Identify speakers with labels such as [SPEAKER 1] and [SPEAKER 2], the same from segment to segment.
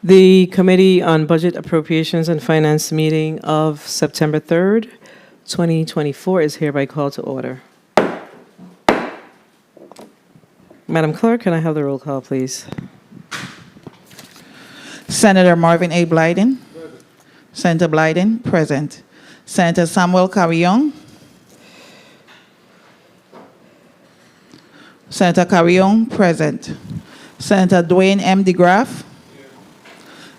[SPEAKER 1] The Committee on Budget, Appropriations, and Finance meeting of September 3rd, 2024 is hereby called to order. Madam Clerk, can I have the roll call, please?
[SPEAKER 2] Senator Marvin A. Blyden. Senator Blyden, present. Senator Samuel Carrion. Senator Carrion, present. Senator Dwayne M. DeGraff.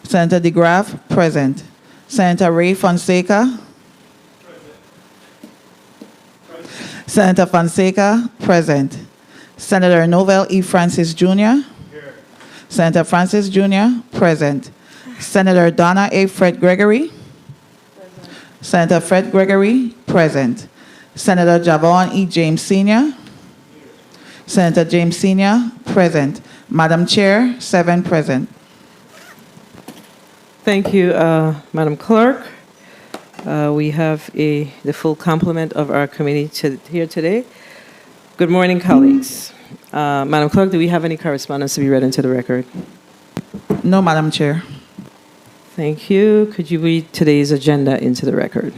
[SPEAKER 2] Senator DeGraff, present. Senator Ray Fonseca. Senator Fonseca, present. Senator Novell E. Francis Jr. Senator Francis Jr., present. Senator Donna A. Fred Gregory. Senator Fred Gregory, present. Senator Javon E. James Sr. Senator James Sr., present. Madam Chair, 7 present.
[SPEAKER 1] Thank you, Madam Clerk. We have the full complement of our committee here today. Good morning, colleagues. Madam Clerk, do we have any correspondence to be read into the record?
[SPEAKER 2] No, Madam Chair.
[SPEAKER 1] Thank you. Could you read today's agenda into the record?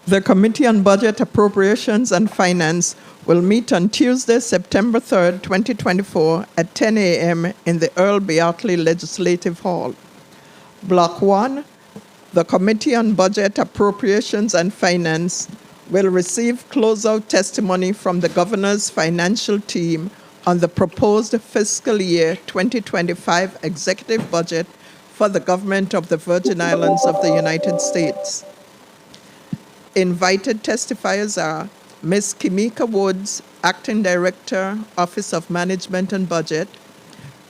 [SPEAKER 3] The Committee on Budget, Appropriations, and Finance will meet on Tuesday, September 3rd, 2024 at 10 a.m. in the Earl B. Otley Legislative Hall. Block 1, the Committee on Budget, Appropriations, and Finance will receive closeout testimony from the Governor's financial team on the proposed fiscal year 2025 executive budget for the government of the Virgin Islands of the United States. Invited testifiers are Ms. Kimika Woods, Acting Director, Office of Management and Budget,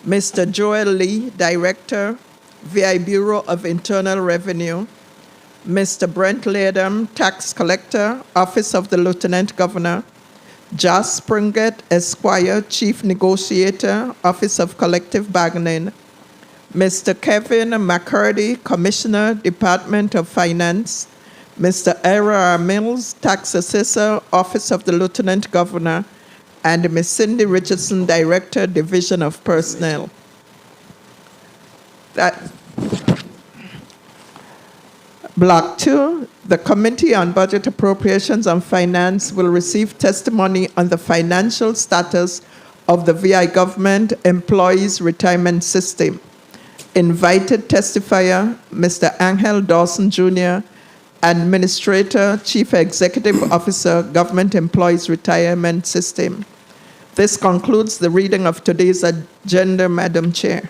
[SPEAKER 3] Mr. Joel Lee, Director, VI Bureau of Internal Revenue, Mr. Brent Latham, Tax Collector, Office of the Lieutenant Governor, Josh Springett, Esquire, Chief Negotiator, Office of Collective Bargaining, Mr. Kevin McCurdy, Commissioner, Department of Finance, Mr. Ira R. Mills, Tax Assessor, Office of the Lieutenant Governor, and Ms. Cindy Richardson, Director, Division of Personnel. Block 2, the Committee on Budget, Appropriations, and Finance will receive testimony on the financial status of the VI Government Employees Retirement System. Invited testifier, Mr. Angel Dawson Jr., Administrator, Chief Executive Officer, Government Employees Retirement System. This concludes the reading of today's agenda, Madam Chair.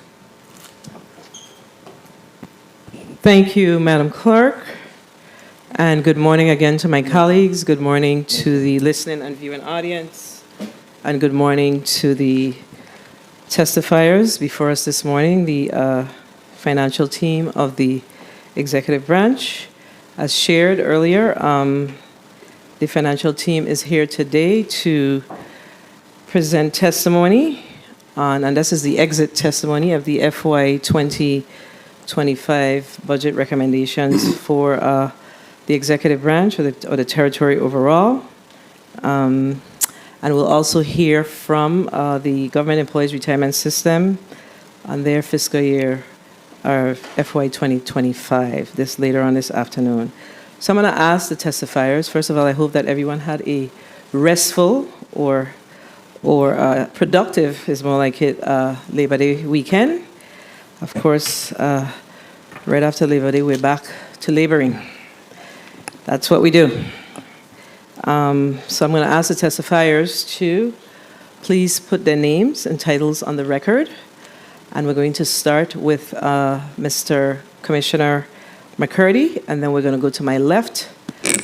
[SPEAKER 1] Thank you, Madam Clerk. And good morning again to my colleagues. Good morning to the listening and viewing audience. And good morning to the testifiers before us this morning, the financial team of the executive branch. As shared earlier, the financial team is here today to present testimony on, and this is the exit testimony of the FY 2025 budget recommendations for the executive branch or the territory overall. And we'll also hear from the Government Employees Retirement System on their fiscal year, our FY 2025, this later on this afternoon. So I'm going to ask the testifiers, first of all, I hope that everyone had a restful or productive, is more like it, Labor Day weekend. Of course, right after Labor Day, we're back to laboring. That's what we do. So I'm going to ask the testifiers to please put their names and titles on the record. And we're going to start with Mr. Commissioner McCurdy, and then we're going to go to my left,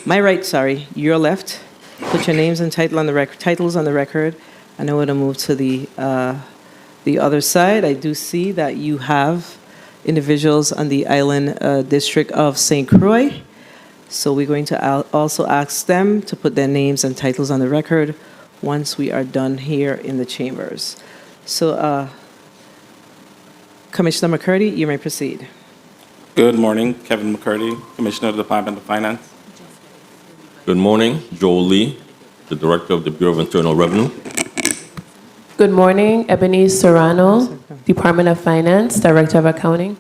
[SPEAKER 1] my right, sorry, your left. Put your names and titles on the record, and then we're going to move to the other side. I do see that you have individuals on the island district of St. Croix, so we're going to also ask them to put their names and titles on the record once we are done here in the chambers. So, Commissioner McCurdy, you may proceed.
[SPEAKER 4] Good morning, Kevin McCurdy, Commissioner of the Department of Finance.
[SPEAKER 5] Good morning, Joel Lee, the Director of the Bureau of Internal Revenue. Good morning, Ebony Serrano, Department of Finance, Director of Accounting.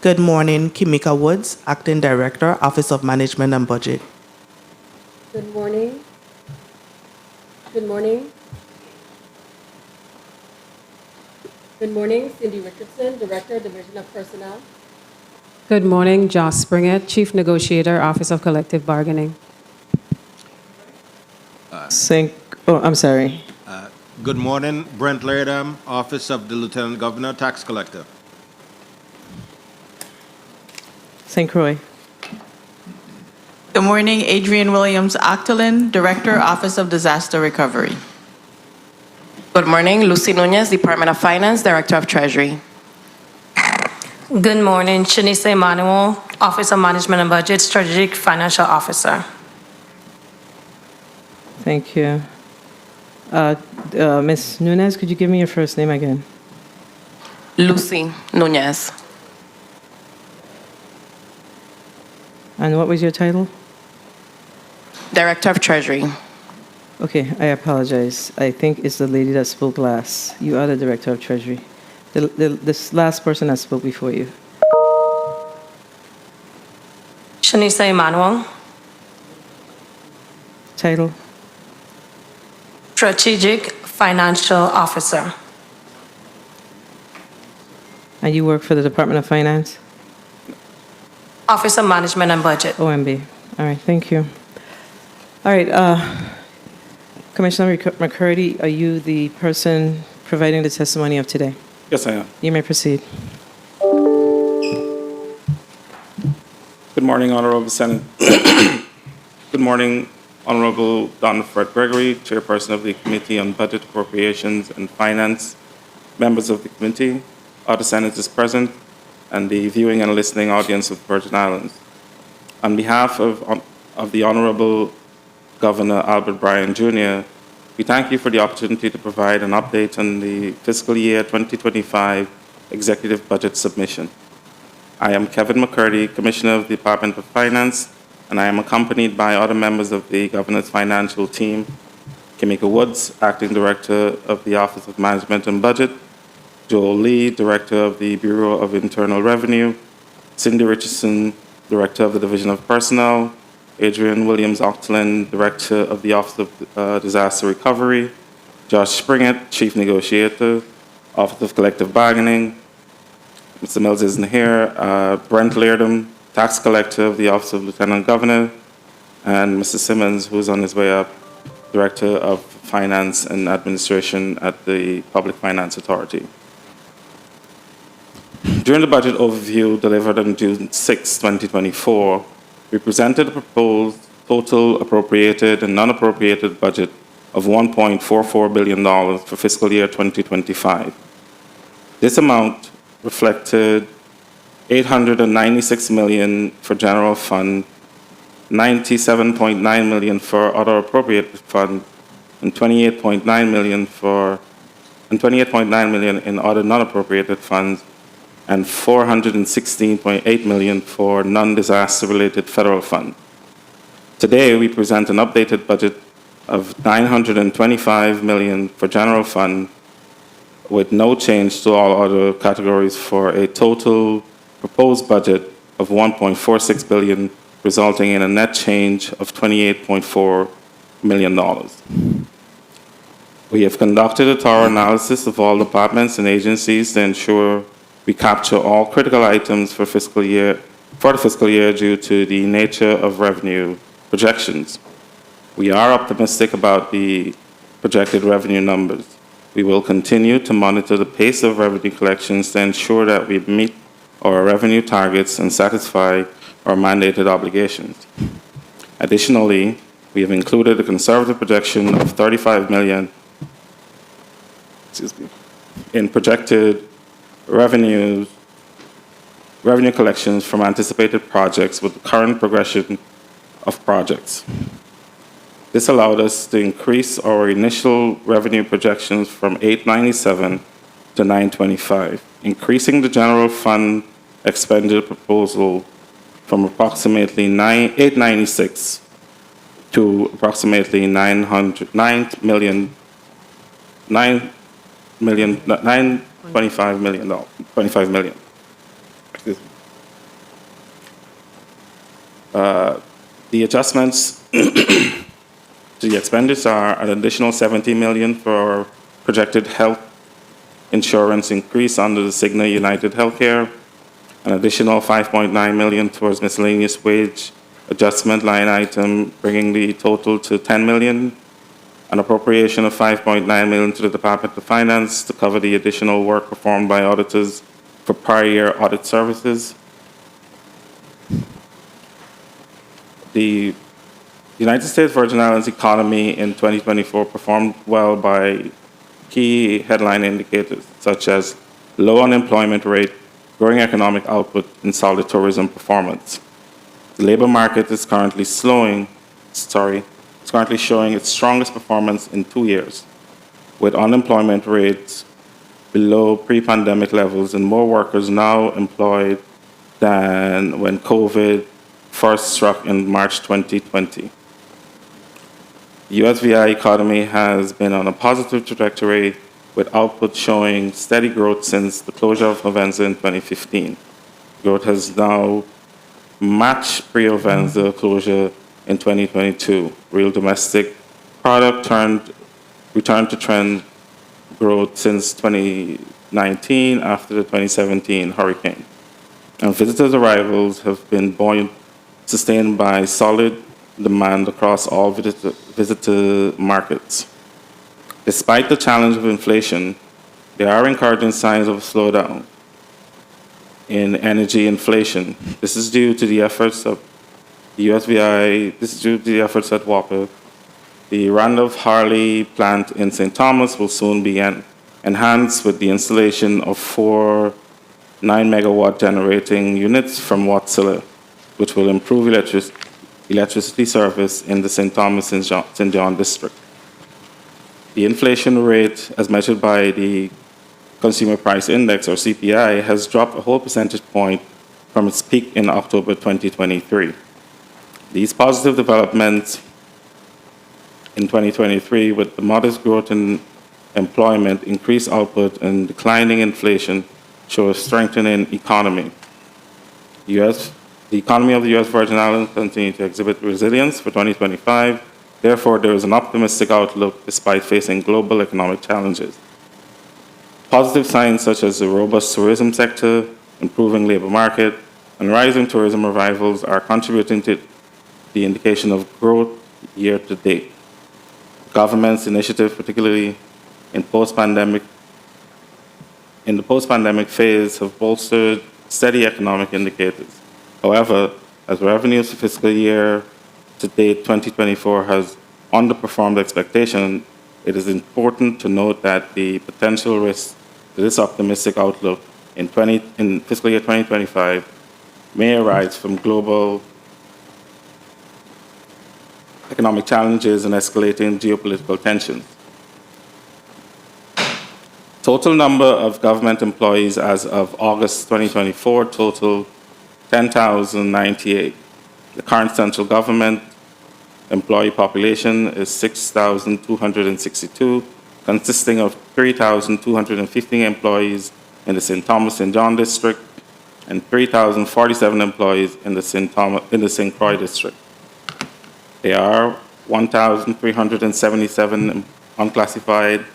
[SPEAKER 6] Good morning, Kimika Woods, Acting Director, Office of Management and Budget.
[SPEAKER 7] Good morning. Good morning. Good morning, Cindy Richardson, Director, Division of Personnel.
[SPEAKER 8] Good morning, Joss Springer, Chief Negotiator, Office of Collective Bargaining.
[SPEAKER 1] I'm sorry.
[SPEAKER 9] Good morning, Brent Laird, Office of the Lieutenant Governor, Tax Collector.
[SPEAKER 1] St. Croix.
[SPEAKER 10] Good morning, Adrian Williams Octolin, Director, Office of Disaster Recovery.
[SPEAKER 11] Good morning, Lucy Nunez, Department of Finance, Director of Treasury.
[SPEAKER 12] Good morning, Shanice Emanuel, Office of Management and Budget, Strategic Financial Officer.
[SPEAKER 1] Thank you. Ms. Nunez, could you give me your first name again?
[SPEAKER 11] Lucy Nunez.
[SPEAKER 1] And what was your title?
[SPEAKER 11] Director of Treasury.
[SPEAKER 1] Okay, I apologize. I think it's the lady that spoke last. You are the Director of Treasury. This last person that spoke before you.
[SPEAKER 12] Shanice Emanuel,
[SPEAKER 1] Title?
[SPEAKER 12] Strategic Financial Officer.
[SPEAKER 1] And you work for the Department of Finance?
[SPEAKER 12] Office of Management and Budget.
[SPEAKER 1] OMB. All right, thank you. All right, Commissioner McCurdy, are you the person providing the testimony of today?
[SPEAKER 4] Yes, I am.
[SPEAKER 1] You may proceed.
[SPEAKER 4] Good morning, Honorable Senate. Good morning, Honorable Don Fred Gregory, Chairperson of the Committee on Budget, Appropriations, and Finance, members of the committee, other senators present, and the viewing and listening audience of the Virgin Islands. On behalf of the Honorable Governor Albert Bryan Jr., we thank you for the opportunity to provide an update on the fiscal year 2025 executive budget submission. I am Kevin McCurdy, Commissioner of the Department of Finance, and I am accompanied by other members of the Governor's financial team, Kimika Woods, Acting Director of the Office of Management and Budget, Joel Lee, Director of the Bureau of Internal Revenue, Cindy Richardson, Director of the Division of Personnel, Adrian Williams Octolin, Director of the Office of Disaster Recovery, Josh Springett, Chief Negotiator, Office of Collective Bargaining, Mr. Mills isn't here, Brent Laird, Tax Collector of the Office of Lieutenant Governor, and Mr. Simmons, who's on his way up, Director of Finance and Administration at the Public Finance Authority. During the budget overview delivered on June 6, 2024, we presented a proposed total appropriated and non-appropriated budget of $1.44 billion for fiscal year 2025. This amount reflected $896 million for general fund, $97.9 million for other appropriated fund, and $28.9 million in other non-appropriated funds, and $416.8 million for non-disaster-related federal fund. Today, we present an updated budget of $925 million for general fund, with no change to all other categories, for a total proposed budget of $1.46 billion, resulting in a net change of $28.4 million. We have conducted a thorough analysis of all departments and agencies to ensure we capture all critical items for the fiscal year due to the nature of revenue projections. We are optimistic about the projected revenue numbers. We will continue to monitor the pace of revenue collections to ensure that we meet our revenue targets and satisfy our mandated obligations. Additionally, we have included a conservative projection of $35 million in projected revenue collections from anticipated projects with the current progression of projects. This allowed us to increase our initial revenue projections from $897 to $925, increasing the general fund expenditure proposal from approximately $896 to approximately $9 million $25 million. Excuse me. The adjustments to the expenditure are an additional $70 million for projected health insurance increase under the Cigna United Healthcare, an additional $5.9 million towards miscellaneous wage adjustment line item, bringing the total to $10 million, an appropriation of $5.9 million to the Department of Finance to cover the additional work performed by auditors for prior year audit services. The United States Virgin Islands economy in 2024 performed well by key headline indicators such as low unemployment rate, growing economic output, and solid tourism performance. The labor market is currently showing its strongest performance in 2 years, with unemployment rates below pre-pandemic levels and more workers now employed than when COVID first struck in March 2020. The USVI economy has been on a positive trajectory, with output showing steady growth since the closure of Hovenza in 2015. Growth has now matched pre-Hovenza closure in 2022. Real domestic product returned to trend growth since 2019 after the 2017 hurricane. And visitors' arrivals have been buoyant, sustained by solid demand across all visitor markets. Despite the challenge of inflation, there are encouraging signs of a slowdown in energy inflation. This is due to the efforts of the USVI, this is due to the efforts at WAPA. The Randolph-Harley plant in St. Thomas will soon be enhanced with the installation of 4 9-megawatt generating units from Wärtsilä, which will improve electricity service in the St. Thomas and St. John district. The inflation rate, as measured by the Consumer Price Index, or CPI, has dropped a whole percentage point from its peak in October 2023. These positive developments in 2023, with the modest growth in employment, increased output, and declining inflation, show a strengthening economy. The economy of the U.S. Virgin Islands continues to exhibit resilience for 2025. Therefore, there is an optimistic outlook despite facing global economic challenges. Positive signs such as the robust tourism sector, improving labor market, and rising tourism arrivals are contributing to the indication of growth year to date. Government's initiatives, particularly in the post-pandemic phase, have bolstered steady economic indicators. However, as revenues for fiscal year to date 2024 has underperformed expectation, it is important to note that the potential risks to this optimistic outlook in fiscal year 2025 may arise from global economic challenges and escalating geopolitical tensions. Total number of government employees as of August 2024 total 10,098. The current central government employee population is 6,262, consisting of 3,215 employees in the St. Thomas and John district and 3,047 employees in the St. Croix district. There are 1,377 unclassified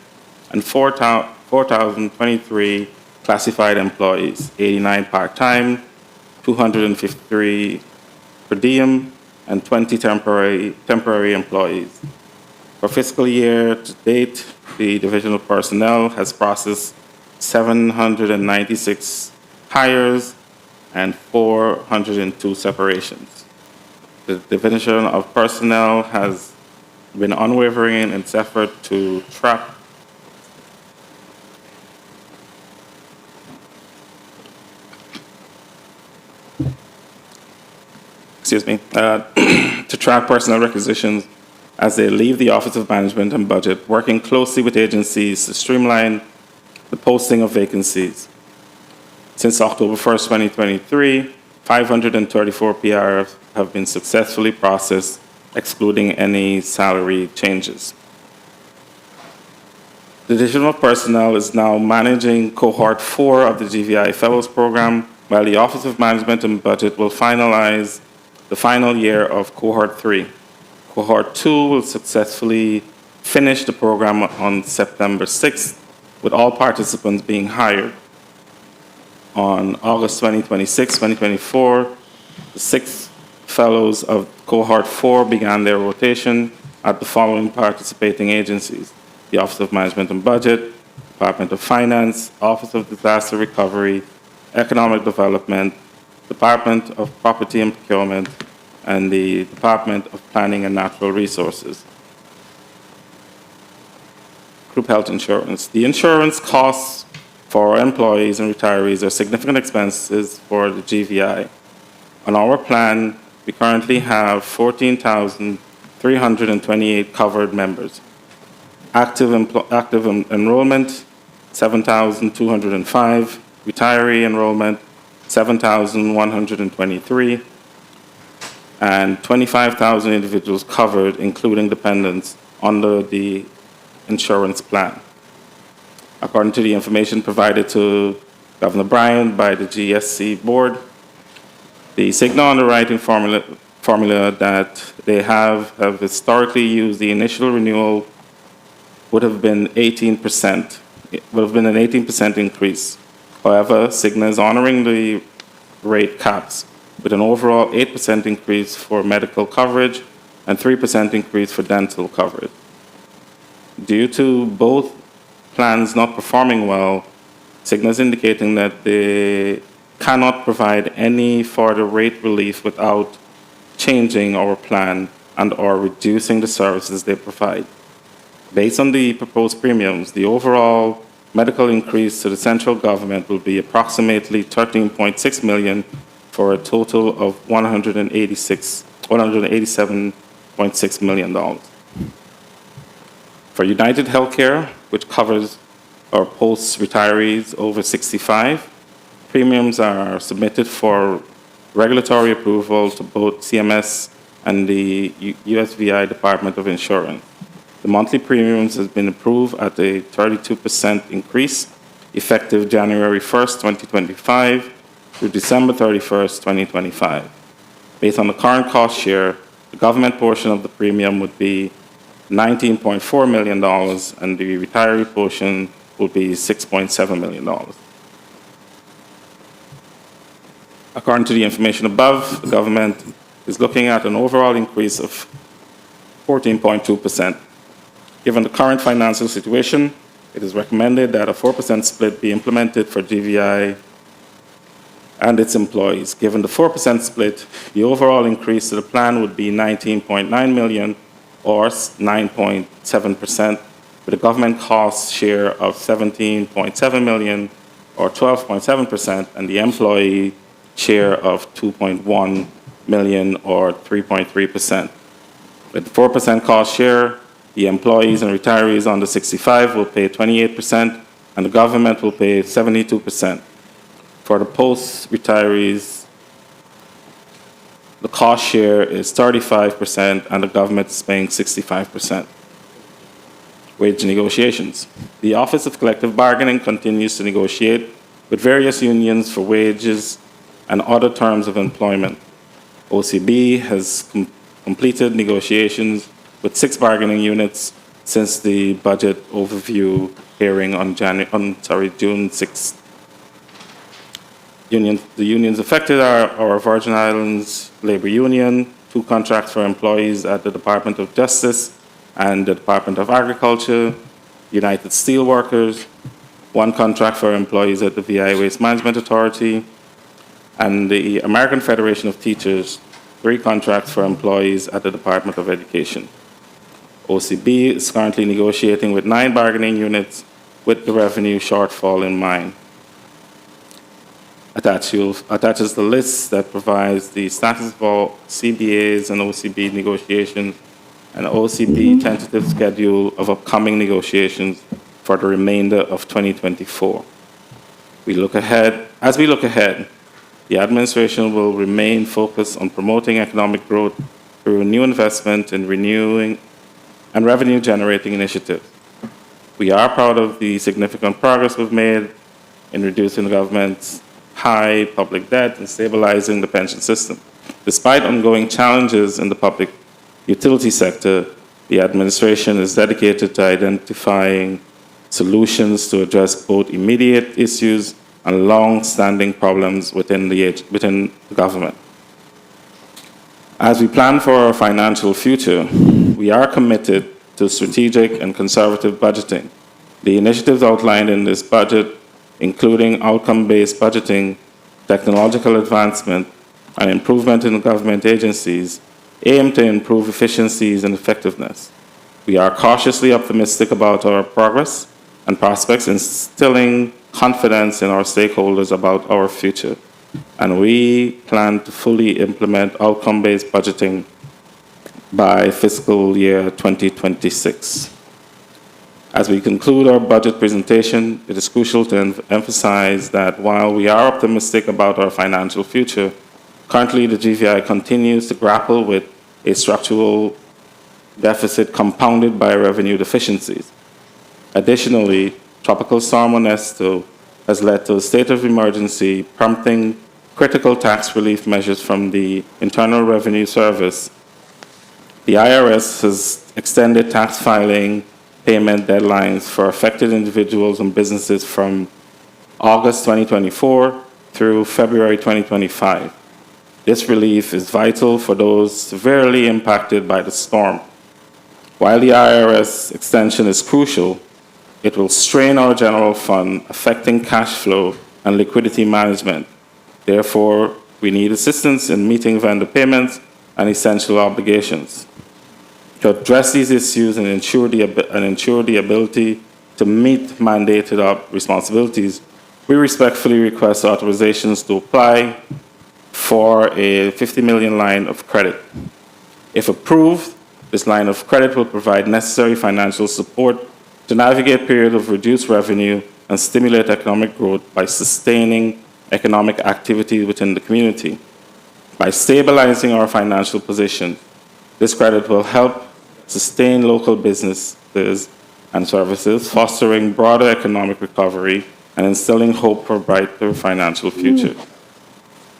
[SPEAKER 4] and 4,023 classified employees, 89 part-time, 253 per diem, and 20 temporary employees. For fiscal year to date, the Division of Personnel has processed 796 hires and 402 separations. The Division of Personnel has been unwavering in its effort to track to track personnel requisitions as they leave the Office of Management and Budget, working closely with agencies to streamline the posting of vacancies. Since October 1st, 2023, 534 PRs have been successfully processed, excluding any salary changes. The Division of Personnel is now managing Cohort 4 of the GVI Fellows Program, while the Office of Management and Budget will finalize the final year of Cohort 3. Cohort 2 will successfully finish the program on September 6th, with all participants being hired. On August 2026, 2024, the 6 fellows of Cohort 4 began their rotation at the following participating agencies: the Office of Management and Budget, Department of Finance, Office of Disaster Recovery, Economic Development, Department of Property and Procurement, and the Department of Planning and Natural Resources. Group health insurance. The insurance costs for employees and retirees are significant expenses for the GVI. On our plan, we currently have 14,328 covered members. Active enrollment, 7,205. Retiree enrollment, 7,123. And 25,000 individuals covered, including dependents, under the insurance plan. According to the information provided to Governor Bryan by the GSC board, the Cigna underwriting formula that they have historically used, the initial renewal would have been 18%. It would have been an 18% increase. However, Cigna is honoring the rate caps with an overall 8% increase for medical coverage and 3% increase for dental coverage. Due to both plans not performing well, Cigna is indicating that they cannot provide any further rate relief without changing our plan and or reducing the services they provide. Based on the proposed premiums, the overall medical increase to the central government will be approximately $13.6 million for a total of $187.6 million. For United Healthcare, which covers our post-retirees over 65, premiums are submitted for regulatory approval to both CMS and the USVI Department of Insurance. The monthly premiums has been approved at a 32% increase, effective January 1st, 2025 through December 31st, 2025. Based on the current cost share, the government portion of the premium would be $19.4 million, and the retiree portion would be $6.7 million. According to the information above, the government is looking at an overall increase of 14.2%. Given the current financial situation, it is recommended that a 4% split be implemented for GVI and its employees. Given the 4% split, the overall increase to the plan would be $19.9 million, or 9.7%, with a government cost share of $17.7 million, or 12.7%, and the employee share of $2.1 million, or 3.3%. With the 4% cost share, the employees and retirees under 65 will pay 28%, and the government will pay 72%. For the post-retirees, the cost share is 35%, and the government is paying 65%. Wage negotiations. The Office of Collective Bargaining continues to negotiate with various unions for wages and other terms of employment. OCB has completed negotiations with 6 bargaining units since the budget overview hearing on June 6th. The unions affected are our Virgin Islands Labor Union, 2 contracts for employees at the Department of Justice and the Department of Agriculture, United Steelworkers, 1 contract for employees at the VI Waste Management Authority, and the American Federation of Teachers, 3 contracts for employees at the Department of Education. OCB is currently negotiating with 9 bargaining units with the revenue shortfall in mind. Attaches the list that provides the status of all CBAs and OCB negotiations and OCB tentative schedule of upcoming negotiations for the remainder of 2024. As we look ahead, the administration will remain focused on promoting economic growth through new investment in renewing and revenue-generating initiatives. We are proud of the significant progress we've made in reducing the government's high public debt and stabilizing the pension system. Despite ongoing challenges in the public utility sector, the administration is dedicated to identifying solutions to address both immediate issues and long-standing problems within the government. As we plan for our financial future, we are committed to strategic and conservative budgeting. The initiatives outlined in this budget, including outcome-based budgeting, technological advancement, and improvement in government agencies, aim to improve efficiencies and effectiveness. We are cautiously optimistic about our progress and prospects, instilling confidence in our stakeholders about our future. And we plan to fully implement outcome-based budgeting by fiscal year 2026. As we conclude our budget presentation, it is crucial to emphasize that while we are optimistic about our financial future, currently the GVI continues to grapple with a structural deficit compounded by revenue deficiencies. Additionally, Tropical Storm Ernesto has led to a state of emergency, prompting critical tax relief measures from the Internal Revenue Service. The IRS has extended tax filing payment deadlines for affected individuals and businesses from August 2024 through February 2025. This relief is vital for those severely impacted by the storm. While the IRS extension is crucial, it will strain our general fund, affecting cash flow and liquidity management. Therefore, we need assistance in meeting vendor payments and essential obligations. To address these issues and ensure the ability to meet mandated responsibilities, we respectfully request authorizations to apply for a $50 million line of credit. If approved, this line of credit will provide necessary financial support to navigate a period of reduced revenue and stimulate economic growth by sustaining economic activity within the community. By stabilizing our financial position, this credit will help sustain local businesses and services, fostering broader economic recovery and instilling hope for a brighter financial future.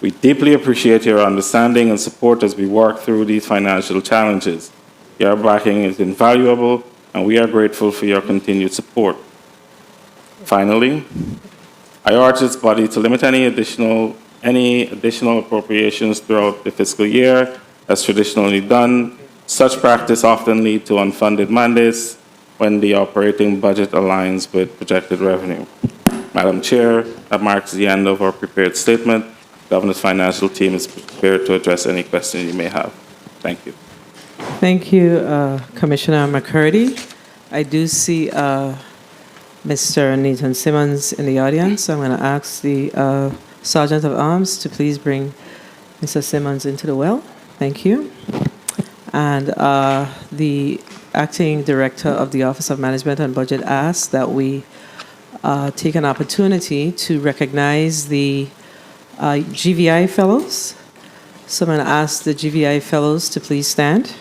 [SPEAKER 4] We deeply appreciate your understanding and support as we work through these financial challenges. Your backing is invaluable, and we are grateful for your continued support. Finally, I urge this body to limit any additional appropriations throughout the fiscal year, as traditionally done. Such practice often leads to unfunded mandates when the operating budget aligns with projected revenue. Madam Chair, that marks the end of our prepared statement. The Governor's financial team is prepared to address any questions you may have. Thank you.
[SPEAKER 1] Thank you, Commissioner McCurdy. I do see Mr. Nathan Simmons in the audience. I'm going to ask the Sergeant of Arms to please bring Mr. Simmons into the well. Thank you. And the Acting Director of the Office of Management and Budget asks that we take an opportunity to recognize the GVI Fellows. So I'm going to ask the GVI Fellows to please stand.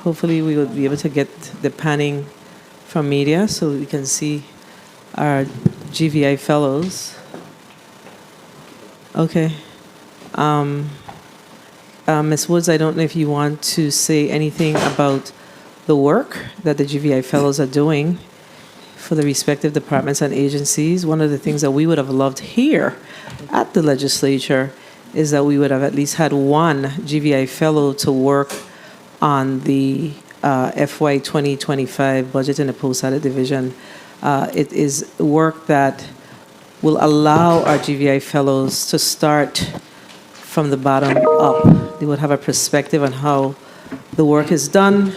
[SPEAKER 1] Hopefully we will be able to get the panning from media so we can see our GVI Fellows. Okay. Ms. Woods, I don't know if you want to say anything about the work that the GVI Fellows are doing for the respective departments and agencies. One of the things that we would have loved here at the legislature is that we would have at least had one GVI Fellow to work on the FY 2025 budget in the post-audit division. It is work that will allow our GVI Fellows to start from the bottom up. They would have a perspective on how the work is done,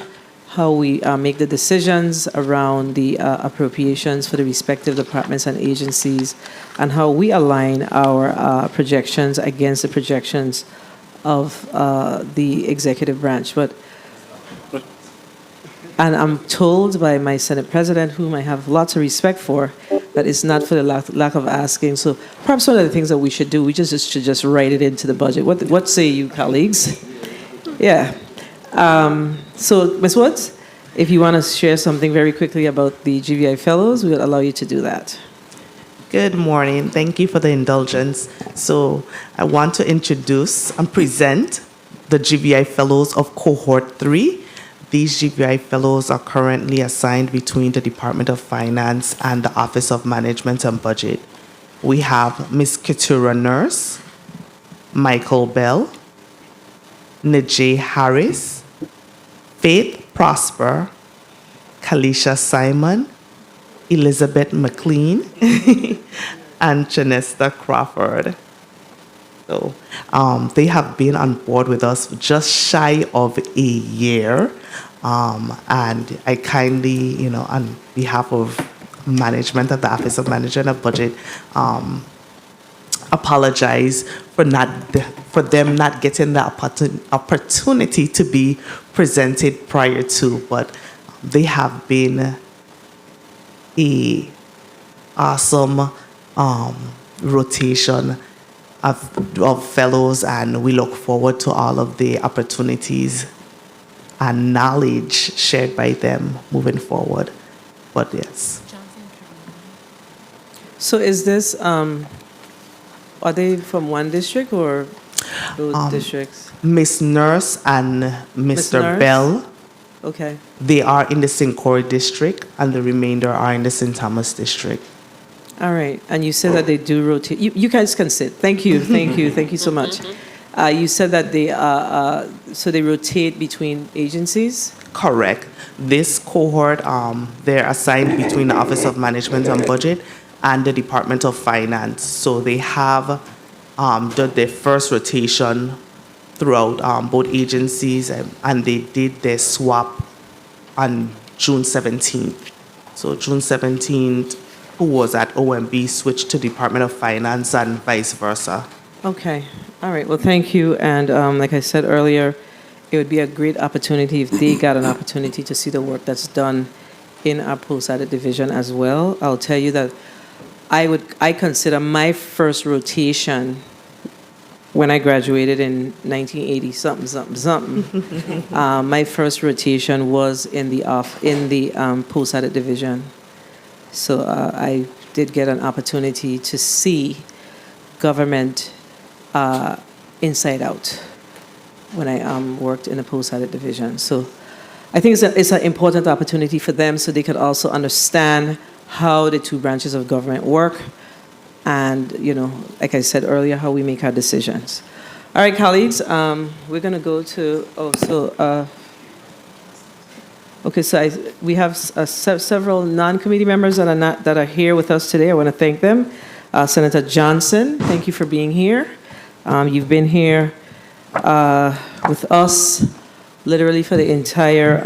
[SPEAKER 1] how we make the decisions around the appropriations for the respective departments and agencies, and how we align our projections against the projections of the executive branch. And I'm told by my Senate President, whom I have lots of respect for, that it's not for the lack of asking. So perhaps one of the things that we should do, we should just write it into the budget. What say you, colleagues? Yeah. So, Ms. Woods, If you want to share something very quickly about the GVI Fellows, we'll allow you to do that.
[SPEAKER 6] Good morning. Thank you for the indulgence. So I want to introduce and present the GVI Fellows of Cohort 3. These GVI Fellows are currently assigned between the Department of Finance and the Office of Management and Budget. We have Ms. Keturah Nurse, Michael Bell, Najee Harris, Faith Prosper, Kalisha Simon, Elizabeth McLean, and Janesta Crawford. So they have been on board with us just shy of a year. And I kindly, on behalf of management at the Office of Management and Budget, apologize for them not getting the opportunity to be presented prior to, but they have been a awesome rotation of fellows, and we look forward to all of the opportunities and knowledge shared by them moving forward. But yes.
[SPEAKER 1] So is this, are they from one district or those districts?
[SPEAKER 6] Miss Nurse and Mr.
[SPEAKER 1] Nurse?
[SPEAKER 6] Bell,
[SPEAKER 1] Okay.
[SPEAKER 6] they are in the St. Croix district, and the remainder are in the St. Thomas district.
[SPEAKER 1] All right. And you said that they do rotate. You guys can sit. Thank you. Thank you. Thank you so much. You said that they rotate between agencies?
[SPEAKER 6] Correct. This cohort, they're assigned between the Office of Management and Budget and the Department of Finance. So they have done their first rotation throughout both agencies, and they did their swap on June 17th. So June 17th, who was at OMB switched to Department of Finance and vice versa.
[SPEAKER 1] Okay. All right. Well, thank you. And like I said earlier, it would be a great opportunity if they got an opportunity to see the work that's done in our post-audit division as well. I'll tell you that I consider my first rotation when I graduated in 1980 something. My first rotation was in the post-audit division. So I did get an opportunity to see government inside out when I worked in the post-audit division. So I think it's an important opportunity for them so they could also understand how the two branches of government work and, like I said earlier, how we make our decisions. All right, colleagues, we're going to go to, we have several non-committee members that are here with us today. I want to thank them. Senator Johnson, thank you for being here. You've been here with us literally for the entire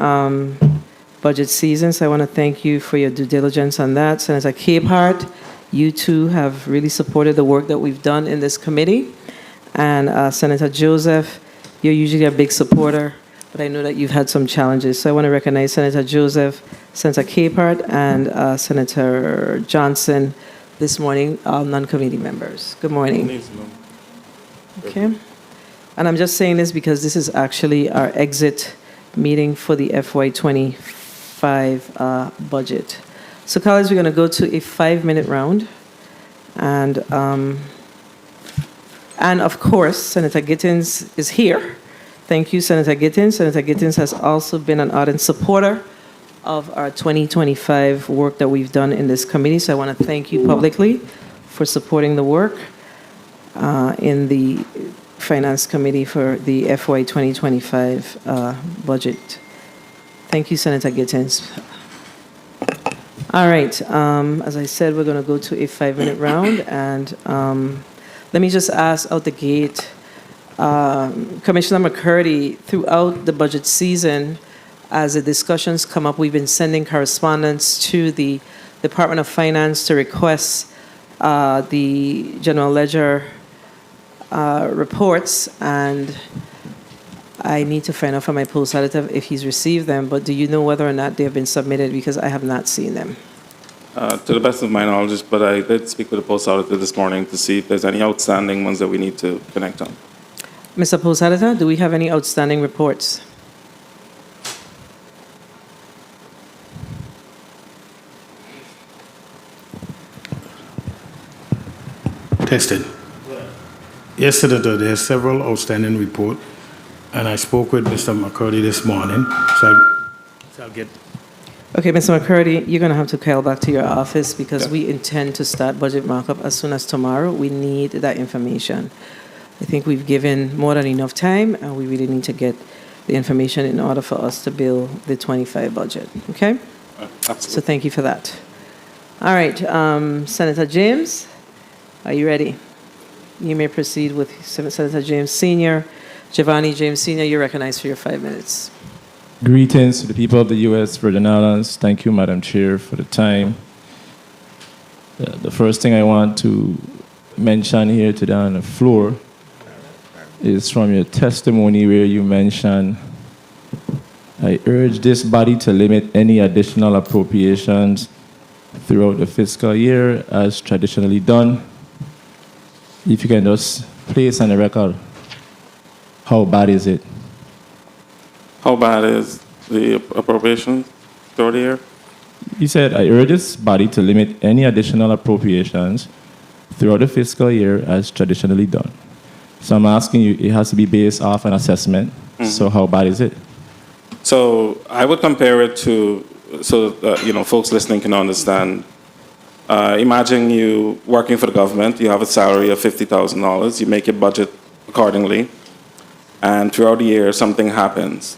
[SPEAKER 1] budget season, so I want to thank you for your due diligence on that. Senator Capehart, you too have really supported the work that we've done in this committee. And Senator Joseph, you're usually a big supporter, but I know that you've had some challenges. So I want to recognize Senator Joseph, Senator Capehart, and Senator Johnson this morning, all non-committee members. Good morning. Okay. And I'm just saying this because this is actually our exit meeting for the FY25 budget. So colleagues, we're going to go to a 5-minute round. And of course, Senator Gittins is here. Thank you, Senator Gittins. Senator Gittins has also been an ardent supporter of our 2025 work that we've done in this committee. So I want to thank you publicly for supporting the work in the Finance Committee for the FY 2025 budget. Thank you, Senator Gittins. All right. As I said, we're going to go to a 5-minute round. And let me just ask out the gate, Commissioner McCurdy, throughout the budget season, as the discussions come up, we've been sending correspondence to the Department of Finance to request the General Ledger reports, and I need to find out from my post auditor if he's received them, but do you know whether or not they have been submitted? Because I have not seen them.
[SPEAKER 4] To the best of my knowledge, but I did speak with the post auditor this morning to see if there's any outstanding ones that we need to connect on.
[SPEAKER 1] Mr. Post Auditor, do we have any outstanding reports?
[SPEAKER 13] Tested. Yesterday, there are several outstanding reports, and I spoke with Mr. McCurdy this morning, so I'll get...
[SPEAKER 1] Okay, Mr. McCurdy, you're going to have to call back to your office because we intend to start budget markup as soon as tomorrow. We need that information. I think we've given more than enough time, and we really need to get the information in order for us to build the 25 budget, okay?
[SPEAKER 4] Absolutely.
[SPEAKER 1] So thank you for that. All right, Senator James, are you ready? You may proceed with Senator James Sr. Giovanni James Sr., you're recognized for your 5 minutes.
[SPEAKER 14] Greetings to the people of the U.S. Virgin Islands. Thank you, Madam Chair, for the time. The first thing I want to mention here today on the floor is from your testimony where you mentioned, I urge this body to limit any additional appropriations throughout the fiscal year as traditionally done. If you can just place on the record, how bad is it?
[SPEAKER 4] How bad is the appropriation throughout the year?
[SPEAKER 14] You said, I urge this body to limit any additional appropriations throughout the fiscal year as traditionally done. So I'm asking you, it has to be based off an assessment. Mm-hmm. So how bad is it?
[SPEAKER 4] So I would compare it to, folks listening can understand. Imagine you working for the government, you have a salary of $50,000, you make your budget accordingly, and throughout the year something happens.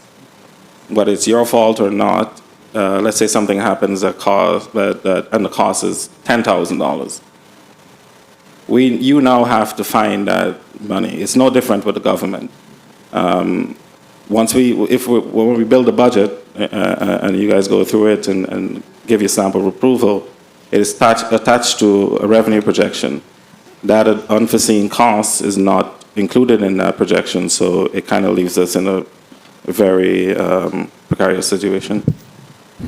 [SPEAKER 4] Whether it's your fault or not, let's say something happens and the cost is $10,000. You now have to find that money. It's no different with the government. When we build a budget and you guys go through it and give your sample of approval, it is attached to a revenue projection. That unforeseen cost is not included in that projection, so it kind of leaves us in a very precarious situation.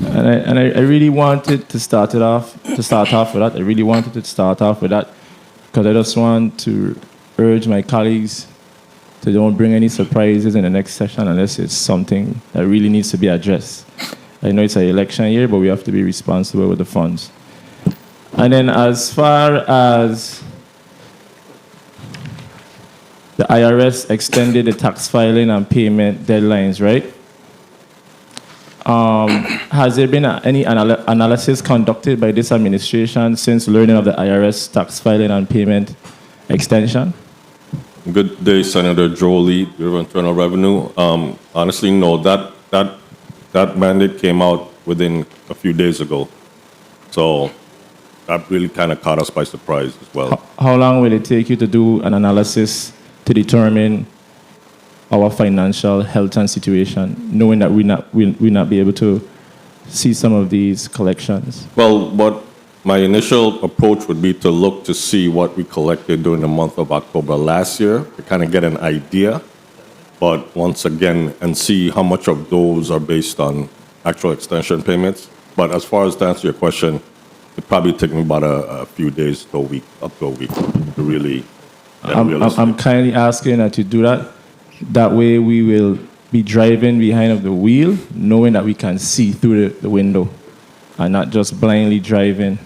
[SPEAKER 14] And I really wanted to start off with that. I really wanted to start off with that because I just want to urge my colleagues to don't bring any surprises in the next session unless it's something that really needs to be addressed. I know it's an election year, but we have to be responsible with the funds. And then as far as the IRS extended the tax filing and payment deadlines, right? Has there been any analysis conducted by this administration since learning of the IRS tax filing and payment extension?
[SPEAKER 15] Good day, Senator Jolie, Bureau of Internal Revenue. Honestly, no, that mandate came out within a few days ago. So that really kind of caught us by surprise as well.
[SPEAKER 14] How long will it take you to do an analysis to determine our financial health and situation, knowing that we'll not be able to see some of these collections?
[SPEAKER 15] Well, what my initial approach would be to look to see what we collected during the month of October last year, to kind of get an idea, but once again, and see how much of those are based on actual extension payments. But as far as to answer your question, it probably take me about a few days to a week, up to a week, to really get realistic.
[SPEAKER 14] I'm kindly asking that you do that. That way we will be driving behind of the wheel, knowing that we can see through the window and not just blindly driving.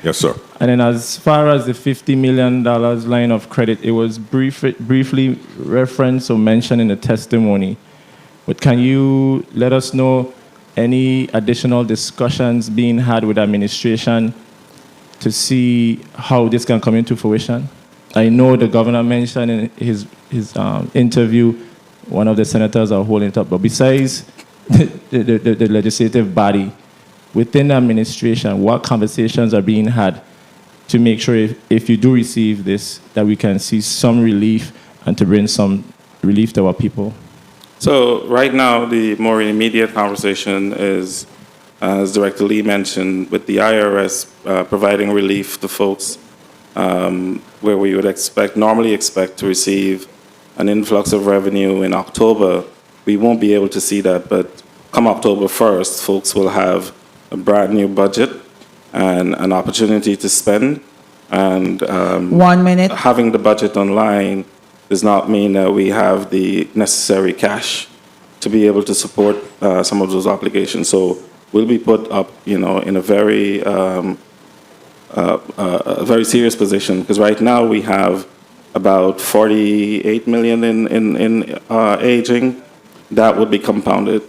[SPEAKER 15] Yes, sir.
[SPEAKER 14] And then as far as the $50 million line of credit, it was briefly referenced or mentioned in the testimony. But can you let us know any additional discussions being had with administration to see how this can come into fruition? I know the governor mentioned in his interview, one of the senators are holding it up, but besides the legislative body, within the administration, what conversations are being had to make sure if you do receive this, that we can see some relief and to bring some relief to our people?
[SPEAKER 4] So right now, the more immediate conversation is, as Director Lee mentioned, with the IRS providing relief to folks where we would normally expect to receive an influx of revenue in October. We won't be able to see that, but come October 1st, folks will have a brand new budget and an opportunity to spend. And
[SPEAKER 2] 1 minute.
[SPEAKER 4] Having the budget online does not mean that we have the necessary cash to be able to support some of those obligations. So we'll be put up, in a very a very serious position, because right now we have about 48 million in aging. That would be compounded.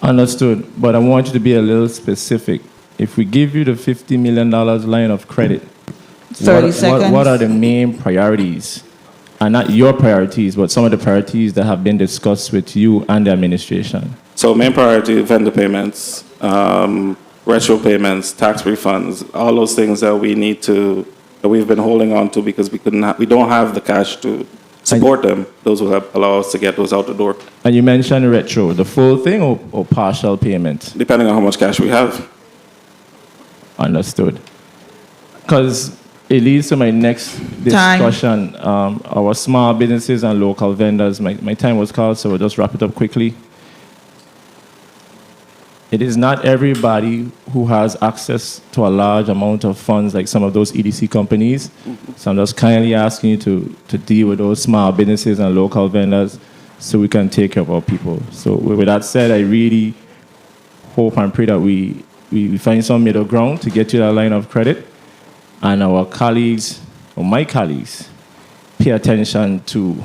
[SPEAKER 14] Understood, but I want you to be a little specific. If we give you the $50 million line of credit,
[SPEAKER 2] 30 seconds.
[SPEAKER 14] What are the main priorities? And not your priorities, but some of the priorities that have been discussed with you and the administration.
[SPEAKER 4] So main priority, vendor payments, retro payments, tax refunds, all those things that we've been holding on to because we don't have the cash to support them. Those will help allow us to get those out the door.
[SPEAKER 14] And you mentioned retro, the full thing or partial payment?
[SPEAKER 4] Depending on how much cash we have.
[SPEAKER 14] Understood. Because it leads to my next discussion. Our small businesses and local vendors. My time was called, so we'll just wrap it up quickly. It is not everybody who has access to a large amount of funds like some of those EDC companies. So I'm just kindly asking you to deal with those small businesses and local vendors so we can take care of our people. So with that said, I really hope and pray that we find some middle ground to get you that line of credit. And our colleagues, or my colleagues, pay attention to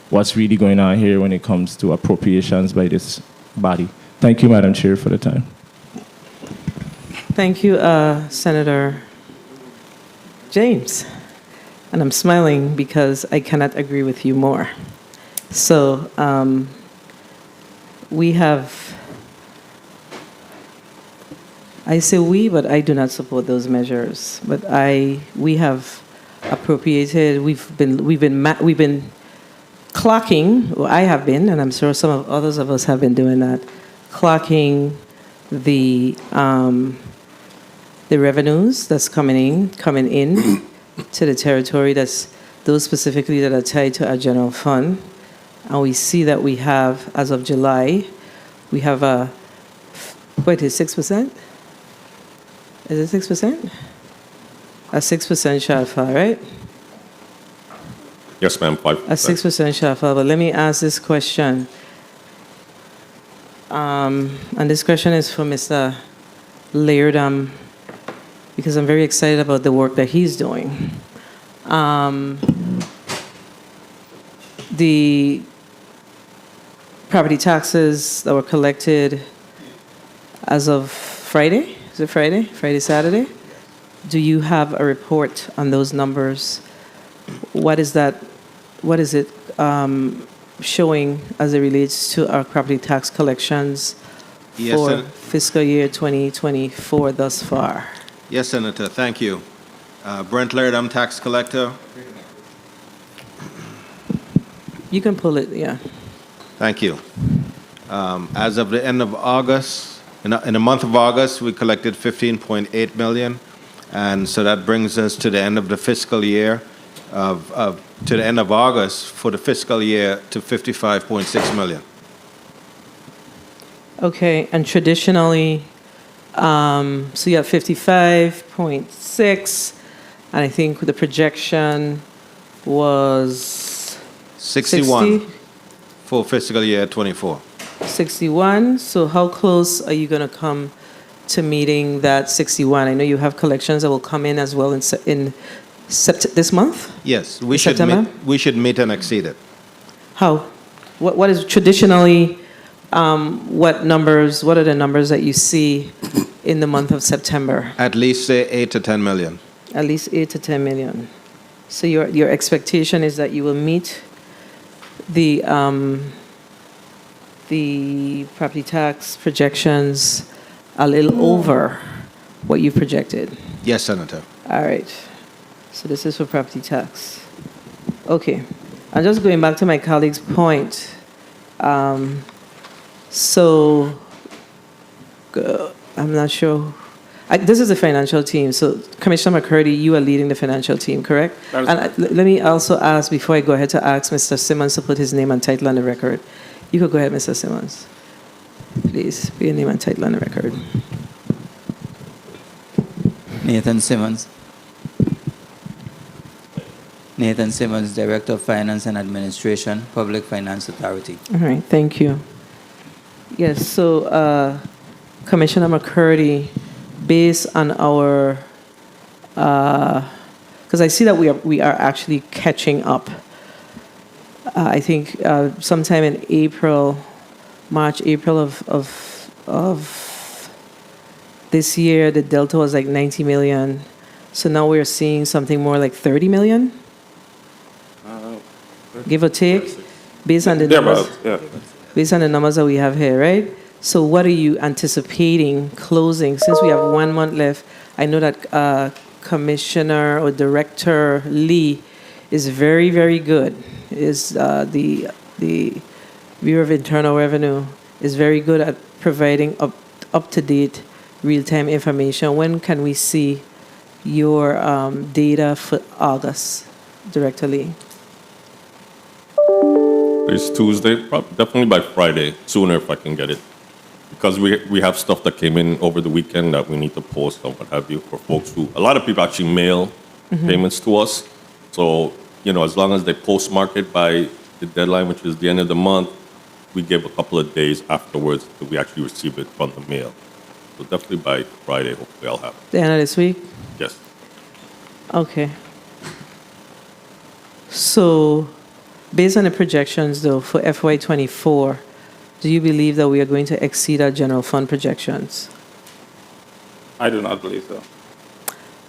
[SPEAKER 14] what's really going on here when it comes to appropriations by this body. Thank you, Madam Chair, for the time.
[SPEAKER 1] Thank you, Senator James. And I'm smiling because I cannot agree with you more. So we have, I say we, but I do not support those measures. But we have appropriated, we've been clocking, or I have been, and I'm sure some of others of us have been doing that, clocking the revenues that's coming in to the territory, that's those specifically that are tied to our general fund. And we see that we have, as of July, we have what is 6%? Is it 6%? A 6% shortfall, right?
[SPEAKER 15] Yes, ma'am, 5%.
[SPEAKER 1] A 6% shortfall. But let me ask this question. And this question is for Mr. Laird, because I'm very excited about the work that he's doing. The property taxes that were collected as of Friday, is it Friday? Friday, Saturday? Do you have a report on those numbers? What is that? What is it showing as it relates to our property tax collections for fiscal year 2024 thus far?
[SPEAKER 9] Yes, Senator, thank you. Brent Laird, I'm tax collector.
[SPEAKER 1] You can pull it, yeah.
[SPEAKER 9] Thank you. As of the end of August, in the month of August, we collected 15.8 million. And so that brings us to the end of the fiscal year, to the end of August for the fiscal year to 55.6 million.
[SPEAKER 1] Okay, and traditionally, so you have 55.6, and I think the projection was
[SPEAKER 9] 61
[SPEAKER 1] 60?
[SPEAKER 9] for fiscal year 24.
[SPEAKER 1] 61. So how close are you going to come to meeting that 61? I know you have collections that will come in as well in this month?
[SPEAKER 9] Yes, we should meet and exceed it.
[SPEAKER 1] How? What is traditionally, what are the numbers that you see in the month of September?
[SPEAKER 9] At least say 8 to 10 million.
[SPEAKER 1] At least 8 to 10 million. So your expectation is that you will meet the property tax projections a little over what you projected?
[SPEAKER 9] Yes, Senator.
[SPEAKER 1] All right. So this is for property tax. Okay. I'm just going back to my colleague's point. So I'm not sure. This is the financial team. So Commissioner McCurdy, you are leading the financial team, correct? And let me also ask, before I go ahead, to ask Mr. Simmons to put his name and title on the record. You could go ahead, Mr. Simmons. Please, put your name and title on the record.
[SPEAKER 16] Nathan Simmons, Director of Finance and Administration, Public Finance Authority.
[SPEAKER 1] All right, thank you. Yes, so Commissioner McCurdy based on our, because I see that we are actually catching up. I think sometime in March, April of this year, the delta was like 90 million. So now we're seeing something more like 30 million, give or take, based on the numbers. Based on the numbers that we have here, right? So what are you anticipating closing? Since we have 1 month left, I know that Commissioner or Director Lee is very, very good. Is the Bureau of Internal Revenue is very good at providing up-to-date real-time information. When can we see your data for August, Director Lee?
[SPEAKER 15] It's Tuesday, definitely by Friday, sooner if I can get it. Because we have stuff that came in over the weekend that we need to post and what have you for folks who, a lot of people actually mail payments to us. So, as long as they postmark it by the deadline, which is the end of the month, we give a couple of days afterwards till we actually receive it from the mail. So definitely by Friday, hopefully I'll have it.
[SPEAKER 1] The end of this week?
[SPEAKER 15] Yes.
[SPEAKER 1] Okay. So, based on the projections, though, for FY24, do you believe that we are going to exceed our general fund projections?
[SPEAKER 4] I do not believe so.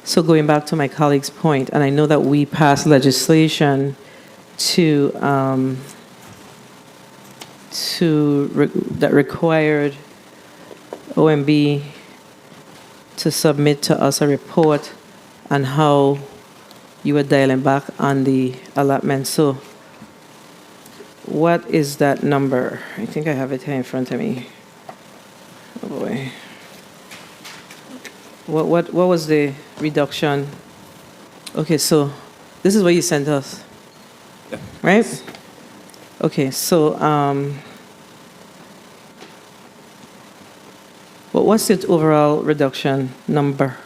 [SPEAKER 1] So going back to my colleague's point, and I know that we passed legislation that required OMB to submit to us a report on how you were dialing back on the allotment. So what is that number? I think I have it here in front of me. Oh boy. What was the reduction? Okay, so this is what you sent us, right? Okay, so what's the overall reduction number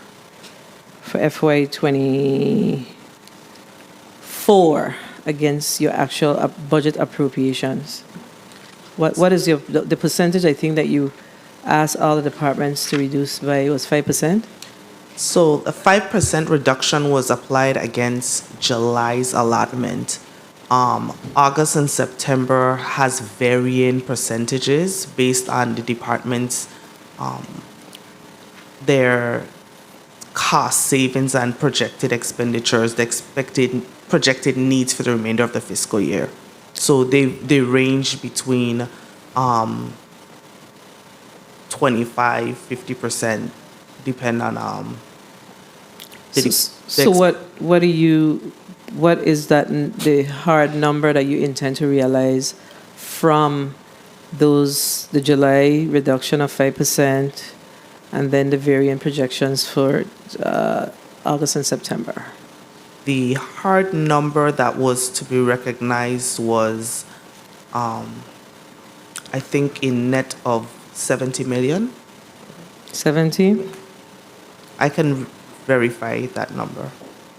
[SPEAKER 1] for FY24 against your actual budget appropriations? What is the percentage? I think that you asked all the departments to reduce by, it was 5%?
[SPEAKER 6] So a 5% reduction was applied against July's allotment. August and September has varying percentages based on the department's their cost savings and projected expenditures, the projected needs for the remainder of the fiscal year. So they range between 25-50%, depend on
[SPEAKER 1] So what is that the hard number that you intend to realize from the July reduction of 5% and then the variant projections for August and September?
[SPEAKER 6] The hard number that was to be recognized was, I think, in net of 70 million.
[SPEAKER 1] 70?
[SPEAKER 6] I can verify that number.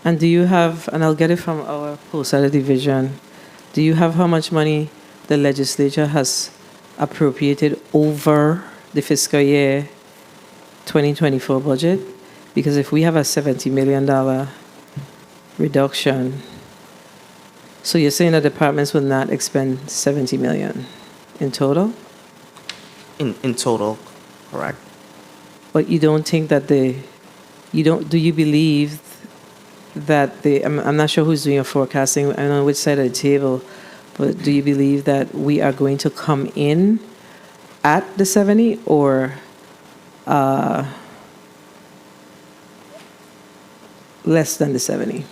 [SPEAKER 1] And do you have, and I'll get it from our post-audit division, do you have how much money the legislature has appropriated over the fiscal year 2024 budget? Because if we have a $70 million reduction, so you're saying that departments will not expend $70 million in total?
[SPEAKER 6] In total, correct.
[SPEAKER 1] But you don't think that do you believe that I'm not sure who's doing your forecasting, I don't know which side of the table, but do you believe that we are going to come in at the 70 or less than the 70?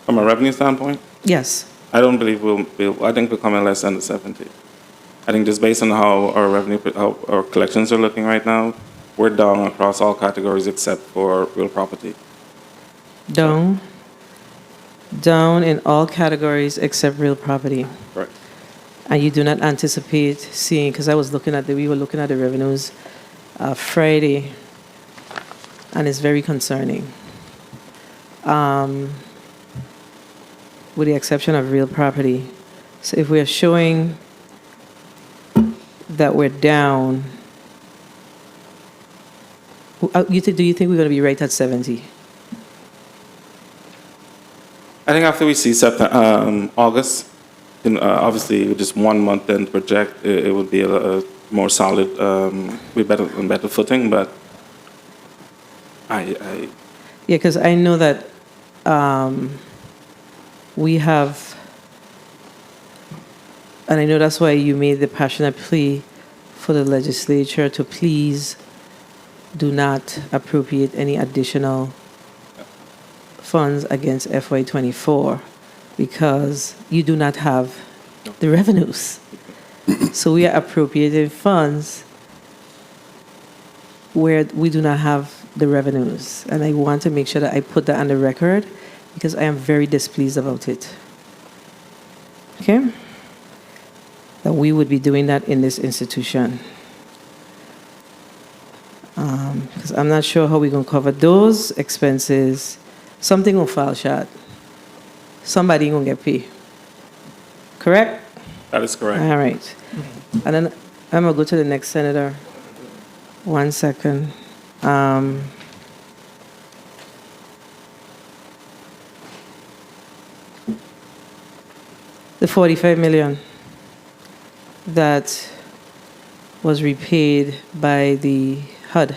[SPEAKER 4] From a revenue standpoint?
[SPEAKER 1] Yes.
[SPEAKER 4] I don't believe I think we'll come in less than the 70. I think just based on how our collections are looking right now, we're down across all categories except for real property.
[SPEAKER 1] Down in all categories except real property.
[SPEAKER 4] Right.
[SPEAKER 1] And you do not anticipate seeing, because we were looking at the revenues Friday, and it's very concerning. With the exception of real property. So if we're showing that we're down, do you think we're going to be right at 70?
[SPEAKER 4] I think after we see August, obviously with just 1 month then project, it would be a more solid, be on better footing. But
[SPEAKER 1] Yeah, because I know that we have, and I know that's why you made the passionate plea for the legislature to please do not appropriate any additional funds against FY24 because you do not have the revenues. So we are appropriating funds where we do not have the revenues. And I want to make sure that I put that on the record because I am very displeased about it. Okay? That we would be doing that in this institution. Because I'm not sure how we're going to cover those expenses. Something will fall short. Somebody going to get paid. Correct?
[SPEAKER 4] that is correct.
[SPEAKER 1] All right. And then I'm going to go to the next senator. 1 second. The 45 million that was repaid by the HUD.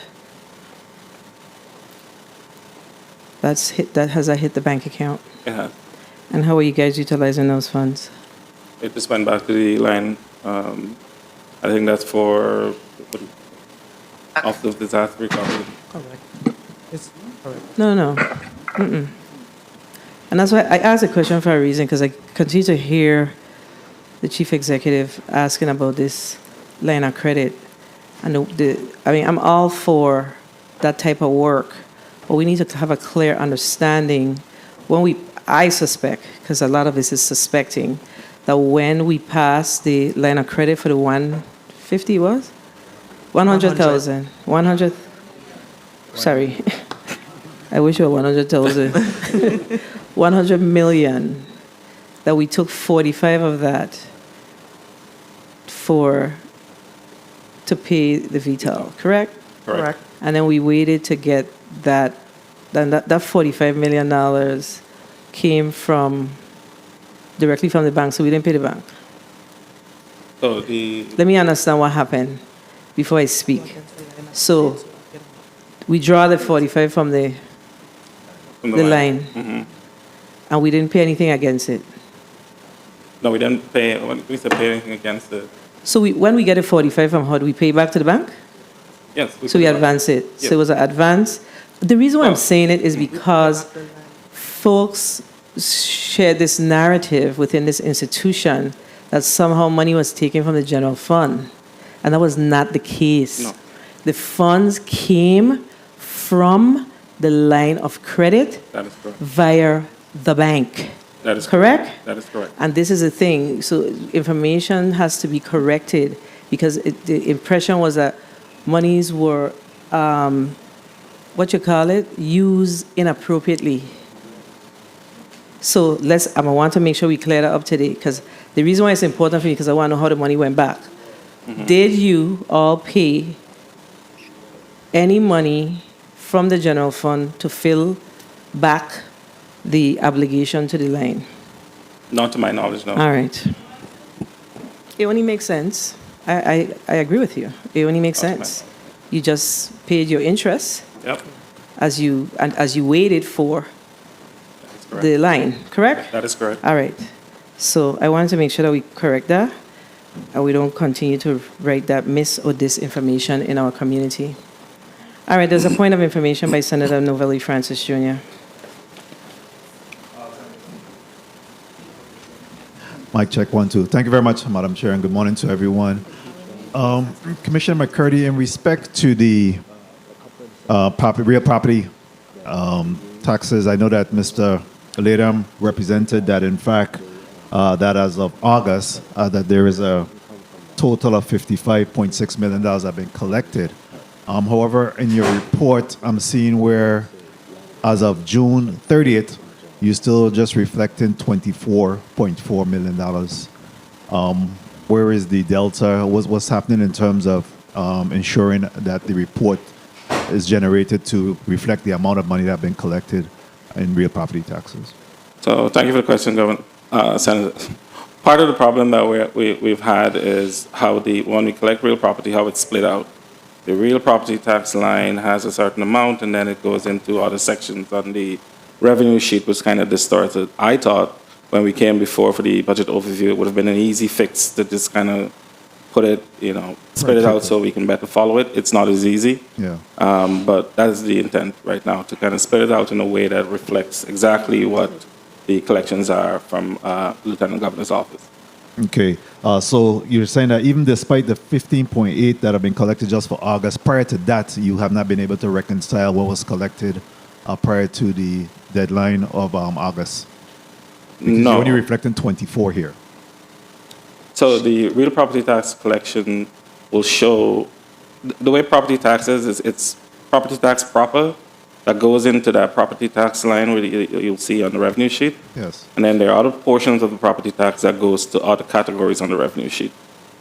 [SPEAKER 1] That has hit the bank account.
[SPEAKER 4] Yeah.
[SPEAKER 1] And how are you guys utilizing those funds?
[SPEAKER 4] It just went back to the line. I think that's for off the disaster recovery.
[SPEAKER 1] No. Mm-mm. And that's why I asked a question for a reason, because I continue to hear the chief executive asking about this line of credit. And I'm all for that type of work, but we need to have a clear understanding I suspect, because a lot of this is suspecting, that when we pass the line of credit for the 150 was? 100,000. 100, sorry. I wish it were 100,000. 100 million, that we took 45 of that to pay the VTOL, correct?
[SPEAKER 4] Correct.
[SPEAKER 1] And then we waited to get that $45 million came directly from the bank, so we didn't pay the bank.
[SPEAKER 4] So
[SPEAKER 1] Let me understand what happened before I speak. So we draw the 45 from the line,
[SPEAKER 4] Mm-hmm.
[SPEAKER 1] and we didn't pay anything against it.
[SPEAKER 4] No, we didn't pay. We said pay anything against it.
[SPEAKER 1] So when we get a 45 from HUD, we pay back to the bank?
[SPEAKER 4] Yes.
[SPEAKER 1] So we advance it.
[SPEAKER 4] Yes.
[SPEAKER 1] So it was an advance. The reason why I'm saying it is because folks share this narrative within this institution that somehow money was taken from the general fund. And that was not the case.
[SPEAKER 4] No.
[SPEAKER 1] The funds came from the line of credit
[SPEAKER 4] That is correct.
[SPEAKER 1] via the bank.
[SPEAKER 4] That is
[SPEAKER 1] correct?
[SPEAKER 4] That is correct.
[SPEAKER 1] And this is the thing. So information has to be corrected because the impression was that monies were, used inappropriately. So I want to make sure we clear that up today, because the reason why it's important for me, because I want to know how the money went back. Mm-hmm. Did you all pay any money from the general fund to fill back the obligation to the line?
[SPEAKER 4] Not to my knowledge, no.
[SPEAKER 1] All right. It only makes sense. I agree with you. It only makes sense. You just paid your interest.
[SPEAKER 4] Yep.
[SPEAKER 1] As you waited for the line, correct?
[SPEAKER 4] That is correct.
[SPEAKER 1] All right. So I wanted to make sure that we correct that and we don't continue to write that mis or disinformation in our community. All right, there's a point of information by Senator Novelli Francis Jr.
[SPEAKER 17] Mic check 1, 2. Thank you very much, Madam Chair, and good morning to everyone. Commissioner McCurdy, in respect to the real property taxes, I know that Mr. Latham represented that, in fact, that as of August, that there is a total of $55.6 million have been collected. However, in your report, I'm seeing where, as of June 30th, you're still just reflecting $24.4 million. Where is the delta? What's happening in terms of ensuring that the report is generated to reflect the amount of money that have been collected in real property taxes?
[SPEAKER 4] So thank you for the question, Governor. Senator. Part of the problem that we've had is how when we collect real property, how it's split out. The real property tax line has a certain amount, and then it goes into other sections on the revenue sheet, was kind of distorted. I thought when we came before for the budget overview, it would have been an easy fix to just kind of put it, split it out so we can better follow it. It's not as easy.
[SPEAKER 17] Yeah.
[SPEAKER 4] But that is the intent right now, to kind of split it out in a way that reflects exactly what the collections are from Lieutenant Governor's office.
[SPEAKER 17] Okay. So you're saying that even despite the 15.8 that have been collected just for August, prior to that, you have not been able to reconcile what was collected prior to the deadline of August? Because
[SPEAKER 4] No.
[SPEAKER 17] you're only reflecting 24 here.
[SPEAKER 4] So the real property tax collection will show, the way property tax is it's property tax proper that goes into that property tax line where you'll see on the revenue sheet.
[SPEAKER 17] Yes.
[SPEAKER 4] And then there are other portions of the property tax that goes to other categories on the revenue sheet.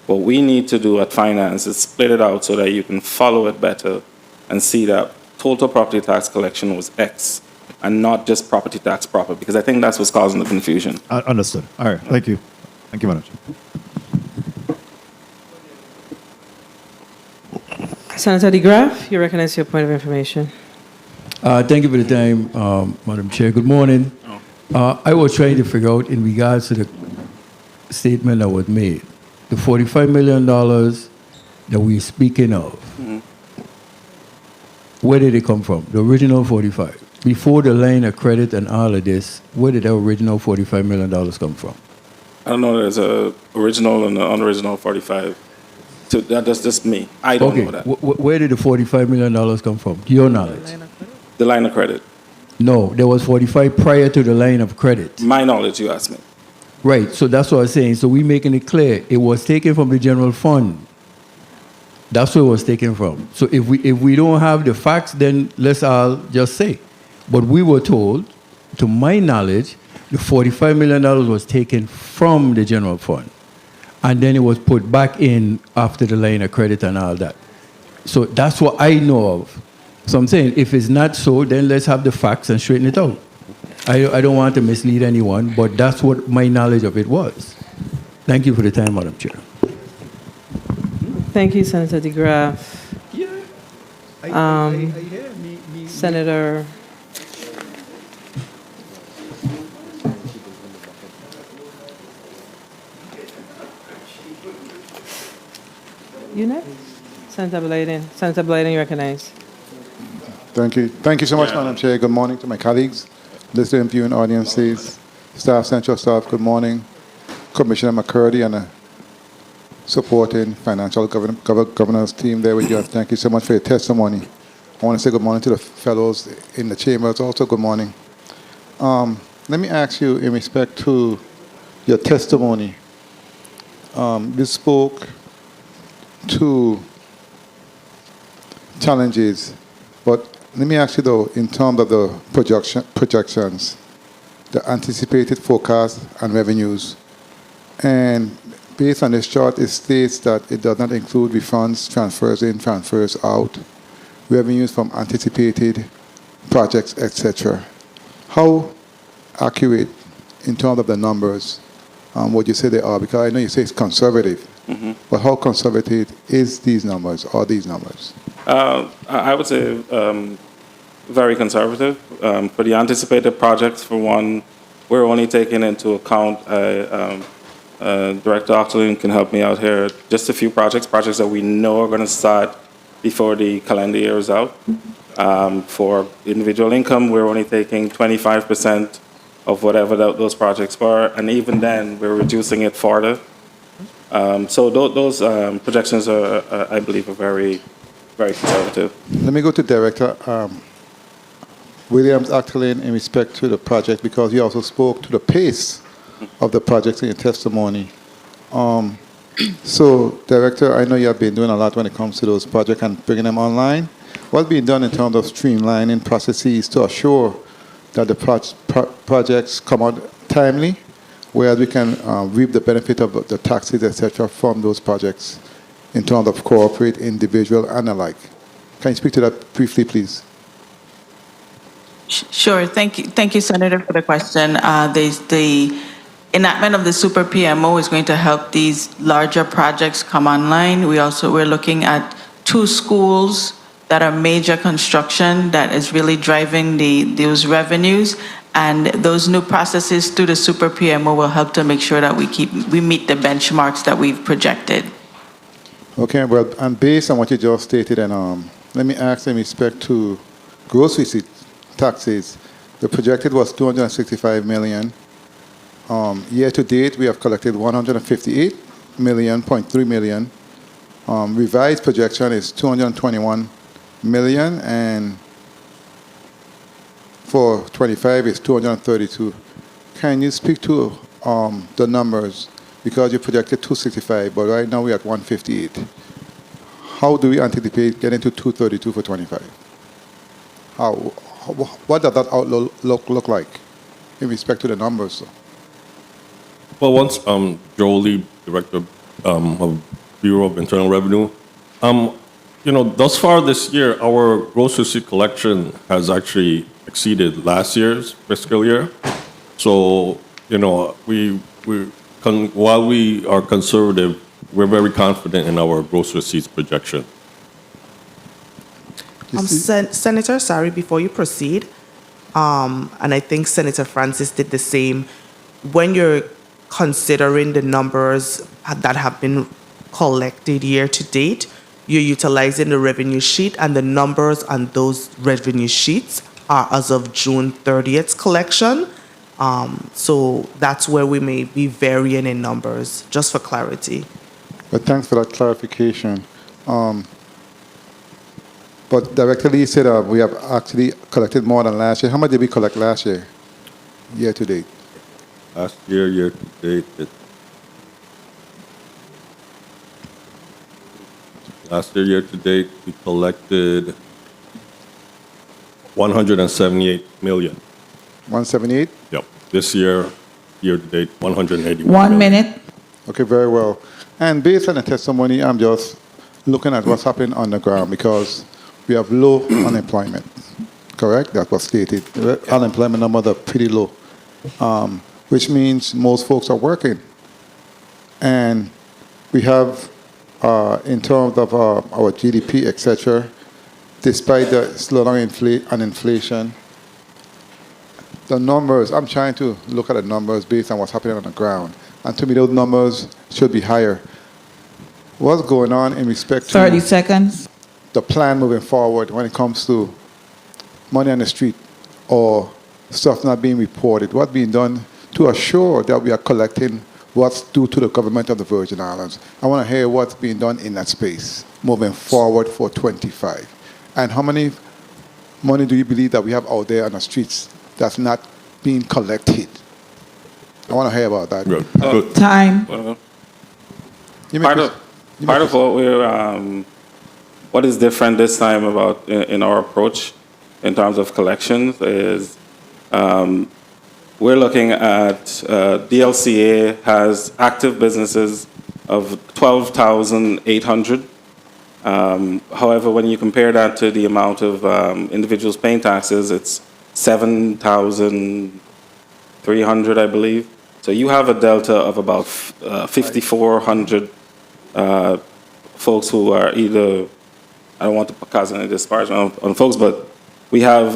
[SPEAKER 4] What we need to do at finance is split it out so that you can follow it better and see that total property tax collection was X and not just property tax proper, because I think that's what's causing the confusion.
[SPEAKER 17] Understood. All right. Thank you. Thank you very much.
[SPEAKER 1] Senator DeGraff, you recognize your point of information.
[SPEAKER 18] Thank you for the time, Madam Chair. Good morning. I was trying to figure out in regards to the statement that was made, the $45 million that we're speaking of, where did it come from? The original 45. Before the line of credit and all of this, where did the original $45 million come from?
[SPEAKER 4] I don't know, there's a original and an unoriginal 45. So that's just me. I don't know that.
[SPEAKER 18] Where did the $45 million come from? To your knowledge?
[SPEAKER 4] The line of credit.
[SPEAKER 18] No, there was 45 prior to the line of credit.
[SPEAKER 4] My knowledge, you asked me.
[SPEAKER 18] Right, so that's what I was saying. So we're making it clear. It was taken from the general fund. That's where it was taken from. So if we don't have the facts, then let's all just say. But we were told, to my knowledge, the $45 million was taken from the general fund. And then it was put back in after the line of credit and all that. So that's what I know of. So I'm saying, if it's not so, then let's have the facts and straighten it out. I don't want to mislead anyone, but that's what my knowledge of it was. Thank you for the time, Madam Chair.
[SPEAKER 1] Thank you, Senator DeGraff. Senator. You next? Senator Blayden. Senator Blayden, you recognize.
[SPEAKER 19] Thank you. Thank you so much, Madam Chair. Good morning to my colleagues, listening viewing audiences, staff, central staff, good morning. Commissioner McCurdy and a supporting financial governance team there with you. Thank you so much for your testimony. I want to say good morning to the fellows in the chambers. Also, good morning. Let me ask you in respect to your testimony. You spoke to challenges, but let me ask you though, in terms of the projections, the anticipated forecast and revenues, and based on this chart, it states that it does not include refunds, transfers in, transfers out, revenues from anticipated projects, etc. How accurate in terms of the numbers would you say they are? Because I know you say it's conservative, but how conservative is these numbers or these numbers?
[SPEAKER 4] I would say very conservative. For the anticipated projects, for one, we're only taking into account, Director Austerity can help me out here, just a few projects that we know are going to start before the calendar year is out. For individual income, we're only taking 25% of whatever those projects were, and even then, we're reducing it further. So those projections are, I believe, are very, very conservative.
[SPEAKER 19] Let me go to Director Williams actually in respect to the project, because you also spoke to the pace of the projects in your testimony. So, Director, I know you have been doing a lot when it comes to those projects and bringing them online. What's being done in terms of streamlining processes to assure that the projects come out timely, whereas we can reap the benefit of the taxes, etc., from those projects in terms of corporate, individual, and the like? Can you speak to that briefly, please?
[SPEAKER 10] Sure. Thank you, Senator, for the question. The enactment of the Super PMO is going to help these larger projects come online. We're looking at 2 schools that are major construction that is really driving those revenues. And those new processes through the Super PMO will help to make sure that we meet the benchmarks that we've projected.
[SPEAKER 19] Okay, well, and based on what you just stated, and let me ask in respect to gross receipt taxes, the projected was 265 million. Year to date, we have collected 158.3 million. Revised projection is 221 million, and for 25 is 232. Can you speak to the numbers? Because you projected 265, but right now we're at 158. How do we anticipate getting to 232 for 25? What does that outlook look like in respect to the numbers?
[SPEAKER 15] Well, once Joel Lee, Director of Bureau of Internal Revenue, thus far this year, our gross receipt collection has actually exceeded last year's fiscal year. So, while we are conservative, we're very confident in our gross receipts projection.
[SPEAKER 6] Senator, sorry, before you proceed, and I think Senator Francis did the same, when you're considering the numbers that have been collected year to date, you're utilizing the revenue sheet, and the numbers on those revenue sheets are as of June 30th collection. So that's where we may be varying in numbers, just for clarity.
[SPEAKER 19] But thanks for that clarification. But Director Lee said we have actually collected more than last year. How much did we collect last year, year to date?
[SPEAKER 15] Last year to date, year to date, we collected 178 million.
[SPEAKER 19] 178?
[SPEAKER 15] Yep. This year to date, 181
[SPEAKER 2] 1
[SPEAKER 15] million.
[SPEAKER 2] minute.
[SPEAKER 19] Okay, very well. And based on the testimony, I'm just looking at what's happening on the ground because we have low unemployment. Correct? That was stated. The unemployment numbers are pretty low, which means most folks are working. And we have, in terms of our GDP, etc., despite the slowdown on inflation, the numbers, I'm trying to look at the numbers based on what's happening on the ground. And to me, those numbers should be higher. What's going on in respect to
[SPEAKER 2] 30 seconds.
[SPEAKER 19] the plan moving forward when it comes to money on the street or stuff not being reported? What's being done to assure that we are collecting what's due to the government of the Virgin Islands? I want to hear what's being done in that space moving forward for 25. And how many money do you believe that we have out there on the streets that's not being collected? I want to hear about that.
[SPEAKER 15] Good.
[SPEAKER 2] Time.
[SPEAKER 4] Part of what what is different this time about in our approach in terms of collections is we're looking at DLCA has active businesses of 12,800. However, when you compare that to the amount of individuals paying taxes, it's 7,300, I believe. So you have a delta of about 5,400 folks who are either, I don't want to cause any disparagement on folks, but we have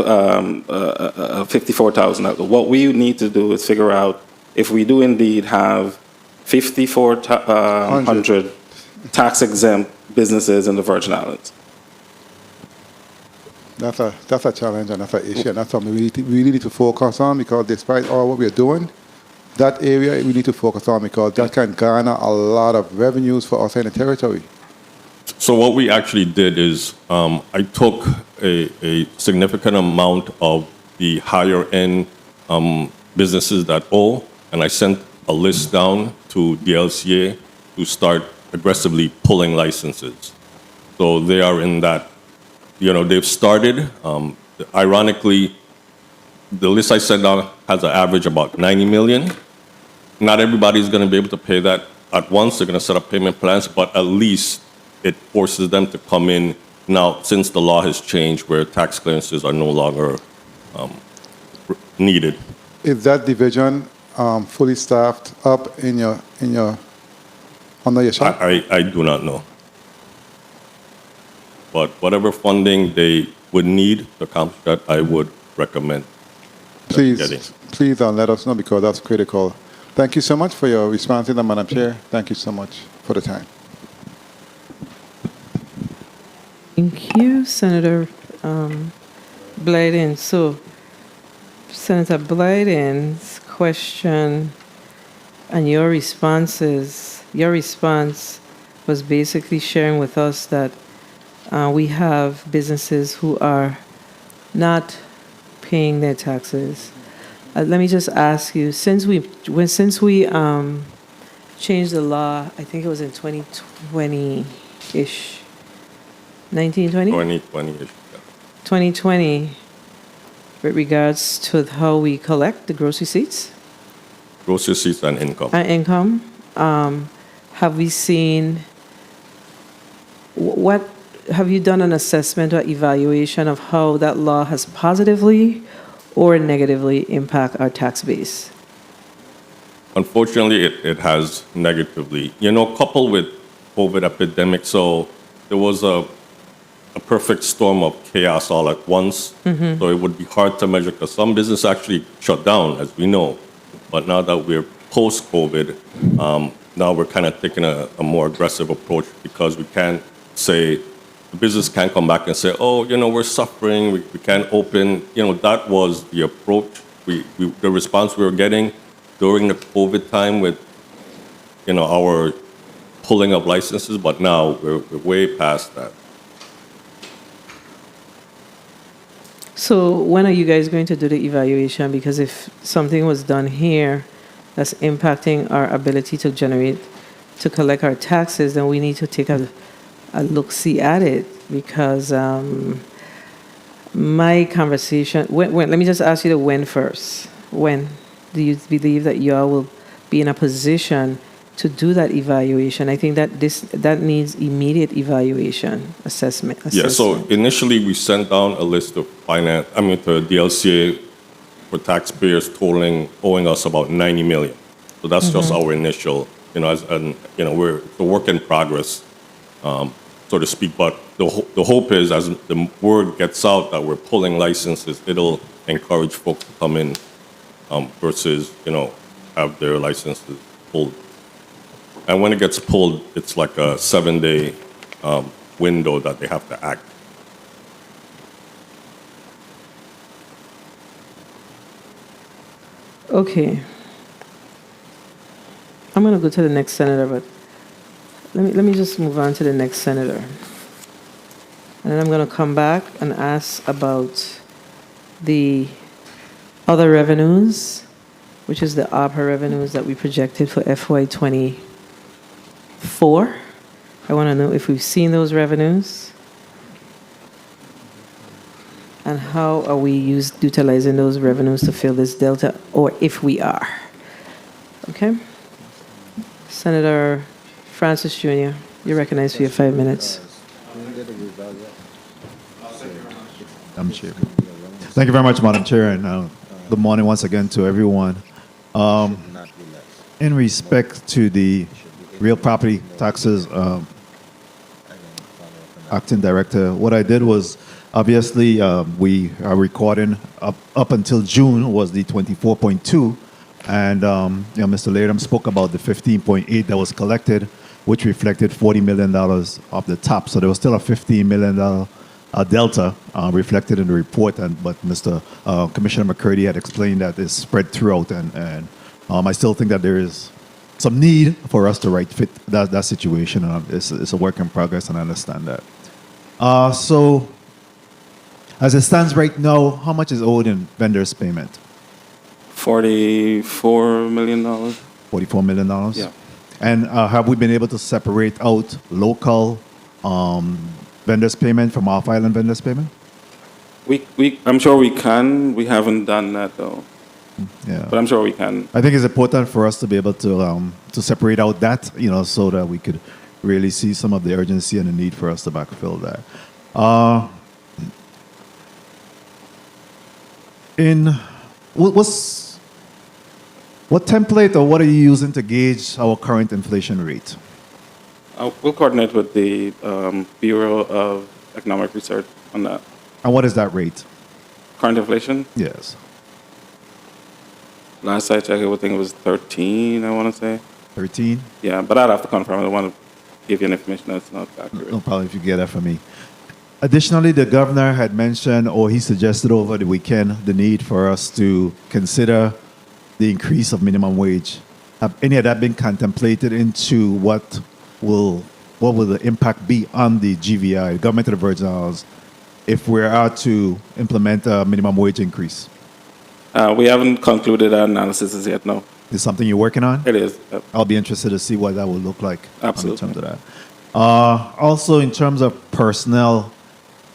[SPEAKER 4] 54,000. What we need to do is figure out if we do indeed have 5,400 tax-exempt businesses in the Virgin Islands.
[SPEAKER 19] That's a challenge and that's an issue, and that's something we really need to focus on because despite all what we're doing, that area we need to focus on because that can garner a lot of revenues for us in the territory.
[SPEAKER 15] So what we actually did is I took a significant amount of the higher end businesses that owe, and I sent a list down to the LCA to start aggressively pulling licenses. So they are in that, they've started. Ironically, the list I sent out has an average about 90 million. Not everybody's going to be able to pay that at once. They're going to set up payment plans, but at least it forces them to come in Now, since the law has changed where tax clearances are no longer needed.
[SPEAKER 19] Is that division fully staffed up under your shop?
[SPEAKER 15] I do not know. But whatever funding they would need to accomplish that, I would recommend getting.
[SPEAKER 19] Please let us know because that's critical. Thank you so much for your response, Madam Chair. Thank you so much for the time.
[SPEAKER 1] Thank you, Senator Blyden. So, Senator Blyden's question and your response was basically sharing with us that we have businesses who are not paying their taxes. Let me just ask you, since we changed the law, I think it was in 2020-ish, 1920?
[SPEAKER 15] 2020-ish.
[SPEAKER 1] 2020, with regards to how we collect the gross receipts?
[SPEAKER 15] Gross receipts and income.
[SPEAKER 1] Have we seen, what, have you done an assessment or evaluation of how that law has positively or negatively impact our tax base?
[SPEAKER 15] Unfortunately, it has negatively. Coupled with COVID epidemic, so there was a perfect storm of chaos all at once.
[SPEAKER 1] Mm-hmm.
[SPEAKER 15] So it would be hard to measure because some business actually shut down, as we know. But now that we're post-COVID, now we're kind of taking a more aggressive approach because we can't say, the business can't come back and say, oh, we're suffering, we can't open. That was the approach, the response we were getting during the COVID time with, our pulling of licenses, but now we're way past that.
[SPEAKER 1] So when are you guys going to do the evaluation? Because if something was done here that's impacting our ability to collect our taxes, then we need to take a look-see at it. Because my conversation, when, let me just ask you the when first. When do you believe that you all will be in a position to do that evaluation? I think that needs immediate evaluation, assessment.
[SPEAKER 15] Yeah, so initially we sent down a list of to DLCA for taxpayers owing us about $90 million. So that's just our initial, we're a work in progress, so to speak. But the hope is as the word gets out that we're pulling licenses, it'll encourage folks to come in versus, have their licenses pulled. And when it gets pulled, it's like a 7-day window that they have to act.
[SPEAKER 1] Okay. I'm going to go to the next senator, but let me just move on to the next senator. And then I'm going to come back and ask about the other revenues, which is the Arpa revenues that we projected for FY24. I want to know if we've seen those revenues and how are we utilizing those revenues to fill this delta, or if we are. Okay? Senator Francis Jr., you're recognized for your 5 minutes.
[SPEAKER 17] Madam Chair. Thank you very much, Madam Chair, and good morning once again to everyone. In respect to the real property taxes, Acting Director, what I did was, obviously, we are recording up until June was the 24.2, and Mr. Latham spoke about the 15.8 that was collected, which reflected $40 million off the top. So there was still a $15 million delta reflected in the report, but Commissioner McCurdy had explained that it's spread throughout, and I still think that there is some need for us to right-fit that situation. It's a work in progress, and I understand that. So, as it stands right now, how much is owed in vendors' payment?
[SPEAKER 4] $44 million.
[SPEAKER 17] $44 million?
[SPEAKER 4] Yeah.
[SPEAKER 17] And have we been able to separate out local vendors' payment from off-island vendors' payment?
[SPEAKER 4] I'm sure we can. We haven't done that, though.
[SPEAKER 17] Yeah.
[SPEAKER 4] But I'm sure we can.
[SPEAKER 17] I think it's important for us to be able to separate out that, so that we could really see some of the urgency and the need for us to backfill that. What template or what are you using to gauge our current inflation rate?
[SPEAKER 4] We'll coordinate with the Bureau of Economic Research on that.
[SPEAKER 17] And what is that rate?
[SPEAKER 4] Current inflation?
[SPEAKER 17] Yes.
[SPEAKER 4] Last I checked, I think it was 13, I want to say.
[SPEAKER 17] 13?
[SPEAKER 4] Yeah, but I'd have to confirm. I don't want to give you an information that's not accurate.
[SPEAKER 17] No problem if you get that from me. Additionally, the governor had mentioned, or he suggested over the weekend, the need for us to consider the increase of minimum wage. Have any of that been contemplated into what will the impact be on the GVI, Government of the Virgin Islands, if we are to implement a minimum wage increase?
[SPEAKER 4] We haven't concluded our analysis as yet, no.
[SPEAKER 17] Is something you're working on?
[SPEAKER 4] It is.
[SPEAKER 17] I'll be interested to see what that will look like.
[SPEAKER 4] Absolutely.
[SPEAKER 17] In terms of that. Also, in terms of personnel,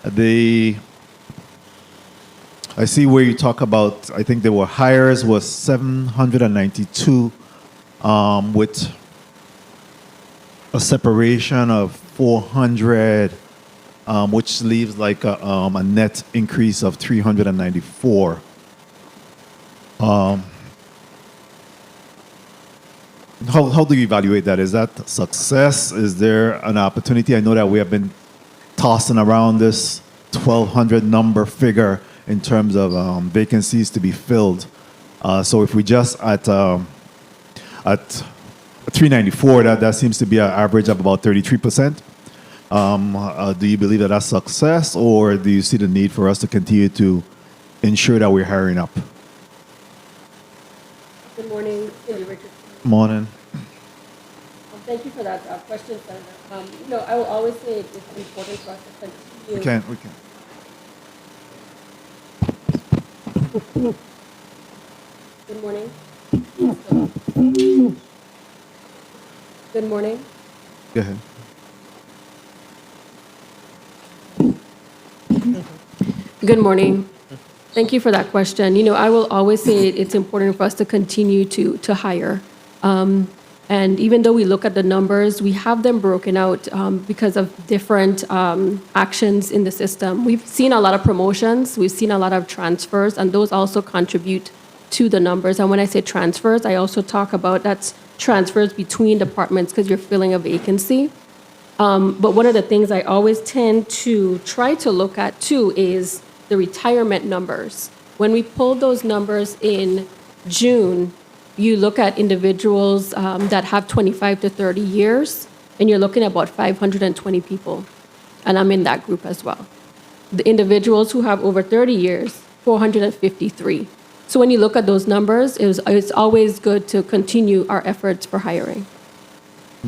[SPEAKER 17] I see where you talk about, I think there were hires was 792 with a separation of 400, which leaves like a net increase of 394. How do you evaluate that? Is that success? Is there an opportunity? I know that we have been tossing around this 1,200 number figure in terms of vacancies to be filled. So if we just at 394, that seems to be an average of about 33%. Do you believe that that's success, or do you see the need for us to continue to ensure that we're hiring up?
[SPEAKER 7] Good morning, Cindy Richardson.
[SPEAKER 17] Morning.
[SPEAKER 7] Thank you for that question, Senator. I will always say it's important for us to continue.
[SPEAKER 17] We can.
[SPEAKER 7] Good morning. Good morning.
[SPEAKER 17] Go ahead.
[SPEAKER 7] Good morning. Thank you for that question. I will always say it's important for us to continue to hire. And even though we look at the numbers, we have them broken out because of different actions in the system. We've seen a lot of promotions, we've seen a lot of transfers, and those also contribute to the numbers. And when I say transfers, I also talk about that's transfers between departments because you're filling a vacancy. But one of the things I always tend to try to look at too is the retirement numbers. When we pulled those numbers in June, you look at individuals that have 25 to 30 years, and you're looking at about 520 people. And I'm in that group as well. The individuals who have over 30 years, 453. So when you look at those numbers, it's always good to continue our efforts for hiring.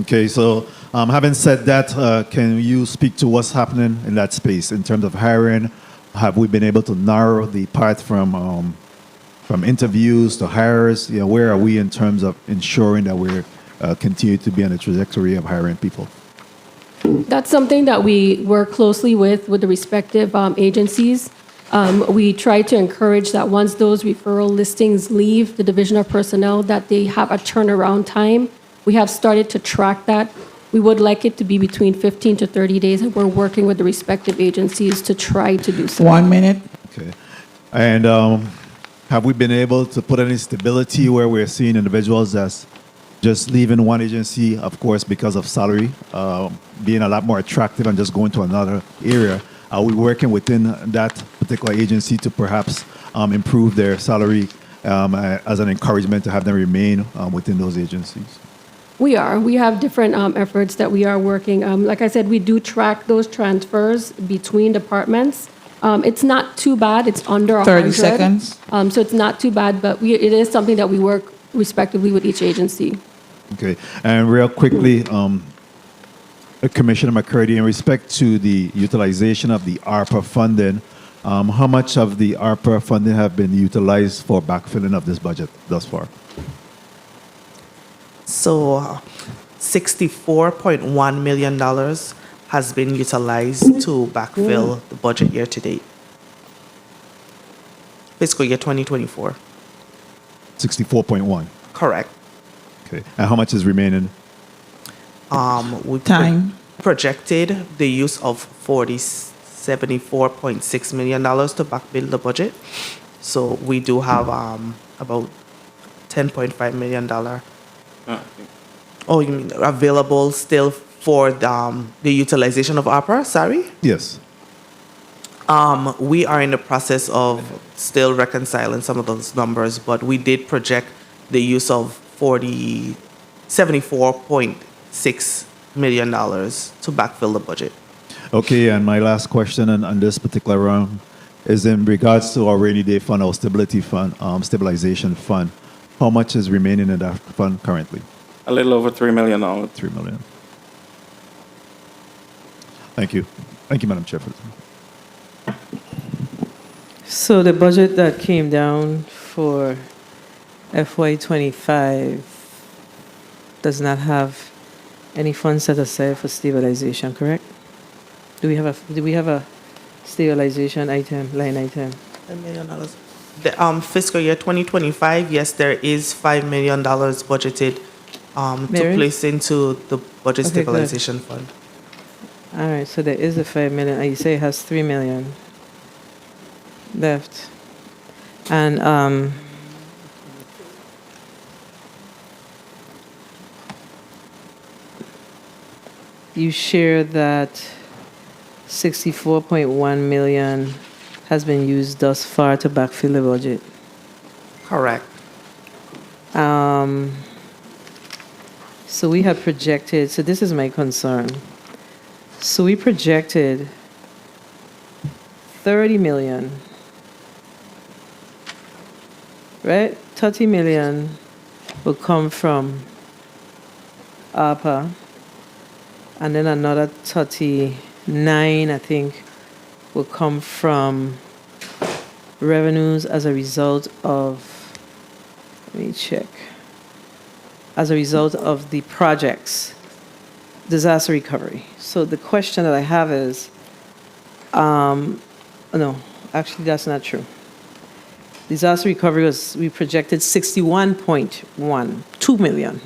[SPEAKER 17] Okay, so having said that, can you speak to what's happening in that space in terms of hiring? Have we been able to narrow the path from interviews to hires? Where are we in terms of ensuring that we're continue to be on the trajectory of hiring people?
[SPEAKER 7] That's something that we work closely with the respective agencies. We try to encourage that once those referral listings leave the Division of Personnel, that they have a turnaround time. We have started to track that. We would like it to be between 15 to 30 days, and we're working with the respective agencies to try to do so.
[SPEAKER 2] 1 minute.
[SPEAKER 17] Okay. And have we been able to put any stability where we're seeing individuals that's just leaving one agency, of course, because of salary, being a lot more attractive and just going to another area? Are we working within that particular agency to perhaps improve their salary as an encouragement to have them remain within those agencies?
[SPEAKER 7] We are. We have different efforts that we are working. Like I said, we do track those transfers between departments. It's not too bad. It's under 100.
[SPEAKER 2] 30 seconds.
[SPEAKER 7] So it's not too bad, but it is something that we work respectively with each agency.
[SPEAKER 17] Okay. And real quickly, Commissioner McCurdy, in respect to the utilization of the Arpa funding, how much of the Arpa funding have been utilized for backfilling of this budget thus far?
[SPEAKER 6] So $64.1 million has been utilized to backfill the budget year to date. Fiscal year 2024.
[SPEAKER 17] 64.1.
[SPEAKER 6] Correct.
[SPEAKER 17] Okay. And how much is remaining?
[SPEAKER 6] We
[SPEAKER 2] Time.
[SPEAKER 6] projected the use of $74.6 million to backfill the budget. So we do have about $10.5 million. Oh, you mean available still for the utilization of Arpa? Sorry?
[SPEAKER 17] Yes.
[SPEAKER 6] We are in the process of still reconciling some of those numbers, but we did project the use of $74.6 million to backfill the budget.
[SPEAKER 17] Okay, and my last question on this particular round is in regards to our rainy day fund, our stability fund, stabilization fund. How much is remaining in that fund currently?
[SPEAKER 4] A little over $3 million.
[SPEAKER 17] $3 million. Thank you. Thank you, Madam Chair.
[SPEAKER 1] So the budget that came down for FY25 does not have any funds set aside for stabilization, correct? Do we have a stabilization item, line item?
[SPEAKER 6] $10 million. The fiscal year 2025, yes, there is $5 million budgeted to place into the budget
[SPEAKER 1] Okay,
[SPEAKER 6] stabilization
[SPEAKER 1] good.
[SPEAKER 6] fund.
[SPEAKER 1] All right, so there is a $5 million, and you say it has $3 million left. And you share that 64.1 million has been used thus far to backfill the budget.
[SPEAKER 6] Correct.
[SPEAKER 1] So we had projected, so this is my concern. So we projected 30 million, right? 30 million will come from Arpa, and then another 39, I think, will come from revenues as a result of, let me check, as a result of the projects, disaster recovery. So the question that I have is, no, actually that's not true. Disaster recovery was, we projected 61.2 million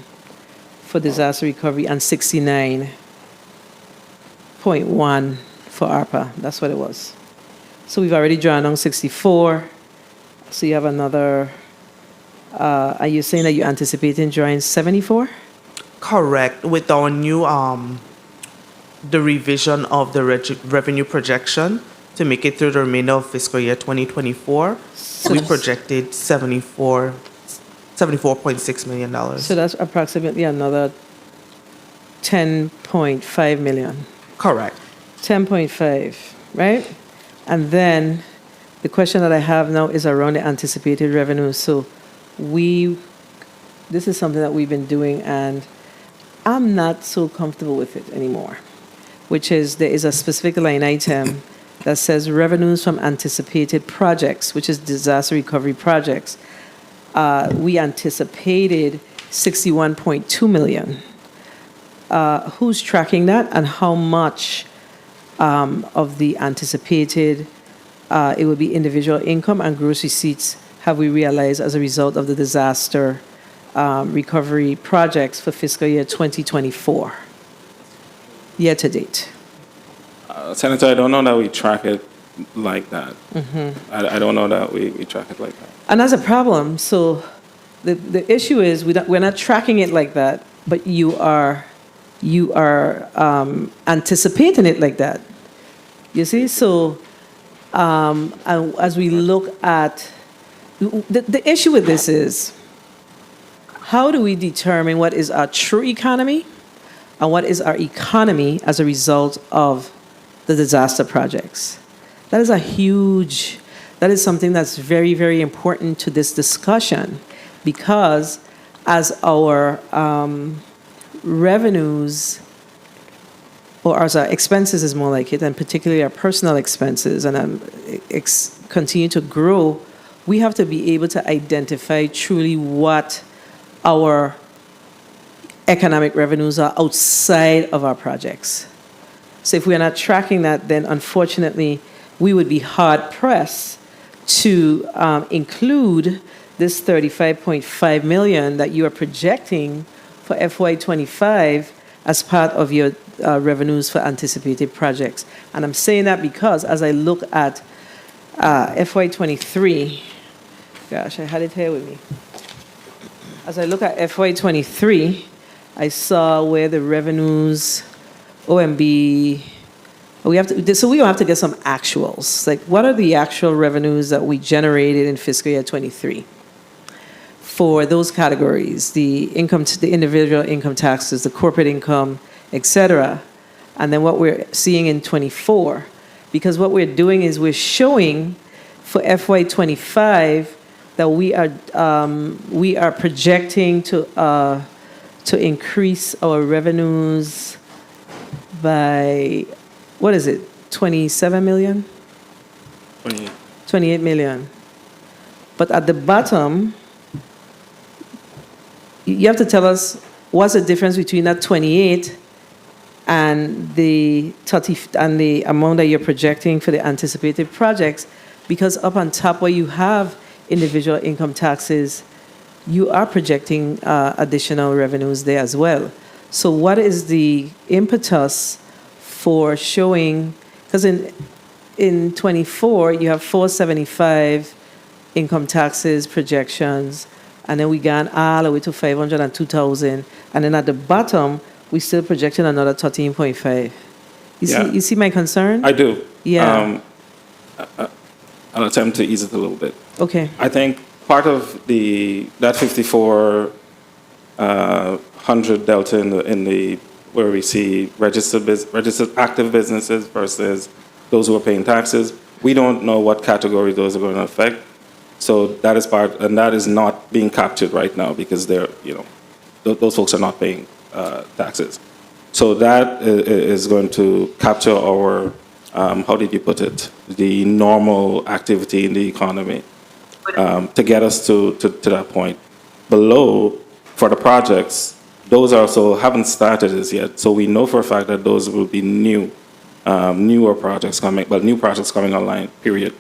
[SPEAKER 1] for disaster recovery and 69.1 for ARPA. That's what it was. So we've already drawn on 64. So you have another, are you saying that you're anticipating drawing 74?
[SPEAKER 6] Correct. With our new, the revision of the revenue projection to make it through the remainder of fiscal year 2024, we projected $74.6 million.
[SPEAKER 1] So that's approximately another 10.5 million.
[SPEAKER 6] Correct.
[SPEAKER 1] 10.5, right? And then the question that I have now is around the anticipated revenue. So this is something that we've been doing, and I'm not so comfortable with it anymore, which is there is a specific line item that says revenues from anticipated projects, which is disaster recovery projects. We anticipated 61.2 million. Who's tracking that, and how much of the anticipated, it would be individual income and gross receipts have we realized as a result of the disaster recovery projects for fiscal year 2024, year to date?
[SPEAKER 4] Senator, I don't know that we track it like that. I don't know that we track it like that.
[SPEAKER 1] And that's a problem. So the issue is we're not tracking it like that, but you are anticipating it like that. You see? So as we look at, the issue with this is, how do we determine what is our true economy and what is our economy as a result of the disaster projects? That is that is something that's very, very important to this discussion, because as our revenues, or as our expenses is more like it, and particularly our personal expenses, and continue to grow, we have to be able to identify truly what our economic revenues are outside of our projects. So if we are not tracking that, then unfortunately, we would be hard-pressed to include this 35.5 million that you are projecting for FY25 as part of your revenues for anticipated projects. And I'm saying that because as I look at FY23, gosh, I had it here with me. As I look at FY23, I saw where the revenues, OMB, we have to, so we will have to get some actuals. Like, what are the actual revenues that we generated in fiscal year 23 for those categories, the income, the individual income taxes, the corporate income, etc., and then what we're seeing in 24, because what we're doing is we're showing for FY25 that we are projecting to increase our revenues by, what is it, 27 million? 28 million. But at the bottom, you have to tell us what's the difference between that 28 and the 30 and the amount that you're projecting for the anticipated projects, because up on top where you have individual income taxes, you are projecting additional revenues there as well. So what is the impetus for showing, because in 24 you have 475 income taxes projections, and then we gone all the way to 502,000, and then at the bottom we still projecting another 13.5. You see my concern?
[SPEAKER 4] I do.
[SPEAKER 1] Yeah.
[SPEAKER 4] I'll attempt to ease it a little bit.
[SPEAKER 1] Okay.
[SPEAKER 4] I think part of that 5,400 delta in the where we see registered active businesses versus those who are paying taxes, we don't know what category those are going to affect. So that is part, and that is not being captured right now because they're, those folks are not paying taxes. So that is going to capture our, how did you put it, the normal activity in the economy to get us to that point. Below, for the projects, those also haven't started as yet. So we know for a fact that those will be newer projects coming, new projects coming online, period,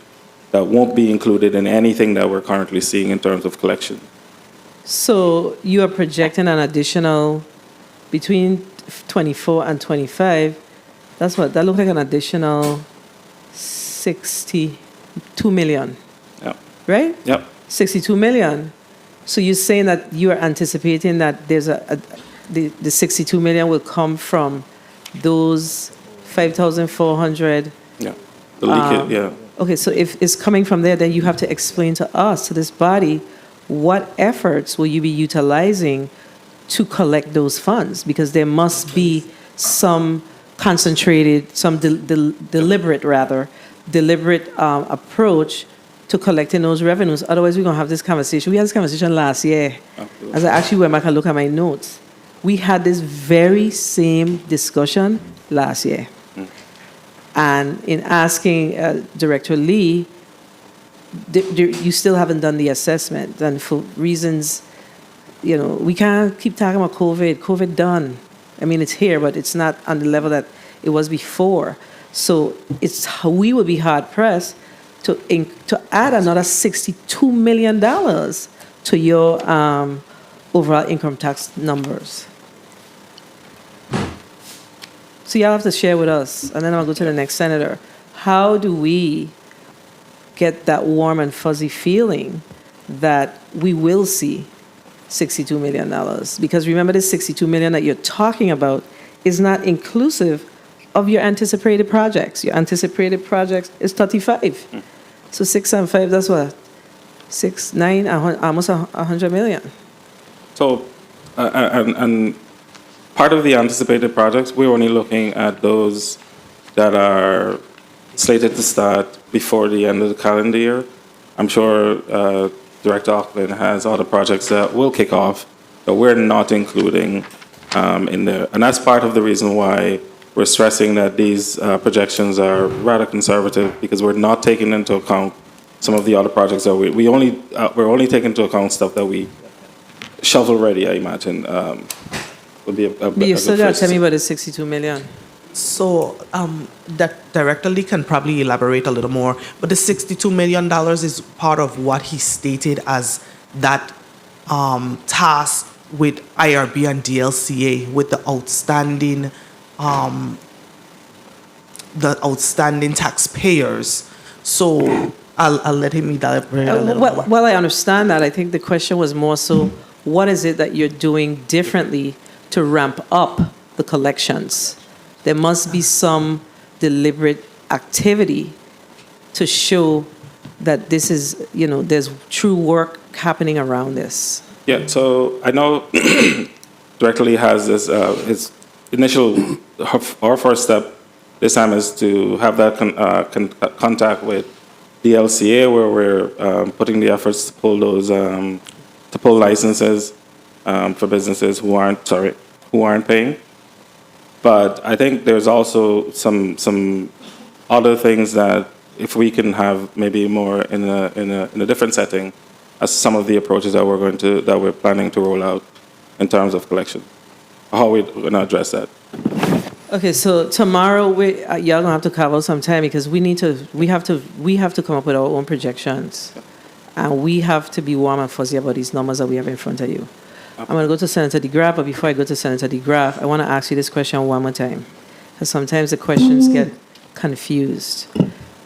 [SPEAKER 4] that won't be included in anything that we're currently seeing in terms of collection.
[SPEAKER 1] So you are projecting an additional, between 24 and 25, that's what, that looks like an additional 62 million.
[SPEAKER 4] Yeah.
[SPEAKER 1] Right?
[SPEAKER 4] Yep. 62
[SPEAKER 1] million. So you're saying that you are anticipating that there's the 62 million will come from those 5,400.
[SPEAKER 4] Yeah. The leakage, yeah.
[SPEAKER 1] Okay, so if it's coming from there, then you have to explain to us, to this body, what efforts will you be utilizing to collect those funds? Because there must be some concentrated, some deliberate approach to collecting those revenues. Otherwise, we're going to have this conversation. We had this conversation last year. Absolutely. As I actually went back and look at my notes. We had this very same discussion last year. And in asking Director Lee, you still haven't done the assessment. And for reasons, we can't keep talking about COVID. COVID done. I mean, it's here, but it's not on the level that it was before. So we would be hard pressed to add another $62 million to your overall income tax numbers. So y'all have to share with us, and then I'll go to the next senator. How do we get that warm and fuzzy feeling that we will see $62 million? Because remember, this $62 million that you're talking about is not inclusive of your anticipated projects. Your anticipated projects is 35. So 6 and 5, that's what? 6, 9, almost 100 million.
[SPEAKER 4] So, and part of the anticipated projects, we're only looking at those that are slated to start before the end of the calendar year. I'm sure Director Auckland has other projects that will kick off that we're not including in there. And that's part of the reason why we're stressing that these projections are rather conservative, because we're not taking into account some of the other projects that we're only taking into account stuff that we shovel ready, I imagine. Would be
[SPEAKER 1] But you still got to tell me about the 62 million.
[SPEAKER 6] So that Director Lee can probably elaborate a little more, but the $62 million is part of what he stated as that task with IRB and DLCA with the outstanding the outstanding taxpayers. So I'll let him elaborate a little more.
[SPEAKER 1] Well, I understand that. I think the question was more so, what is it that you're doing differently to ramp up the collections? There must be some deliberate activity to show that this is, there's true work happening around this.
[SPEAKER 4] Yeah, so I know Director Lee has this, his initial, our first step this time is to have that contact with the LCA, where we're putting the efforts to pull those, to pull licenses for businesses who aren't paying. But I think there's also some other things that if we can have maybe more in a different setting, as some of the approaches that we're planning to roll out in terms of collection. How are we going to address that?
[SPEAKER 1] Okay, so tomorrow y'all gonna have to carve out some time because we have to come up with our own projections, and we have to be warm and fuzzy about these numbers that we have in front of you. I'm gonna go to Senator DeGraff, but before I go to Senator DeGraff, I want to ask you this question one more time, because sometimes the questions get confused.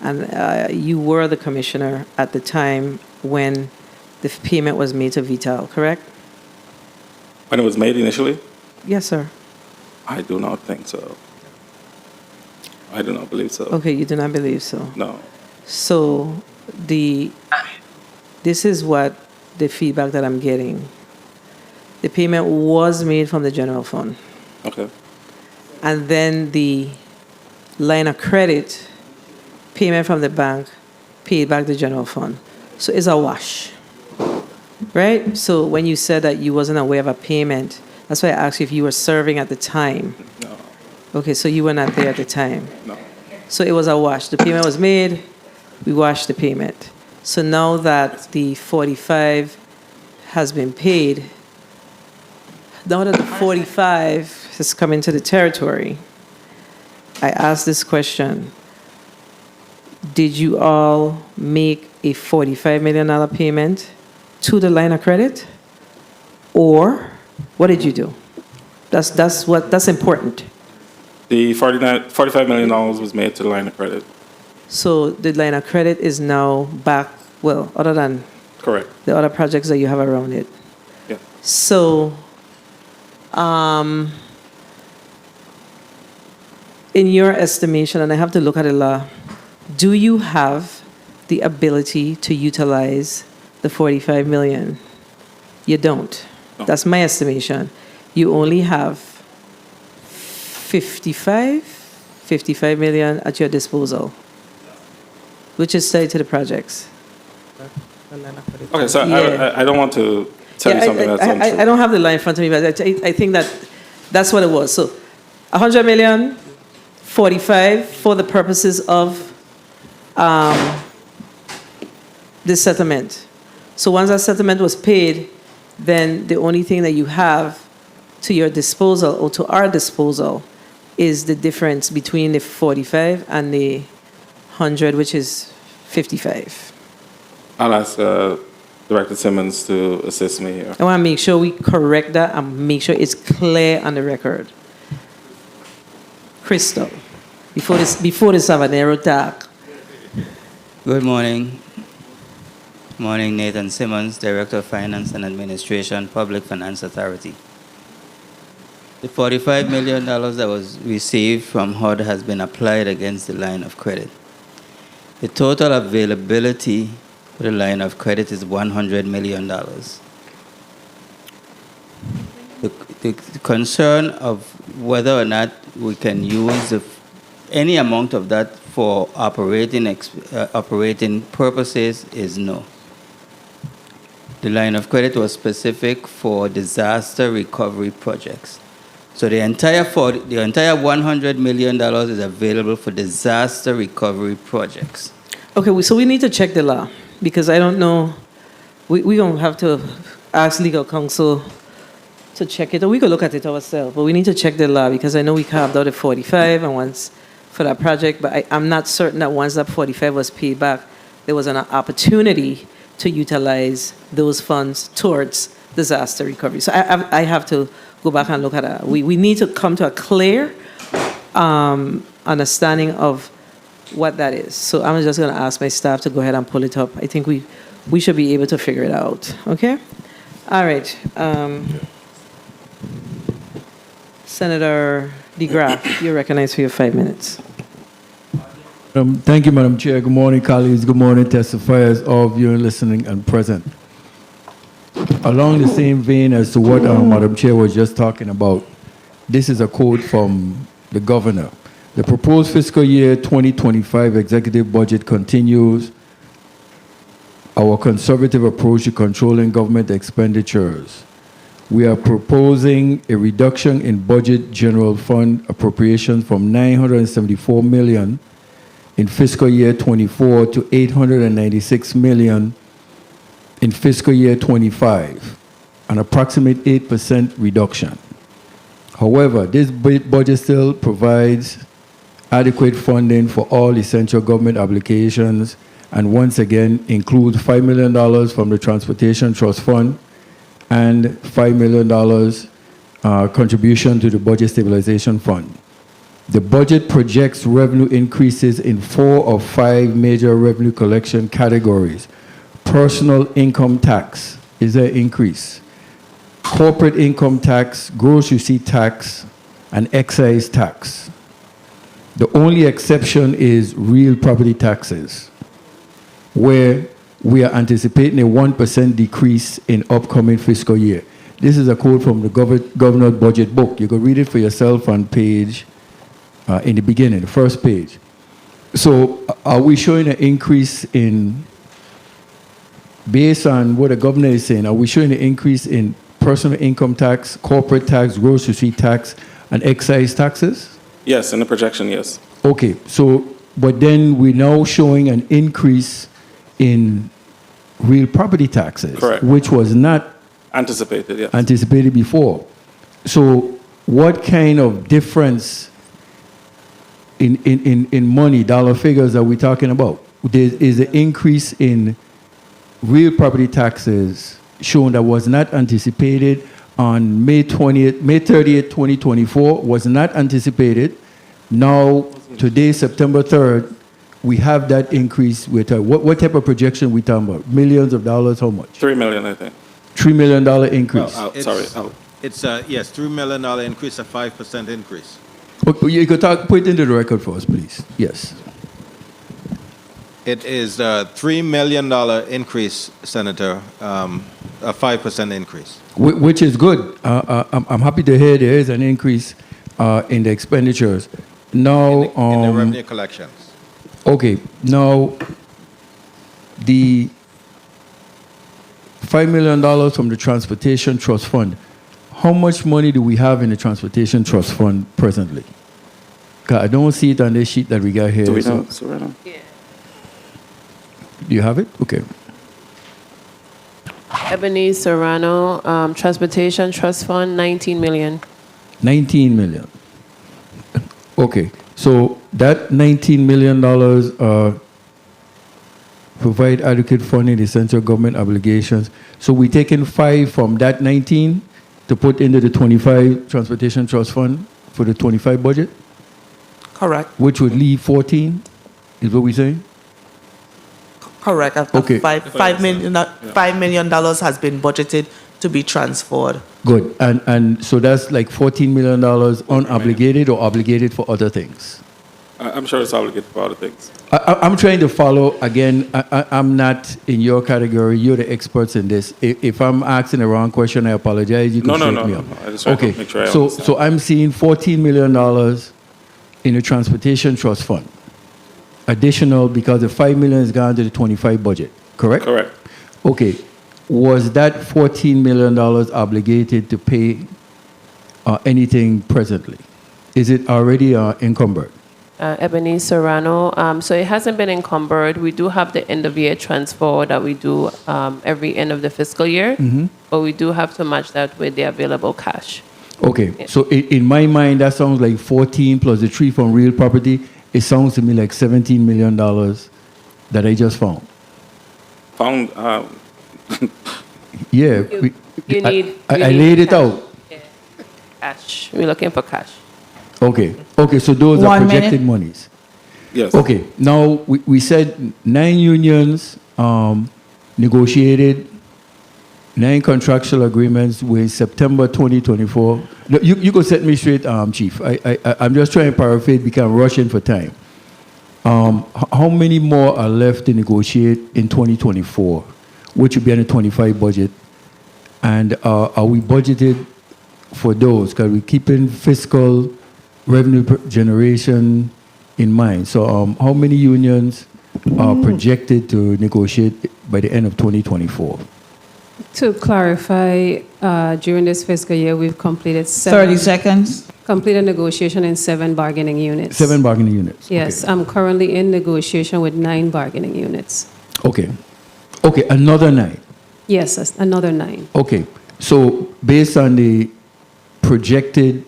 [SPEAKER 1] And you were the commissioner at the time when the payment was made to Vital, correct?
[SPEAKER 4] When it was made initially?
[SPEAKER 1] Yes, sir.
[SPEAKER 4] I do not think so. I do not believe so.
[SPEAKER 1] Okay, you do not believe so?
[SPEAKER 4] No.
[SPEAKER 1] So this is what the feedback that I'm getting. The payment was made from the general fund.
[SPEAKER 4] Okay.
[SPEAKER 1] And then the line of credit, payment from the bank, paid back the general fund. So it's a wash, right? So when you said that you wasn't aware of a payment, that's why I asked you if you were serving at the time.
[SPEAKER 4] No.
[SPEAKER 1] Okay, so you were not there at the time.
[SPEAKER 4] No.
[SPEAKER 1] So it was a wash. The payment was made, we washed the payment. So now that the 45 has been paid, now that the 45 has come into the territory, I asked this question. Did you all make a $45 million payment to the line of credit? Or what did you do? That's important.
[SPEAKER 4] The $45 million was made to the line of credit.
[SPEAKER 1] So the line of credit is now back, well, other than
[SPEAKER 4] Correct.
[SPEAKER 1] the other projects that you have around it.
[SPEAKER 4] Yeah.
[SPEAKER 1] So, in your estimation, and I have to look at the law, do you have the ability to utilize the $45 million? You don't.
[SPEAKER 4] No.
[SPEAKER 1] That's my estimation. You only have 55 million at your disposal, which is tied to the projects.
[SPEAKER 4] Okay, so
[SPEAKER 1] Yeah.
[SPEAKER 4] I don't want to tell you something that's untrue.
[SPEAKER 1] I don't have the line in front of me, but I think that's what it was. So 100 million, 45 for the purposes of this settlement. So once that settlement was paid, then the only thing that you have to your disposal or to our disposal is the difference between the 45 and the 100, which is 55.
[SPEAKER 4] I'll ask Director Simmons to assist me here.
[SPEAKER 1] I want to make sure we correct that and make sure it's clear on the record. Crystal, before this Savanero talk.
[SPEAKER 16] Good morning. Morning, Nathan Simmons, Director of Finance and Administration, Public Finance Authority. The $45 million that was received from HUD has been applied against the line of credit. The total availability for the line of credit is $100 million. The concern of whether or not we can use any amount of that for operating purposes is no. The line of credit was specific for disaster recovery projects. So the entire $100 million is available for disaster recovery projects.
[SPEAKER 1] Okay, so we need to check the law because I don't know. We're going to have to ask legal counsel to check it, or we could look at it ourselves, but we need to check the law because I know we carved out a 45 and once for that project, but I'm not certain that once that 45 was paid back, there was an opportunity to utilize those funds towards disaster recovery. So I have to go back and look at that. We need to come to a clear understanding of what that is. So I'm just going to ask my staff to go ahead and pull it up. I think we should be able to figure it out. Okay? All right. Senator DeGraff, you're recognized for your 5 minutes.
[SPEAKER 18] Thank you, Madam Chair. Good morning, colleagues. Good morning, testifiers, all of you listening and present. Along the same vein as to what Madam Chair was just talking about, this is a quote from the governor. The proposed fiscal year 2025 executive budget continues our conservative approach to controlling government expenditures. We are proposing a reduction in budget general fund appropriations from $974 million in fiscal year 24 to $896 million in fiscal year 25, an approximate 8% reduction. However, this budget still provides adequate funding for all essential government obligations and once again includes $5 million from the Transportation Trust Fund and $5 million contribution to the Budget Stabilization Fund. The budget projects revenue increases in 4 of 5 major revenue collection categories. Personal income tax is an increase. Corporate income tax, gross receipt tax, and excise tax. The only exception is real property taxes, where we are anticipating a 1% decrease in upcoming fiscal year. This is a quote from the governor's budget book. You can read it for yourself on page, in the beginning, the first page. So are we showing an increase in, based on what the governor is saying, are we showing an increase in personal income tax, corporate tax, gross receipt tax, and excise taxes?
[SPEAKER 4] Yes, in the projection, yes.
[SPEAKER 18] Okay, so, but then we're now showing an increase in real property taxes.
[SPEAKER 4] Correct.
[SPEAKER 18] Which was not
[SPEAKER 4] Anticipated, yes.
[SPEAKER 18] anticipated before. So what kind of difference in money, dollar figures are we talking about? There is an increase in real property taxes shown that was not anticipated on May 30th, 2024, was not anticipated. Now, today, September 3rd, we have that increase. With what type of projection we talking about? Millions of dollars, how much?
[SPEAKER 4] $3 million, I think.
[SPEAKER 18] $3 million increase.
[SPEAKER 9] It's yes, $3 million increase, a 5% increase.
[SPEAKER 18] Okay, you could put it into the record for us, please. Yes.
[SPEAKER 9] It is a $3 million increase, Senator, a 5% increase.
[SPEAKER 18] Which is good. I'm happy to hear there is an increase in the expenditures. Now,
[SPEAKER 9] in the revenue collections.
[SPEAKER 18] Okay, now the $5 million from the Transportation Trust Fund. How much money do we have in the Transportation Trust Fund presently? 'Cause I don't see it on this sheet that we got here.
[SPEAKER 4] Do we
[SPEAKER 18] so-
[SPEAKER 4] know? Serrano?
[SPEAKER 18] Do you have it? Okay.
[SPEAKER 5] Ebony Serrano, Transportation Trust Fund, 19 million.
[SPEAKER 18] 19 million. Okay, so that $19 million provide adequate funding in central government obligations. So we taking 5 from that 19 to put into the 25 Transportation Trust Fund for the 25 budget,
[SPEAKER 6] Correct.
[SPEAKER 18] which would leave 14, is what we saying?
[SPEAKER 6] Correct.
[SPEAKER 18] Okay.
[SPEAKER 6] $5 million has been budgeted to be transferred.
[SPEAKER 18] Good, and so that's like $14 million unobligated or obligated for other things?
[SPEAKER 4] I'm sure it's obligated for other things.
[SPEAKER 18] I'm trying to follow, again, I'm not in your category, you're the experts in this. If I'm asking the wrong question, I apologize, you can straighten me up.
[SPEAKER 4] I just want to make sure I understand.
[SPEAKER 18] So I'm seeing $14 million in the Transportation Trust Fund. Additional, because the $5 million is gone to the 25 budget, correct?
[SPEAKER 4] Correct.
[SPEAKER 18] Okay, was that $14 million obligated to pay anything presently? Is it already encumbered?
[SPEAKER 5] Ebony Serrano, so it hasn't been encumbered. We do have the end of year transfer that we do every end of the fiscal year, but we do have to match that with the available cash.
[SPEAKER 18] Okay, so in my mind, that sounds like 14 plus the 3 from real property. It sounds to me like $17 million that I just found.
[SPEAKER 4] Found,
[SPEAKER 18] Yeah,
[SPEAKER 5] You need
[SPEAKER 18] I laid it
[SPEAKER 5] cash.
[SPEAKER 18] out.
[SPEAKER 5] Yeah. Cash. We're looking for cash.
[SPEAKER 18] Okay. Okay, so those are
[SPEAKER 2] 1
[SPEAKER 18] projected
[SPEAKER 2] minute.
[SPEAKER 18] monies.
[SPEAKER 4] Yes.
[SPEAKER 18] Okay, now we said 9 unions negotiated 9 contractual agreements with September 2024. No, you could set me straight, Chief. I'm just trying to paraphrase because I'm rushing for time. How many more are left to negotiate in 2024, which would be on the 25 budget? And are we budgeted for those? Because we're keeping fiscal revenue generation in mind. So how many unions are projected to negotiate by the end of 2024?
[SPEAKER 8] To clarify, during this fiscal year, we've completed
[SPEAKER 2] 30 seconds.
[SPEAKER 8] Completed negotiation in 7 bargaining units.
[SPEAKER 18] 7 bargaining units.
[SPEAKER 8] Yes, I'm currently in negotiation with 9 bargaining units.
[SPEAKER 18] Okay. Okay, another 9.
[SPEAKER 8] Yes, another 9.
[SPEAKER 18] Okay, so based on the projected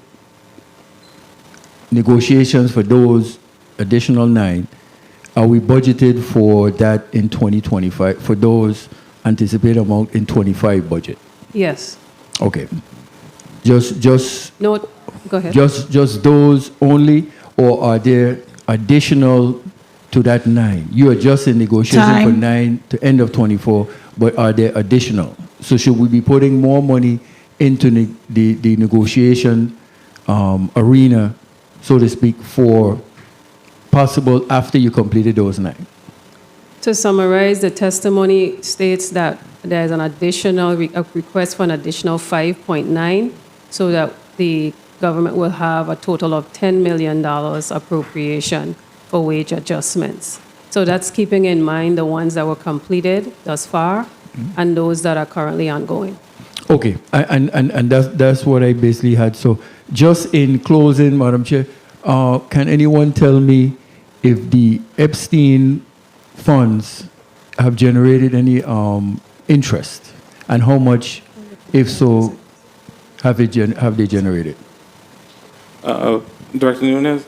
[SPEAKER 18] negotiations for those additional 9, are we budgeted for that in 2025, for those anticipated amount in 25 budget?
[SPEAKER 8] Yes.
[SPEAKER 18] Okay. Just
[SPEAKER 8] No, go ahead.
[SPEAKER 18] just those only, or are there additional to that 9? You are just in negotiation for
[SPEAKER 2] Time.
[SPEAKER 18] 9 to end of 24, but are there additional? So should we be putting more money into the negotiation arena, so to speak, for possible after you completed those 9?
[SPEAKER 8] To summarize, the testimony states that there's an additional a request for an additional 5.9, so that the government will have a total of $10 million appropriation for wage adjustments. So that's keeping in mind the ones that were completed thus far and those that are currently ongoing.
[SPEAKER 18] Okay, and that's what I basically had. So just in closing, Madam Chair, can anyone tell me if the Epstein funds have generated any interest, and how much, if so, have they generated?
[SPEAKER 4] Director Nunes?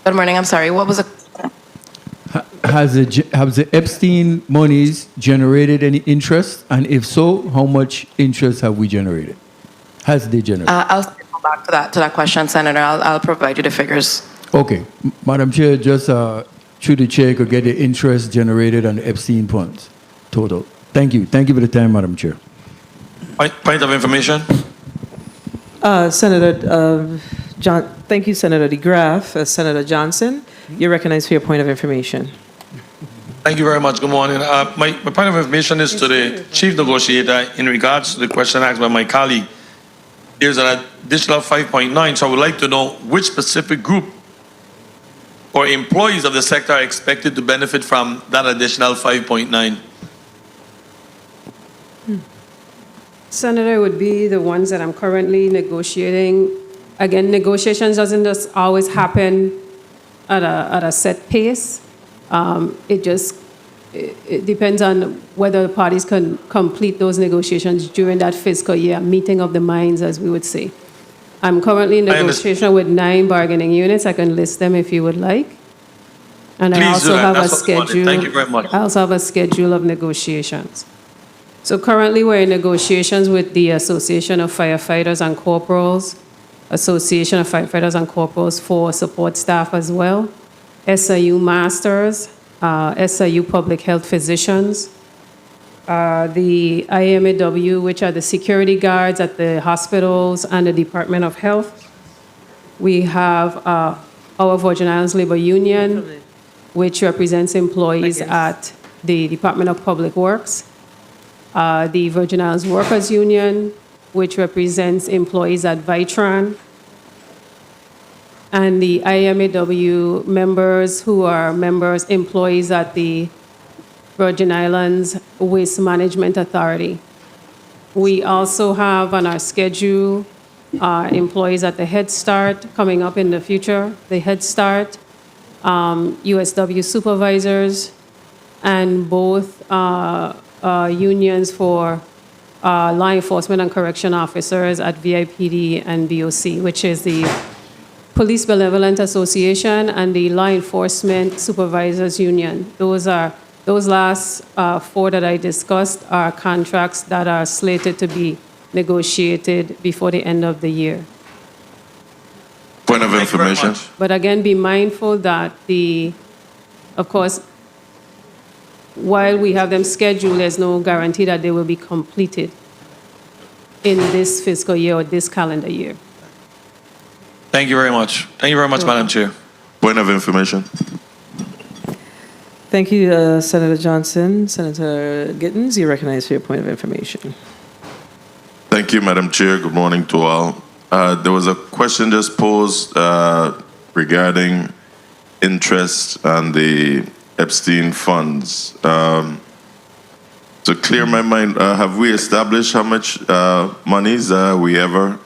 [SPEAKER 11] Good morning. I'm sorry. What was it?
[SPEAKER 18] Have the Epstein monies generated any interest, and if so, how much interest have we generated? Has they generated?
[SPEAKER 11] I'll circle back to that question, Senator. I'll provide you the figures.
[SPEAKER 18] Okay, Madam Chair, just through the chair could get the interest generated on the Epstein funds total. Thank you. Thank you for the time, Madam Chair.
[SPEAKER 20] Point of information.
[SPEAKER 1] Senator John, thank you, Senator DeGraff. Senator Johnson, you're recognized for your point of information.
[SPEAKER 20] Thank you very much. Good morning. My point of information is to the chief negotiator in regards to the question asked by my colleague. There's an additional 5.9, so I would like to know which specific group or employees of the sector are expected to benefit from that additional 5.9.
[SPEAKER 8] Senator, would be the ones that I'm currently negotiating. Again, negotiations doesn't just always happen at a set pace. It depends on whether the parties can complete those negotiations during that fiscal year, meeting of the minds, as we would say. I'm currently in negotiation with 9 bargaining units. I can list them if you would like. And I also have a schedule.
[SPEAKER 20] Thank you very much.
[SPEAKER 8] I also have a schedule of negotiations. So currently we're in negotiations with the Association of Firefighters and Corporals, Association of Firefighters and Corporals for support staff as well, SIU Masters, SIU Public Health Physicians, the IMAW, which are the security guards at the hospitals and the Department of Health. We have our Virgin Islands Labor Union, which represents employees at the Department of Public Works, the Virgin Islands Workers Union, which represents employees at Vitran, and the IMAW members who are employees at the Virgin Islands Waste Management Authority. We also have on our schedule employees at the Head Start coming up in the future, the Head Start, USW supervisors, and both unions for law enforcement and correction officers at VIPD and BOC, which is the Police Benevolent Association and the Law Enforcement Supervisors Union. Those are Those last 4 that I discussed are contracts that are slated to be negotiated before the end of the year.
[SPEAKER 20] Point of information.
[SPEAKER 8] But again, be mindful that of course, while we have them scheduled, there's no guarantee that they will be completed in this fiscal year or this calendar year.
[SPEAKER 20] Thank you very much. Thank you very much, Madam Chair. Point of information.
[SPEAKER 1] Thank you, Senator Johnson. Senator Gittins, you're recognized for your point of information.
[SPEAKER 21] Thank you, Madam Chair. Good morning to all. There was a question just posed regarding interest on the Epstein funds. To clear my mind, have we established how much monies we ever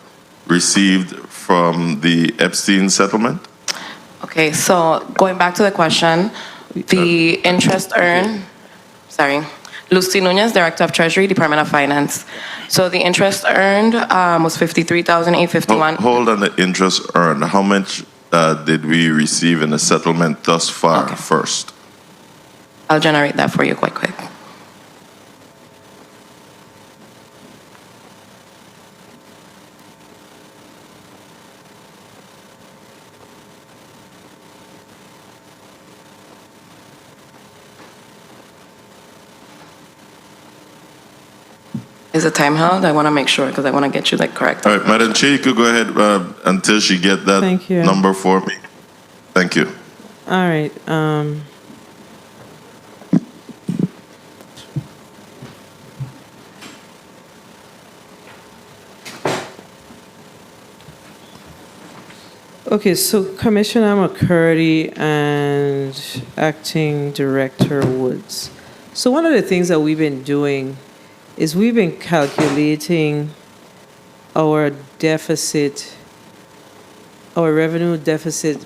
[SPEAKER 21] received from the Epstein settlement?
[SPEAKER 11] Okay, so going back to the question, the interest earned, Lucy Nunez, Director of Treasury, Department of Finance. So the interest earned was $53,851.
[SPEAKER 21] Hold on the interest earned. How much did we receive in the settlement thus far first?
[SPEAKER 11] I'll generate that for you quite quick. Is the time held? I want to make sure because I want to get you the correct.
[SPEAKER 21] All right, Madam Chair, you could go ahead until she get that
[SPEAKER 1] Thank you.
[SPEAKER 21] number for me. Thank you.
[SPEAKER 1] All right. Okay, so Commissioner McCurdy and Acting Director Woods. So one of the things that we've been doing is we've been calculating our deficit, our revenue deficit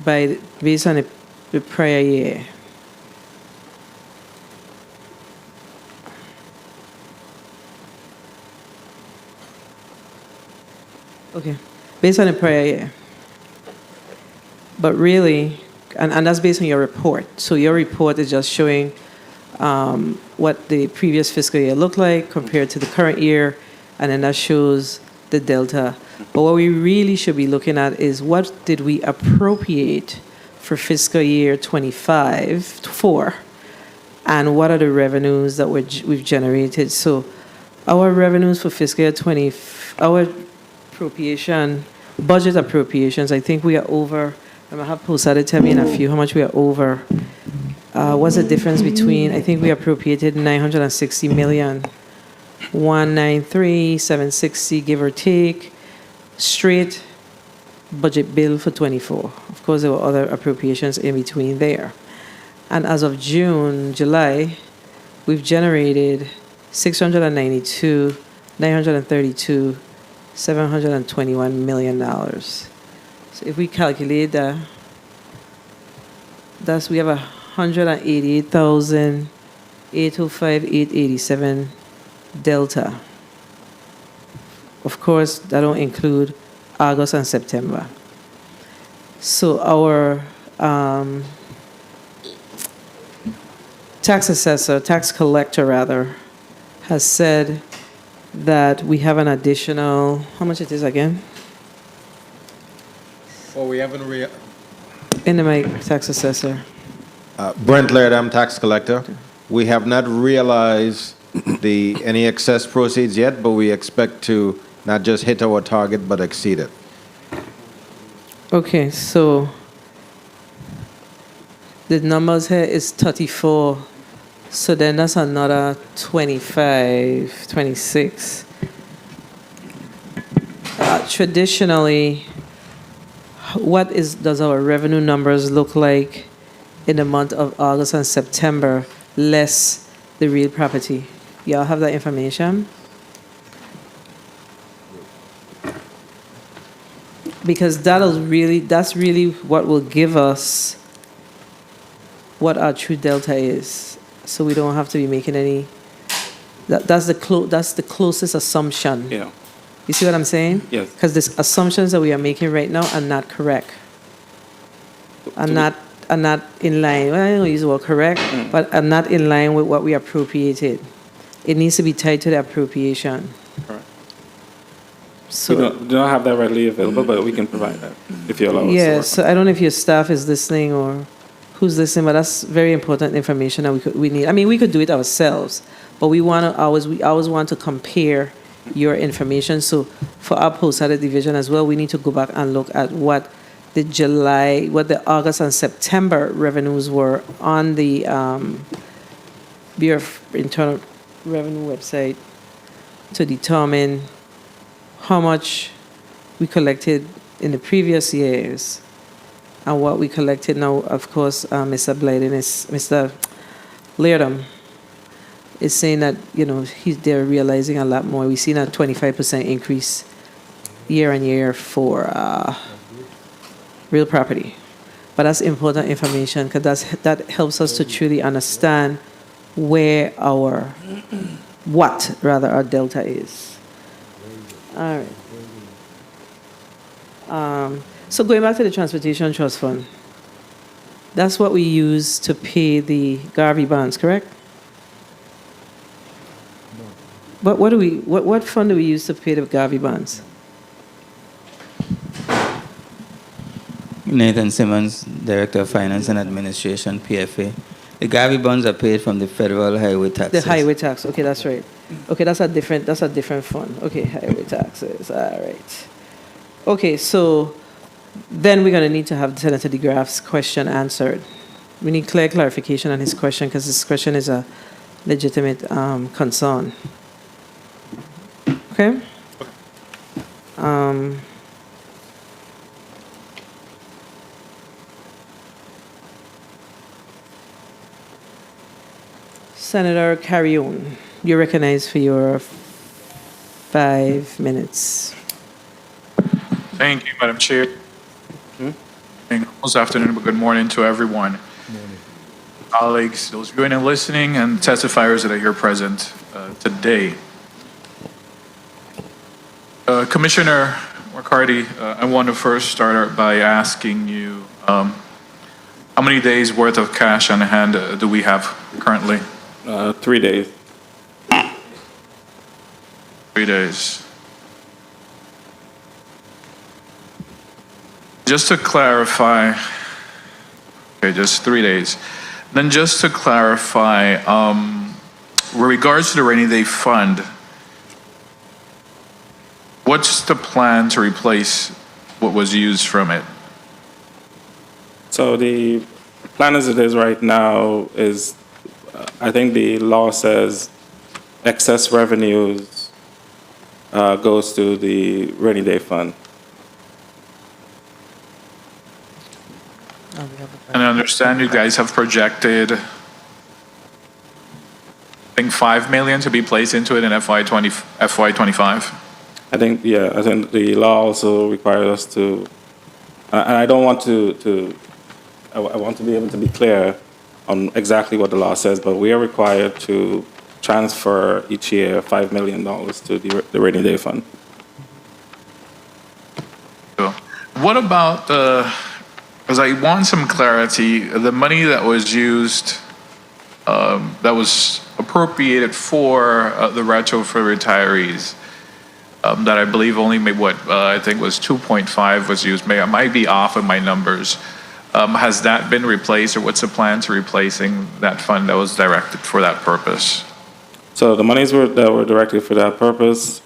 [SPEAKER 1] based on the prior year. Okay, based on the prior year. But really, and that's based on your report. So your report is just showing what the previous fiscal year looked like compared to the current year, and then that shows the delta. But what we really should be looking at is what did we appropriate for fiscal year 25 for, and what are the revenues that we've generated. So our revenues for fiscal year 20, our budget appropriations, I think we are over. I'm going to have Posada tell me in a few how much we are over. What's the difference between, I think we appropriated 960 million, 193,760, give or take, straight budget bill for 24. Of course, there were other appropriations in between there. And as of July, we've generated 692, 932, $721 million. So if we calculate that, we have 188,805,887 delta. Of course, that don't include August and September. So our tax collector rather, has said that we have an additional, how much it is again?
[SPEAKER 9] Well, we haven't
[SPEAKER 1] In the mic, tax assessor.
[SPEAKER 9] Brent Laird, I'm tax collector. We have not realized any excess proceeds yet, but we expect to not just hit our target, but exceed it.
[SPEAKER 1] Okay, so the numbers here is 34. So then that's another 25, 26. Traditionally, does our revenue numbers look like in the month of August and September, less the real property? Y'all have that information? Because that's really what will give us what our true delta is. So we don't have to be making any. That's the closest assumption.
[SPEAKER 4] Yeah.
[SPEAKER 1] You see what I'm saying?
[SPEAKER 4] Yes.
[SPEAKER 1] Because the assumptions that we are making right now are not correct. Are are not in line. Well, I don't use the word correct, but are not in line with what we appropriated. It needs to be tied to the appropriation.
[SPEAKER 4] Correct.
[SPEAKER 1] So
[SPEAKER 4] We do not have that readily available, but we can provide that if you allow us to
[SPEAKER 1] yeah,
[SPEAKER 4] work.
[SPEAKER 1] so I don't know if your staff is listening or who's listening, but that's very important information that we need. I mean, we could do it ourselves, but we always want to compare your information. So for our post-audit division as well, we need to go back and look at what the August and September revenues were on the Bureau of Internal Revenue website to determine how much we collected in the previous years and what we collected now. Of course, Mr. Leardom is saying that, they're realizing a lot more. We've seen a 25% increase year on year for real property. But that's important information because that helps us to truly understand what our delta is. All right. So going back to the Transportation Trust Fund, that's what we use to pay the Garvey bonds, correct? But what fund do we use to pay the Garvey bonds?
[SPEAKER 16] Nathan Simmons, Director of Finance and Administration, PFA. The Garvey bonds are paid from the federal highway taxes.
[SPEAKER 1] The highway tax. Okay, that's right. Okay, that's a different fund. Okay, highway taxes. All right. Okay, so then we're going to need to have Senator DeGraff's question answered. We need clear clarification on his question because his question is a legitimate concern. Okay? Senator Carrion, you're recognized for your 5 minutes.
[SPEAKER 3] Thank you, Madam Chair. Almost afternoon, but good morning to everyone. Colleagues, those viewing and listening, and testifiers that are here present today. Commissioner McCarty, I want to first start out by asking you, how many days worth of cash on hand do we have currently?
[SPEAKER 4] 3 days.
[SPEAKER 3] 3 days. Just to clarify, okay, just 3 days. Then just to clarify, with regards to the rainy day fund, what's the plan to replace what was used from it?
[SPEAKER 4] So the plan as it is right now is, I think the law says excess revenues goes to the rainy day fund.
[SPEAKER 3] And I understand you guys have projected, I think, $5 million to be placed into it in FY25.
[SPEAKER 4] I think the law also requires us to, and I don't want I want to be able to be clear on exactly what the law says, but we are required to transfer each year $5 million to the rainy day fund.
[SPEAKER 3] What about because I want some clarity, the money that was used, that was appropriated for the retro for retirees, that I believe only made I think was 2.5 was used. I might be off of my numbers. Has that been replaced, or what's the plan to replacing that fund that was directed for that purpose?
[SPEAKER 4] So the monies that were directed for that purpose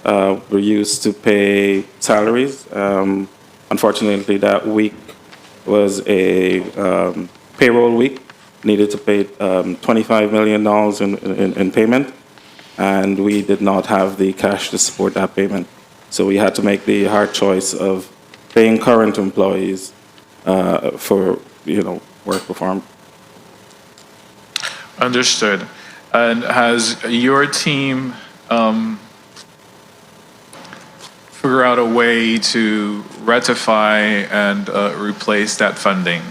[SPEAKER 4] were used to pay salaries. Unfortunately, that week was a payroll week. Needed to pay $25 million in payment, and we did not have the cash to support that payment. So we had to make the hard choice of paying current employees for work performed.
[SPEAKER 3] Understood. And has your team figure out a way to rectify and replace that funding?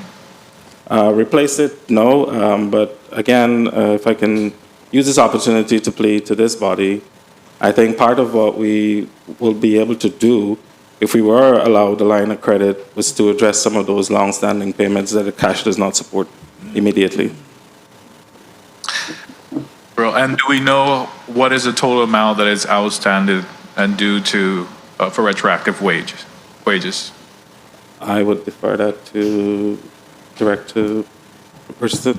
[SPEAKER 4] Replace it? No. But again, if I can use this opportunity to plead to this body, I think part of what we will be able to do, if we were allowed a line of credit, was to address some of those long-standing payments that the cash does not support immediately.
[SPEAKER 3] Bro, and do we know what is the total amount that is outstanding and due to for retroactive wages?
[SPEAKER 4] I would defer that to Director Purchase.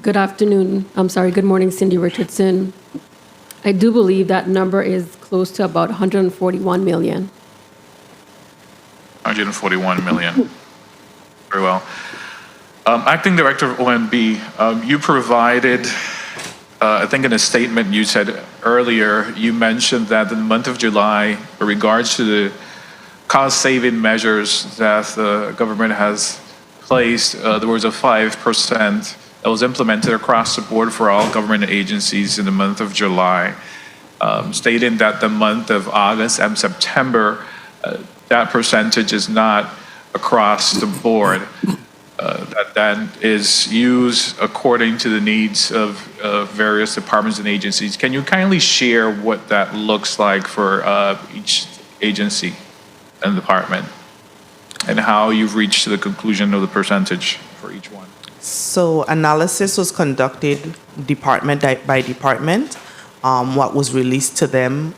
[SPEAKER 7] Good afternoon. I'm sorry, good morning, Cindy Richardson. I do believe that number is close to about 141 million.
[SPEAKER 3] 141 million. Very well. Acting Director of OMB, you provided, I think in a statement you said earlier, you mentioned that in the month of July, with regards to the cost-saving measures that the government has placed, there was a 5% that was implemented across the board for all government agencies in the month of July, stating that the month of August and September, that percentage is not across the board. That is used according to the needs of various departments and agencies. Can you kindly share what that looks like for each agency and department, and how you've reached the conclusion of the percentage for each one?
[SPEAKER 6] So analysis was conducted department by department. What was released to them,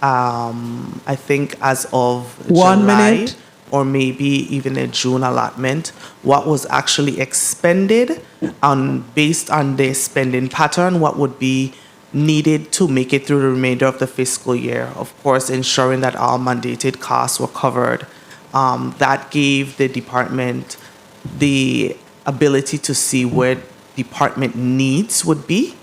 [SPEAKER 6] I think as of
[SPEAKER 2] 1
[SPEAKER 6] July,
[SPEAKER 2] minute.
[SPEAKER 6] or maybe even a June allotment, what was actually expended, based on their spending pattern, what would be needed to make it through the remainder of the fiscal year. Of course, ensuring that all mandated costs were covered. That gave the department the ability to see where department needs would be,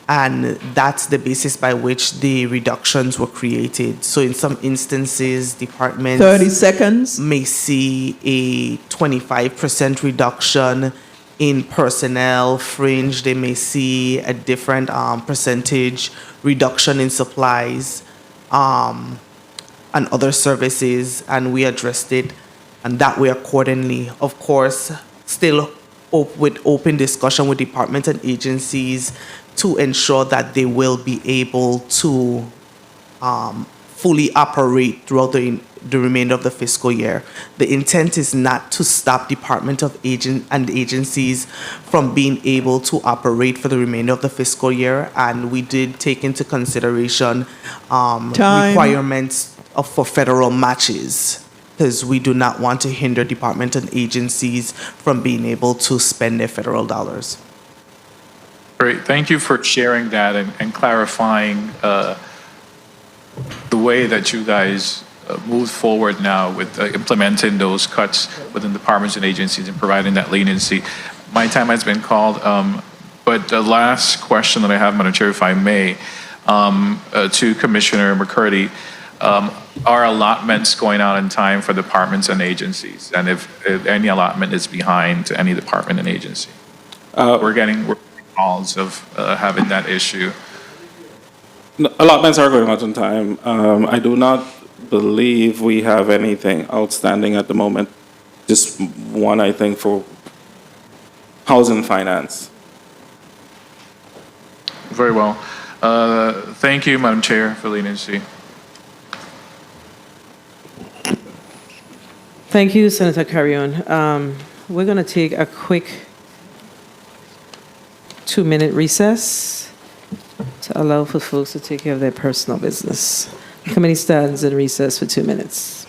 [SPEAKER 6] and that's the basis by which the reductions were created. So in some instances, departments
[SPEAKER 2] 30 seconds
[SPEAKER 6] may see a 25% reduction in personnel fringe. They may see a different percentage reduction in supplies and other services, and we addressed it and that way accordingly. Of course, still with open discussion with departments and agencies to ensure that they will be able to fully operate throughout the remainder of the fiscal year. The intent is not to stop department of and agencies from being able to operate for the remainder of the fiscal year, and we did take into consideration requirements for federal matches, because we do not want to hinder department and agencies from being able to spend their federal dollars.
[SPEAKER 3] Great, thank you for sharing that and clarifying the way that you guys move forward now with implementing those cuts within departments and agencies and providing that leniency. My time has been called, but the last question that I have, Madam Chair, if I may, to Commissioner McCurdy, are allotments going out in time for departments and agencies? And if any allotment is behind to any department and agency? We're getting calls of having that issue.
[SPEAKER 4] Allotments are going out in time. I do not believe we have anything outstanding at the moment. Just one, I think, for housing finance.
[SPEAKER 3] Very well. Thank you, Madam Chair, for leniency.
[SPEAKER 1] Thank you, Senator Carrion. We're going to take a quick 2-minute recess to allow for folks to take care of their personal business. The committee stands in recess for 2 minutes.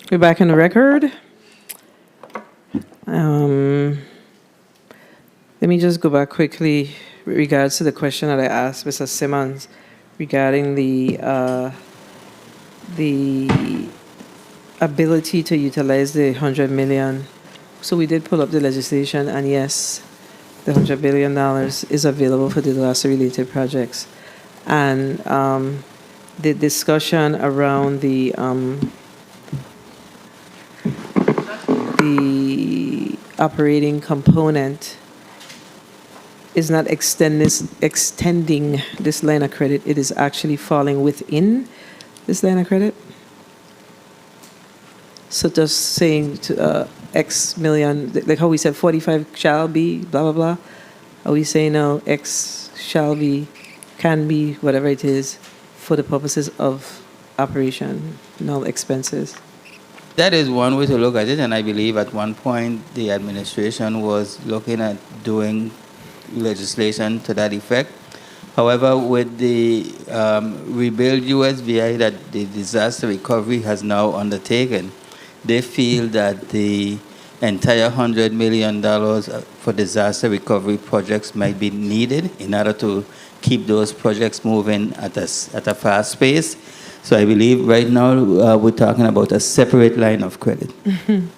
[SPEAKER 1] We're back in the record. Let me just go back quickly with regards to the question that I asked Mr. Simmons regarding the ability to utilize the 100 million. So we did pull up the legislation, and yes, the $100 billion is available for disaster-related projects. And the discussion around the operating component is not extending this line of credit. It is actually falling within this line of credit. So just saying to X million, like how we said 45 shall be, blah, blah, blah. Are we saying now X shall be, can be, whatever it is, for the purposes of operational expenses?
[SPEAKER 16] That is one way to look at it, and I believe at one point the administration was looking at doing legislation to that effect. However, with the rebuild USVI that the disaster recovery has now undertaken, they feel that the entire $100 million for disaster recovery projects might be needed in order to keep those projects moving at a fast pace. So I believe right now we're talking about a separate line of credit.
[SPEAKER 1] Mm-hmm.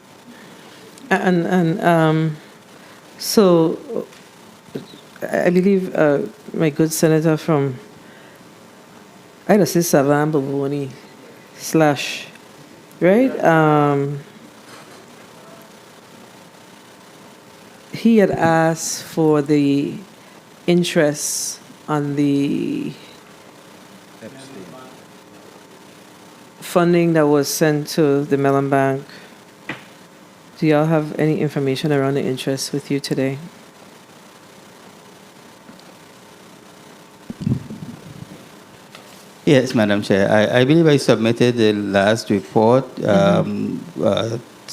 [SPEAKER 1] So I believe my good senator from, I don't say Savan Bavoni / right? He had asked for the interest on the funding that was sent to the Mellon Bank. Do y'all have any information around the interest with you today?
[SPEAKER 16] Yes, Madam Chair. I believe I submitted the last report to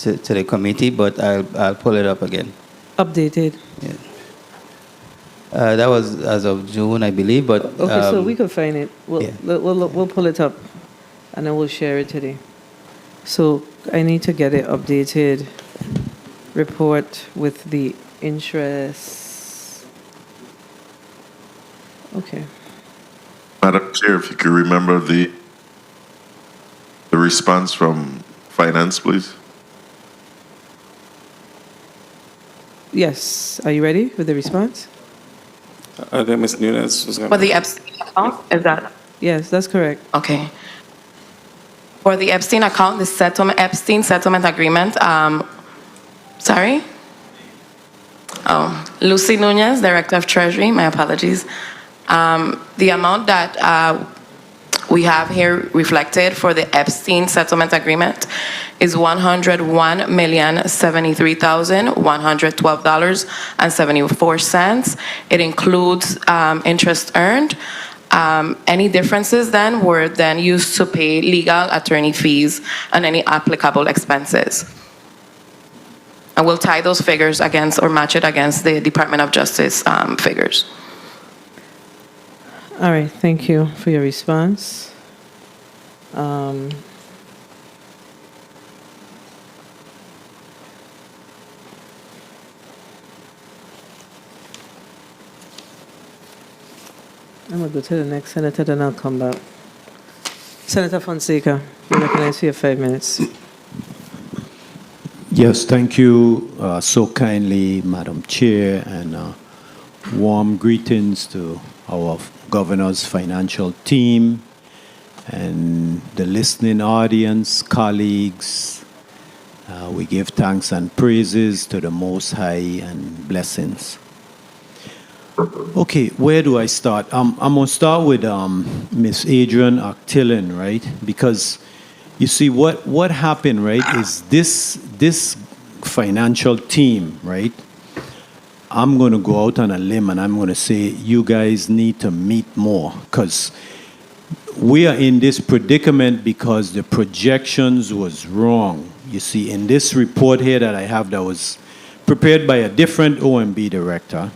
[SPEAKER 16] the committee, but I'll pull it up again.
[SPEAKER 1] Updated.
[SPEAKER 16] Yeah. That was as of June, I believe, but...
[SPEAKER 1] Okay, so we could find it.
[SPEAKER 16] Yeah.
[SPEAKER 1] We'll pull it up, and then we'll share it today. So I need to get an updated report with the interest. Okay.
[SPEAKER 21] Madam Chair, if you could remember the response from Finance, please.
[SPEAKER 1] Yes. Are you ready with the response?
[SPEAKER 4] I think Ms. Nunes was going
[SPEAKER 11] For the Epstein account, is that?
[SPEAKER 1] Yes, that's correct.
[SPEAKER 11] Okay. For the Epstein account, the Epstein settlement agreement, sorry? Oh, Lucy Nunez, Director of Treasury, my apologies. The amount that we have here reflected for the Epstein settlement agreement is $101,073,112.74. It includes interest earned. Any differences then were then used to pay legal attorney fees and any applicable expenses. And we'll tie those figures against or match it against the Department of Justice figures.
[SPEAKER 1] All right. Thank you for your response. I'm going to go to the next senator, then I'll come back. Senator Fonseca, you're recognized for your 5 minutes.
[SPEAKER 12] Yes, thank you so kindly, Madam Chair, and warm greetings to our governor's financial team and the listening audience, colleagues. We give thanks and praises to the Most High and blessings. Okay, where do I start? I'm going to start with Miss Adrian Actillin, right? Because you see, what happened, right, is this financial team, right? I'm going to go out on a limb and I'm going to say you guys need to meet more, because we are in this predicament because the projections was wrong. You see, in this report here that I have that was prepared by a different OMB director,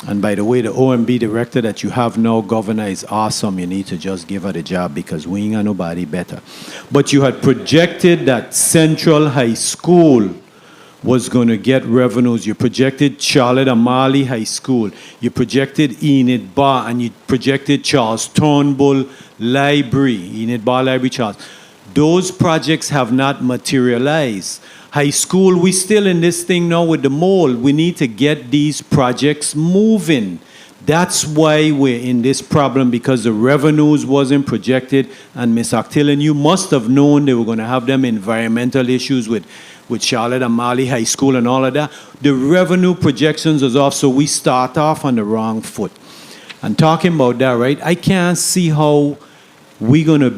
[SPEAKER 12] And by the way, the OMB director that you have now, Governor, is awesome. You need to just give her the job because we ain't got nobody better. But you had projected that Central High School was going to get revenues. You projected Charlotte Amalie High School. You projected Enid Bar, and you projected Charles Turnbull Library, Enid Bar Library, Charles. Those projects have not materialized. High school, we still in this thing now with the mall. We need to get these projects moving. That's why we're in this problem, because the revenues wasn't projected. And Ms. Actillen, you must have known they were going to have them environmental issues with Charlotte Amalie High School and all of that. The revenue projections was off, so we start off on the wrong foot. And talking about that, right, I can't see how we're going to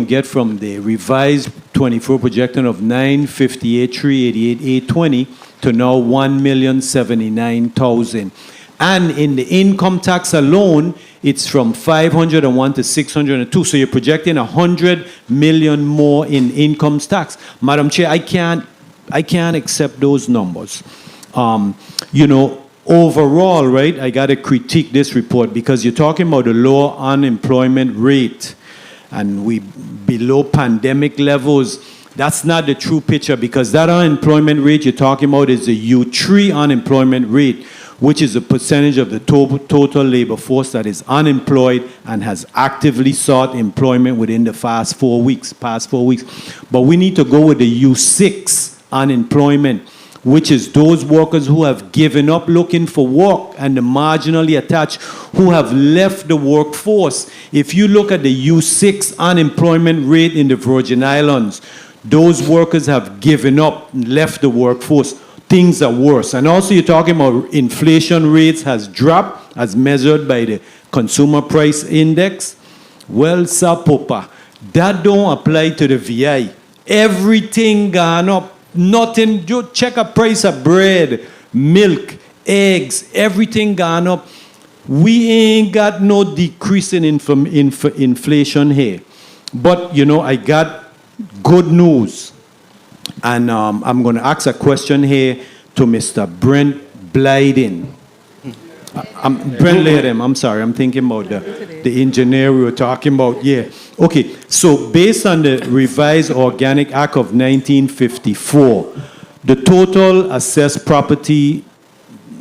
[SPEAKER 12] get from the revised 24 projection of 958, 388, 820 to now 1,079,000. And in the income tax alone, it's from 501 to 602. So you're projecting 100 million more in income tax. Madam Chair, I can't accept those numbers. Overall, right, I got to critique this report because you're talking about the lower unemployment rate and we below pandemic levels. That's not the true picture, because that unemployment rate you're talking about is the U3 unemployment rate, which is a percentage of the total labor force that is unemployed and has actively sought employment within the past 4 weeks. But we need to go with the U6 unemployment, which is those workers who have given up looking for work and the marginally attached who have left the workforce. If you look at the U6 unemployment rate in the Virgin Islands, those workers have given up, left the workforce. Things are worse. And also you're talking about inflation rates has dropped as measured by the consumer price index. Well, Sapopa, that don't apply to the VI. Everything gone up. Nothing, you check a price of bread, milk, eggs, everything gone up. We ain't got no decrease in inflation here. But, I got good news. And I'm going to ask a question here to Mr. Brent Blyden. Brent Latham, I'm sorry, I'm thinking about the engineer we were talking about. Yeah. Okay, so based on the revised Organic Act of 1954, the total assessed property,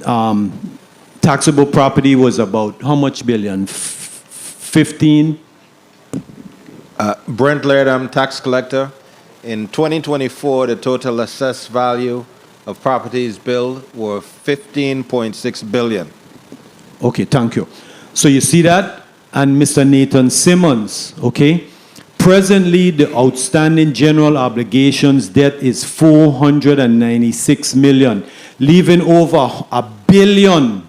[SPEAKER 12] taxable property was about how much billion? 15?
[SPEAKER 9] Brent Latham, tax collector. In 2024, the total assessed value of properties billed were 15.6 billion.
[SPEAKER 12] Okay, thank you. So you see that? And Mr. Nathan Simmons, okay? Presently, the outstanding general obligations debt is $496 million, leaving over $1 billion,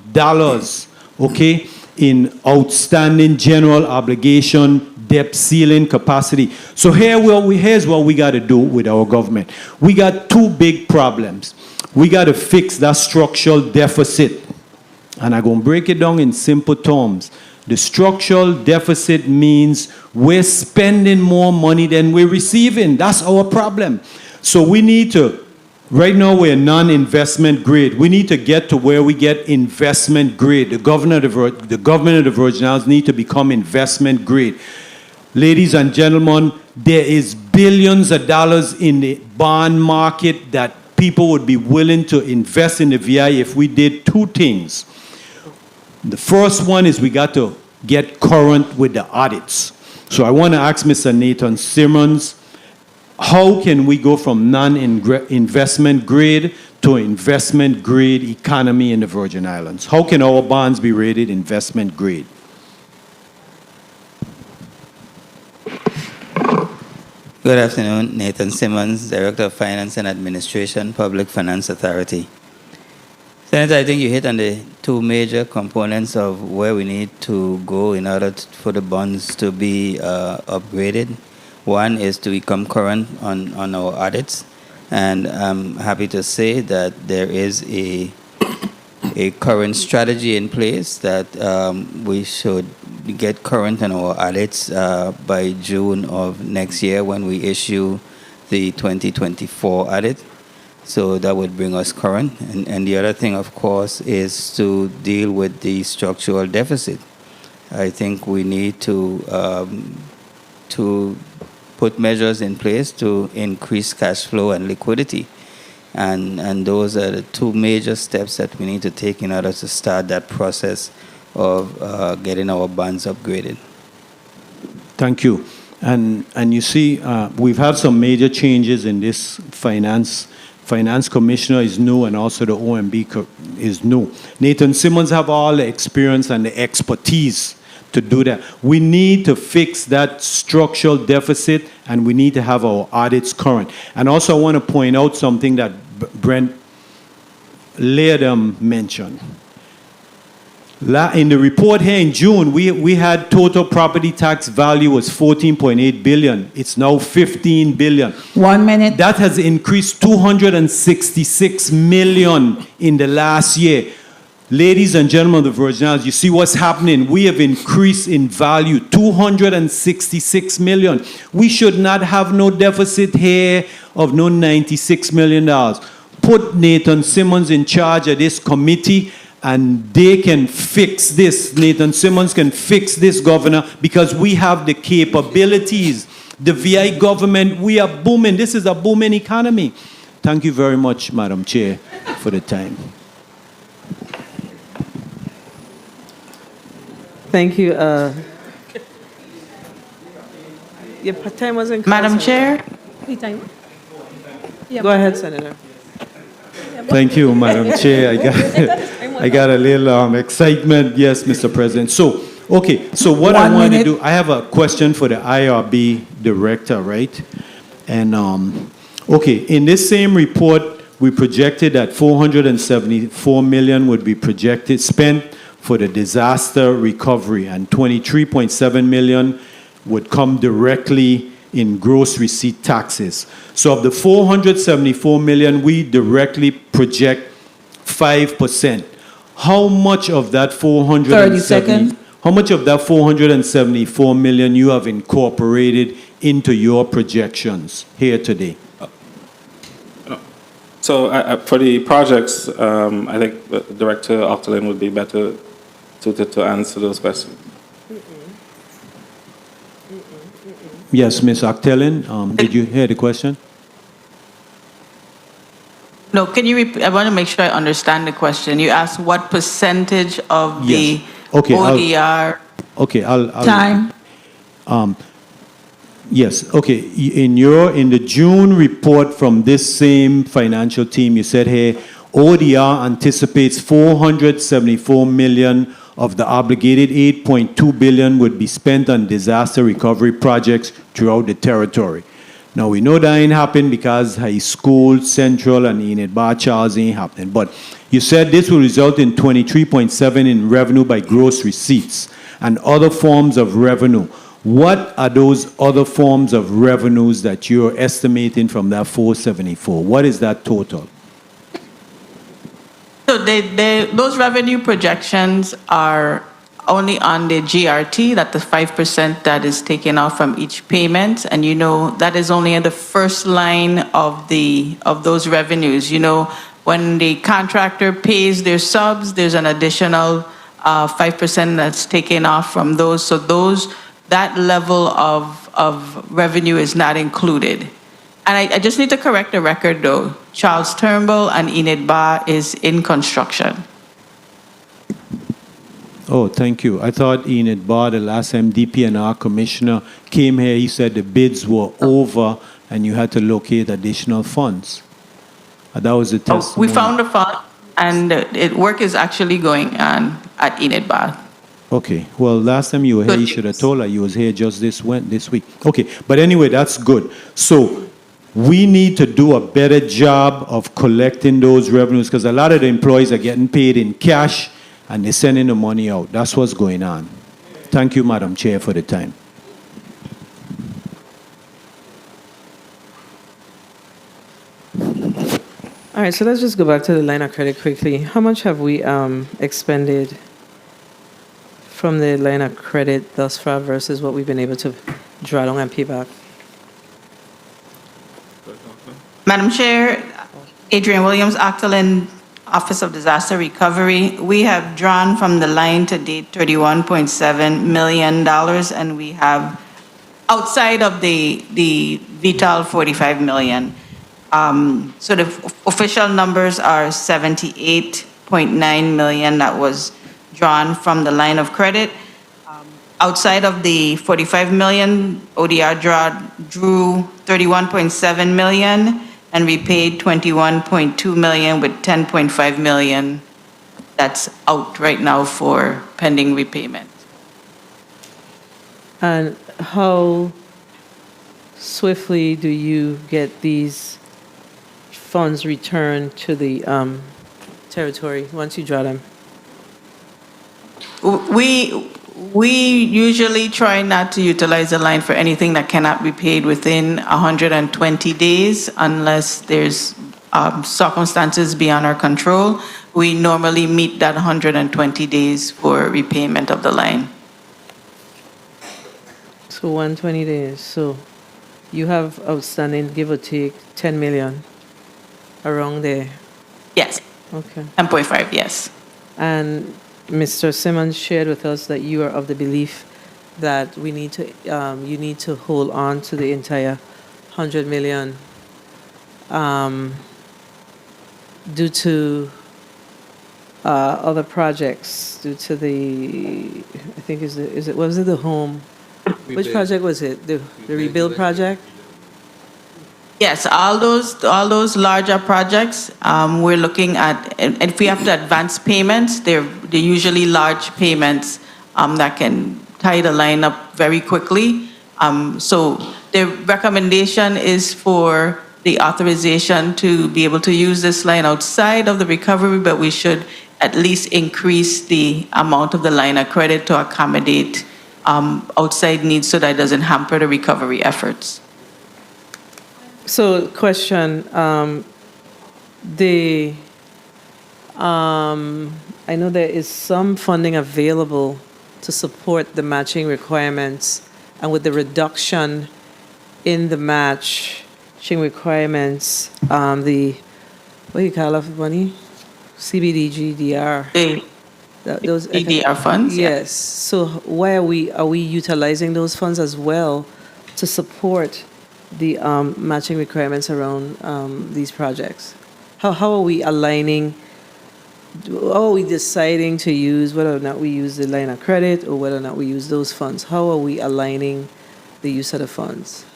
[SPEAKER 12] okay, in outstanding general obligation debt ceiling capacity. So here's what we got to do with our government. We got two big problems. We got to fix that structural deficit. And I'm going to break it down in simple terms. The structural deficit means we're spending more money than we're receiving. That's our problem. So we need to, right now we're non-investment grade. We need to get to where we get investment grade. The government of the Virgin Islands need to become investment grade. Ladies and gentlemen, there is billions of dollars in the bond market that people would be willing to invest in the VI if we did two things. The first one is we got to get current with the audits. So I want to ask Mr. Nathan Simmons, how can we go from non-investment grade to investment grade economy in the Virgin Islands? How can our bonds be rated investment grade?
[SPEAKER 16] Good afternoon, Nathan Simmons, Director of Finance and Administration, Public Finance Authority. Senator, I think you hit on the two major components of where we need to go in order for the bonds to be upgraded. One is to become current on our audits, and I'm happy to say that there is a current strategy in place that we should get current on our audits by June of next year when we issue the 2024 audit. So that would bring us current. And the other thing, of course, is to deal with the structural deficit. I think we need to put measures in place to increase cash flow and liquidity. And those are the two major steps that we need to take in order to start that process of getting our bonds upgraded.
[SPEAKER 12] Thank you. And you see, we've had some major changes in this finance. Finance commissioner is new, and also the OMB is new. Nathan Simmons have all the experience and the expertise to do that. We need to fix that structural deficit, and we need to have our audits current. And also I want to point out something that Brent Leardom mentioned. In the report here in June, we had total property tax value was 14.8 billion. It's now 15 billion.
[SPEAKER 2] 1 minute.
[SPEAKER 12] That has increased 266 million in the last year. Ladies and gentlemen of the Virgin Islands, you see what's happening. We have increased in value 266 million. We should not have no deficit here of no $96 million. Put Nathan Simmons in charge of this committee, and they can fix this. Nathan Simmons can fix this, Governor, because we have the capabilities. The VI government, we are booming. This is a booming economy. Thank you very much, Madam Chair, for the time.
[SPEAKER 1] Thank you. Your time wasn't.
[SPEAKER 10] Madam Chair?
[SPEAKER 1] Go ahead, Senator.
[SPEAKER 12] Thank you, Madam Chair. I got a little excitement. Yes, Mr. President. So, okay. So what I want to do, I have a question for the IRB director, right? And okay, in this same report, we projected that 474 million would be projected spent for the disaster recovery, and 23.7 million would come directly in gross receipt taxes. So of the 474 million, we directly project 5%. How much of that 470? How much of that 474 million you have incorporated into your projections here today?
[SPEAKER 4] So for the projects, I think Director Austerity would be better suited to answer those questions.
[SPEAKER 12] Yes, Ms. Octellin, did you hear the question?
[SPEAKER 10] No, can you repeat? I want to make sure I understand the question. You asked what percentage of the ODR?
[SPEAKER 2] Time.
[SPEAKER 12] Yes, okay. In the June report from this same financial team, you said here, ODR anticipates 474 million of the obligated 8.2 billion would be spent on disaster recovery projects throughout the territory. Now, we know that ain't happened because High School, Central, and Enid Bar Charles ain't happening. But you said this will result in 23.7 in revenue by gross receipts and other forms of revenue. What are those other forms of revenues that you're estimating from that 474? What is that total?
[SPEAKER 10] So those revenue projections are only on the GRT, that the 5% that is taken off from each payment, and you know that is only in the first line of those revenues. You know, when the contractor pays their subs, there's an additional 5% that's taken off from those. So that level of revenue is not included. And I just need to correct the record though. Charles Turnbull and Enid Bar is in construction.
[SPEAKER 12] Oh, thank you. I thought Enid Bar, the last MDP&R commissioner, came here. He said the bids were over and you had to locate additional funds. That was the testimony.
[SPEAKER 10] We found a fund, and work is actually going on at Enid Bar.
[SPEAKER 12] Okay. Well, last time you were here, you should have told her you was here just this week. Okay. But anyway, that's good. So we need to do a better job of collecting those revenues because a lot of the employees are getting paid in cash and they're sending the money out. That's what's going on. Thank you, Madam Chair, for the time.
[SPEAKER 1] All right, so let's just go back to the line of credit quickly. How much have we expended from the line of credit thus far versus what we've been able to draw down and pay back?
[SPEAKER 10] Madam Chair, Adrian Williams, Actolin, Office of Disaster Recovery. We have drawn from the line to date $31.7 million, and we have, outside of the VTOL, $45 million. So the official numbers are $78.9 million that was drawn from the line of credit. Outside of the $45 million, ODR drew $31.7 million and repaid $21.2 million with $10.5 million that's out right now for pending repayment.
[SPEAKER 1] And how swiftly do you get these funds returned to the territory once you draw them?
[SPEAKER 10] We usually try not to utilize the line for anything that cannot be paid within 120 days unless there's circumstances beyond our control. We normally meet that 120 days for repayment of the line.
[SPEAKER 1] So 120 days. So you have outstanding, give or take, 10 million around there.
[SPEAKER 10] Yes.
[SPEAKER 1] Okay.
[SPEAKER 10] 10.5, yes.
[SPEAKER 1] And Mr. Simmons shared with us that you are of the belief that we need to, you need to hold on to the entire 100 million due to other projects, due to the, I think was it the home? Which project was it? The rebuild project?
[SPEAKER 10] Yes, all those larger projects, we're looking at, and if we have to advance payments, they're usually large payments that can tie the line up very quickly. So the recommendation is for the authorization to be able to use this line outside of the recovery, but we should at least increase the amount of the line of credit to accommodate outside needs so that it doesn't hamper the recovery efforts.
[SPEAKER 1] So, question, I know there is some funding available to support the matching requirements, and with the reduction in the matching requirements, what do you call it, money? CBDGDR. Those
[SPEAKER 10] EDR funds?
[SPEAKER 1] Yes. So why are we utilizing those funds as well to support the matching requirements around these projects? How are we aligning? How are we deciding to use whether or not we use the line of credit or whether or not we use those funds? How are we aligning the use of the funds?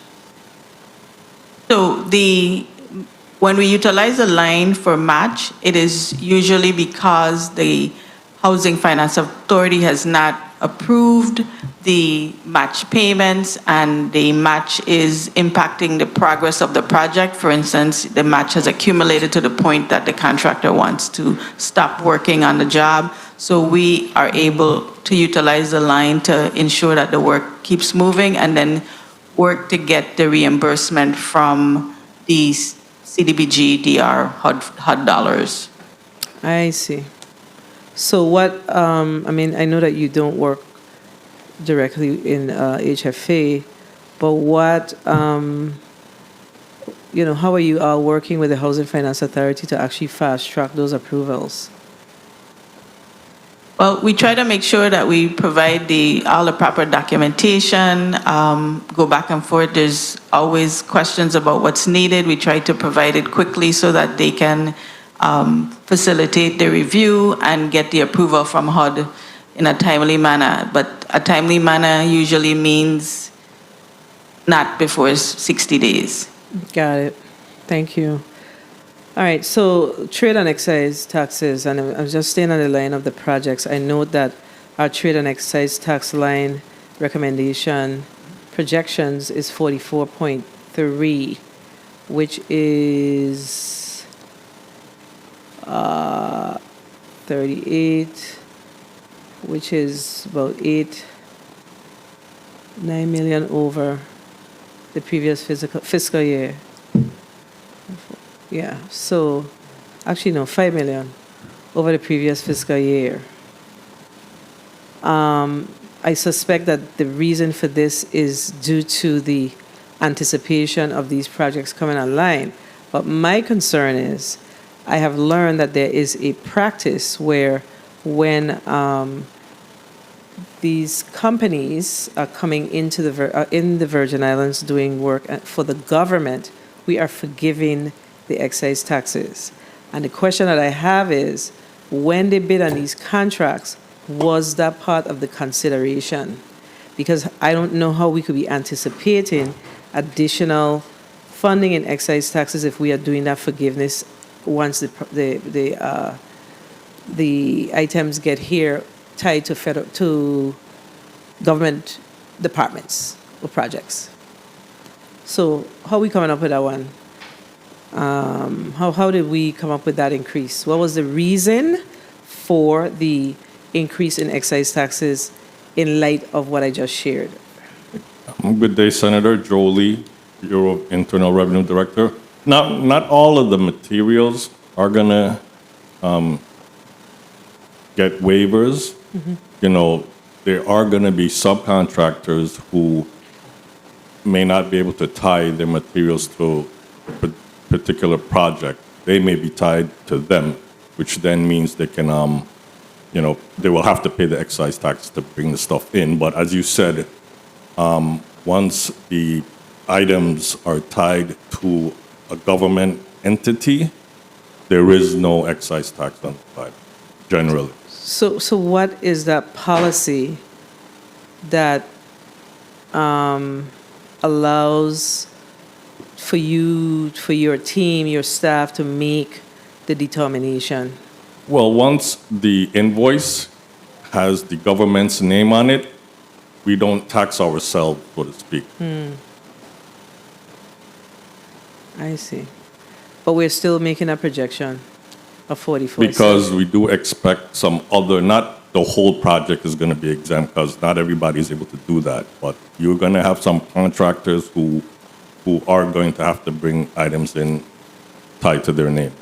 [SPEAKER 10] So when we utilize a line for match, it is usually because the Housing Finance Authority has not approved the match payments and the match is impacting the progress of the project. For instance, the match has accumulated to the point that the contractor wants to stop working on the job. So we are able to utilize the line to ensure that the work keeps moving and then work to get the reimbursement from the CDBG DR HUD dollars.
[SPEAKER 1] I see. So what, I mean, I know that you don't work directly in HFA, but what, how are you working with the Housing Finance Authority to actually fast track those approvals?
[SPEAKER 10] Well, we try to make sure that we provide all the proper documentation, go back and forth. There's always questions about what's needed. We try to provide it quickly so that they can facilitate the review and get the approval from HUD in a timely manner. But a timely manner usually means not before 60 days.
[SPEAKER 1] Got it. Thank you. All right, so trade and excise taxes, and I'm just staying on the line of the projects. I note that our trade and excise tax line recommendation projections is 44.3, which is 38, which is about 9 million over the previous fiscal year. Yeah, so actually no, 5 million over the previous fiscal year. I suspect that the reason for this is due to the anticipation of these projects coming online. But my concern is, I have learned that there is a practice where when these companies are coming into in the Virgin Islands doing work for the government, we are forgiving the excise taxes. And the question that I have is, when they bid on these contracts, was that part of the consideration? Because I don't know how we could be anticipating additional funding in excise taxes if we are doing that forgiveness once the items get here tied to government departments or projects. So how are we coming up with that one? How did we come up with that increase? What was the reason for the increase in excise taxes in light of what I just shared?
[SPEAKER 15] Good day, Senator. Jolie, your Internal Revenue Director. Not all of the materials are going to get waivers. You know, there are going to be subcontractors who may not be able to tie their materials to a particular project. They may be tied to them, which then means they can, you know, they will have to pay the excise tax to bring the stuff in. But as you said, once the items are tied to a government entity, there is no excise tax on the side, generally.
[SPEAKER 1] So what is that policy that allows for you, for your team, your staff to make the determination?
[SPEAKER 15] Well, once the invoice has the government's name on it, we don't tax ourselves, so to speak.
[SPEAKER 1] I see. But we're still making a projection of 44.
[SPEAKER 15] Because we do expect some other, not the whole project is going to be exempt, because not everybody is able to do that. But you're going to have some contractors who are going to have to bring items in tied to their name.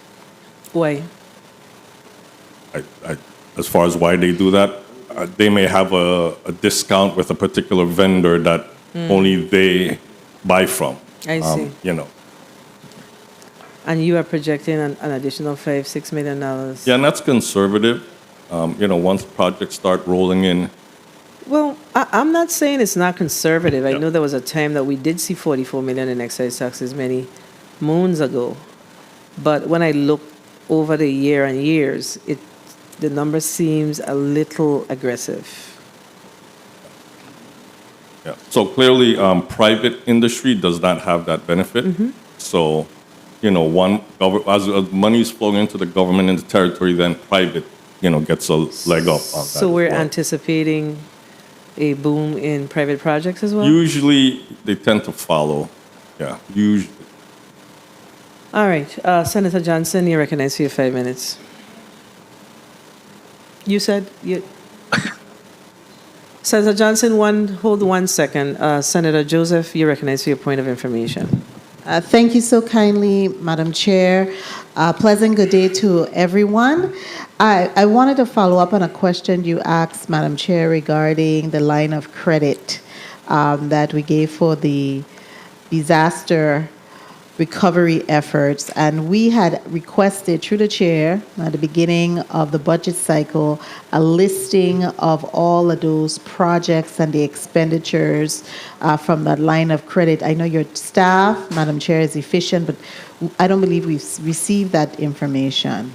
[SPEAKER 1] Why?
[SPEAKER 15] As far as why they do that, they may have a discount with a particular vendor that only they buy from.
[SPEAKER 1] I see.
[SPEAKER 15] You know.
[SPEAKER 1] And you are projecting an additional $5-6 million.
[SPEAKER 15] Yeah, and that's conservative. You know, once projects start rolling in.
[SPEAKER 1] Well, I'm not saying it's not conservative. I know there was a time that we did see 44 million in excise taxes many moons ago. But when I look over the year and years, the number seems a little aggressive.
[SPEAKER 15] Yeah. So clearly, private industry does not have that benefit. So, you know, as money is flowing into the government and the territory, then private, you know, gets a leg up on that.
[SPEAKER 1] So we're anticipating a boom in private projects as well?
[SPEAKER 15] Usually, they tend to follow. Yeah, usually.
[SPEAKER 1] All right. Senator Johnson, you're recognized for your 5 minutes. You said you... Senator Johnson, hold 1 second. Senator Joseph, you're recognized for your point of information.
[SPEAKER 13] Thank you so kindly, Madam Chair. Pleasant good day to everyone. I wanted to follow up on a question you asked, Madam Chair, regarding the line of credit that we gave for the disaster recovery efforts. And we had requested through the chair at the beginning of the budget cycle a listing of all of those projects and the expenditures from that line of credit. I know your staff, Madam Chair, is efficient, but I don't believe we've received that information.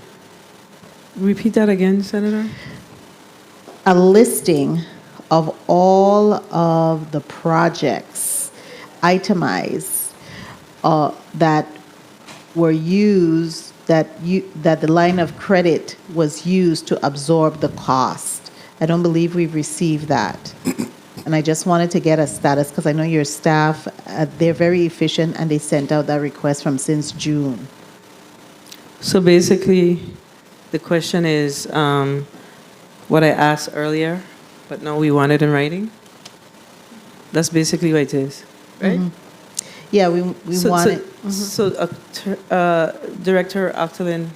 [SPEAKER 1] Repeat that again, Senator.
[SPEAKER 13] A listing of all of the projects itemized that were used, that the line of credit was used to absorb the cost. I don't believe we've received that. And I just wanted to get a status, because I know your staff, they're very efficient, and they sent out that request since June.
[SPEAKER 1] So basically, the question is what I asked earlier, but now we want it in writing? That's basically what it is, right?
[SPEAKER 13] Yeah, we want it.
[SPEAKER 1] So, Director Octolin,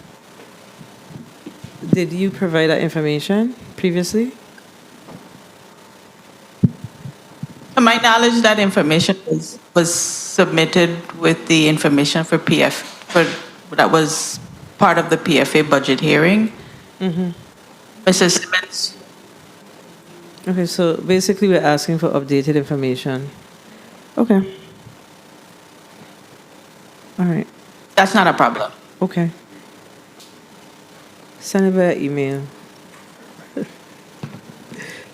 [SPEAKER 1] did you provide that information previously?
[SPEAKER 10] To my knowledge, that information was submitted with the information for PF. that was part of the PFA budget hearing. Mrs. Simmons?
[SPEAKER 1] Okay, so basically we're asking for updated information. Okay. All right.
[SPEAKER 10] That's not a problem.
[SPEAKER 1] Okay. Send it by email.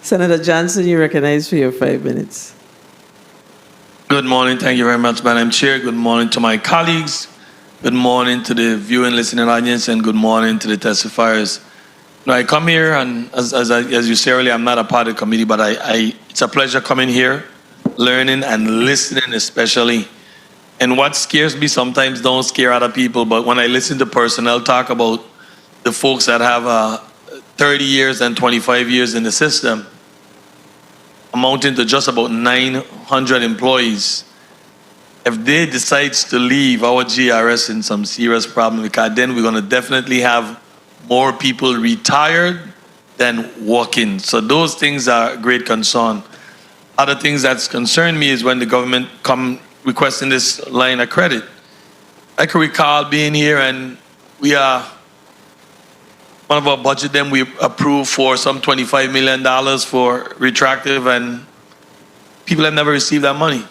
[SPEAKER 1] Senator Johnson, you recognize for your 5 minutes.
[SPEAKER 20] Good morning. Thank you very much, Madam Chair. Good morning to my colleagues. Good morning to the viewing, listening audience, and good morning to the testifiers. Now, I come here, and as you say earlier, I'm not a part of the committee, but it's a pleasure coming here, learning and listening especially. And what scares me sometimes don't scare other people, but when I listen to personnel talk about the folks that have 30 years and 25 years in the system, amounting to just about 900 employees, if they decide to leave our GRS in some serious problem, because then we're going to definitely have more people retired than walk-in. So those things are a great concern. Other things that's concerned me is when the government come requesting this line of credit. I can recall being here and we are, one of our budget then we approved for some $25 million for retractive, and people have never received that money.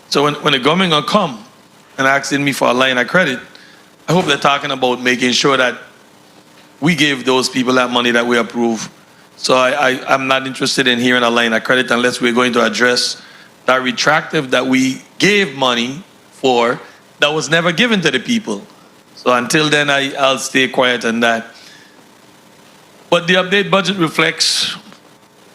[SPEAKER 20] So when the government gonna come and asking me for a line of credit, I hope they're talking about making sure that we give those people that money that we approve. So I'm not interested in hearing a line of credit unless we're going to address that retractive that we gave money for that was never given to the people. So until then, I'll stay quiet on that. But the update budget reflects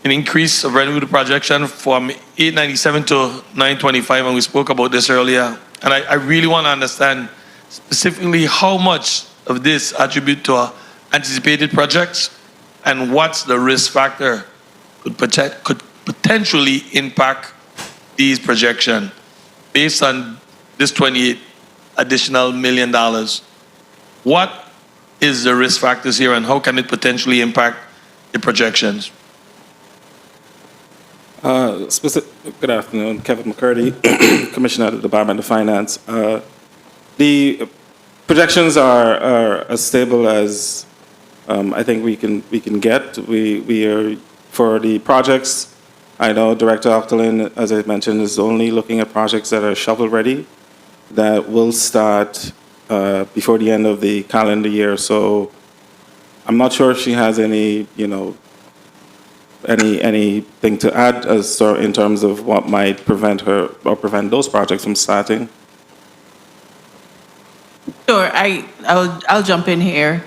[SPEAKER 20] an increase of revenue projection from 897 to 925, and we spoke about this earlier. And I really want to understand specifically how much of this attribute to anticipated projects and what's the risk factor could potentially impact these projections based on this $28 additional million. What is the risk factors here and how can it potentially impact the projections?
[SPEAKER 4] Good afternoon, Kevin McCurdy, Commissioner at the Department of Finance. The projections are as stable as I think we can get. We are for the projects. I know Director Octolin, as I mentioned, is only looking at projects that are shovel ready that will start before the end of the calendar year. So I'm not sure if she has any, anything to add in terms of what might prevent her or prevent those projects from starting.
[SPEAKER 10] Sure, I'll jump in here.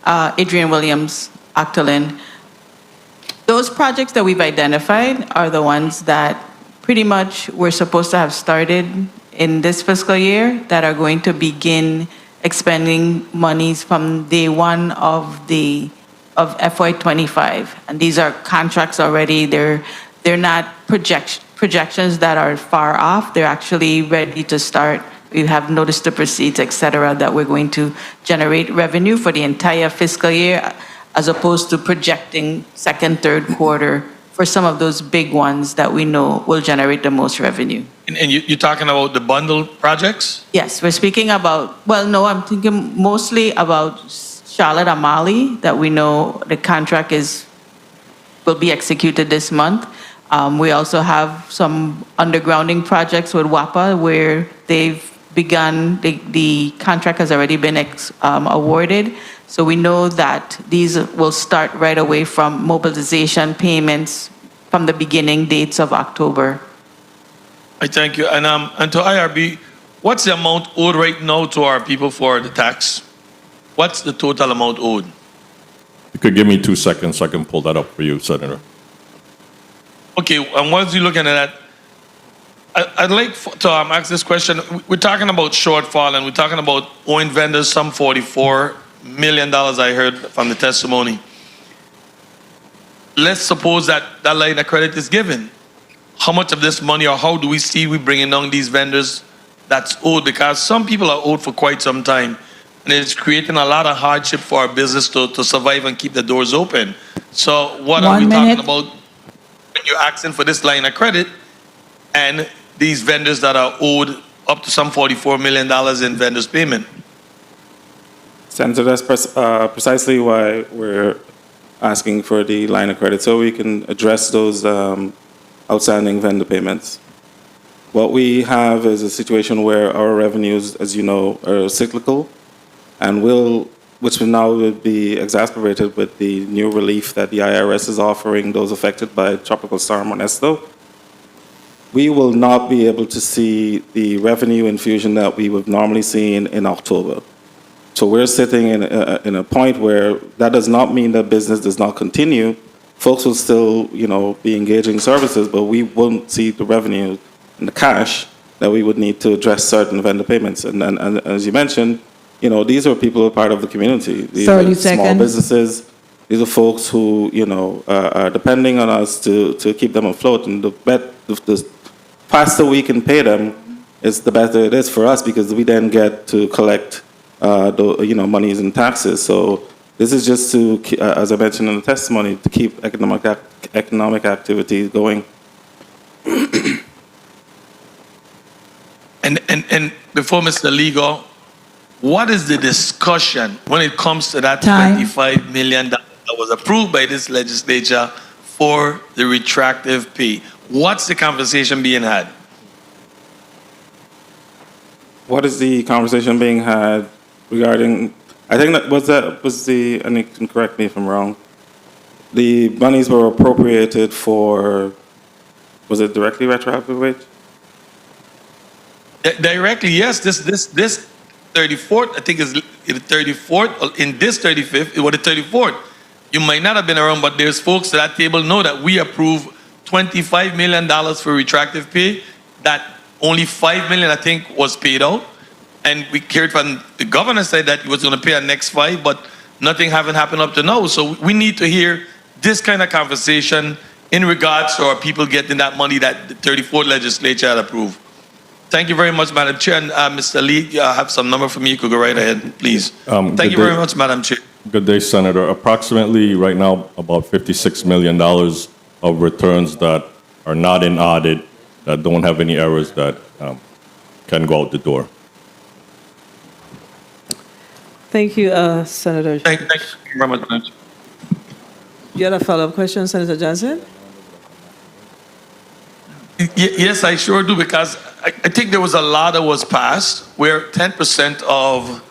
[SPEAKER 10] Adrian Williams, Octolin. Those projects that we've identified are the ones that pretty much we're supposed to have started in this fiscal year that are going to begin expending monies from day one of FY25. And these are contracts already. They're not projections that are far off. They're actually ready to start. We have notice to proceed, et cetera, that we're going to generate revenue for the entire fiscal year, as opposed to projecting second, third quarter for some of those big ones that we know will generate the most revenue.
[SPEAKER 20] And you're talking about the bundle projects?
[SPEAKER 10] Yes, we're speaking about, well, no, I'm thinking mostly about Charlotte Amali, that we know the contract will be executed this month. We also have some undergrounding projects with WAPA where they've begun, the contract has already been awarded. So we know that these will start right away from mobilization payments from the beginning dates of October.
[SPEAKER 20] I thank you. And to IRB, what's the amount owed right now to our people for the tax? What's the total amount owed?
[SPEAKER 15] You could give me 2 seconds so I can pull that up for you, Senator.
[SPEAKER 20] Okay, and once you're looking at that, I'd like to ask this question. We're talking about shortfall and we're talking about owing vendors some $44 million I heard from the testimony. Let's suppose that line of credit is given. How much of this money or how do we see we bringing down these vendors that's owed? Because some people are owed for quite some time and it's creating a lot of hardship for our business to survive and keep the doors open. So what are we talking about when you're asking for this line of credit and these vendors that are owed up to some $44 million in vendors payment?
[SPEAKER 4] Senator, that's precisely why we're asking for the line of credit, so we can address those outstanding vendor payments. What we have is a situation where our revenues, as you know, are cyclical, and which will now be exacerbated with the new relief that the IRS is offering those affected by Tropical Storm Ernesto. We will not be able to see the revenue infusion that we would normally see in October. So we're sitting in a point where that does not mean that business does not continue. Folks will still, be engaging services, but we won't see the revenue and the cash that we would need to address certain vendor payments. And as you mentioned, these are people who are part of the community. These
[SPEAKER 2] 30
[SPEAKER 4] are small
[SPEAKER 2] seconds.
[SPEAKER 4] businesses. These are folks who, are depending on us to keep them afloat. And the faster we can pay them, the better it is for us, because we then get to collect monies and taxes. So this is just to, as I mentioned in the testimony, to keep economic activity going.
[SPEAKER 20] And before Mr. Legal, what is the discussion when it comes to that
[SPEAKER 2] Time.
[SPEAKER 20] $25 million that was approved by this legislature for the retractive pay? What's the conversation being had?
[SPEAKER 4] What is the conversation being had regarding? I think and you can correct me if I'm wrong. The monies were appropriated for, was it directly retroactive wage?
[SPEAKER 20] Directly, yes. This 34th, I think is the 34th. In this 35th, it was the 34th. You might not have been around, but there's folks at that table know that we approved $25 million for retractive pay. That only $5 million, I think, was paid out. And we heard from the governor said that he was going to pay our next $5 million, but nothing haven't happened up to now. So we need to hear this kind of conversation in regards to our people getting that money that the 34th legislature had approved. Thank you very much, Madam Chair. And Mr. Lee, I have some number for me. You could go right ahead, please. Thank you very much, Madam Chair.
[SPEAKER 15] Good day, Senator. Approximately right now, about $56 million of returns that are not in audit, that don't have any errors, that can go out the door.
[SPEAKER 1] Thank you, Senator.
[SPEAKER 20] Thank you very much, Madam Chair.
[SPEAKER 1] You had a follow-up question, Senator Johnson?
[SPEAKER 20] Yes, I sure do, because I think there was a law that was passed where 10% of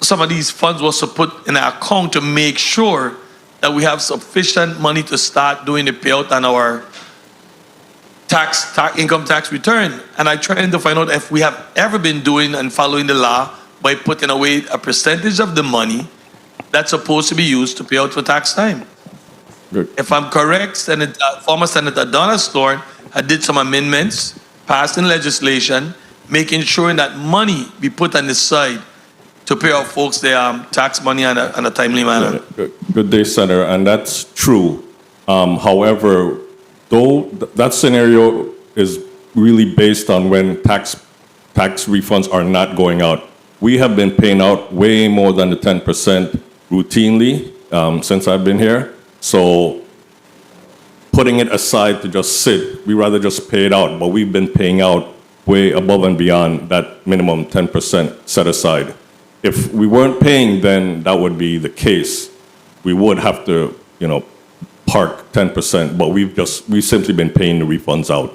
[SPEAKER 20] some of these funds was to put in our account to make sure that we have sufficient money to start doing the payout on our income tax return. And I'm trying to find out if we have ever been doing and following the law by putting away a percentage of the money that's supposed to be used to pay out for tax time.
[SPEAKER 15] Good.
[SPEAKER 20] If I'm correct, former Senator Donna Storn had did some amendments, passed in legislation, making sure that money be put on the side to pay our folks their tax money in a timely manner.
[SPEAKER 15] Good day, Senator, and that's true. However, though that scenario is really based on when tax refunds are not going out. We have been paying out way more than the 10% routinely since I've been here. So putting it aside to just sit, we rather just pay it out, but we've been paying out way above and beyond that minimum 10% set aside. If we weren't paying, then that would be the case. We would have to, park 10%, but we've simply been paying the refunds out.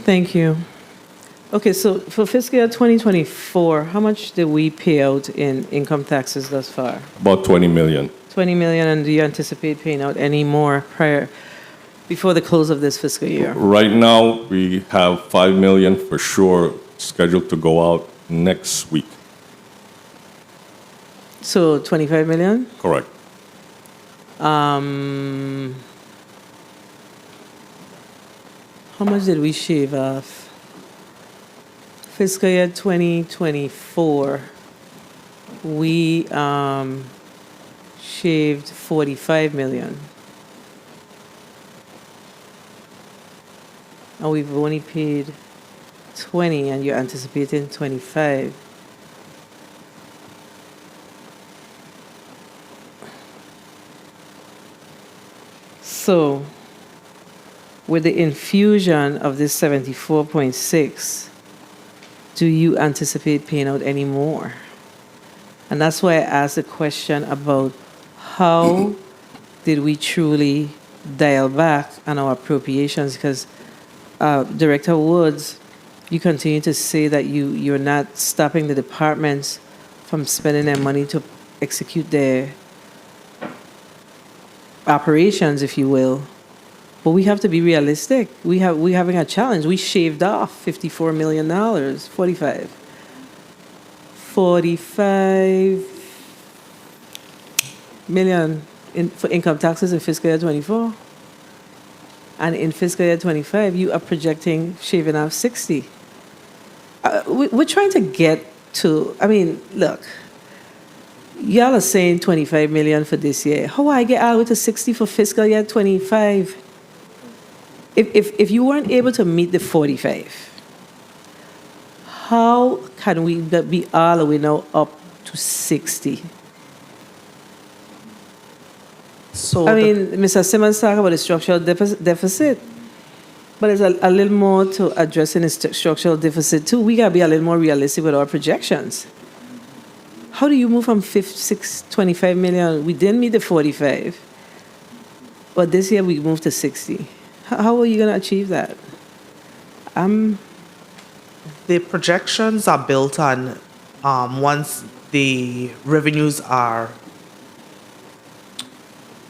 [SPEAKER 1] Thank you. Okay, so for fiscal year 2024, how much did we pay out in income taxes thus far?
[SPEAKER 15] About $20 million.
[SPEAKER 1] 20 million, and do you anticipate paying out any more before the close of this fiscal year?
[SPEAKER 15] Right now, we have $5 million for sure scheduled to go out next week.
[SPEAKER 1] So 25 million?
[SPEAKER 15] Correct.
[SPEAKER 1] How much did we shave off? Fiscal year 2024, we shaved 45 million. And we've only paid 20, and you're anticipating 25. So, with the infusion of this 74.6, do you anticipate paying out any more? And that's why I asked the question about how did we truly dial back on our appropriations? Because Director Woods, you continue to say that you're not stopping the departments from spending their money to execute their operations, if you will. But we have to be realistic. We're having a challenge. We shaved off $54 million, 45 million for income taxes in fiscal year 24. And in fiscal year 25, you are projecting shaving off 60. We're trying to get to, I mean, look, y'all are saying 25 million for this year. How will I get all the way to 60 for fiscal year 25? If you weren't able to meet the 45, how can we be all the way now up to 60?
[SPEAKER 6] So
[SPEAKER 1] I mean, Mr. Simmons talked about the structural deficit, but there's a little more to addressing the structural deficit too. We got to be a little more realistic with our projections. How do you move from 25 million? We didn't meet the 45, but this year we moved to 60. How are you going to achieve that?
[SPEAKER 6] The projections are built on once the revenues are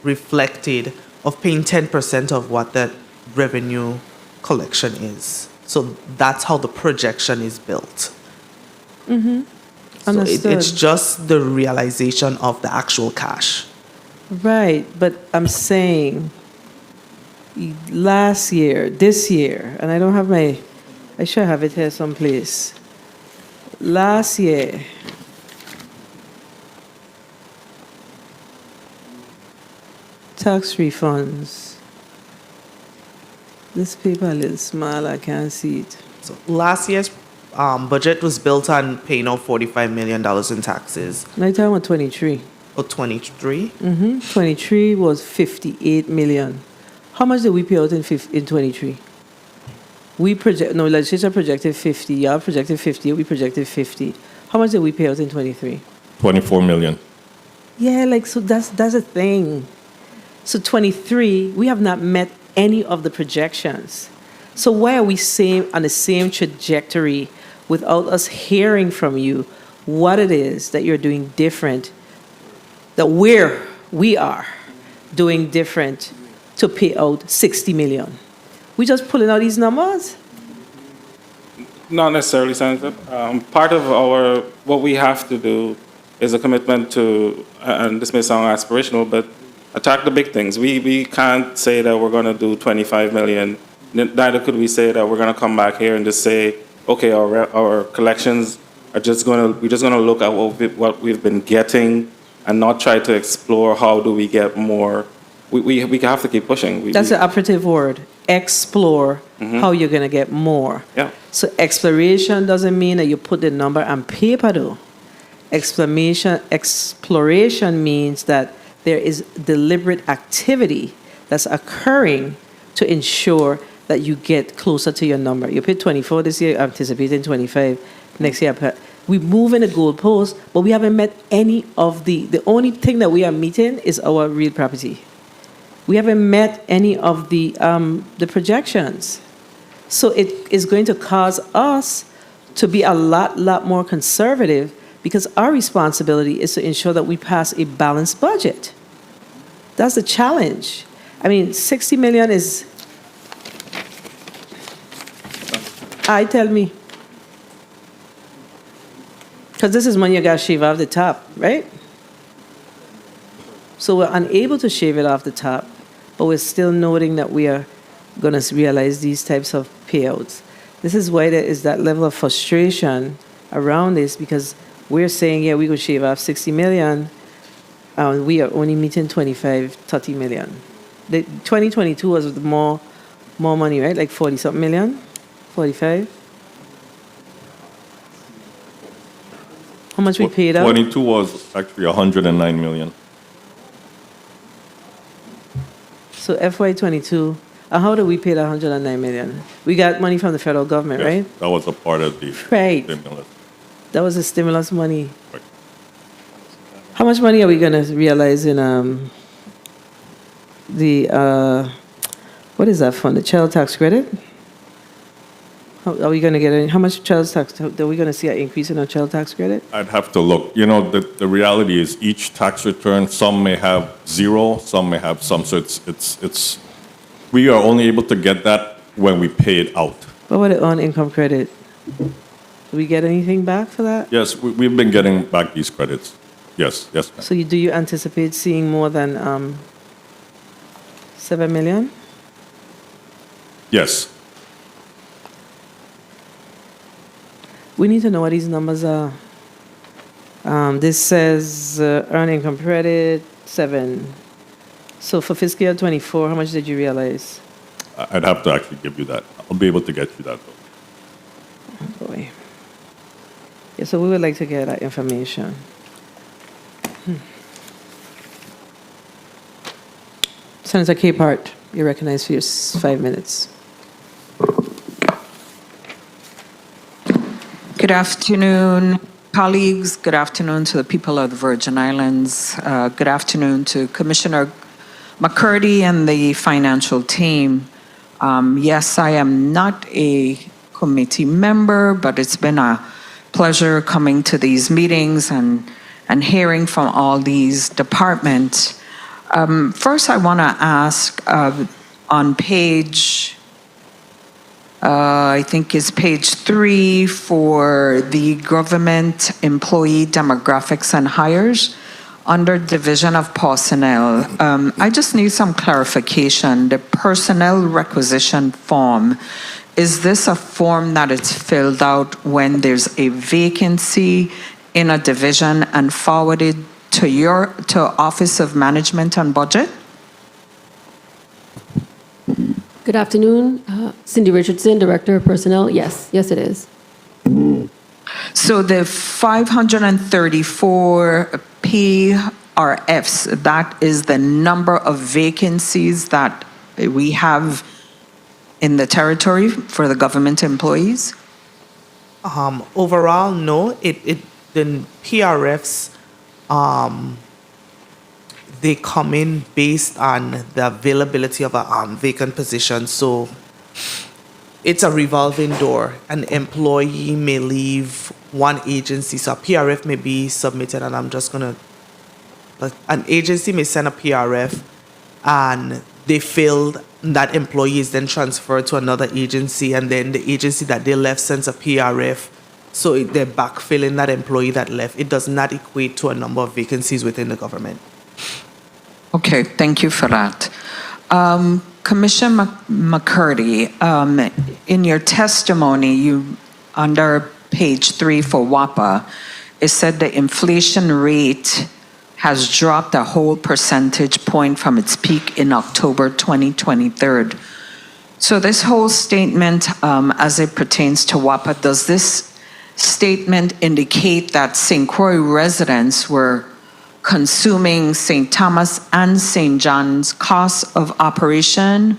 [SPEAKER 6] reflected of paying 10% of what that revenue collection is. So that's how the projection is built.
[SPEAKER 1] Mm-hmm.
[SPEAKER 6] So it's just the realization of the actual cash.
[SPEAKER 1] Right, but I'm saying last year, this year, and I don't have I should have it here someplace. Last year, tax refunds. This paper a little small, I can't see it.
[SPEAKER 6] So last year's budget was built on paying out $45 million in taxes.
[SPEAKER 1] Now you're talking about 23.
[SPEAKER 6] Oh, 23?
[SPEAKER 1] Mm-hmm. 23 was 58 million. How much did we pay out in 23? Legislature projected 50. Y'all projected 50. We projected 50. How much did we pay out in 23?
[SPEAKER 15] 24 million.
[SPEAKER 1] Yeah, so that's a thing. So 23, we have not met any of the projections. So why are we on the same trajectory without us hearing from you what it is that you're doing different, that we are doing different to pay out 60 million? We just pulling out these numbers?
[SPEAKER 4] Not necessarily, Senator. Part of what we have to do is a commitment to, and this may sound aspirational, but attack the big things. We can't say that we're going to do 25 million. Neither could we say that we're going to come back here and just say, okay, our collections are we're just going to look at what we've been getting and not try to explore how do we get more. We have to keep pushing.
[SPEAKER 1] That's the operative word. Explore how you're going to get more.
[SPEAKER 4] Yeah.
[SPEAKER 1] So exploration doesn't mean that you put the number on paper, though. Exploration means that there is deliberate activity that's occurring to ensure that you get closer to your number. You paid 24 this year, anticipating 25 next year. We move in the goalpost, but we haven't met any of the only thing that we are meeting is our real property. We haven't met any of the projections. So it is going to cause us to be a lot more conservative because our responsibility is to ensure that we pass a balanced budget. That's the challenge. I mean, 60 million is, tell me. Because this is money you got to shave off the top, right? So we're unable to shave it off the top, but we're still noting that we are going to realize these types of payouts. This is why there is that level of frustration around this, because we're saying, yeah, we could shave off 60 million, we are only meeting 30 million. The 2022 was more money, right? Like 40-something million? 45? How much we paid out?
[SPEAKER 15] 22 was actually 109 million.
[SPEAKER 1] So FY22, How do we pay the 109 million? We got money from the federal government,
[SPEAKER 15] Yes,
[SPEAKER 1] right?
[SPEAKER 15] that was a part of the
[SPEAKER 1] Right.
[SPEAKER 15] stimulus.
[SPEAKER 1] That was the stimulus money. How much money are we going to realize in what is that fund? The child tax credit? Are we going to get any? How much child tax? Are we going to see an increase in our child tax credit?
[SPEAKER 15] I'd have to look. You know, the reality is each tax return, some may have zero, some may have some. So it's we are only able to get that when we pay it out.
[SPEAKER 1] What about the on income credit? Do we get anything back for that?
[SPEAKER 15] Yes, we've been getting back these credits. Yes, yes. Ma'am.
[SPEAKER 1] So do you anticipate seeing more than 7 million?
[SPEAKER 15] Yes.
[SPEAKER 1] We need to know what these numbers are. This says earned income credit 7. So for fiscal year 24, how much did you realize?
[SPEAKER 15] I'd have to actually give you that. I'll be able to get you that. Though.
[SPEAKER 1] Oh boy. Yeah, so we would like to get that information. Senator Capehart, you're recognized for your 5 minutes.
[SPEAKER 14] Good afternoon, colleagues. Good afternoon to the people of the Virgin Islands. Good afternoon to Commissioner McCurdy and the financial team. Yes, I am not a committee member, but it's been a pleasure coming to these meetings and hearing from all these departments. First, I want to ask on page, I think it's page 3 for the government employee demographics and hires under Division of Personnel. I just need some clarification. The personnel requisition form, is this a form that is filled out when there's a vacancy in a division and forwarded to Office of Management and Budget?
[SPEAKER 7] Good afternoon. Cindy Richardson, Director of Personnel. Yes, it is.
[SPEAKER 14] So the 534 PRFs, that is the number of vacancies that we have in the territory for the government employees?
[SPEAKER 6] Overall, no. The PRFs, they come in based on the availability of a vacant position. So it's a revolving door. An employee may leave one agency. So a PRF may be submitted, and an agency may send a PRF, and they filled, that employee is then transferred to another agency, and then the agency that they left sends a PRF. So they're backfilling that employee that left. It does not equate to a number of vacancies within the government.
[SPEAKER 14] Okay, thank you for that. Commissioner McCurdy, in your testimony, you under page 3 for WAPA, it said the inflation rate has dropped a whole percentage point from its peak in October 2023. So this whole statement, as it pertains to WAPA, does this statement indicate that St. Croix residents were consuming St. Thomas and St. John's costs of operation,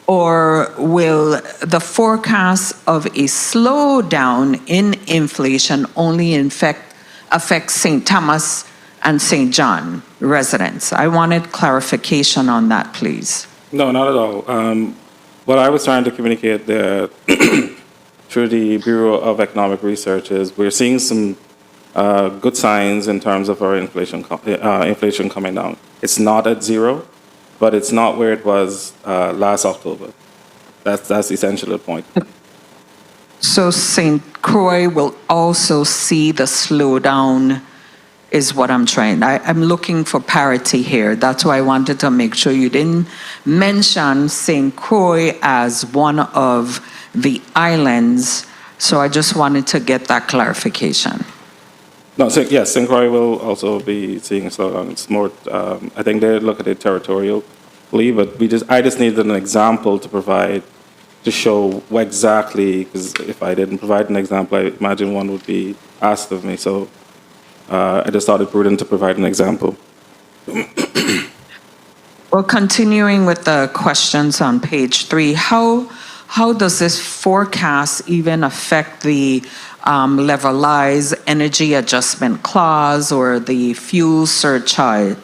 [SPEAKER 14] or will the forecast of a slowdown in inflation only affect St. Thomas and St. John residents? I wanted clarification on that, please.
[SPEAKER 4] No, not at all. What I was trying to communicate there through the Bureau of Economic Research is we're seeing some good signs in terms of our inflation coming down. It's not at zero, but it's not where it was last October. That's essentially the point.
[SPEAKER 14] So St. Croix will also see the slowdown, is what I'm trying. I'm looking for parity here. That's why I wanted to make sure you didn't mention St. Croix as one of the islands. So I just wanted to get that clarification.
[SPEAKER 4] No, yes, St. Croix will also be seeing a slowdown. It's more, I think they look at it territorially, but I just needed an example to provide to show what exactly, because if I didn't provide an example, I imagine one would be asked of me. So I just thought it prudent to provide an example.
[SPEAKER 14] Well, continuing with the questions on page 3, how does this forecast even affect the levelized energy adjustment clause or the fuel surcharge?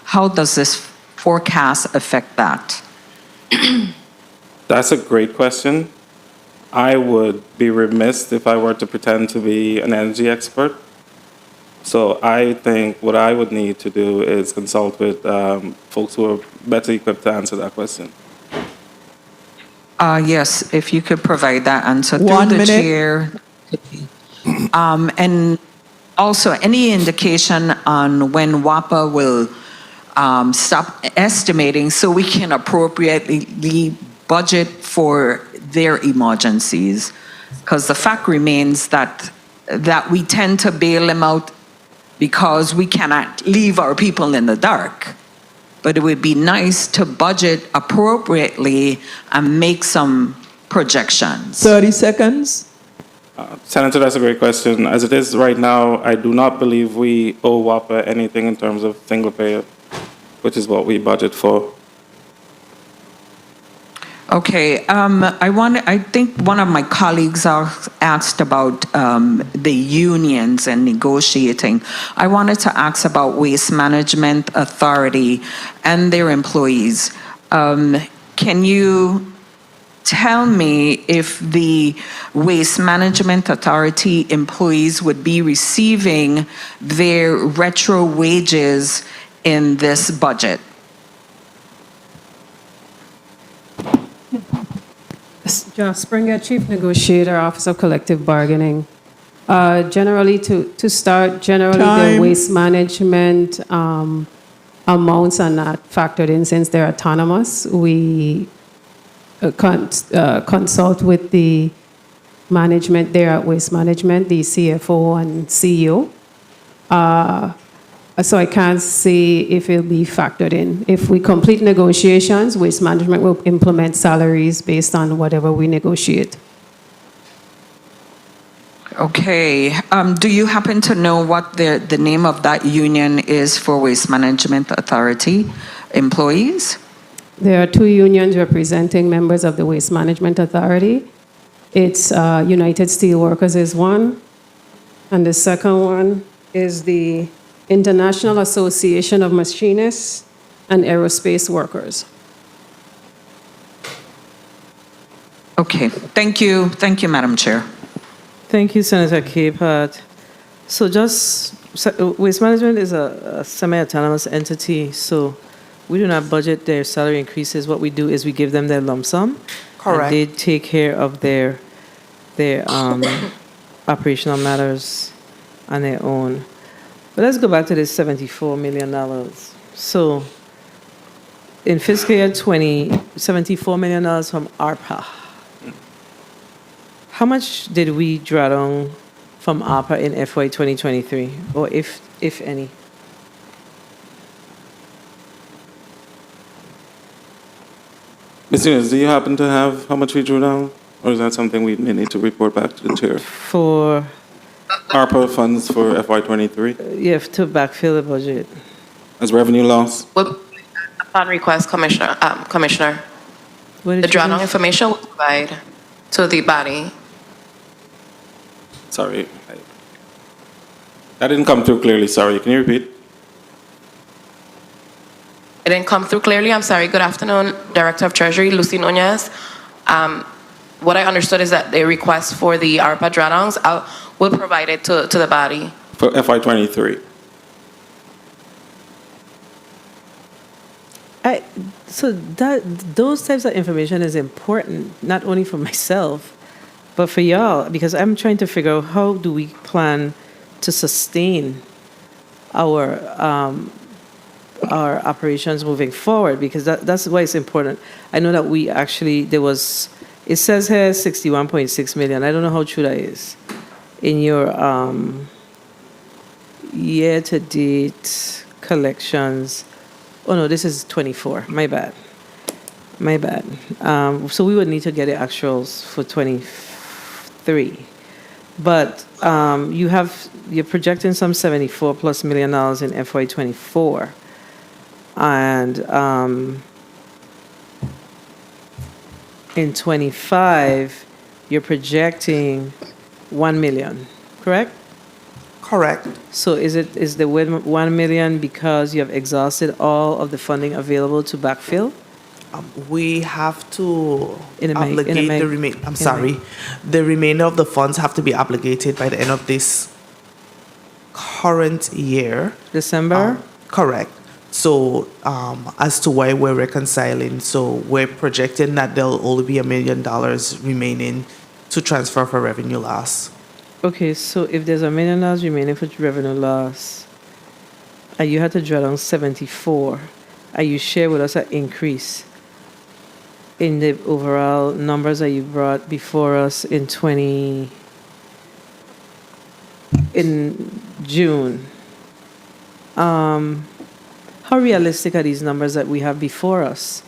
[SPEAKER 14] How does this forecast affect that?
[SPEAKER 4] That's a great question. I would be remiss if I were to pretend to be an energy expert. So I think what I would need to do is consult with folks who are better equipped to answer that question.
[SPEAKER 14] Yes, if you could provide that answer through
[SPEAKER 2] 1
[SPEAKER 14] the
[SPEAKER 2] minute.
[SPEAKER 14] chair. And also, any indication on when WAPA will stop estimating so we can appropriately budget for their emergencies? Because the fact remains that we tend to bail them out because we cannot leave our people in the dark. But it would be nice to budget appropriately and make some projections.
[SPEAKER 2] 30 seconds.
[SPEAKER 4] Senator, that's a great question. As it is right now, I do not believe we owe WAPA anything in terms of single payer, which is what we budget for.
[SPEAKER 14] Okay, I think one of my colleagues asked about the unions and negotiating. I wanted to ask about Waste Management Authority and their employees. Can you tell me if the Waste Management Authority employees would be receiving their retro wages in this budget?
[SPEAKER 8] Josh Springer, Chief Negotiator, Office of Collective Bargaining. Generally, to start, generally
[SPEAKER 2] Time.
[SPEAKER 8] the waste management amounts are not factored in since they're autonomous. We consult with the management there at Waste Management, the CFO and CEO. So I can't say if it'll be factored in. If we complete negotiations, Waste Management will implement salaries based on whatever we negotiate.
[SPEAKER 14] Okay. Do you happen to know what the name of that union is for Waste Management Authority employees?
[SPEAKER 8] There are 2 unions representing members of the Waste Management Authority. It's United Steelworkers is one, and the second one is the International Association of Machinists and Aerospace Workers.
[SPEAKER 14] Okay, thank you. Thank you, Madam Chair.
[SPEAKER 1] Thank you, Senator Capehart. So Waste Management is a semi-autonomous entity, so we do not budget their salary increases. What we do is we give them their lump sum.
[SPEAKER 6] Correct.
[SPEAKER 1] And they take care of their operational matters on their own. But let's go back to this $74 million. So in fiscal year 20, $74 million from Arpa. How much did we draw down from Arpa in FY 2023, or if any?
[SPEAKER 4] Ms. Nunes, do you happen to have how much we drew down? Or is that something we may need to report back to the chair?
[SPEAKER 1] For
[SPEAKER 4] ARPA funds for FY23
[SPEAKER 1] yeah, to backfill the budget.
[SPEAKER 4] as revenue loss?
[SPEAKER 11] Well, upon request, Commissioner,
[SPEAKER 1] What did
[SPEAKER 11] the
[SPEAKER 1] you
[SPEAKER 11] drawdown
[SPEAKER 1] do?
[SPEAKER 11] information will provide to the body.
[SPEAKER 4] Sorry. That didn't come through clearly, sorry. Can you repeat?
[SPEAKER 11] It didn't come through clearly. I'm sorry. Good afternoon, Director of Treasury, Lucy Nunez. What I understood is that the request for the ARPA drawdowns, will provide it to the body.
[SPEAKER 4] For FY23.
[SPEAKER 1] So those types of information is important, not only for myself, but for y'all, because I'm trying to figure out how do we plan to sustain our operations moving forward, because that's why it's important. I know that we actually, it says here 61.6 million. I don't know how true that is. In your year-to-date collections, oh no, this is 24, my bad. So we would need to get the actuals for 23. But you're projecting some $74+ million in FY24. And in 25, you're projecting 1 million, correct?
[SPEAKER 6] Correct.
[SPEAKER 1] So is the 1 million because you have exhausted all of the funding available to backfill?
[SPEAKER 6] We have to
[SPEAKER 1] In a May-
[SPEAKER 6] obligate
[SPEAKER 1] in a May-
[SPEAKER 6] the
[SPEAKER 1] in a May.
[SPEAKER 6] the remainder of the funds have to be obligated by the end of this current year.
[SPEAKER 1] December?
[SPEAKER 6] Correct. So as to why we're reconciling, so we're projecting that there'll only be $1 million remaining to transfer for revenue loss.
[SPEAKER 1] Okay, so if there's $1 million remaining for revenue loss, and you had to draw down 74, and you share with us an increase in the overall numbers that you brought before us in June, how realistic are these numbers that we have before us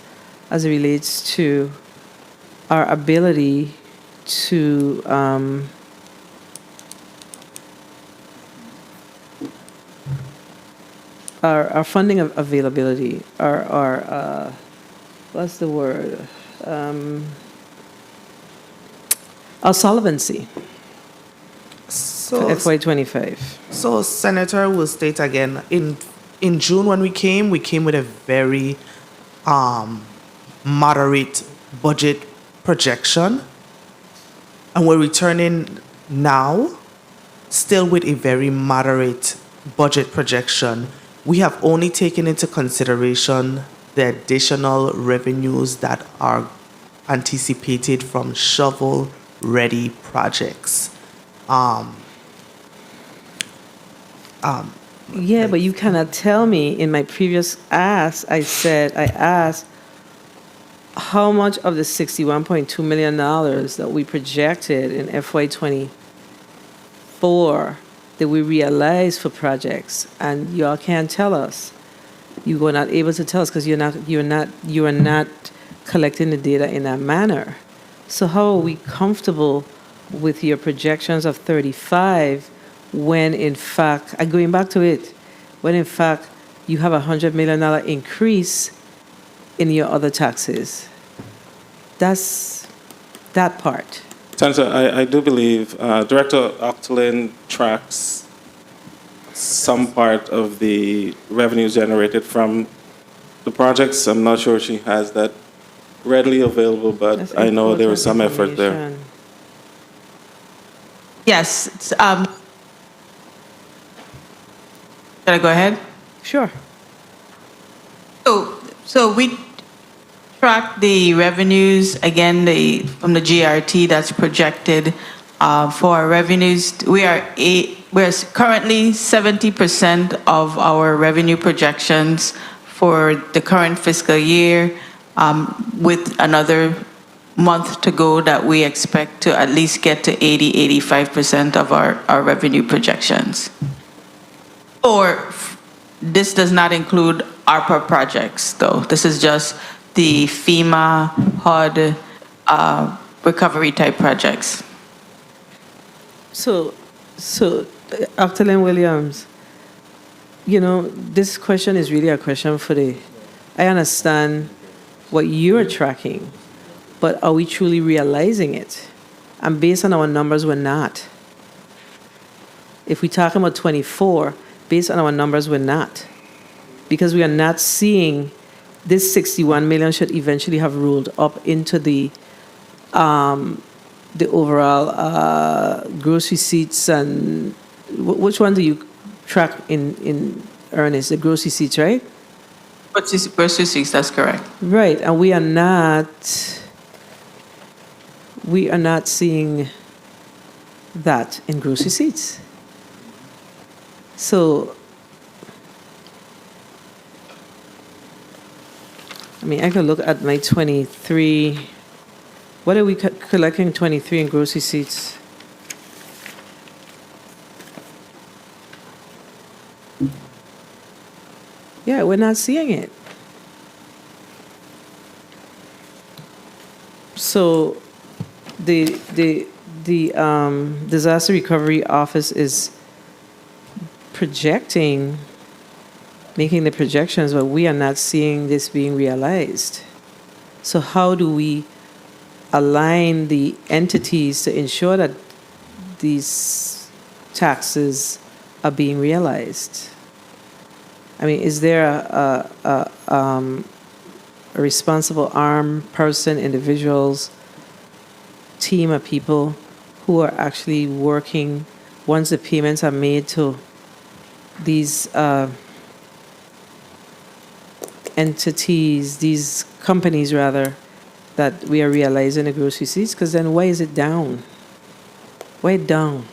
[SPEAKER 1] as it relates to our ability to our funding availability, our what's the word? Our solvency
[SPEAKER 6] So
[SPEAKER 1] for FY25.
[SPEAKER 6] So, Senator, will state again, in June when we came with a very moderate budget projection, and we're returning now still with a very moderate budget projection. We have only taken into consideration the additional revenues that are anticipated from shovel-ready projects.
[SPEAKER 1] Yeah, but you cannot tell me. In my previous ask, I asked how much of the $61.2 million that we projected in FY24 did we realize for projects, and y'all can't tell us. You were not able to tell us because you are not collecting the data in that manner. So how are we comfortable with your projections of 35 when in fact, going back to it, when in fact you have a $100 million increase in your other taxes? That's that part.
[SPEAKER 4] Senator, I do believe Director Octolin tracks some part of the revenues generated from the projects. I'm not sure she has that readily available, but
[SPEAKER 1] That's
[SPEAKER 4] I know there was some
[SPEAKER 1] important
[SPEAKER 4] effort there.
[SPEAKER 1] information.
[SPEAKER 10] Yes. Should I go ahead?
[SPEAKER 1] Sure.
[SPEAKER 10] So we track the revenues, again, from the GRT that's projected for our revenues. We're currently 70% of our revenue projections for the current fiscal year, with another month to go that we expect to at least get to 85% of our revenue projections. Or this does not include Arpa projects, though. This is just the FEMA, HUD, recovery type projects.
[SPEAKER 1] So, Dr. Lynn Williams, this question is really a question for I understand what you're tracking, but are we truly realizing it? And based on our numbers, we're not. If we talk about 24, based on our numbers, we're not. Because we are not seeing this 61 million should eventually have rolled up into the overall gross receipts. And which one do you track in earnest? The gross receipts, right?
[SPEAKER 10] Gross receipts, that's correct.
[SPEAKER 1] Right, and we are not seeing that in gross receipts. So, I could look at my 23. What are we collecting 23 in gross receipts? Yeah, we're not seeing it. So, the disaster recovery office is projecting making the projections, but we are not seeing this being realized. So how do we align the entities to ensure that these taxes are being realized? I mean, is there a responsible arm person, individuals, team of people who are actually working once the payments are made to these entities, these companies rather, that we are realizing the gross receipts? Because then why is it down? Why it down?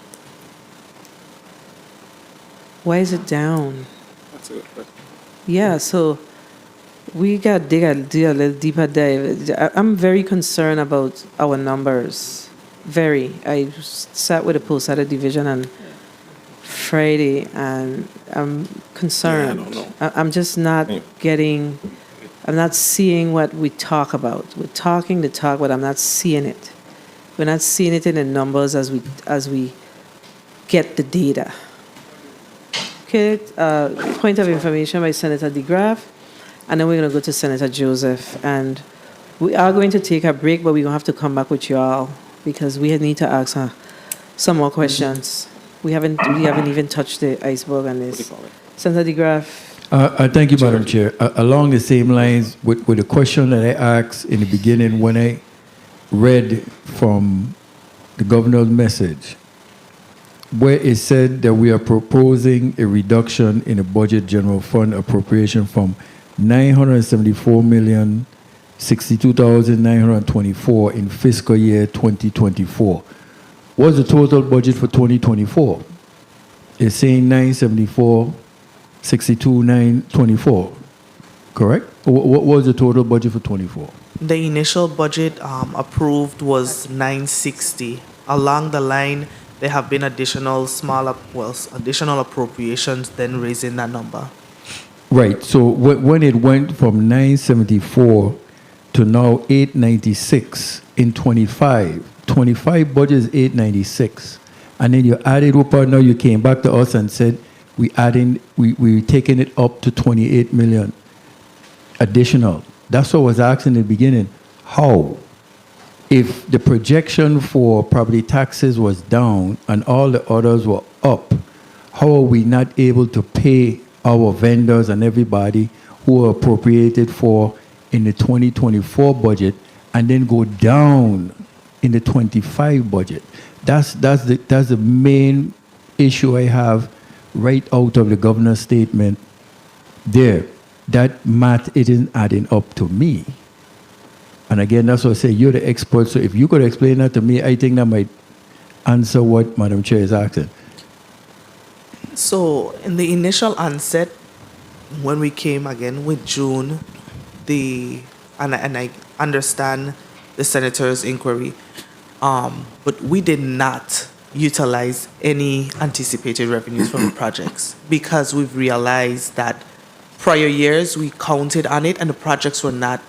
[SPEAKER 1] Why is it down?
[SPEAKER 4] That's a good question.
[SPEAKER 1] Yeah, so we got to do a little deeper dive. I'm very concerned about our numbers. Very. I sat with the post-audit division on Friday, and I'm concerned.
[SPEAKER 4] Yeah, I don't know.
[SPEAKER 1] I'm just not getting, I'm not seeing what we talk about. We're talking the talk, but I'm not seeing it. We're not seeing it in the numbers as we get the data. Okay, point of information by Senator DeGraff, and then we're going to go to Senator Joseph. And we are going to take a break, but we're going to have to come back with you all because we need to ask some more questions. We haven't even touched the iceberg on this. Senator DeGraff.
[SPEAKER 18] Thank you, Madam Chair. Along the same lines with the question that I asked in the beginning when I read from the governor's message, where it said that we are proposing a reduction in the budget general fund appropriation from 974,062,924 in fiscal year 2024. What's the total budget for 2024? It's saying 974,62,924, correct? What was the total budget for 24?
[SPEAKER 6] The initial budget approved was 960. Along the line, there have been additional appropriations, then raising that number.
[SPEAKER 18] Right. So when it went from 974 to now 896 in 25 budget is 896, and then you added up. Now you came back to us and said we're taking it up to 28 million additional. That's what I was asking in the beginning. How? If the projection for property taxes was down and all the others were up, how are we not able to pay our vendors and everybody who are appropriated for in the 2024 budget and then go down in the 25 budget? That's the main issue I have right out of the governor's statement there. That math isn't adding up to me. And again, that's what I say, you're the expert, so if you could explain that to me, I think that might answer what Madam Chair is asking.
[SPEAKER 6] So in the initial onset, when we came again with June, and I understand the senator's inquiry, but we did not utilize any anticipated revenues from the projects because we've realized that prior years we counted on it and the projects were not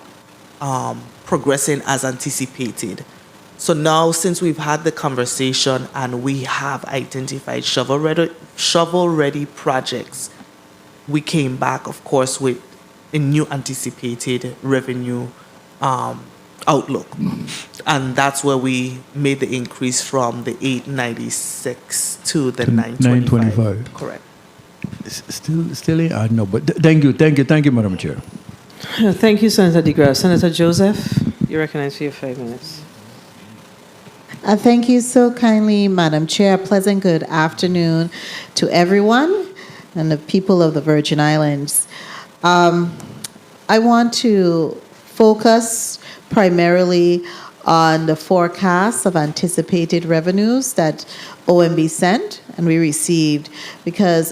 [SPEAKER 6] progressing as anticipated. So now, since we've had the conversation and we have identified shovel-ready projects, we came back, of course, with a new anticipated revenue outlook. And that's where we made the increase from the 896 to the 925. Correct.
[SPEAKER 18] Still ain't adding up, but thank you, Madam Chair.
[SPEAKER 1] Thank you, Senator DeGraff. Senator Joseph, you're recognized for your 5 minutes.
[SPEAKER 13] Thank you so kindly, Madam Chair. Pleasant good afternoon to everyone and the people of the Virgin Islands. I want to focus primarily on the forecast of anticipated revenues that OMB sent and we received,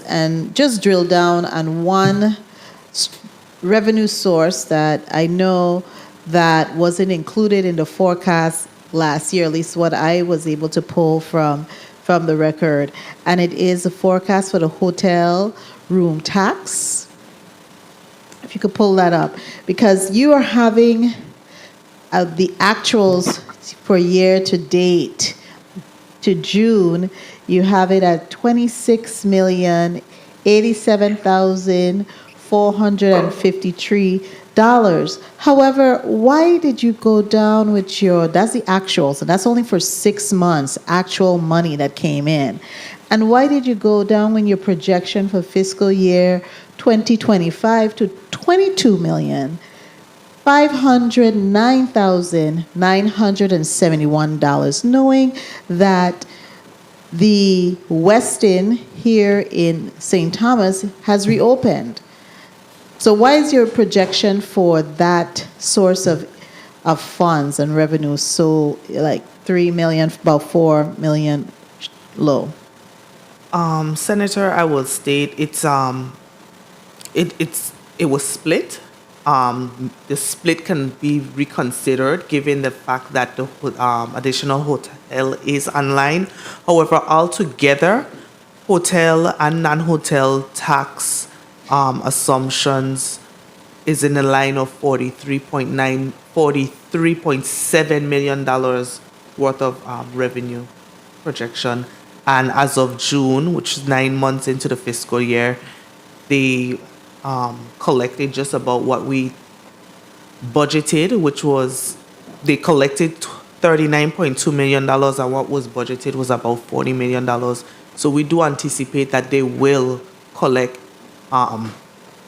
[SPEAKER 13] and just drill down on one revenue source that I know that wasn't included in the forecast last year, at least what I was able to pull from the record, and it is a forecast for the hotel room tax. If you could pull that up, because you are having the actuals for year to date to June, you have it at 26,087,400 $453. However, why did you go down with that's the actual, so that's only for 6 months, actual money that came in. And why did you go down when your projection for fiscal year 2025 to $22,509,971, knowing that the Westin here in St. Thomas has reopened? So why is your projection for that source of funds and revenue so like 3 million, about 4 million low?
[SPEAKER 6] Senator, I will state it was split. The split can be reconsidered given the fact that the additional hotel is online. However, altogether, hotel and non-hotel tax assumptions is in the line of $43.7 million worth of revenue projection. And as of June, which is 9 months into the fiscal year, they collected just about what we budgeted, which was they collected $39.2 million, and what was budgeted was about $40 million. So we do anticipate that they will collect.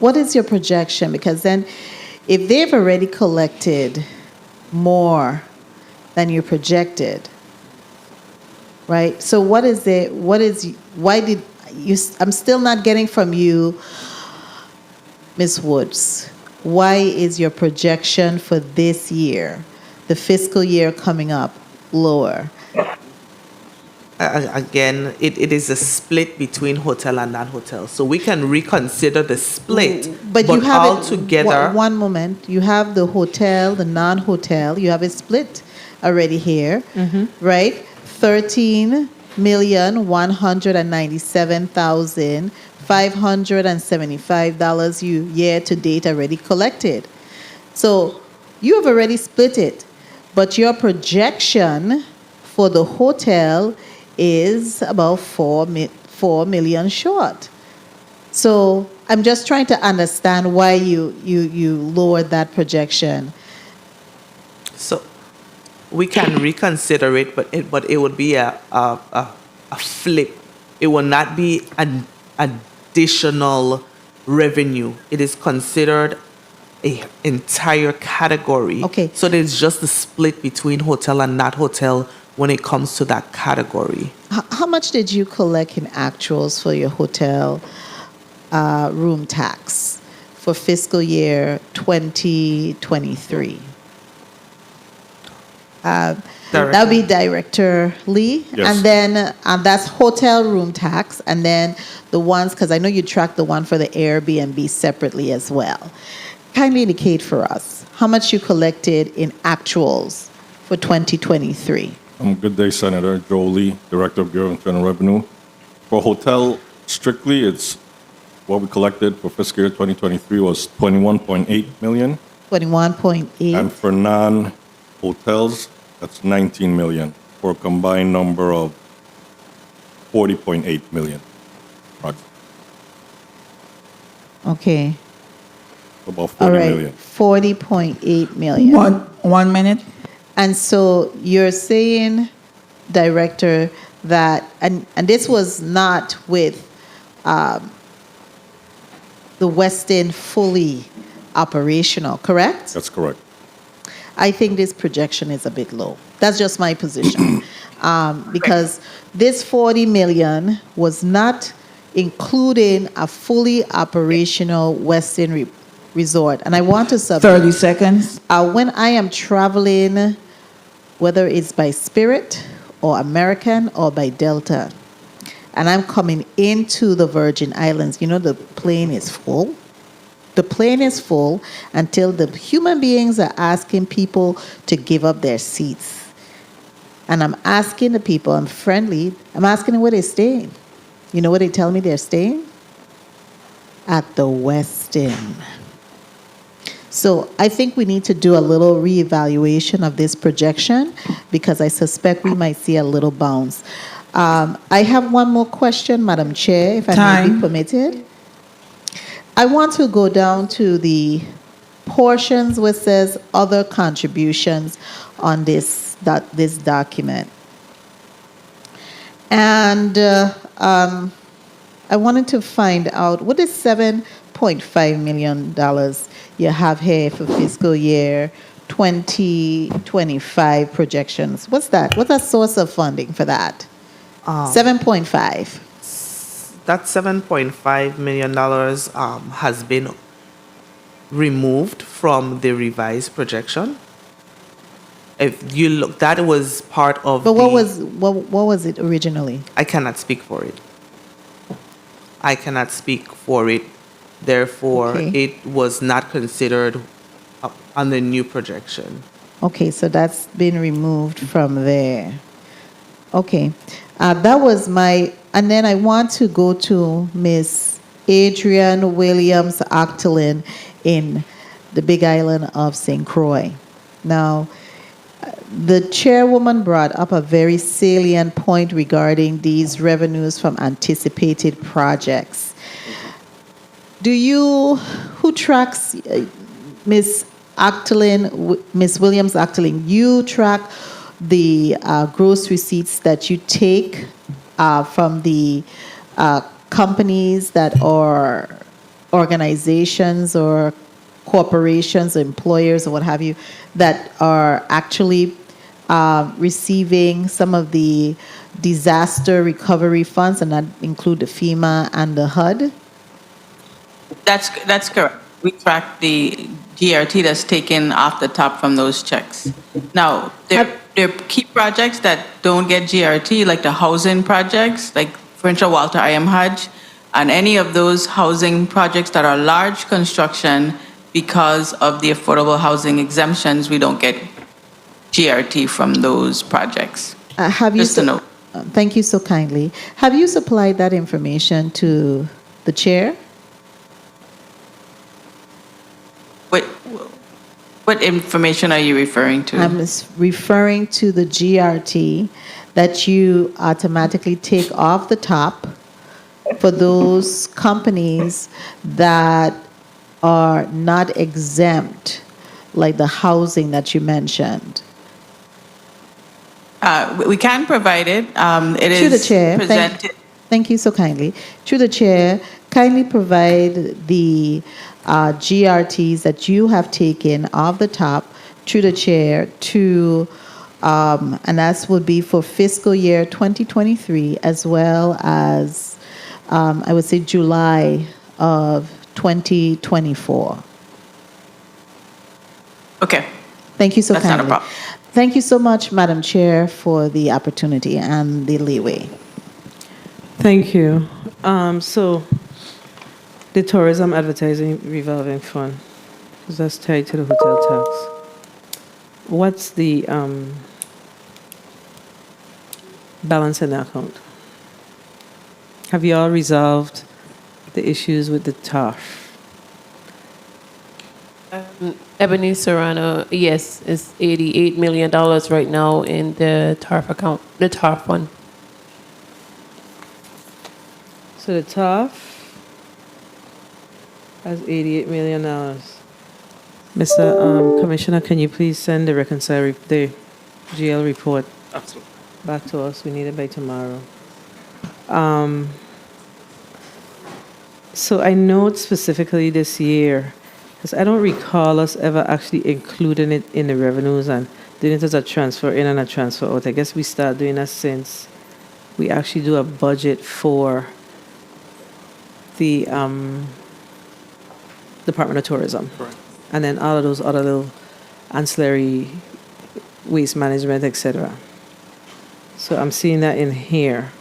[SPEAKER 13] What is your projection? Because then if they've already collected more than you projected, right? So why did you, I'm still not getting from you, Ms. Woods, why is your projection for this year, the fiscal year coming up, lower?
[SPEAKER 6] Again, it is a split between hotel and non-hotel. So we can reconsider the split,
[SPEAKER 13] but you have
[SPEAKER 6] all together.
[SPEAKER 13] One moment, you have the hotel, the non-hotel, you have it split already here, right? $13,197,575 you year to date already collected. So you have already split it, but your projection for the hotel is about 4 million short. So I'm just trying to understand why you lowered that projection.
[SPEAKER 6] So we can reconsider it, but it would be a flip. It will not be an additional revenue. It is considered an entire category.
[SPEAKER 13] Okay.
[SPEAKER 6] So there's just a split between hotel and not hotel when it comes to that category.
[SPEAKER 13] How much did you collect in actuals for your hotel room tax for fiscal year 2023? That would be Director Lee.
[SPEAKER 15] Yes.
[SPEAKER 13] And then that's hotel room tax. And then the ones, because I know you track the one for the Airbnb separately as well. Kindly indicate for us how much you collected in actuals for 2023.
[SPEAKER 15] Good day, Senator. Joe Lee, Director of Bureau of Internal Revenue. For hotel, strictly, it's what we collected for fiscal year 2023 was $21.8 million.
[SPEAKER 13] 21.8.
[SPEAKER 15] And for non-hotels, that's $19 million, for a combined number of $40.8 million.
[SPEAKER 13] Okay.
[SPEAKER 15] About $40
[SPEAKER 13] All right.
[SPEAKER 15] million.
[SPEAKER 13] 40.8 million.
[SPEAKER 2] 1 minute.
[SPEAKER 13] And so you're saying, Director, that, and this was not with the Westin fully operational, correct?
[SPEAKER 15] That's correct.
[SPEAKER 13] I think this projection is a bit low. That's just my position. Because this 40 million was not including a fully operational Westin resort. And I want to
[SPEAKER 2] 30 seconds.
[SPEAKER 13] When I am traveling, whether it's by Spirit or American or by Delta, and I'm coming into the Virgin Islands, you know, the plane is full. The plane is full until the human beings are asking people to give up their seats. And I'm asking the people, I'm friendly, I'm asking them where they're staying. You know where they tell me they're staying? At the Westin. So I think we need to do a little reevaluation of this projection because I suspect we might see a little bounce. I have one more question, Madam Chair, if I may be permitted. I want to go down to the portions where it says other contributions on this document. And I wanted to find out what is $7.5 million you have here for fiscal year 2025 projections. What's that? What's the source of funding for that? 7.5.
[SPEAKER 6] That $7.5 million has been removed from the revised projection. If you look, that was part of.
[SPEAKER 13] But what was it originally?
[SPEAKER 6] I cannot speak for it. I cannot speak for it. Therefore,
[SPEAKER 13] Okay.
[SPEAKER 6] it was not considered on the new projection.
[SPEAKER 13] Okay, so that's been removed from there. Okay, that was my, and then I want to go to Miss Adrian Williams Octolin in the Big Island of St. Croix. Now, the chairwoman brought up a very salient point regarding these revenues from anticipated projects. Who tracks, Ms. Octolin, Ms. Williams Octolin, you track the gross receipts that you take from the companies that are organizations or corporations, employers, or what have you, that are actually receiving some of the disaster recovery funds, and that include the FEMA and the HUD?
[SPEAKER 10] That's correct. We track the GRT that's taken off the top from those checks. Now, there are key projects that don't get GRT, like the housing projects, like for instance, Walter I. M. Hodge, and any of those housing projects that are large construction, because of the affordable housing exemptions, we don't get GRT from those projects. Just a note.
[SPEAKER 13] Thank you so kindly. Have you supplied that information to the chair?
[SPEAKER 10] What information are you referring to?
[SPEAKER 13] I'm referring to the GRT that you automatically take off the top for those companies that are not exempt, like the housing that you mentioned.
[SPEAKER 10] We can provide it. It is
[SPEAKER 13] Through the chair.
[SPEAKER 10] presented.
[SPEAKER 13] Thank you so kindly. Through the chair, kindly provide the GRTs that you have taken off the top through the chair to, and that would be for fiscal year 2023, as well as, I would say, July of 2024.
[SPEAKER 10] Okay.
[SPEAKER 13] Thank you so
[SPEAKER 10] That's
[SPEAKER 13] kindly.
[SPEAKER 10] not a problem.
[SPEAKER 13] Thank you so much, Madam Chair, for the opportunity and the leeway.
[SPEAKER 1] Thank you. So, the tourism advertising revolving fund, because that's tied to the hotel tax. What's the balance in the account? Have you all resolved the issues with the TARF?
[SPEAKER 5] Ebony Serrano, yes, it's $88 million right now in the TARF account, the TARF fund.
[SPEAKER 1] So the TARF has $88 million. Mr. Commissioner, can you please send the the GL report back to us? We need it by tomorrow. So I note specifically this year, because I don't recall us ever actually including it in the revenues and doing it as a transfer in and a transfer out. I guess we start doing that since we actually do a budget for the Department of Tourism.
[SPEAKER 3] Correct.
[SPEAKER 1] And then all of those other little ancillary waste management, etc. So I'm seeing that in here.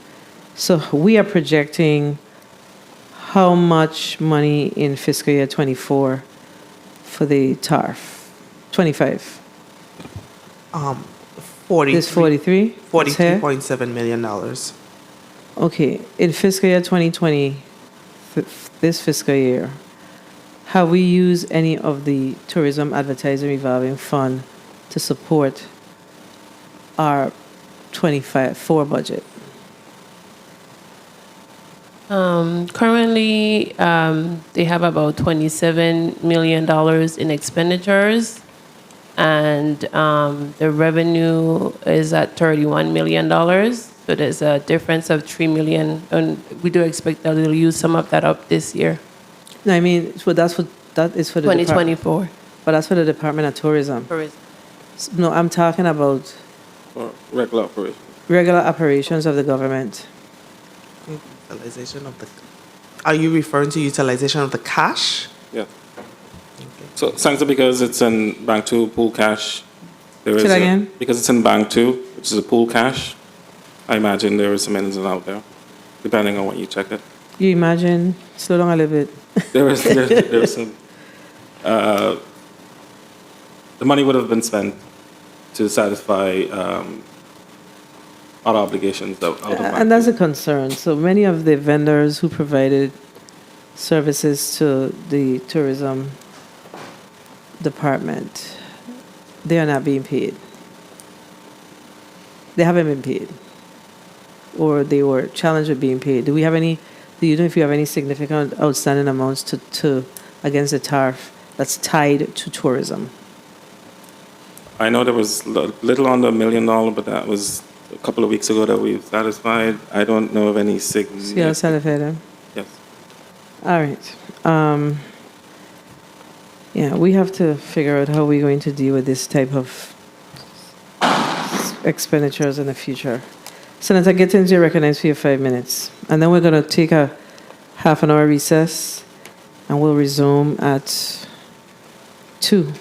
[SPEAKER 1] So we are projecting how much money in fiscal year 24 for the TARF? 25.
[SPEAKER 6] 43.
[SPEAKER 1] This 43?
[SPEAKER 6] $43.7 million.
[SPEAKER 1] Okay, in fiscal year 2020, this fiscal year, have we used any of the tourism advertising revolving fund to support our 25-4 budget?
[SPEAKER 5] Currently, they have about $27 million in expenditures, and the revenue is at $31 million. So there's a difference of $3 million, and we do expect that they'll use some of that up this year.
[SPEAKER 1] No, I mean, so that is for the
[SPEAKER 5] 2024.
[SPEAKER 1] But that's for the Department of Tourism.
[SPEAKER 5] Tourism.
[SPEAKER 1] No, I'm talking about
[SPEAKER 4] Or regular operation.
[SPEAKER 1] regular operations of the government.
[SPEAKER 6] Utilization of the. Are you referring to utilization of the cash?
[SPEAKER 4] Yeah. So simply because it's in Bank 2 pool cash, there is
[SPEAKER 1] Say that again?
[SPEAKER 4] because it's in Bank 2, which is a pool cash, I imagine there is some ins and out there, depending on what you check it.
[SPEAKER 1] You imagine, slow down a little bit.
[SPEAKER 4] There's some, the money would have been spent to satisfy other obligations that out of Bank
[SPEAKER 1] And that's a concern. So many of the vendors who provided services to the tourism department, they are not being paid. They haven't been paid, or they were challenged with being paid. Do you know if you have any significant outstanding amounts to against the tariff that's tied to tourism?
[SPEAKER 4] I know there was little under $1 million, but that was a couple of weeks ago that we've satisfied. I don't know of any significant.
[SPEAKER 1] Yeah, satisfied them.
[SPEAKER 4] Yes.
[SPEAKER 1] All right. Yeah, we have to figure out how we're going to deal with this type of expenditures in the future. Senator Gittins, you're recognized for your 5 minutes. And then we're going to take a half-an-hour recess, and we'll resume at 2.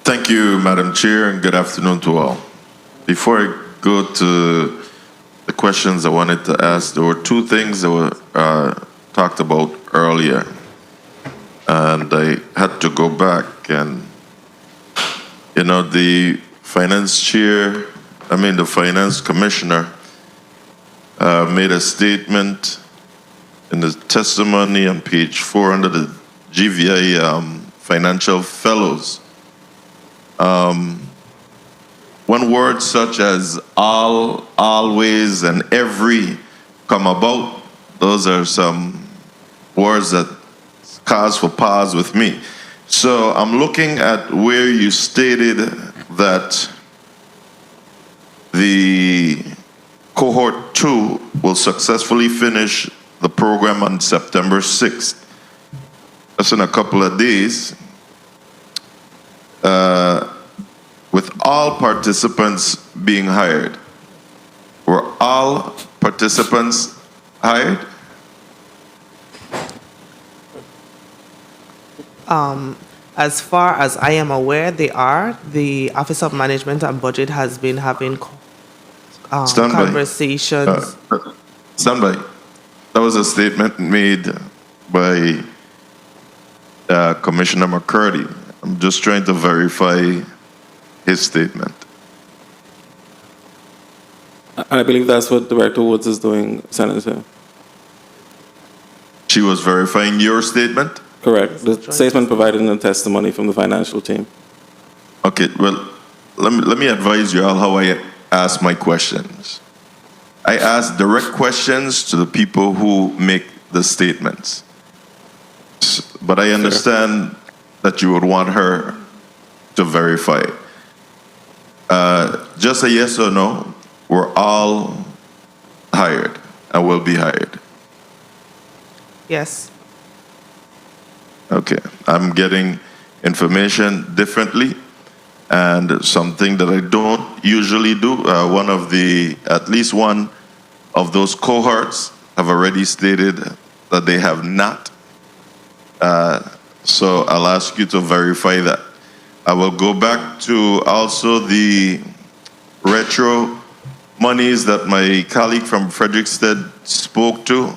[SPEAKER 21] Thank you, Madam Chair, and good afternoon to all. Before I go to the questions I wanted to ask, there were two things that were talked about earlier, and I had to go back and, the finance commissioner made a statement in the testimony on page 4 under the GVI financial fellows. When words such as all, always, and every come about, those are some words that cause for pause with me. So I'm looking at where you stated that the cohort 2 will successfully finish the program on September 6th. That's in a couple of days. With all participants being hired. Were all participants hired?
[SPEAKER 6] As far as I am aware, they are. The Office of Management and Budget has been having conversations.
[SPEAKER 21] Stand by. That was a statement made by Commissioner McCurdy. I'm just trying to verify his statement.
[SPEAKER 4] I believe that's what Director Woods is doing, Senator.
[SPEAKER 21] She was verifying your statement?
[SPEAKER 4] Correct. The statement provided in the testimony from the financial team.
[SPEAKER 21] Okay, well, let me advise you all how I ask my questions. I ask direct questions to the people who make the statements. But I understand that you would want her to verify. Just a yes or no, we're all hired and will be hired.
[SPEAKER 6] Yes.
[SPEAKER 21] Okay, I'm getting information differently, and something that I don't usually do. At least one of those cohorts have already stated that they have not. So I'll ask you to verify that. I will go back to also the retro monies that my colleague from Frederickstead spoke to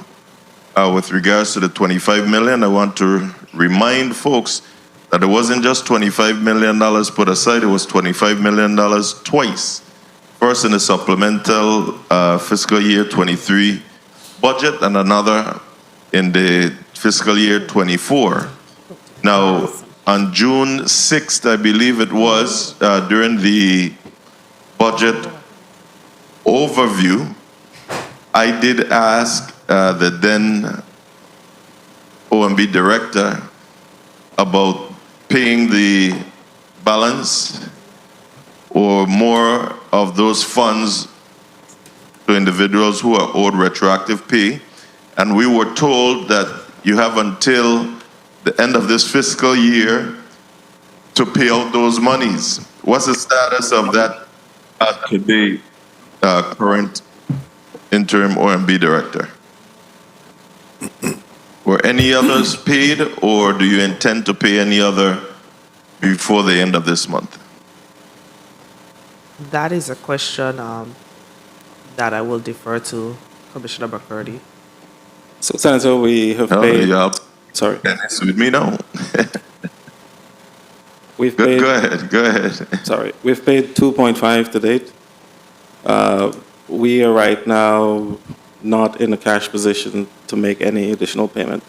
[SPEAKER 21] with regards to the $25 million. I want to remind folks that it wasn't just $25 million put aside, it was $25 million twice. First in the supplemental fiscal year 23 budget and another in the fiscal year 24. Now, on June 6th, I believe it was, during the budget overview, I did ask the then OMB director about paying the balance or more of those funds to individuals who are owed retroactive pay. And we were told that you have until the end of this fiscal year to pay out those monies. What's the status of that today, current interim OMB director? Were any others paid, or do you intend to pay any other before the end of this month?
[SPEAKER 6] That is a question that I will defer to Commissioner McCurdy.
[SPEAKER 4] So, Senator, we have paid. Sorry.
[SPEAKER 21] Dennis with me now.
[SPEAKER 4] We've paid.
[SPEAKER 21] Go ahead. Go ahead.
[SPEAKER 4] Sorry, we've paid 2.5 to date. We are right now not in a cash position to make any additional payment.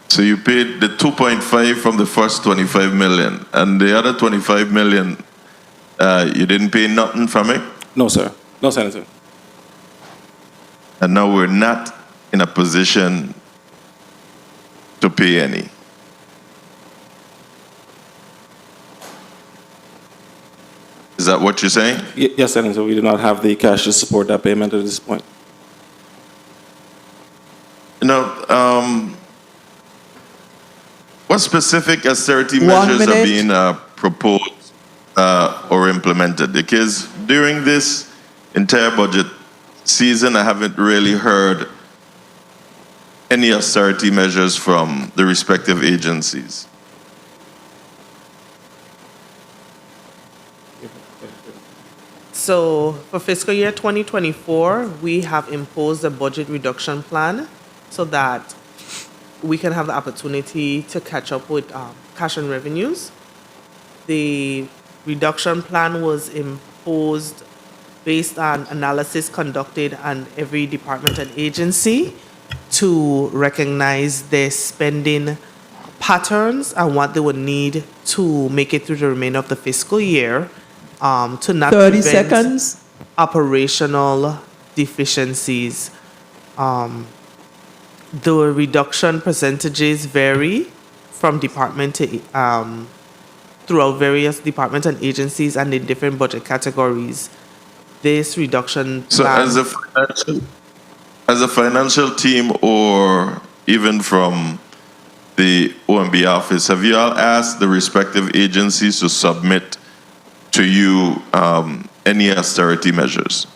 [SPEAKER 21] So you paid the 2.5 from the first 25 million, and the other 25 million, you didn't pay nothing from it?
[SPEAKER 4] No, sir. No, Senator.
[SPEAKER 21] And now we're not in a position to pay any. Is that what you're saying?
[SPEAKER 4] Yes, Senator. We do not have the cash to support that payment at this point.
[SPEAKER 21] What specific austerity measures are being proposed or implemented? Because during this entire budget season, I haven't really heard any austerity measures from the respective agencies.
[SPEAKER 6] So for fiscal year 2024, we have imposed a budget reduction plan so that we can have the opportunity to catch up with cash and revenues. The reduction plan was imposed based on analysis conducted on every department and agency to recognize their spending patterns and what they would need to make it through the remainder of the fiscal year, to not
[SPEAKER 1] 30
[SPEAKER 6] prevent
[SPEAKER 1] seconds.
[SPEAKER 6] operational deficiencies. The reduction percentages vary from department to throughout various departments and agencies and in different budget categories. This reduction plan.
[SPEAKER 21] So as a financial team, or even from the OMB office, have you all asked the respective agencies to submit to you any austerity measures?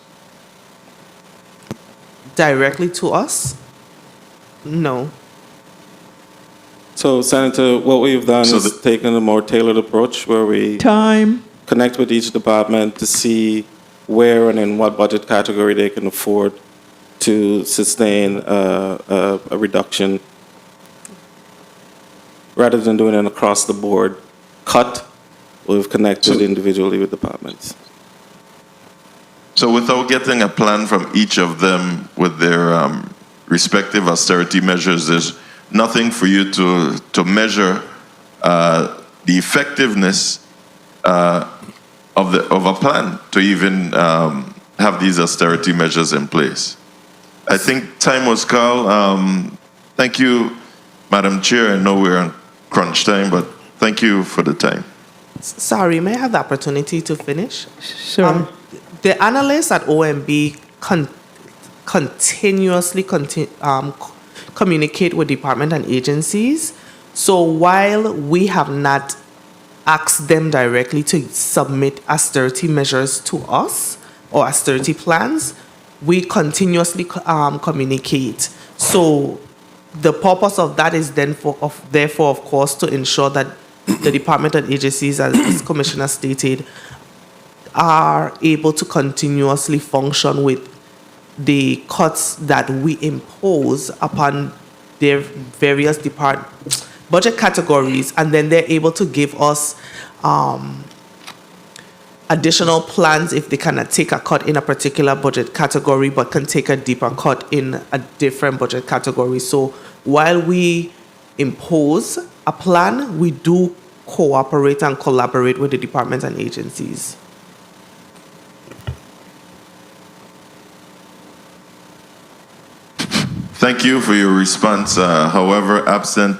[SPEAKER 6] Directly to us? No.
[SPEAKER 4] So, Senator, what we've done is taken a more tailored approach where we connect with each department to see where and in what budget category they can afford to sustain a reduction rather than doing an across-the-board cut. We've connected individually with departments.
[SPEAKER 21] So without getting a plan from each of them with their respective austerity measures, there's nothing for you to measure the effectiveness of a plan to even have these austerity measures in place. I think time was called. Thank you, Madam Chair. I know we're on crunch time, but thank you for the time.
[SPEAKER 6] Sorry, may I have the opportunity to finish?
[SPEAKER 1] Sure.
[SPEAKER 6] The analysts at OMB continuously communicate with department and agencies. So while we have not asked them directly to submit austerity measures to us or austerity plans, we continuously communicate. So the purpose of that is therefore, of course, to ensure that the department and agencies, as Commissioner stated, are able to continuously function with the cuts that we impose upon their various budget categories, and then they're able to give us additional plans if they cannot take a cut in a particular budget category but can take a deeper cut in a different budget category. So while we impose a plan, we do cooperate and collaborate with the departments and agencies.
[SPEAKER 21] thank you for your response. However, absent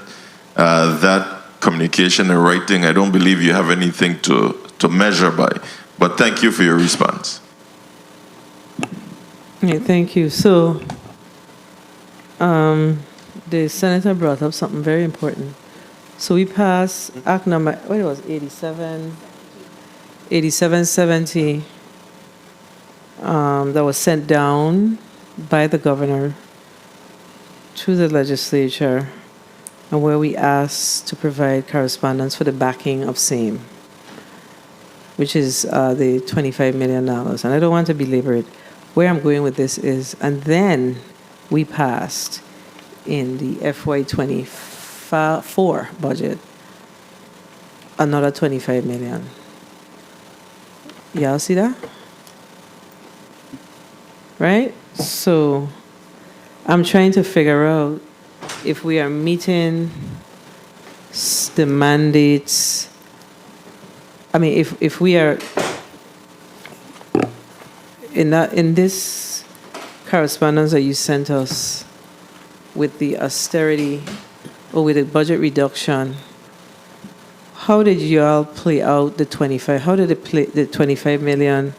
[SPEAKER 21] that communication and writing, I don't believe you have anything to measure by. But thank you for your response.
[SPEAKER 1] Okay, thank you. So, the senator brought up something very important. So we passed Act number, what it was, 8770, that was sent down by the governor to the legislature, and where we asked to provide correspondence for the backing of same, which is the $25 million. And I don't want to belabor it. Where I'm going with this is, and then we passed in the FY24 budget another $25 million. Y'all see that? Right? So I'm trying to figure out if we are meeting the mandates. I mean, if we are in this correspondence that you sent us with the austerity or with the budget reduction, how did you all play out the 25? How did the 25 million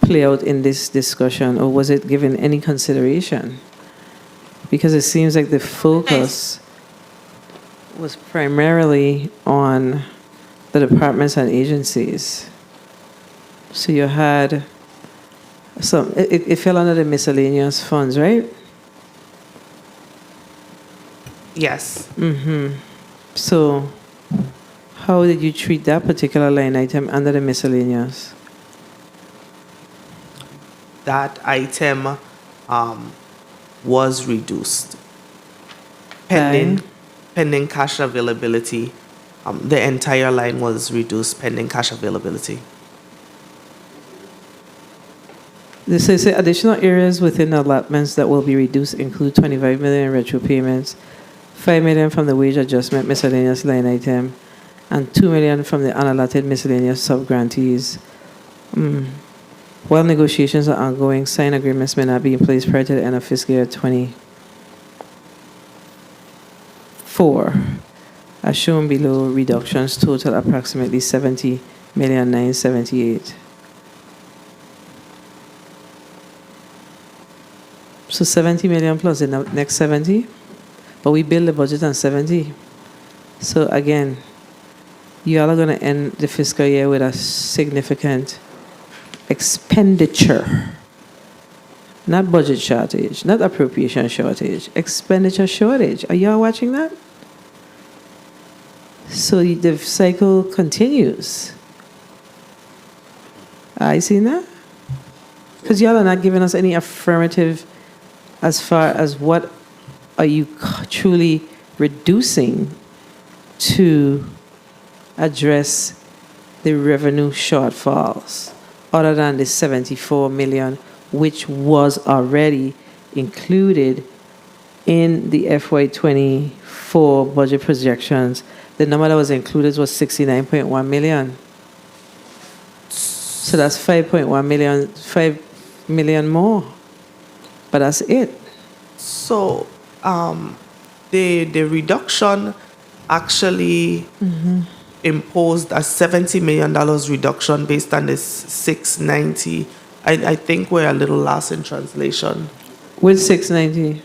[SPEAKER 1] play out in this discussion, or was it given any consideration? Because it seems like the focus was primarily on the departments and agencies. So you had some, it fell under the miscellaneous funds, right?
[SPEAKER 6] Yes.
[SPEAKER 1] Mm-hmm. So how did you treat that particular line item under the miscellaneous?
[SPEAKER 6] That item was reduced pending cash availability. The entire line was reduced pending cash availability.
[SPEAKER 1] This is additional areas within the allotments that will be reduced include 25 million in retro payments, 5 million from the wage adjustment miscellaneous line item, and 2 million from the unallotted miscellaneous sub-grantees. While negotiations are ongoing, signed agreements may not be in place prior to the end of fiscal year 24. As shown below, reductions total approximately 70,978,000. So 70 million plus the next 70, but we build the budget on 70. So again, you all are going to end the fiscal year with a significant expenditure, not budget shortage, not appropriation shortage, expenditure shortage. Are y'all watching that? So the cycle continues. Are you seeing that? Because y'all are not giving us any affirmative as far as what are you truly reducing to address the revenue shortfalls, other than the 74 million, which was already included in the FY24 budget projections. The number that was included was 69.1 million. So that's 5.1 million, 5 million more. But that's it.
[SPEAKER 6] So the reduction actually imposed a $70 million reduction based on this 690. I think we're a little lost in translation.
[SPEAKER 1] With 690?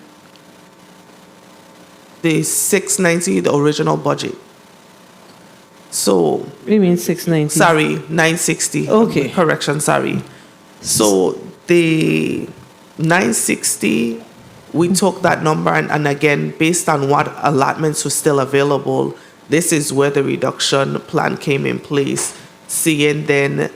[SPEAKER 6] The 690, the original budget. So.
[SPEAKER 1] What do you mean 690?
[SPEAKER 6] Sorry, 960.
[SPEAKER 1] Okay.
[SPEAKER 6] Correction, sorry. So the 960, we took that number and again, based on what allotments were still available, this is where the reduction plan came in place. Seeing then,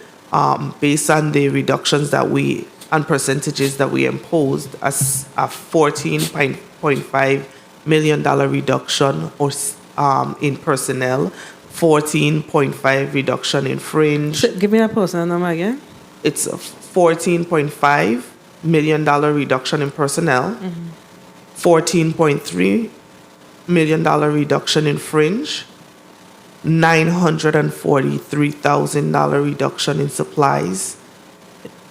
[SPEAKER 6] based on the reductions that we, and percentages that we imposed, as a $14.5 million reduction or in personnel, 14.5 reduction in fringe.
[SPEAKER 1] So give me that personnel number again.
[SPEAKER 6] It's a $14.5 million reduction in personnel, $14.3 million reduction in fringe, $943,000 reduction in supplies,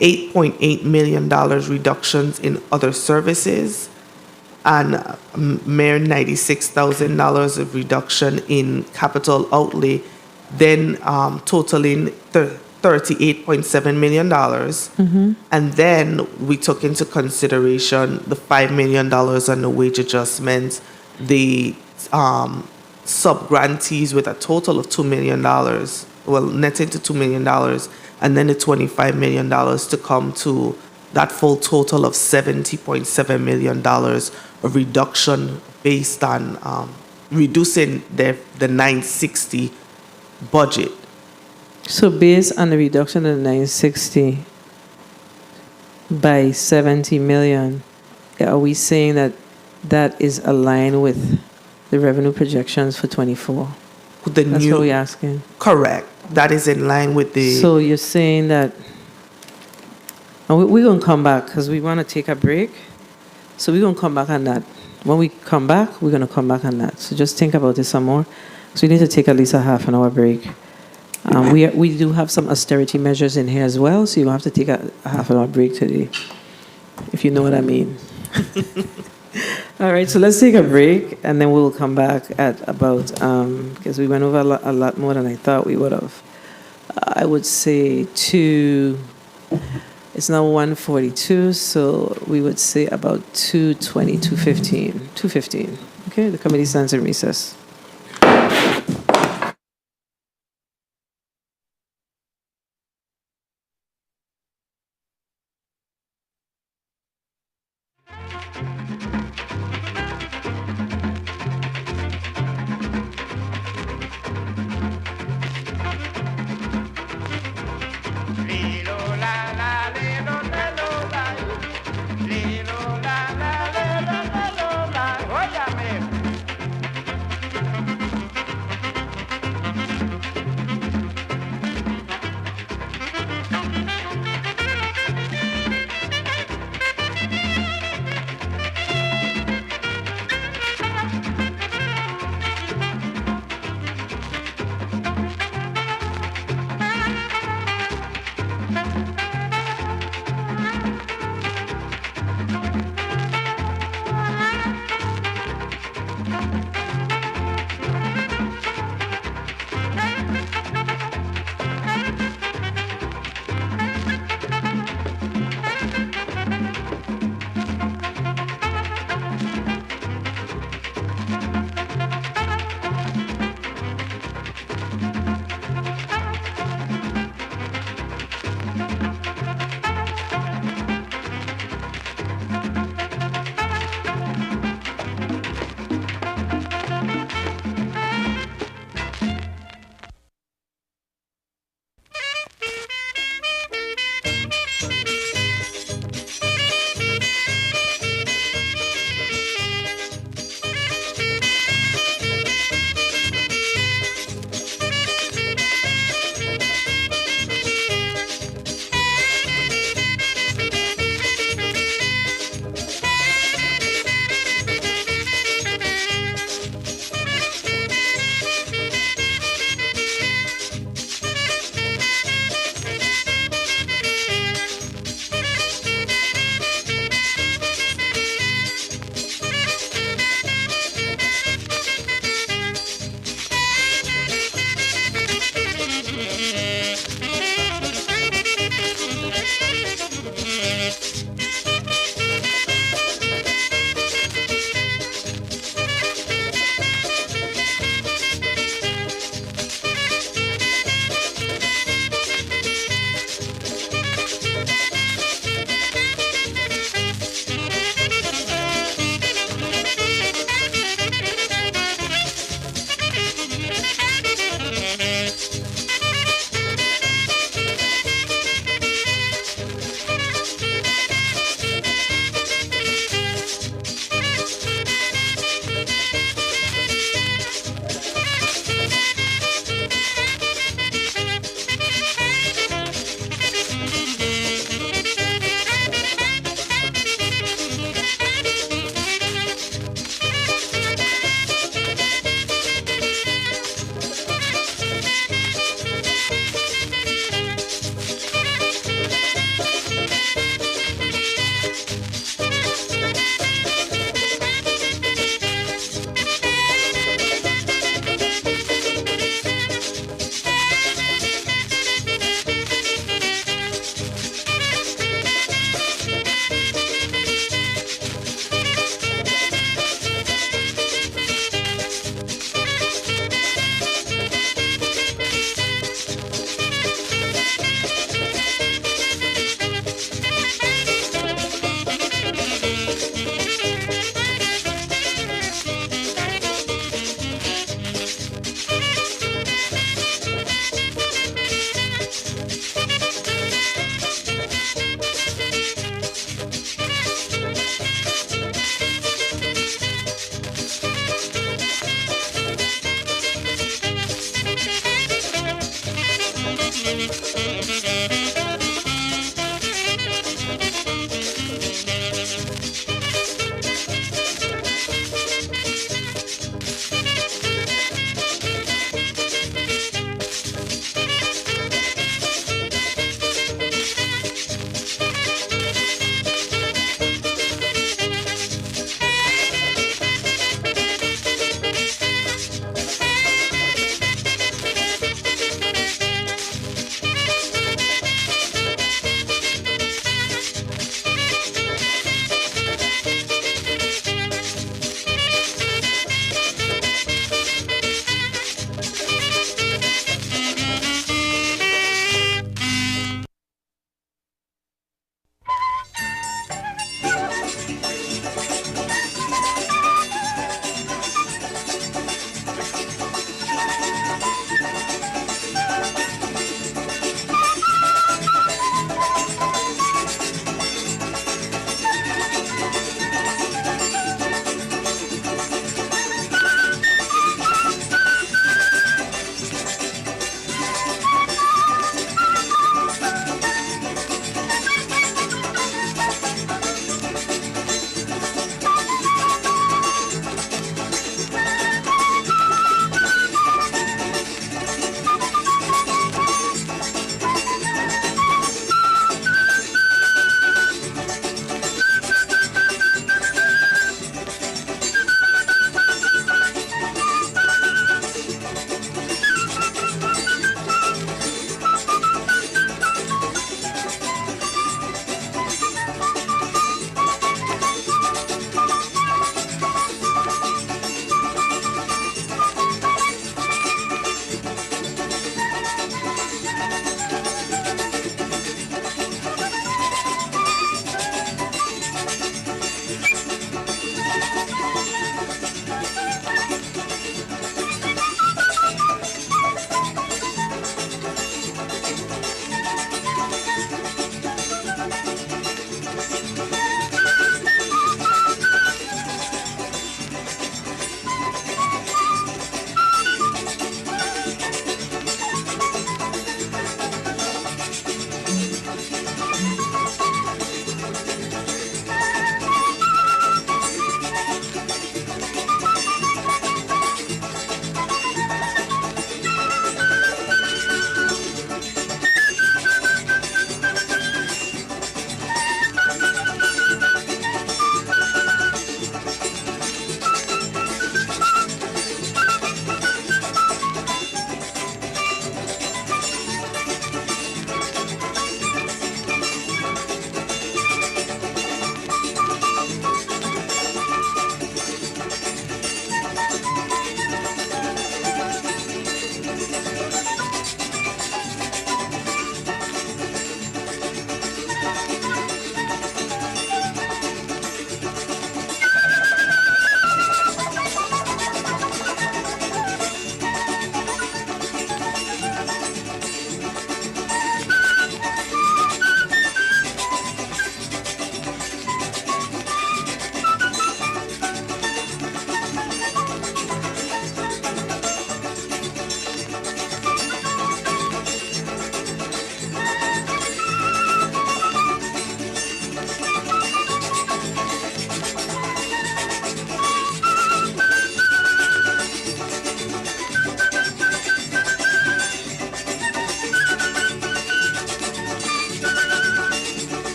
[SPEAKER 6] $8.8 million reductions in other services, and mere $96,000 of reduction in capital outlay, then totaling $38.7 million. And then we took into consideration the $5 million on the wage adjustments, the sub-grantees with a total of $2 million, well, netting to $2 million, and then the $25 million to come to that full total of $70.7 million of reduction based on reducing the 960 budget.
[SPEAKER 1] So based on the reduction of 960 by 70 million, are we saying that that is aligned with the revenue projections for 24? That's what we're asking.
[SPEAKER 6] Correct. That is in line with the...
[SPEAKER 1] So you're saying that... And we're going to come back because we want to take a break. So we're going to come back on that. When we come back, we're going to come back on that. So just think about it some more. So we need to take at least a half an hour break. We do have some austerity measures in here as well, so you'll have to take a half an hour break today, if you know what I mean. All right, so let's take a break, and then we'll come back at about, because we went over a lot more than I thought we would have. I would say it's now 1:42, so we would say about 2:20, 2:15. Okay, the committee stands in recess.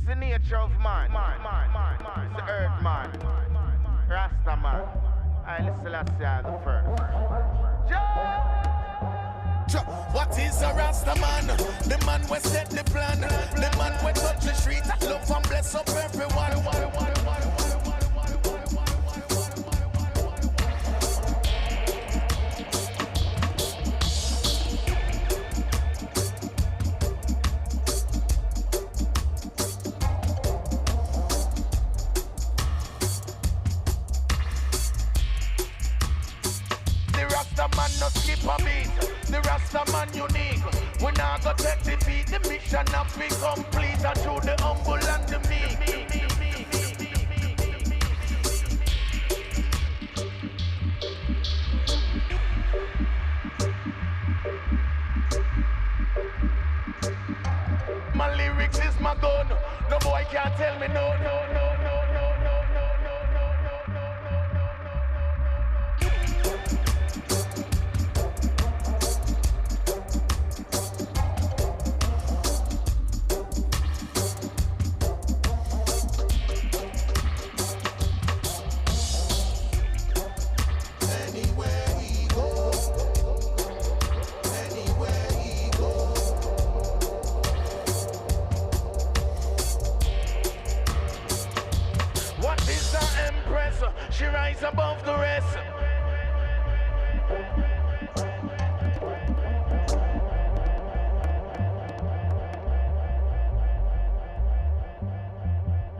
[SPEAKER 19] the nature of man. It's the earth man. Rasta man. I listen to the first.
[SPEAKER 22] What is a Rasta man? The man we set the plan. The man we touch the street. Love and bless up everyone. The Rasta man no skip a beat. The Rasta man unique. We not go take defeat. The mission not be complete. And through the humble and the meek. My lyrics is my gun. No boy can't tell me no. What is the empress? She rise above the rest.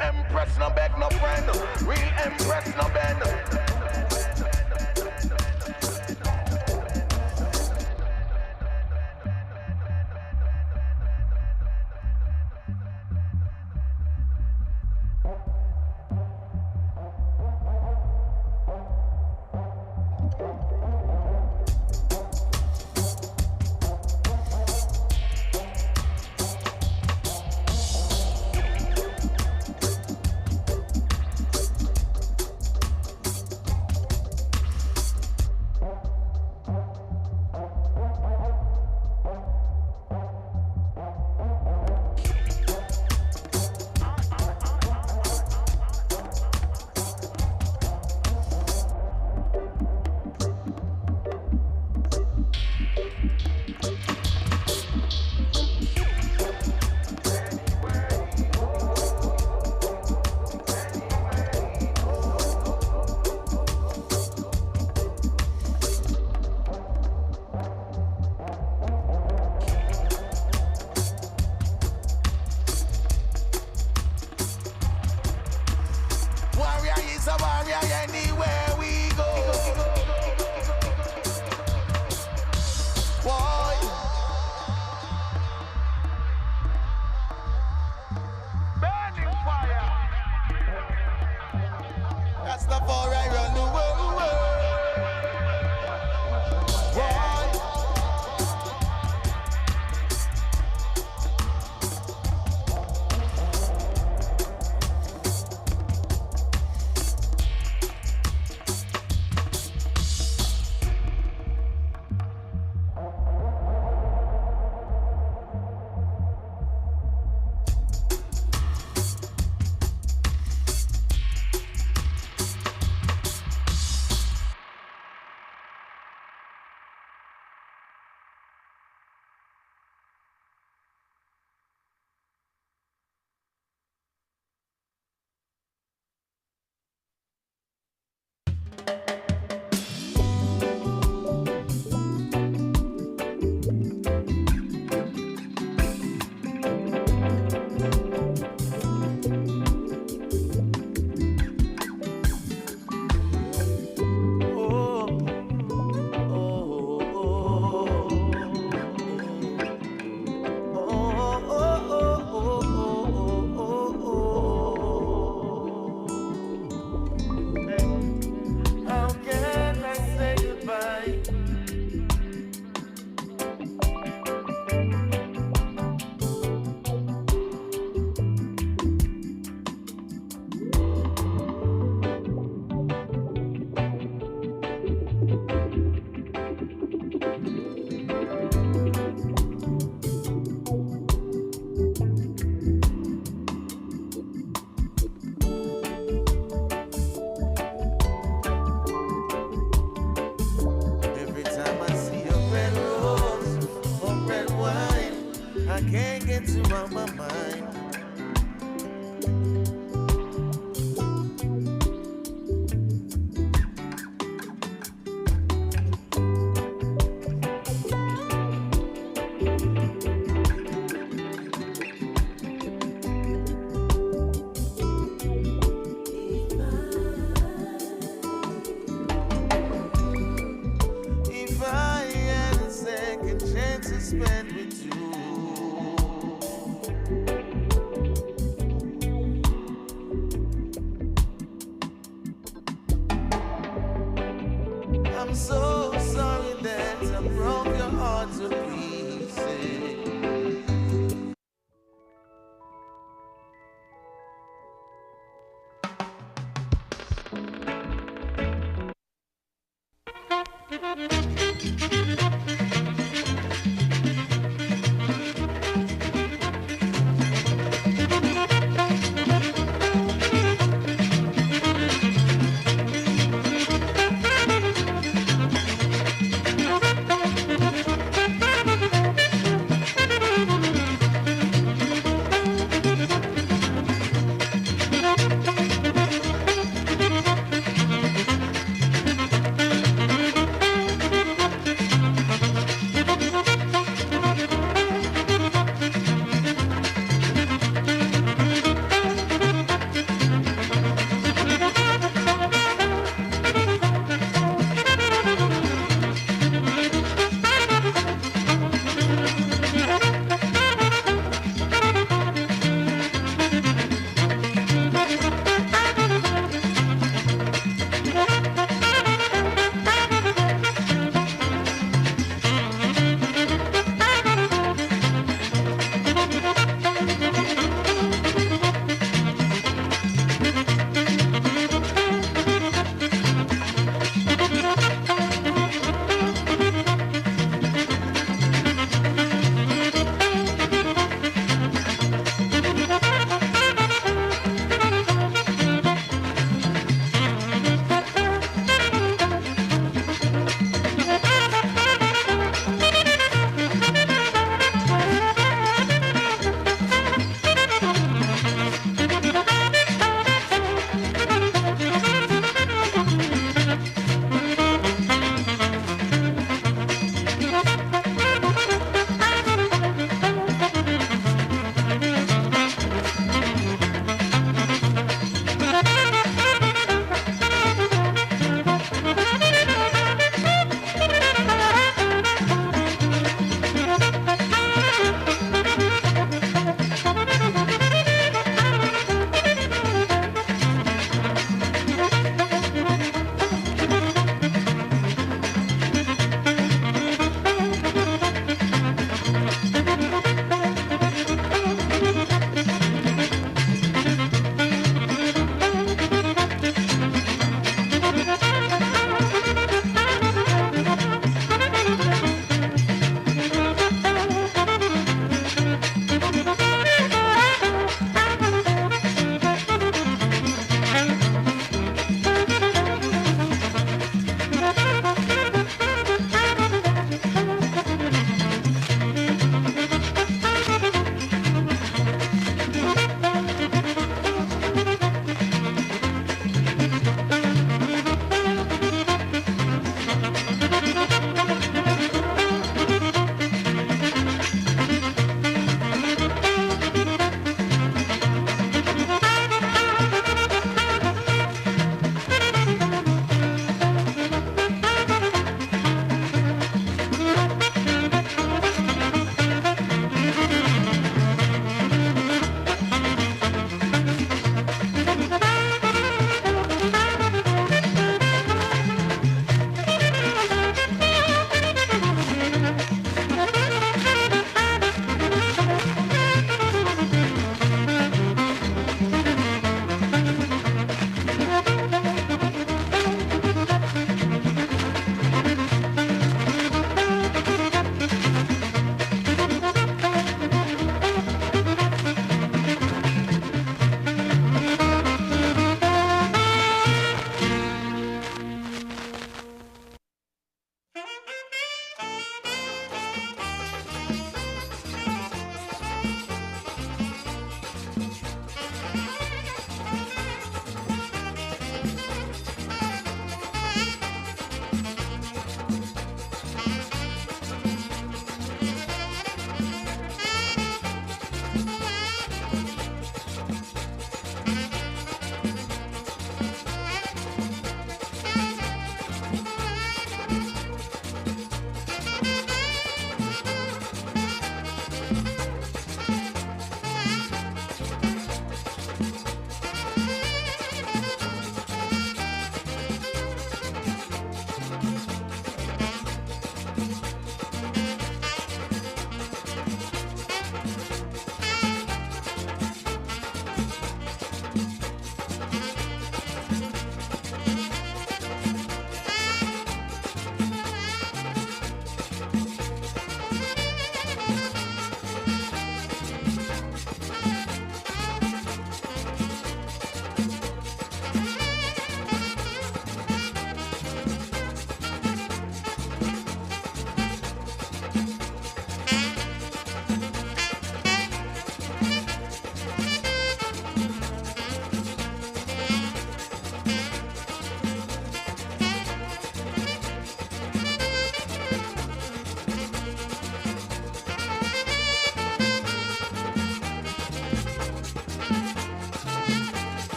[SPEAKER 22] Empress no beg no friend. Real empress no bend. Warrior is a warrior anywhere we go. Why? Burning fire. That's the far I run the world. Why? I can't get you out my mind. If I had a second chance to spend with you,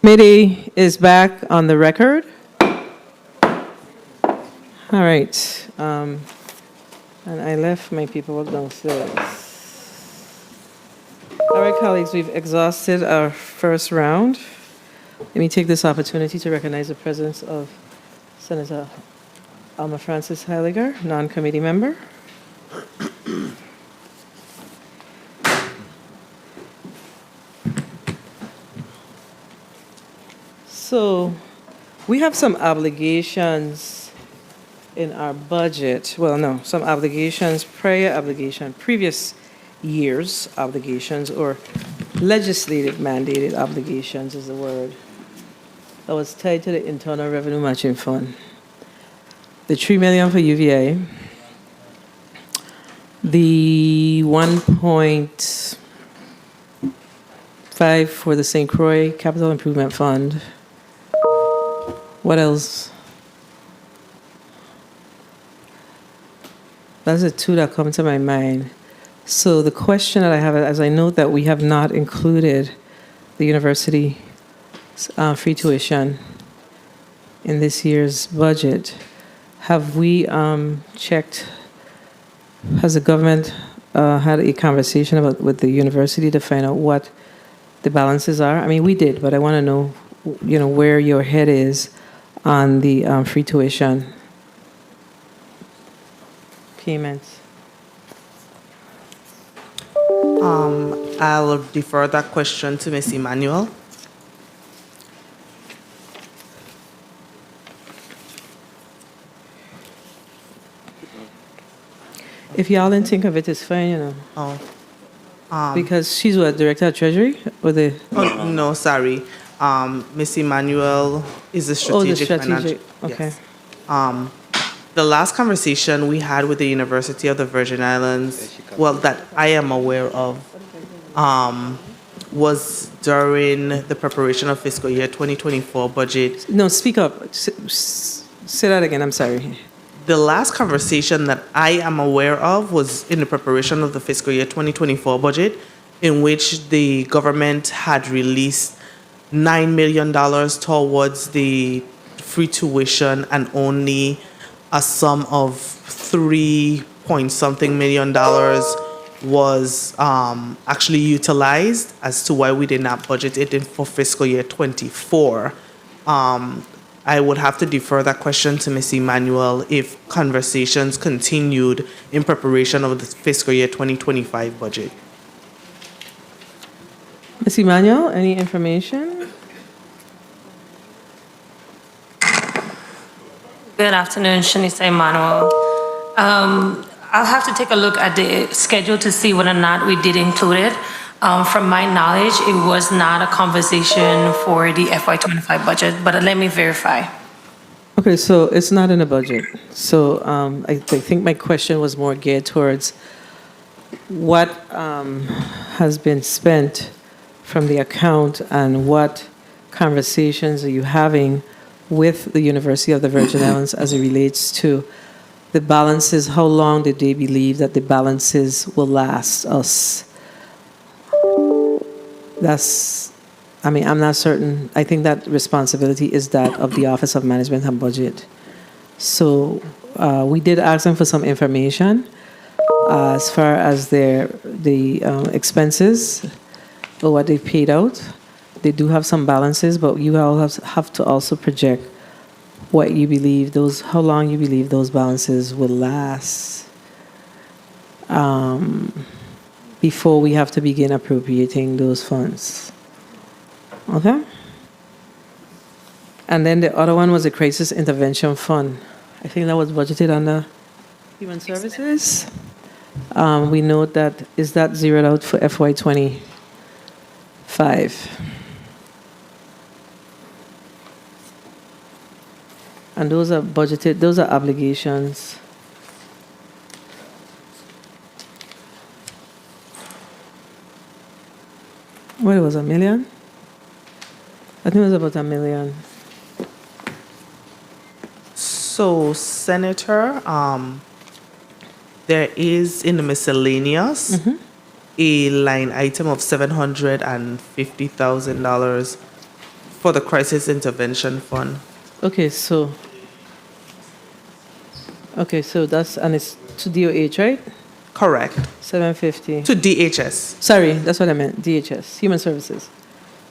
[SPEAKER 1] Committee is back on the record. All right. And I left my paperwork downstairs. All right, colleagues, we've exhausted our first round. Let me take this opportunity to recognize the presence of Senator Alma Francis Heiliger, non-committee member. So we have some obligations in our budget. Well, no, some obligations, previous year's obligations, or legislative mandated obligations is the word, that was tied to the Internal Revenue Matching Fund. The $3 million for UVA, the 1.5 for the St. Croix Capital Improvement Fund. What else? That's the two that come to my mind. So the question that I have, as I note that we have not included the university free tuition in this year's budget, have we checked, has the government had a conversation with the university to find out what the balances are? I mean, we did, but I want to know, where your head is on the free tuition payments.
[SPEAKER 6] I'll defer that question to Ms. Emmanuel.
[SPEAKER 1] If y'all didn't think of it, it's fine,
[SPEAKER 6] Oh.
[SPEAKER 1] Because she's what, Director of Treasury? Or the...
[SPEAKER 6] Oh, no, sorry. Ms. Emmanuel is the strategic
[SPEAKER 1] strategic,
[SPEAKER 6] financial.
[SPEAKER 1] okay.
[SPEAKER 6] Yes. The last conversation we had with the University of the Virgin Islands, well, that I am aware of, was during the preparation of fiscal year 2024 budget.
[SPEAKER 1] No, speak up. Say that again, I'm sorry.
[SPEAKER 6] The last conversation that I am aware of was in the preparation of the fiscal year 2024 budget, in which the government had released $9 million towards the free tuition, and only a sum of $3-point-something million was actually utilized, as to why we did not budget it in for fiscal year 24. I would have to defer that question to Ms. Emmanuel if conversations continued in preparation of the fiscal year 2025 budget.
[SPEAKER 1] Ms. Emmanuel, any information?
[SPEAKER 9] Good afternoon, Shanisa Emmanuel. I'll have to take a look at the schedule to see whether or not we did include it. From my knowledge, it was not a conversation for the FY25 budget, but let me verify.
[SPEAKER 1] Okay, so it's not in the budget. So I think my question was more geared towards what has been spent from the account, and what conversations are you having with the University of the Virgin Islands as it relates to the balances? How long did they believe that the balances will last us? I'm not certain. I think that responsibility is that of the Office of Management and Budget. So we did ask them for some information as far as the expenses or what they paid out. They do have some balances, but you all have to also project what you believe how long you believe those balances will last before we have to begin appropriating those funds. Okay? And then the other one was the Crisis Intervention Fund. I think that was budgeted under Human Services. We note that, is that zeroed out for FY25? And those are budgeted, those are obligations. What, it was $1 million? I think it was about $1 million.
[SPEAKER 6] So, Senator, there is in the miscellaneous a line item of $750,000 for the Crisis Intervention Fund.
[SPEAKER 1] Okay, so that's, and it's to DOH, right?
[SPEAKER 6] Correct.
[SPEAKER 1] 750.
[SPEAKER 6] To DHS.
[SPEAKER 1] Sorry, that's what I meant, DHS, Human Services.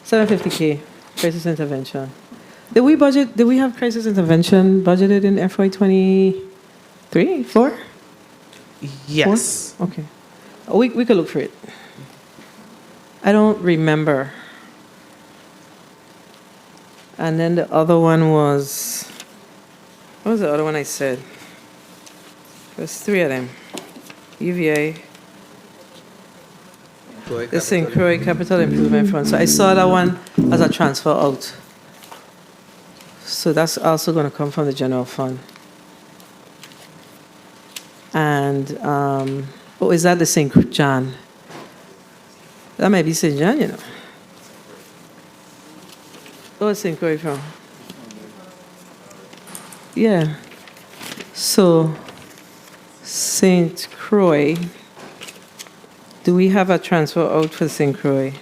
[SPEAKER 1] 750K, crisis intervention. Did we have crisis intervention budgeted in FY 23, 4?
[SPEAKER 6] Yes.
[SPEAKER 1] 4? Okay. We could look for it. I don't remember. And then the other one was, what was the other one I said? There's 3 of them. UVA, the St. Croix Capital Improvement Fund. So I saw that one as a transfer out. So that's also going to come from the general fund. And, is that the St. John? That might be St. John, you know. Where's St. Croix from? Yeah. So, St. Croix, do we have a transfer out for St. Croix?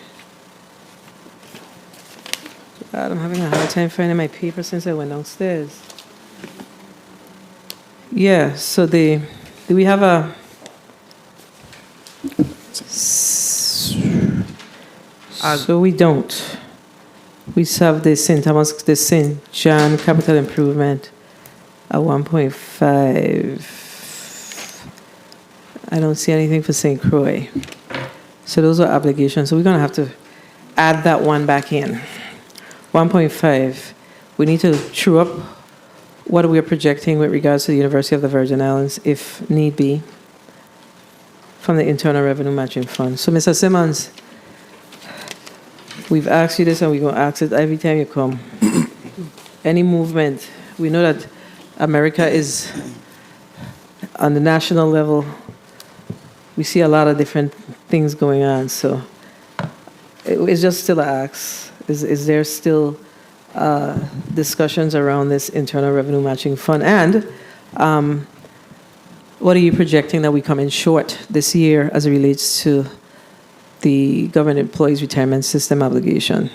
[SPEAKER 1] God, I'm having a hard time finding my paper since I went downstairs. Yeah, so do we have a... So we don't. We have the St. Thomas, the St. John Capital Improvement at 1.5. I don't see anything for St. Croix. So those are obligations. So we're going to have to add that one back in. 1.5. We need to true up what we are projecting with regards to the University of the Virgin Islands, if need be, from the Internal Revenue Matching Fund. So, Mr. Simmons, we've asked you this and we're going to ask it every time you come. Any movement, we know that America is on the national level. We see a lot of different things going on, so it's just still an ask. Is there still discussions around this Internal Revenue Matching Fund? And what are you projecting that we come in short this year as it relates to the government employees retirement system obligation?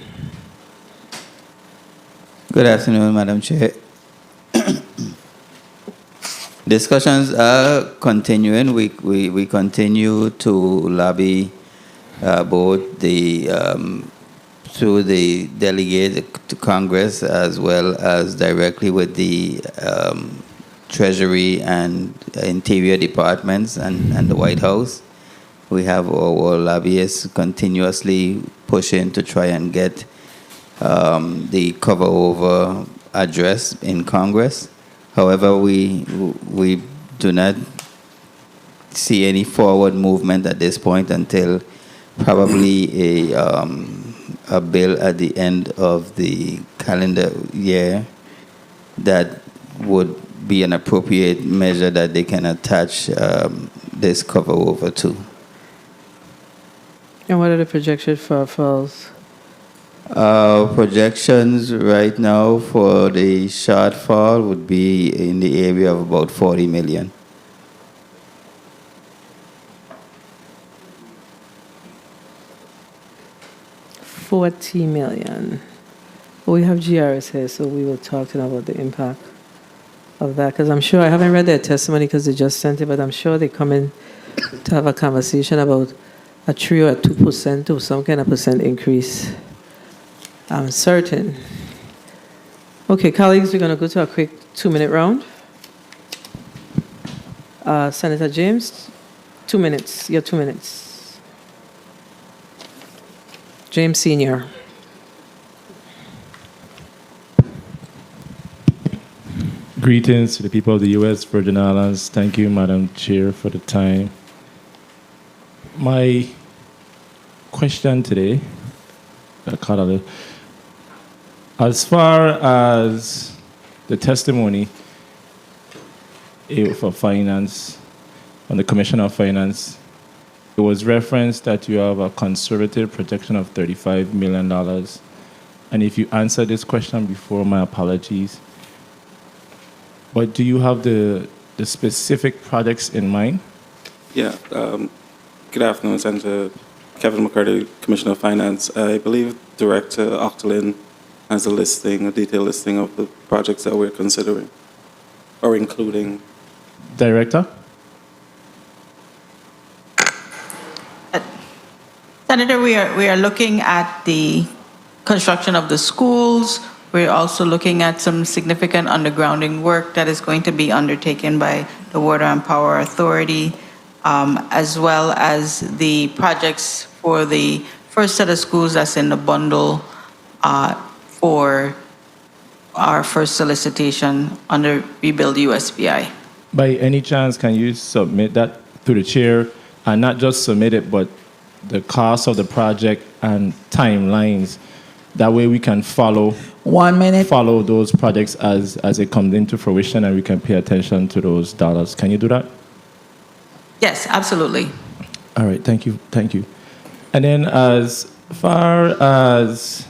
[SPEAKER 16] Good afternoon, Madam Chair. Discussions are continuing. We continue to lobby both through the delegate to Congress as well as directly with the Treasury and Interior departments and the White House. We have our lobbyists continuously pushing to try and get the cover over address in Congress. However, we do not see any forward movement at this point until probably a bill at the end of the calendar year that would be an appropriate measure that they can attach this cover over to.
[SPEAKER 1] And what are the projections for falls?
[SPEAKER 16] Projections right now for the shortfall would be in the area of about 40 million.
[SPEAKER 1] $40 million. Well, we have GERS here, so we will talk to them about the impact of that. Because I'm sure, I haven't read their testimony because they just sent it, but I'm sure they come in to have a conversation about a 3 or a 2% or some kind of percent increase. I'm certain. Okay, colleagues, we're going to go to a quick 2-minute round. Senator James, 2 minutes. You have 2 minutes. James Sr.
[SPEAKER 17] Greetings to the people of the U.S. Virgin Islands. Thank you, Madam Chair, for the time. My question today, as far as the testimony for finance, on the Commissioner of Finance, it was referenced that you have a conservative projection of $35 million. And if you answered this question before, my apologies. But do you have the specific projects in mind?
[SPEAKER 4] Yeah. Good afternoon, Senator Kevin McCurdy, Commissioner of Finance. I believe Director Octolin has a listing, a detailed listing of the projects that we're considering or including.
[SPEAKER 17] Director?
[SPEAKER 10] Senator, we are looking at the construction of the schools. We're also looking at some significant undergrounding work that is going to be undertaken by the Water and Power Authority, as well as the projects for the first set of schools that's in the bundle for our first solicitation under Rebuild USBI.
[SPEAKER 17] By any chance, can you submit that to the chair, and not just submit it, but the cost of the project and timelines? That way we can follow
[SPEAKER 2] 1 minute.
[SPEAKER 17] Follow those projects as it comes into fruition, and we can pay attention to those dollars. Can you do that?
[SPEAKER 10] Yes, absolutely.
[SPEAKER 17] All right, thank you. And then as far as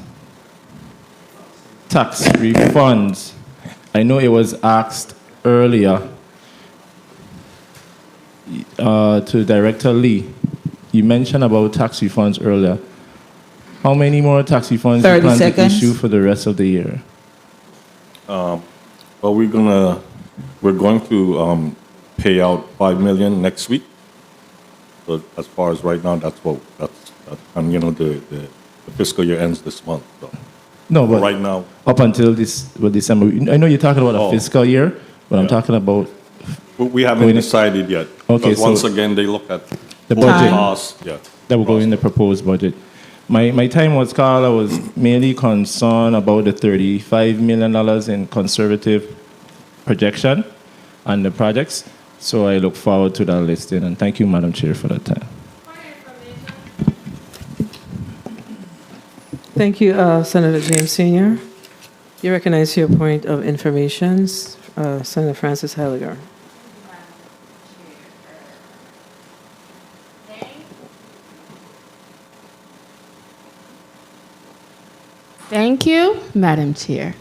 [SPEAKER 17] tax refunds, I know it was asked earlier to Director Lee. You mentioned about tax refunds earlier. How many more tax refunds do you plan to issue for the rest of the year?
[SPEAKER 15] Well, we're going to pay out $5 million next week. So as far as right now, that's and the fiscal year ends this month. So.
[SPEAKER 17] No, but
[SPEAKER 15] right now,
[SPEAKER 17] up until December. I know you're talking about a fiscal year, but I'm talking about.
[SPEAKER 15] We haven't decided yet.
[SPEAKER 17] Okay,
[SPEAKER 15] so once again, they look at
[SPEAKER 17] the budget
[SPEAKER 15] costs. Yeah.
[SPEAKER 17] That will go in the proposed budget. My time was called. I was mainly concerned about the $35 million in conservative projection on the projects. So I look forward to that listing. And thank you, Madam Chair, for that time.
[SPEAKER 1] Thank you, Senator James Sr. You recognize your point of information, Senator Francis Heiliger.
[SPEAKER 12] Thank you, Madam Chair.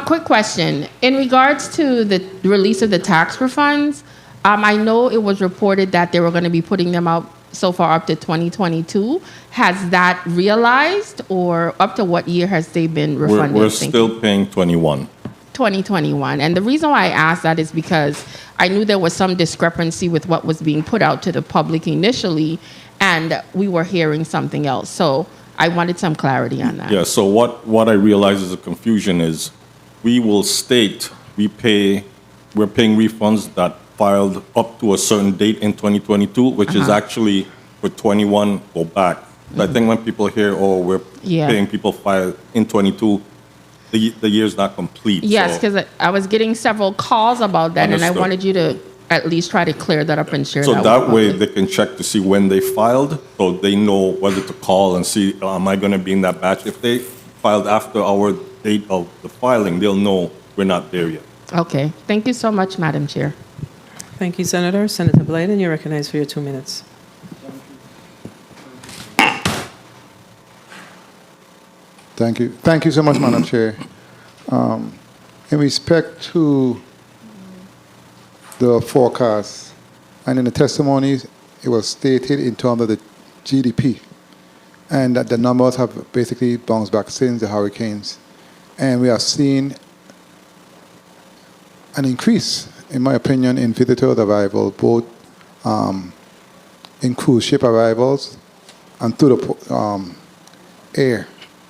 [SPEAKER 12] Quick question. In regards to the release of the tax refunds, I know it was reported that they were going to be putting them out so far up to 2022. Has that realized, or up to what year has they been refunded?
[SPEAKER 15] We're still paying 21.
[SPEAKER 12] 2021. And the reason why I asked that is because I knew there was some discrepancy with what was being put out to the public initially, and we were hearing something else. So I wanted some clarity on that.
[SPEAKER 15] Yeah, so what I realize is the confusion is we will state we're paying refunds that filed up to a certain date in 2022, which is actually for 21 go back. So I think when people hear, we're paying people filed in 22, the year's not complete.
[SPEAKER 12] Yes, because I was getting several calls about that,
[SPEAKER 15] Understood.
[SPEAKER 12] and I wanted you to at least try to clear that up and share
[SPEAKER 15] So
[SPEAKER 12] that
[SPEAKER 15] that
[SPEAKER 12] with
[SPEAKER 15] way
[SPEAKER 12] public.
[SPEAKER 15] they can check to see when they filed, so they know whether to call and see, am I going to be in that batch? If they filed after our date of the filing, they'll know we're not there yet.
[SPEAKER 12] Okay. Thank you so much, Madam Chair.
[SPEAKER 1] Thank you, Senator. Senator Blyden, you're recognized for your 2 minutes.
[SPEAKER 20] Thank you. Thank you so much, Madam Chair. In respect to the forecast, and in the testimonies, it was stated in terms of the GDP, and that the numbers have basically bounced back since the hurricanes. And we have seen an increase, in my opinion, in visitor arrival, both in cruise ship arrivals and through the air,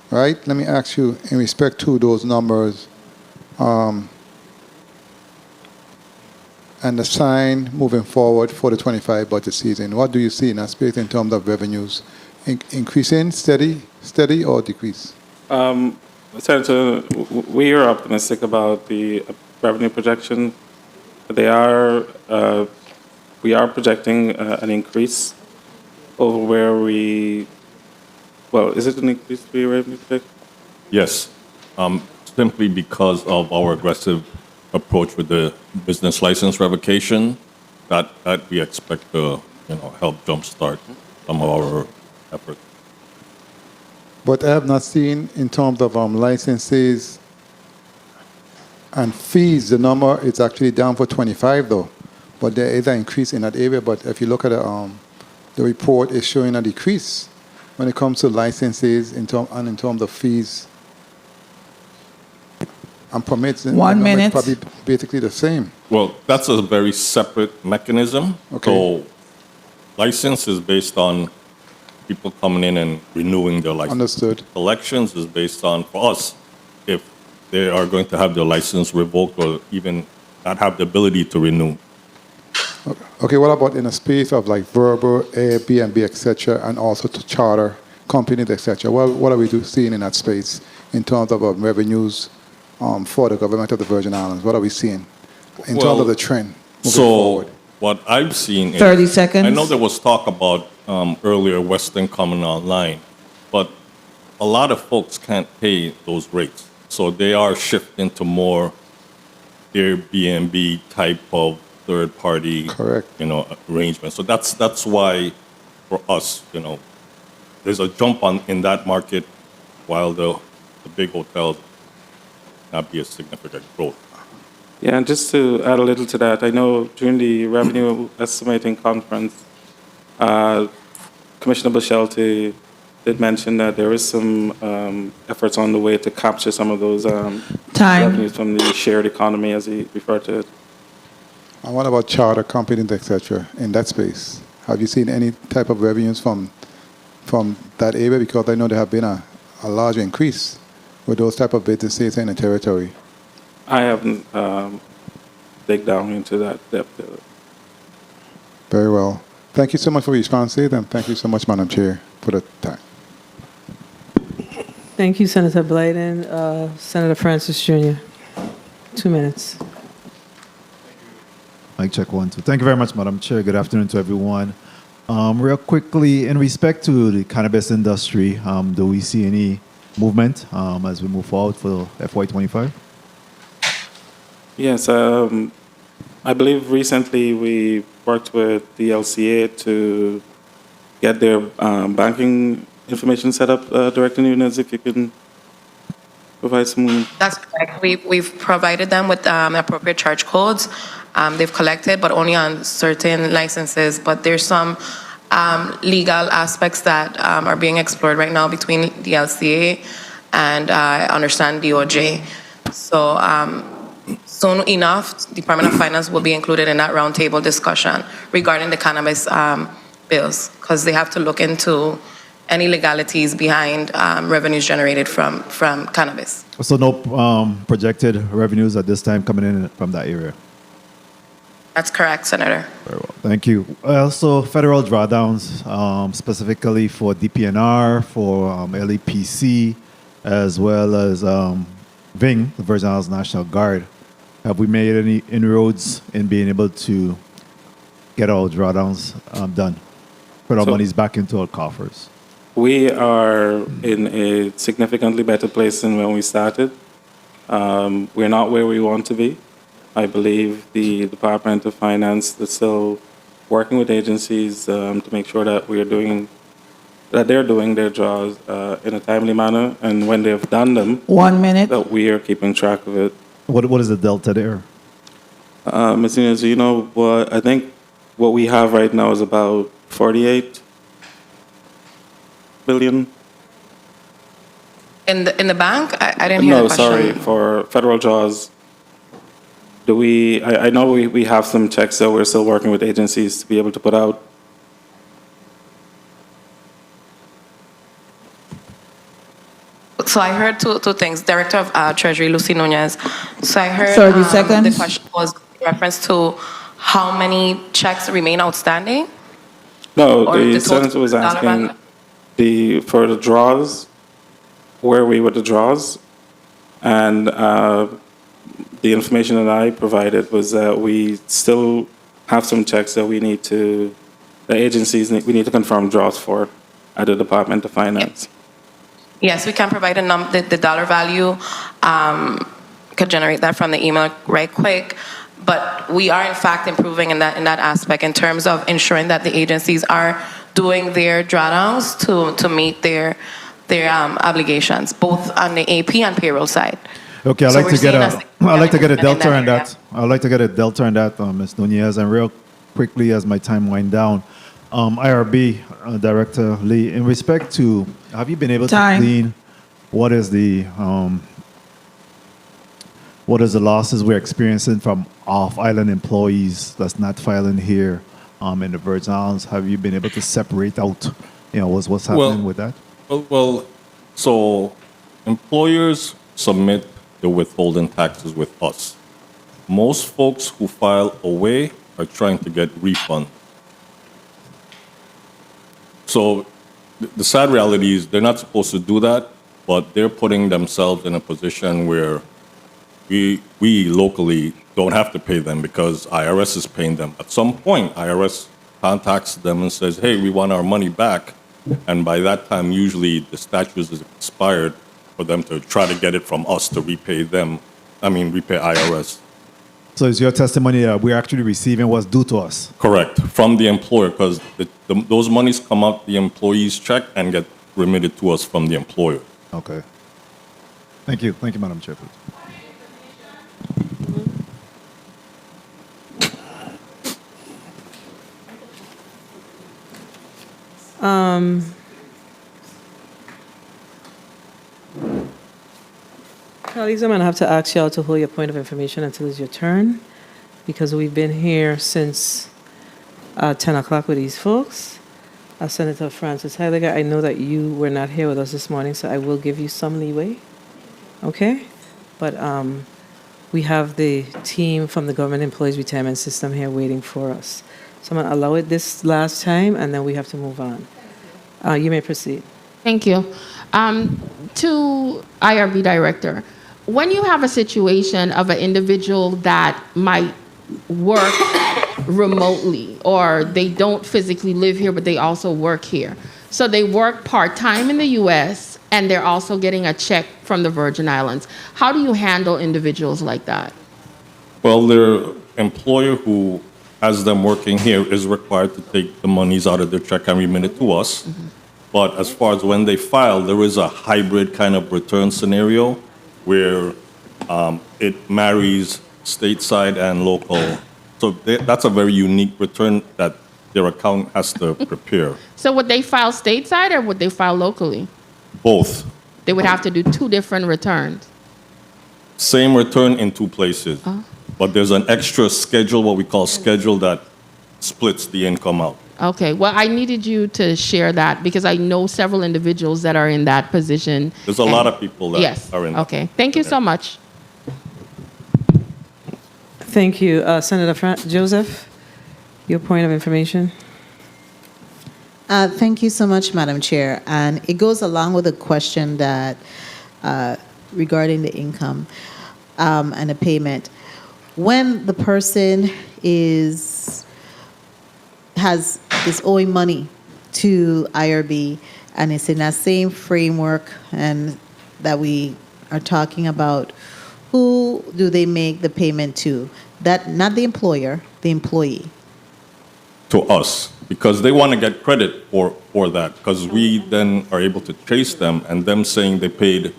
[SPEAKER 20] right? Let me ask you, in respect to those numbers, and the sign moving forward for the 25 budget season, what do you see in that space in terms of revenues? Increasing, steady, or decrease?
[SPEAKER 4] Senator, we are optimistic about the revenue projection. We are projecting an increase over where is it an increase to be revenue projection?
[SPEAKER 15] Yes, simply because of our aggressive approach with the business license revocation, that we expect to help jumpstart some of our efforts.
[SPEAKER 20] But I have not seen, in terms of licenses and fees, the number is actually down for 25 though. But there is an increase in that area. But if you look at the report, is showing a decrease when it comes to licenses and in terms of fees. and permits, and
[SPEAKER 2] 1
[SPEAKER 20] the number is
[SPEAKER 2] minute.
[SPEAKER 20] probably basically the same.
[SPEAKER 15] Well, that's a very separate mechanism.
[SPEAKER 20] Okay.
[SPEAKER 15] So license is based on people coming in and renewing their license.
[SPEAKER 20] Understood.
[SPEAKER 15] Collections is based on, for us, if they are going to have their license revoked or even not have the ability to renew.
[SPEAKER 20] Okay, what about in a space of like verbal, Airbnb, etc., and also to charter companies, etc.? What are we seeing in that space in terms of revenues for the government of the Virgin Islands? What are we seeing in terms of the trend moving forward?
[SPEAKER 15] What I've seen is
[SPEAKER 2] 30 seconds.
[SPEAKER 15] I know there was talk about earlier Western coming online, but a lot of folks can't pay those rates. So they are shifting to more Airbnb type of third-party, arrangement. So that's why, for us, there's a jump in that market, while the big hotels not be a significant growth.
[SPEAKER 4] Yeah, and just to add a little to that, I know during the revenue estimating conference, Commissioner Bichelti did mention that there is some efforts on the way to capture some of those revenues from the shared economy, as he referred to it.
[SPEAKER 20] And what about charter companies, etc., in that space? Have you seen any type of revenues from that area? Because I know there have been a large increase with those type of businesses in the territory.
[SPEAKER 4] I haven't dig down into that depth.
[SPEAKER 20] Very well. Thank you so much for your responses, and thank you so much, Madam Chair, for the time.
[SPEAKER 1] Thank you, Senator Blayden. Senator Francis Jr., 2 minutes.
[SPEAKER 7] Mic check 1, 2. Thank you very much, Madam Chair. Good afternoon to everyone. Real quickly, in respect to the cannabis industry, do we see any movement as we move forward for FY25?
[SPEAKER 4] Yes, I believe recently we worked with the LCA to get their banking information set up. Director Nunes, if you can provide some.
[SPEAKER 11] That's correct. We've provided them with appropriate charge codes. They've collected, but only on certain licenses. But there's some legal aspects that are being explored right now between the LCA and I understand DOJ. So soon enough, Department of Finance will be included in that roundtable discussion regarding the cannabis bills, because they have to look into any legalities behind revenues generated from cannabis.
[SPEAKER 7] So no projected revenues at this time coming in from that area?
[SPEAKER 11] That's correct, Senator.
[SPEAKER 7] Very well, thank you. Also, federal drawdowns, specifically for DPNR, for LEPC, as well as VING, the Virgin Islands National Guard. Have we made any inroads in being able to get our drawdowns done? Put our monies back into our coffers?
[SPEAKER 4] We are in a significantly better place than when we started. We're not where we want to be. I believe the Department of Finance is still working with agencies to make sure that they're doing their draws in a timely manner, and when they've done them,
[SPEAKER 2] 1 minute,
[SPEAKER 4] that we are keeping track of it.
[SPEAKER 7] What is the delta there?
[SPEAKER 4] Ms. Nunes, you know what? I think what we have right now is about 48 billion.
[SPEAKER 11] In the bank? I didn't hear the question.
[SPEAKER 4] No, sorry, for federal draws. I know we have some checks that we're still working with agencies to be able to put out.
[SPEAKER 11] So I heard two things. Director of Treasury, Lucy Nunez. So I heard
[SPEAKER 2] 30 seconds.
[SPEAKER 11] the question was in reference to how many checks remain outstanding?
[SPEAKER 4] No,
[SPEAKER 11] Or
[SPEAKER 4] the
[SPEAKER 11] the total
[SPEAKER 4] senator was
[SPEAKER 11] dollar
[SPEAKER 4] asking
[SPEAKER 11] value?
[SPEAKER 4] for the draws, where we were the draws, and the information that I provided was that we still have some checks that we need to, the agencies, we need to confirm draws for at the Department of Finance.
[SPEAKER 11] Yes, we can provide the dollar value. Could generate that from the email right quick. But we are in fact improving in that aspect in terms of ensuring that the agencies are doing their drawdowns to meet their obligations, both on the AP and payroll side.
[SPEAKER 7] Okay, I'd
[SPEAKER 11] So
[SPEAKER 7] like
[SPEAKER 11] we're
[SPEAKER 7] to get
[SPEAKER 11] seeing
[SPEAKER 7] I'd like to get a
[SPEAKER 11] in
[SPEAKER 7] delta
[SPEAKER 11] that
[SPEAKER 7] on that. I'd like to get a delta on that, Ms. Nunez, and real quickly as my time wind down, IRB Director Lee, in respect to, have you been able to glean what is the what is the losses we're experiencing from off-island employees that's not filing here in the Virgin Islands? Have you been able to separate out, what's happening with that?
[SPEAKER 15] Well, so employers submit the withholding taxes with us. Most folks who file away are trying to get refund. So the sad reality is they're not supposed to do that, but they're putting themselves in a position where we locally don't have to pay them because IRS is paying them. At some point, IRS contacts them and says, hey, we want our money back. And by that time, usually the statute is expired for them to try to get it from us to repay IRS.
[SPEAKER 7] So is your testimony that we're actually receiving what's due to us?
[SPEAKER 15] Correct, from the employer, because those monies come out the employee's check and get remitted to us from the employer.
[SPEAKER 7] Okay. Thank you, Madam Chair.
[SPEAKER 1] Colleagues, I'm going to have to ask y'all to hold your point of information until it's your turn, because we've been here since 10 o'clock with these folks. Senator Francis Heidegger, I know that you were not here with us this morning, so I will give you some leeway, okay? But we have the team from the Government Employees Retirement System here waiting for us. So I'm going to allow it this last time, and then we have to move on. You may proceed.
[SPEAKER 12] Thank you. To IRB Director, when you have a situation of an individual that might work remotely, or they don't physically live here, but they also work here. So they work part-time in the U.S., and they're also getting a check from the Virgin Islands. How do you handle individuals like that?
[SPEAKER 15] Well, their employer who has them working here is required to take the monies out of their check and remit it to us. Mm-hmm. But as far as when they file, there is a hybrid kind of return scenario where it marries stateside and local. So that's a very unique return that their account has to prepare.
[SPEAKER 12] So would they file stateside or would they file locally?
[SPEAKER 15] Both.
[SPEAKER 12] They would have to do two different returns.
[SPEAKER 15] Same return in two places. But there's an extra schedule, what we call schedule, that splits the income out.
[SPEAKER 12] Okay, well, I needed you to share that because I know several individuals that are in that position.
[SPEAKER 15] There's a lot of people that are in that.
[SPEAKER 12] Okay, thank you so much.
[SPEAKER 1] Thank you. Senator Joseph, your point of information.
[SPEAKER 13] Thank you so much, Madam Chair. And it goes along with the question that regarding the income and the payment. When the person is owing money to IRB and it's in that same framework and that we are talking about, who do they make the payment to? That not the employer, the employee.
[SPEAKER 15] To us, because they want to get credit for that, because we then are able to trace them, and them saying they paid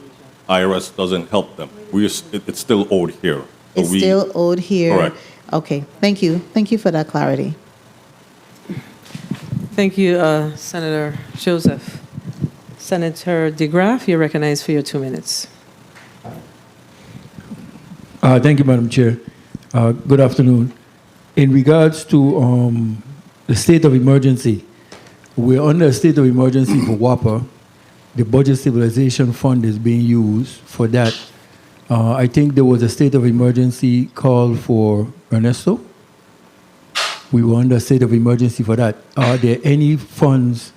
[SPEAKER 15] IRS doesn't help them. It's still owed here. So
[SPEAKER 13] It's still owed here.
[SPEAKER 15] Correct.
[SPEAKER 13] Okay, thank you. Thank you for that clarity.
[SPEAKER 1] Thank you, Senator Joseph. Senator DeGraff, you're recognized for your 2 minutes.
[SPEAKER 18] Thank you, Madam Chair. Good afternoon. In regards to the state of emergency, we're under a state of emergency for WAPA. The Budget Stabilization Fund is being used for that. I think there was a state of emergency called for Ernesto. We were under a state of emergency for that. Are there any funds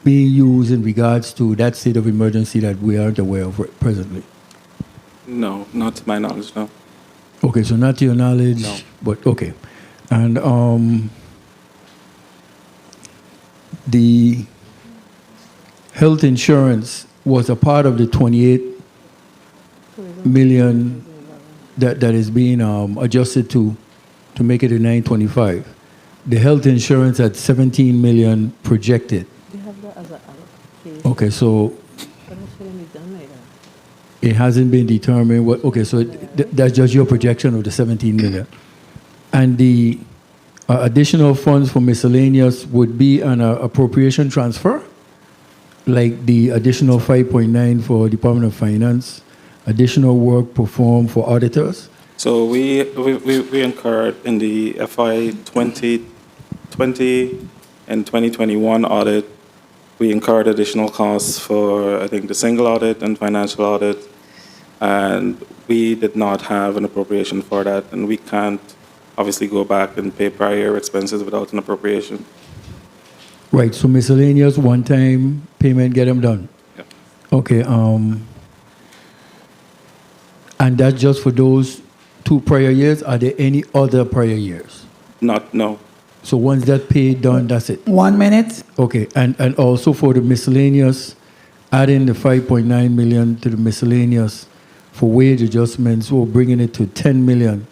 [SPEAKER 18] being used in regards to that state of emergency that we aren't aware of presently?
[SPEAKER 4] No, not to my knowledge, no.
[SPEAKER 18] Okay, so not to your knowledge,
[SPEAKER 4] No.
[SPEAKER 18] but okay. And the health insurance was a part of the 28 million that is being adjusted to make it a 925. The health insurance at 17 million projected. Okay, so it hasn't been determined what, okay, so that's just your projection of the 17 million. And the additional funds for miscellaneous would be an appropriation transfer, like the additional 5.9 for Department of Finance, additional work performed for auditors,
[SPEAKER 4] So we incurred in the FY 2020 and 2021 audit, we incurred additional costs for, I think, the single audit and financial audit, and we did not have an appropriation for that, and we can't obviously go back and pay prior expenses without an appropriation.
[SPEAKER 18] Right, so miscellaneous one-time payment, get them done.
[SPEAKER 4] Yeah.
[SPEAKER 18] Okay, and that's just for those 2 prior years? Are there any other prior years?
[SPEAKER 4] No.
[SPEAKER 18] So once that paid, done, that's it?
[SPEAKER 2] 1 minute.
[SPEAKER 18] Okay, and also for the miscellaneous, adding the 5.9 million to the miscellaneous for wage adjustments, we're bringing it to 10 million.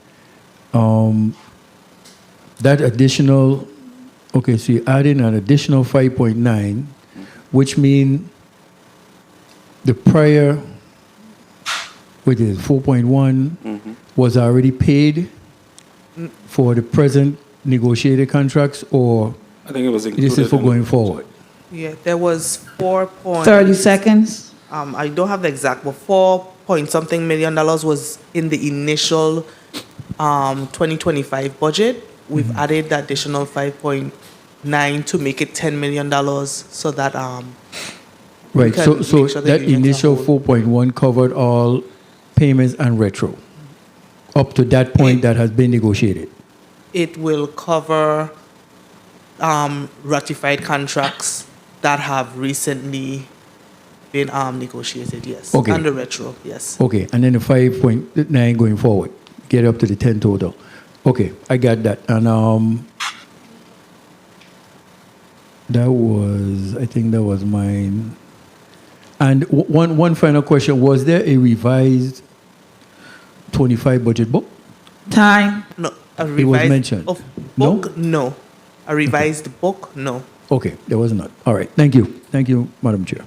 [SPEAKER 18] That additional, okay, so you're adding an additional 5.9, which means the prior, which is 4.1, was already paid for the present negotiated contracts, or
[SPEAKER 4] I think it was included.
[SPEAKER 18] this is for going forward?
[SPEAKER 6] Yeah, there was 4 point.
[SPEAKER 2] 30 seconds.
[SPEAKER 6] I don't have the exact, but 4 point something million dollars was in the initial 2025 budget. We've added the additional 5.9 to make it $10 million, so that we
[SPEAKER 18] Right,
[SPEAKER 6] can
[SPEAKER 18] so
[SPEAKER 6] make sure the
[SPEAKER 18] that
[SPEAKER 6] unions are
[SPEAKER 18] initial
[SPEAKER 6] whole.
[SPEAKER 18] 4.1 covered all payments and retro, up to that point that has been negotiated?
[SPEAKER 6] It will cover ratified contracts that have recently been negotiated, yes.
[SPEAKER 18] Okay.
[SPEAKER 6] And the retro, yes.
[SPEAKER 18] Okay, and then the 5.9 going forward, get up to the 10 total. Okay, I got that. And that was, I think that was mine. And one final question, was there a revised 25 budget book?
[SPEAKER 2] Time.
[SPEAKER 6] No, a revised
[SPEAKER 18] It was mentioned.
[SPEAKER 6] Of book, no. A revised book, no.
[SPEAKER 18] Okay, there was not. All right, thank you. Thank you, Madam Chair.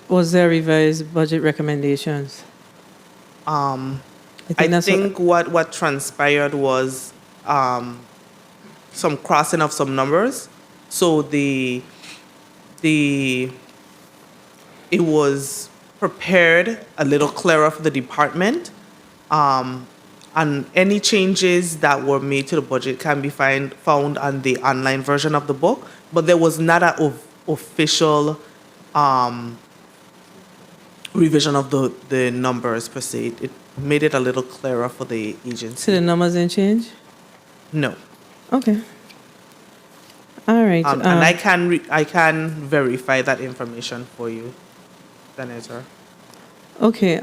[SPEAKER 1] Was there revised budget recommendations?
[SPEAKER 6] I
[SPEAKER 1] that's
[SPEAKER 6] think what transpired was some crossing of some numbers. So it was prepared a little clearer for the department. And any changes that were made to the budget can be found on the online version of the book. But there was not an official revision of the numbers per se. It made it a little clearer for the agency.
[SPEAKER 1] So the numbers didn't change?
[SPEAKER 6] No.
[SPEAKER 1] Okay. All right.
[SPEAKER 6] And I can verify that information for you, Senator.
[SPEAKER 1] Okay.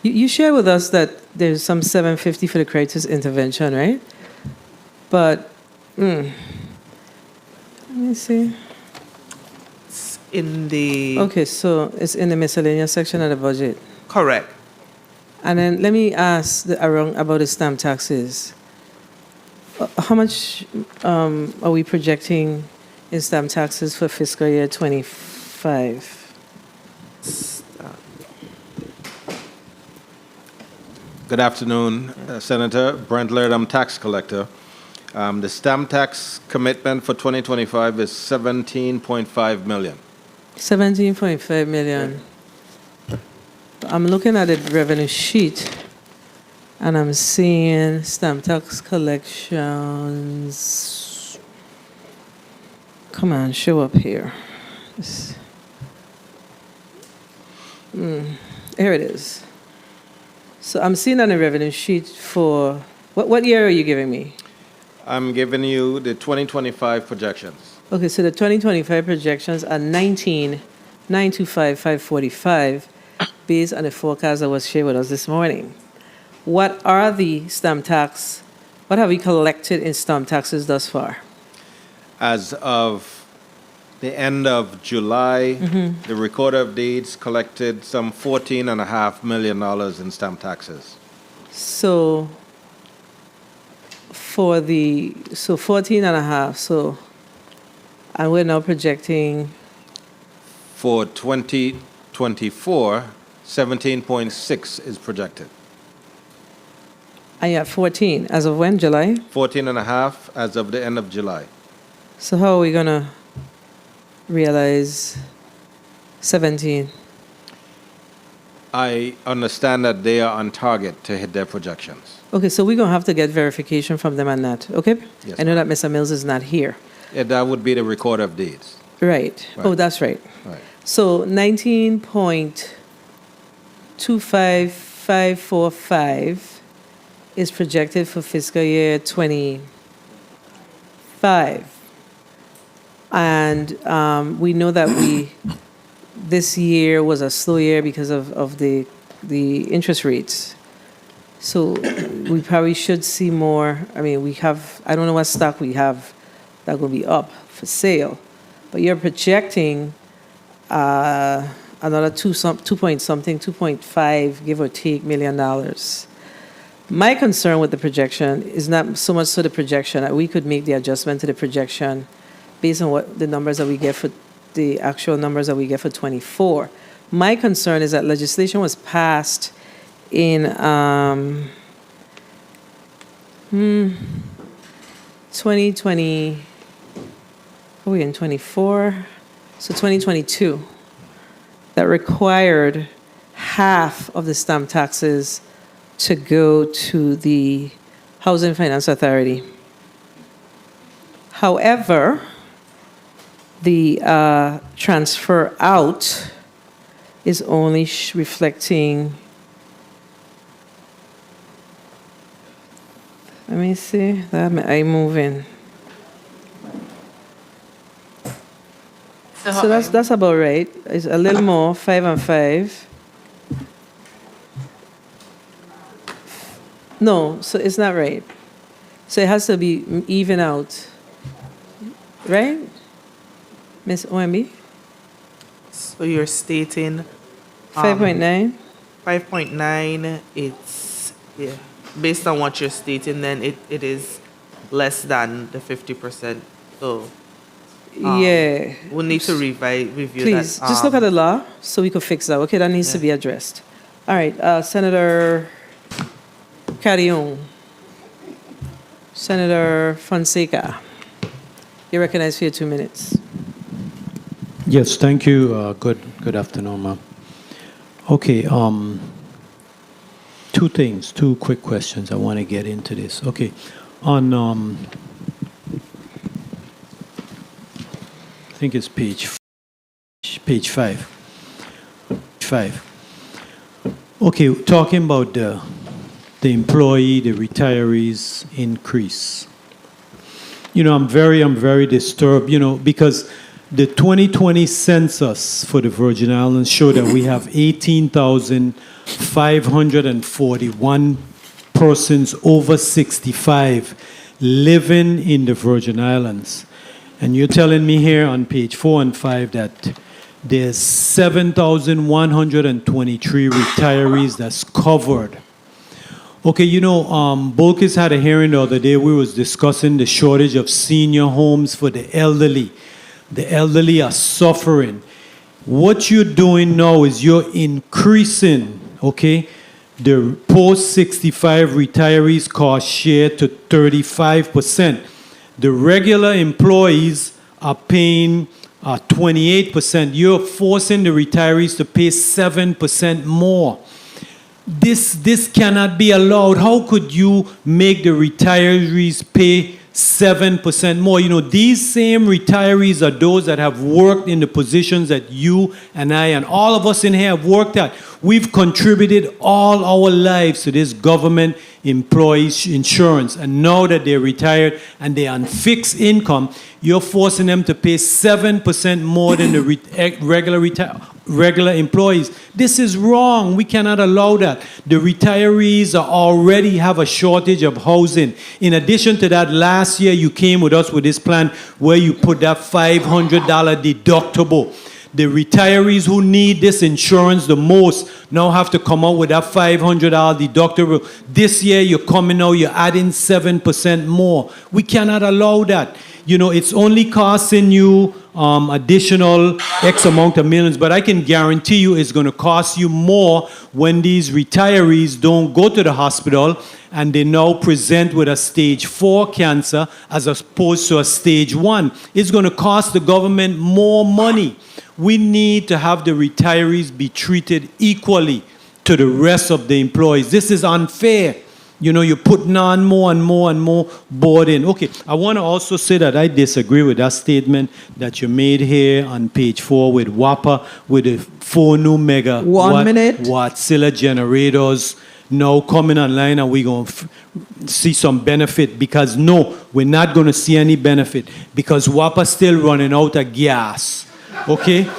[SPEAKER 1] You shared with us that there's some 750 for the crisis intervention, right? But let me see.
[SPEAKER 6] It's in the
[SPEAKER 1] Okay, so it's in the miscellaneous section of the budget.
[SPEAKER 6] Correct.
[SPEAKER 1] And then let me ask about the stamp taxes. How much are we projecting in stamp taxes for fiscal year 25?
[SPEAKER 8] Good afternoon, Senator. Brent Laird, I'm tax collector. The stamp tax commitment for 2025 is 17.5 million.
[SPEAKER 1] 17.5 million. I'm looking at the revenue sheet, and I'm seeing stamp tax collections. Come on, show up here. Here it is. So I'm seeing on the revenue sheet for, what year are you giving me?
[SPEAKER 8] I'm giving you the 2025 projections.
[SPEAKER 1] Okay, so the 2025 projections are 19,925,545 based on the forecast that was shared with us this morning. What are the stamp tax, what have we collected in stamp taxes thus far?
[SPEAKER 8] As of the end of July, the recorder of deeds collected some $14.5 million in stamp taxes.
[SPEAKER 1] So for the, 14.5, and we're now projecting
[SPEAKER 8] For 2024, 17.6 is projected.
[SPEAKER 1] and you're at 14 as of when, July?
[SPEAKER 8] 14.5 as of the end of July.
[SPEAKER 1] So how are we gonna realize 17?
[SPEAKER 8] I understand that they are on target to hit their projections.
[SPEAKER 1] Okay, so we're going to have to get verification from them on that, okay?
[SPEAKER 8] Yes,
[SPEAKER 1] I know that Mr. Mills is not here.
[SPEAKER 8] Yeah, that would be the record of deeds.
[SPEAKER 1] Right. Oh, that's right.
[SPEAKER 8] Right.
[SPEAKER 1] So 19.25545 is projected for fiscal year 25. And we know that this year was a slow year because of the interest rates. So we probably should see more. I mean, I don't know what stock we have that will be up for sale, but you're projecting another 2.5, give or take, $1 million. My concern with the projection is not so much so the projection, that we could make the adjustment to the projection based on what the numbers that we get for the actual numbers that we get for 24. My concern is that legislation was passed in 2020, are we in 24? So 2022, that required half of the stamp taxes to go to the Housing Finance Authority. However, the transfer out is only reflecting, let me see, I move in. So that's about right. It's a little more, 5 and 5. No, so it's not right. So it has to be even out, right? Miss OMB?
[SPEAKER 6] So you're stating
[SPEAKER 1] 5.9?
[SPEAKER 6] 5.9, it's, yeah, based on what you're stating, then it is less than the 50%. So
[SPEAKER 1] Yeah.
[SPEAKER 6] we'll need to review
[SPEAKER 1] Please,
[SPEAKER 6] that.
[SPEAKER 1] just look at the law so we could fix that. Okay, that needs to be addressed. All right, Senator Carrion. Senator Fonseca. You're recognized for your 2 minutes.
[SPEAKER 3] Yes, thank you. Good afternoon, ma'am. Okay, two quick questions. I want to get into this. Okay, on I think it's page 5. Okay, talking about the employee, the retirees increase. You know, I'm very disturbed, you know, because the 2020 census for the Virgin Islands showed that we have 18,541 persons over 65 living in the Virgin Islands. And you're telling me here on page 4 and 5 that there's 7,123 retirees that's covered. Okay, you know, Bolkis had a hearing the other day. We was discussing the shortage of senior homes for the elderly. The elderly are suffering. What you're doing now is you're increasing, okay, the post-65 retirees cost share to 35%. The regular employees are paying 28%. You're forcing the retirees to pay 7% more. This cannot be allowed. How could you make the retirees pay 7% more? You know, these same retirees are those that have worked in the positions that you and I and all of us in here have worked at. We've contributed all our lives to this government employees insurance, and now that they're retired and they're on fixed income, you're forcing them to pay 7% more than the regular employees. This is wrong. We cannot allow that. The retirees already have a shortage of housing. In addition to that, last year you came with us with this plan where you put that $500 deductible. The retirees who need this insurance the most now have to come out with that $500 deductible. This year you're coming out, you're adding 7% more. We cannot allow that. You know, it's only costing you additional X amount of millions, but I can guarantee you it's going to cost you more when these retirees don't go to the hospital and they now present with a stage 4 cancer as opposed to a stage 1. It's going to cost the government more money. We need to have the retirees be treated equally. to the rest of the employees. This is unfair. You know, you're putting on more and more and more burden. Okay, I want to also say that I disagree with that statement that you made here on page 4 with WAPA, with the 4 new mega Watt-Silla generators now coming online, and we're going to see some benefit, because no, we're not going to see any benefit because WAPA's still running out of gas. Okay?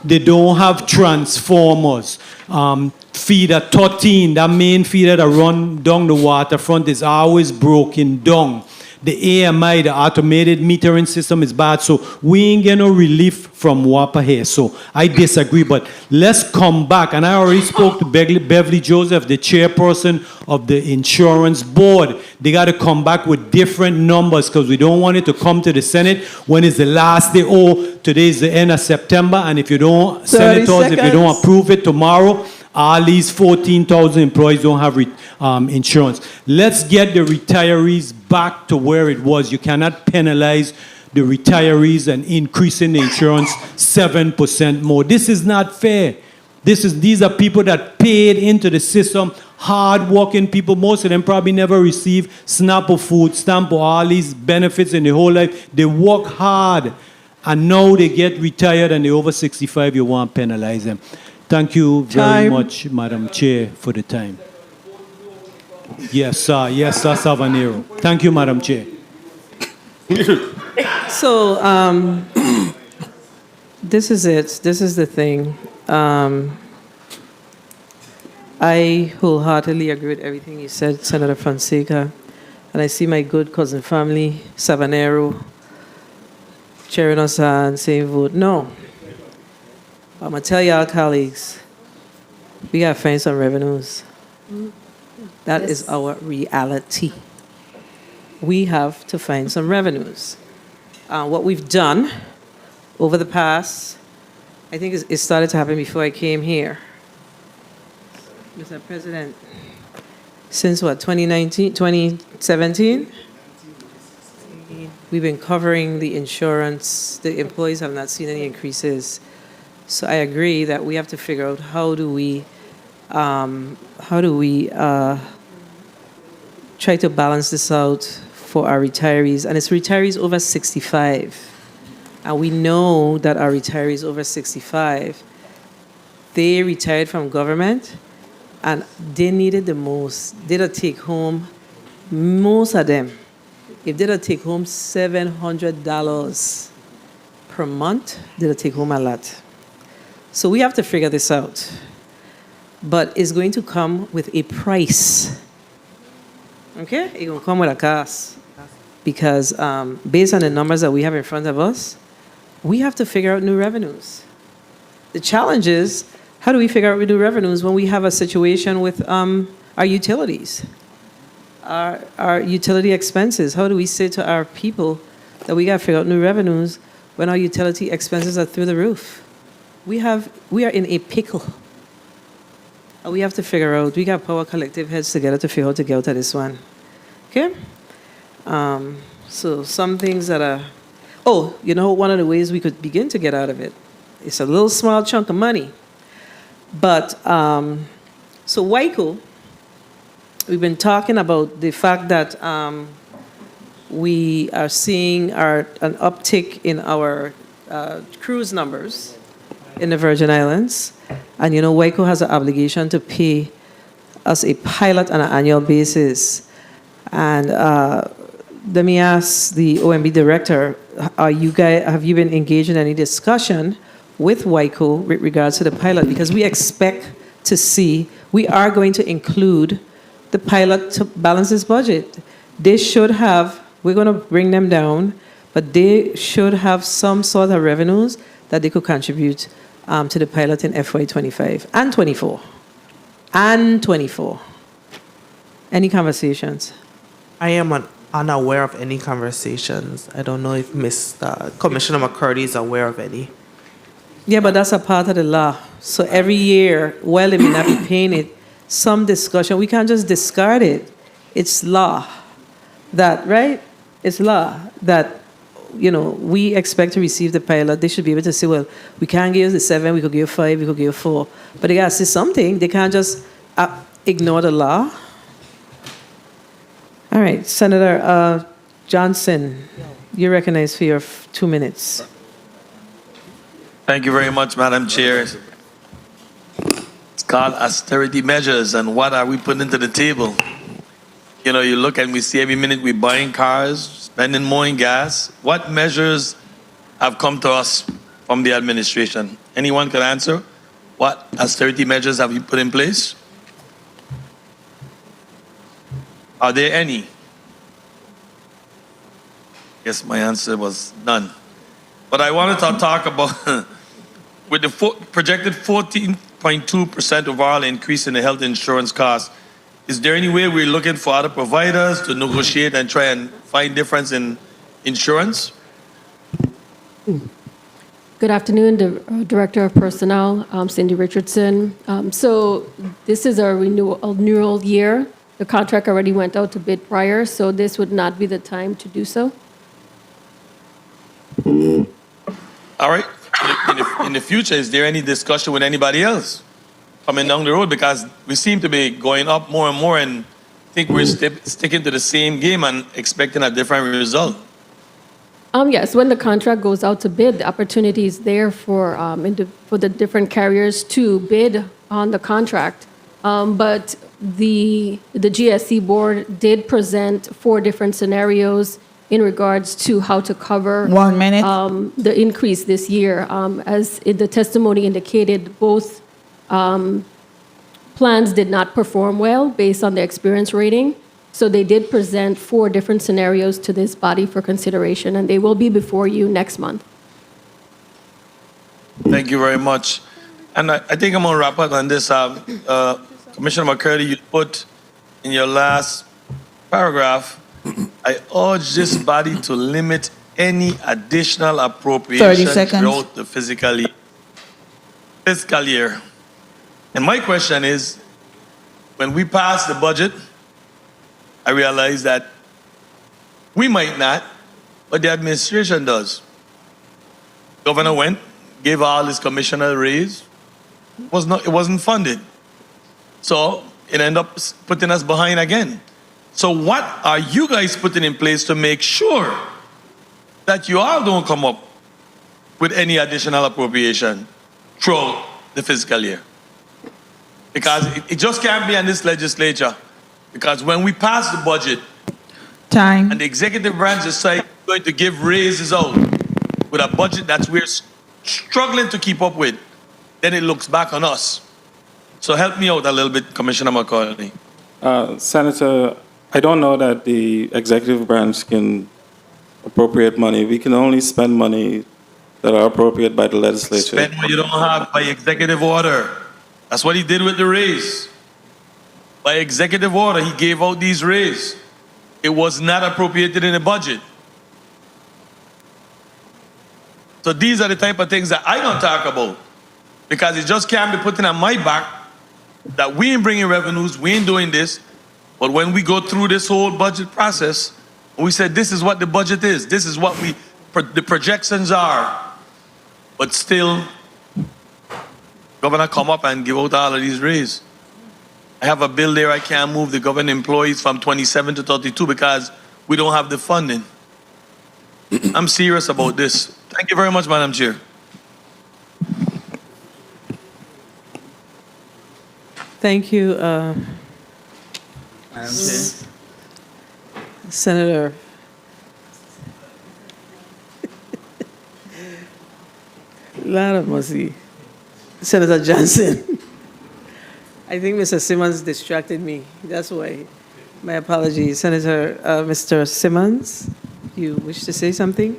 [SPEAKER 3] They don't have transformers. Feeder 13, that main feeder that run down the waterfront, is always broken down. The AMI, the automated metering system, is bad, so we ain't getting no relief from WAPA here. So I disagree, but let's come back. And I already spoke to Beverly Joseph, the chairperson of the insurance board. They got to come back with different numbers, because we don't want it to come to the Senate when it's the last day. Oh, today's the end of September, and if you don't, senators, if you don't approve it tomorrow, all these 14,000 employees don't have insurance. Let's get the retirees back to where it was. You cannot penalize the retirees and increasing the insurance 7% more. This is not fair. These are people that paid into the system, hard-working people. Most of them probably never received SNAP or food stamp or all these benefits in their whole life. They work hard, and now they get retired and they're over 65. You want to penalize them. Thank you very much, Madam Chair, for the time. Yes, sir. Yes, sir, Savanero. Thank you, Madam Chair.
[SPEAKER 1] So, this is it. This is the thing. I wholeheartedly agree with everything you said, Senator Fonseca. And I see my good cousin family, Savanero, cheering us on and saying vote no. I'm going to tell y'all, colleagues, we got to find some revenues. That is our reality. We have to find some revenues. What we've done over the past, I think it started to happen before I came here. Mr. President, since what, 2017? We've been covering the insurance. The employees have not seen any increases. So I agree that we have to figure out how do we try to balance this out for our retirees. And it's retirees over 65. And we know that our retirees over 65, they retired from government and they needed the most. They'd take home, most of them, if they'd take home $700 per month, they'd take home a lot. So we have to figure this out. But it's going to come with a price. Okay? It's going to come with a cost. Because based on the numbers that we have in front of us, we have to figure out new revenues. The challenge is, how do we figure out new revenues when we have a situation with our utilities? Our utility expenses. How do we say to our people that we got to figure out new revenues when our utility expenses are through the roof? We are in a pickle. And we have to figure out, we got power collective heads together to figure out to get out of this one. Okay? So some things that are, one of the ways we could begin to get out of it, it's a little small chunk of money. But, so WICO, we've been talking about the fact that we are seeing an uptick in our cruise numbers in the Virgin Islands. And WICO has an obligation to pay us a pilot on an annual basis. And let me ask the OMB director, have you been engaged in any discussion with WICO with regards to the pilot? Because we expect to see, we are going to include the pilot to balance this budget. They should have, we're going to bring them down, but they should have some sort of revenues that they could contribute to the pilot in FY25 and 24. And 24. Any conversations?
[SPEAKER 6] I am unaware of any conversations. I don't know if Commissioner McCurdy is aware of any.
[SPEAKER 1] Yeah, but that's a part of the law. So every year, while they may not be paying it, some discussion, we can't just discard it. It's law that, right? It's law that we expect to receive the pilot. They should be able to say, well, we can't give you the 7, we could give you 5, we could give you 4. But they got to say something. They can't just ignore the law. All right, Senator Johnson, you're recognized for your 2 minutes.
[SPEAKER 5] Thank you very much, Madam Chair. It's called austerity measures, and what are we putting to the table? You look and we see every minute we're buying cars, spending more in gas. What measures have come to us from the administration? Anyone can answer? What austerity measures have you put in place? Are there any? Yes, my answer was none. But I wanted to talk about, with the projected 14.2% overall increase in the health insurance costs, is there any way we're looking for other providers to negotiate and try and find difference in insurance?
[SPEAKER 14] Good afternoon, Director of Personnel, Cindy Richardson. So this is our renewal year. The contract already went out to bid prior, so this would not be the time to do so.
[SPEAKER 5] All right. In the future, is there any discussion with anybody else coming down the road? Because we seem to be going up more and more, and I think we're sticking to the same game and expecting a different result.
[SPEAKER 14] Yes, when the contract goes out to bid, the opportunity is there for the different carriers to bid on the contract. But the GSC board did present 4 different scenarios in regards to how to cover
[SPEAKER 2] 1 minute.
[SPEAKER 14] The increase this year. As the testimony indicated, both plans did not perform well based on the experience rating. So they did present 4 different scenarios to this body for consideration, and they will be before you next month.
[SPEAKER 5] Thank you very much. And I think I'm going to wrap up on this. Commissioner McCurdy, you put in your last paragraph, I urge this body to limit any additional appropriations throughout the fiscal year. And my question is, when we pass the budget, I realize that we might not, but the administration does. Governor went, gave all his commissioner a raise. It wasn't funded. So it ended up putting us behind again. So what are you guys putting in place to make sure that you all don't come up with any additional appropriation throughout the fiscal year? Because it just can't be in this legislature. Because when we pass the budget,
[SPEAKER 2] and
[SPEAKER 5] the executive branch decides going to give raises out with a budget that we're struggling to keep up with, then it looks back on us. So help me out a little bit, Commissioner McCarthy.
[SPEAKER 4] Senator, I don't know that the executive branch can appropriate money. We can only spend money that are appropriate by the legislature.
[SPEAKER 5] Spend what you don't have by executive order. That's what he did with the raise. By executive order, he gave out these raises. It was not appropriated in the budget. So these are the type of things that I don't talk about. Because it just can't be putting on my back that we ain't bringing revenues, we ain't doing this. But when we go through this whole budget process, we said this is what the budget is. This is what the projections are. But still, Governor come up and give out all of these raises. I have a bill there, I can't move the government employees from 27 to 32 because we don't have the funding. I'm serious about this. Thank you very much, Madam Chair.
[SPEAKER 1] Thank you, Senator. Lot of mercy. Senator Johnson. I think Mr. Simmons distracted me. That's why. My apologies. Senator, Mr. Simmons, you wish to say something?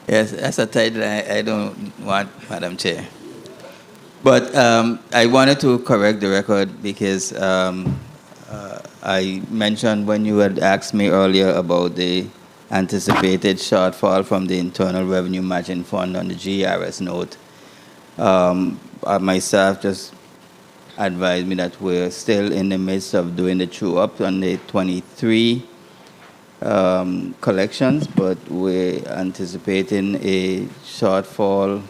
[SPEAKER 16] Yes, that's a title I don't want, Madam Chair. But I wanted to correct the record because I mentioned when you had asked me earlier about the anticipated shortfall from the Internal Revenue Matching Fund on the GERS note. Myself just advised me that we're still in the midst of doing the true-up on the 23 collections, but we're anticipating a shortfall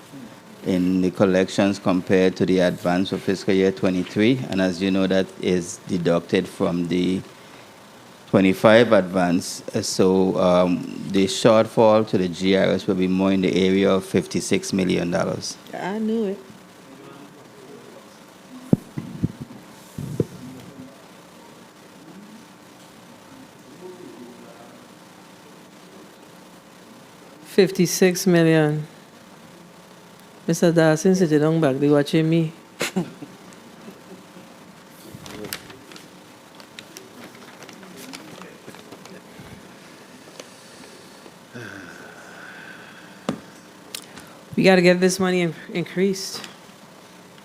[SPEAKER 16] in the collections compared to the advance for fiscal year 23. And as you know, that is deducted from the 25 advance. So the shortfall to the GRS will be more in the area of $56 million.
[SPEAKER 1] I knew it. $56 million. Mr. Dawson said you don't back, they watching me. We got to get this money increased.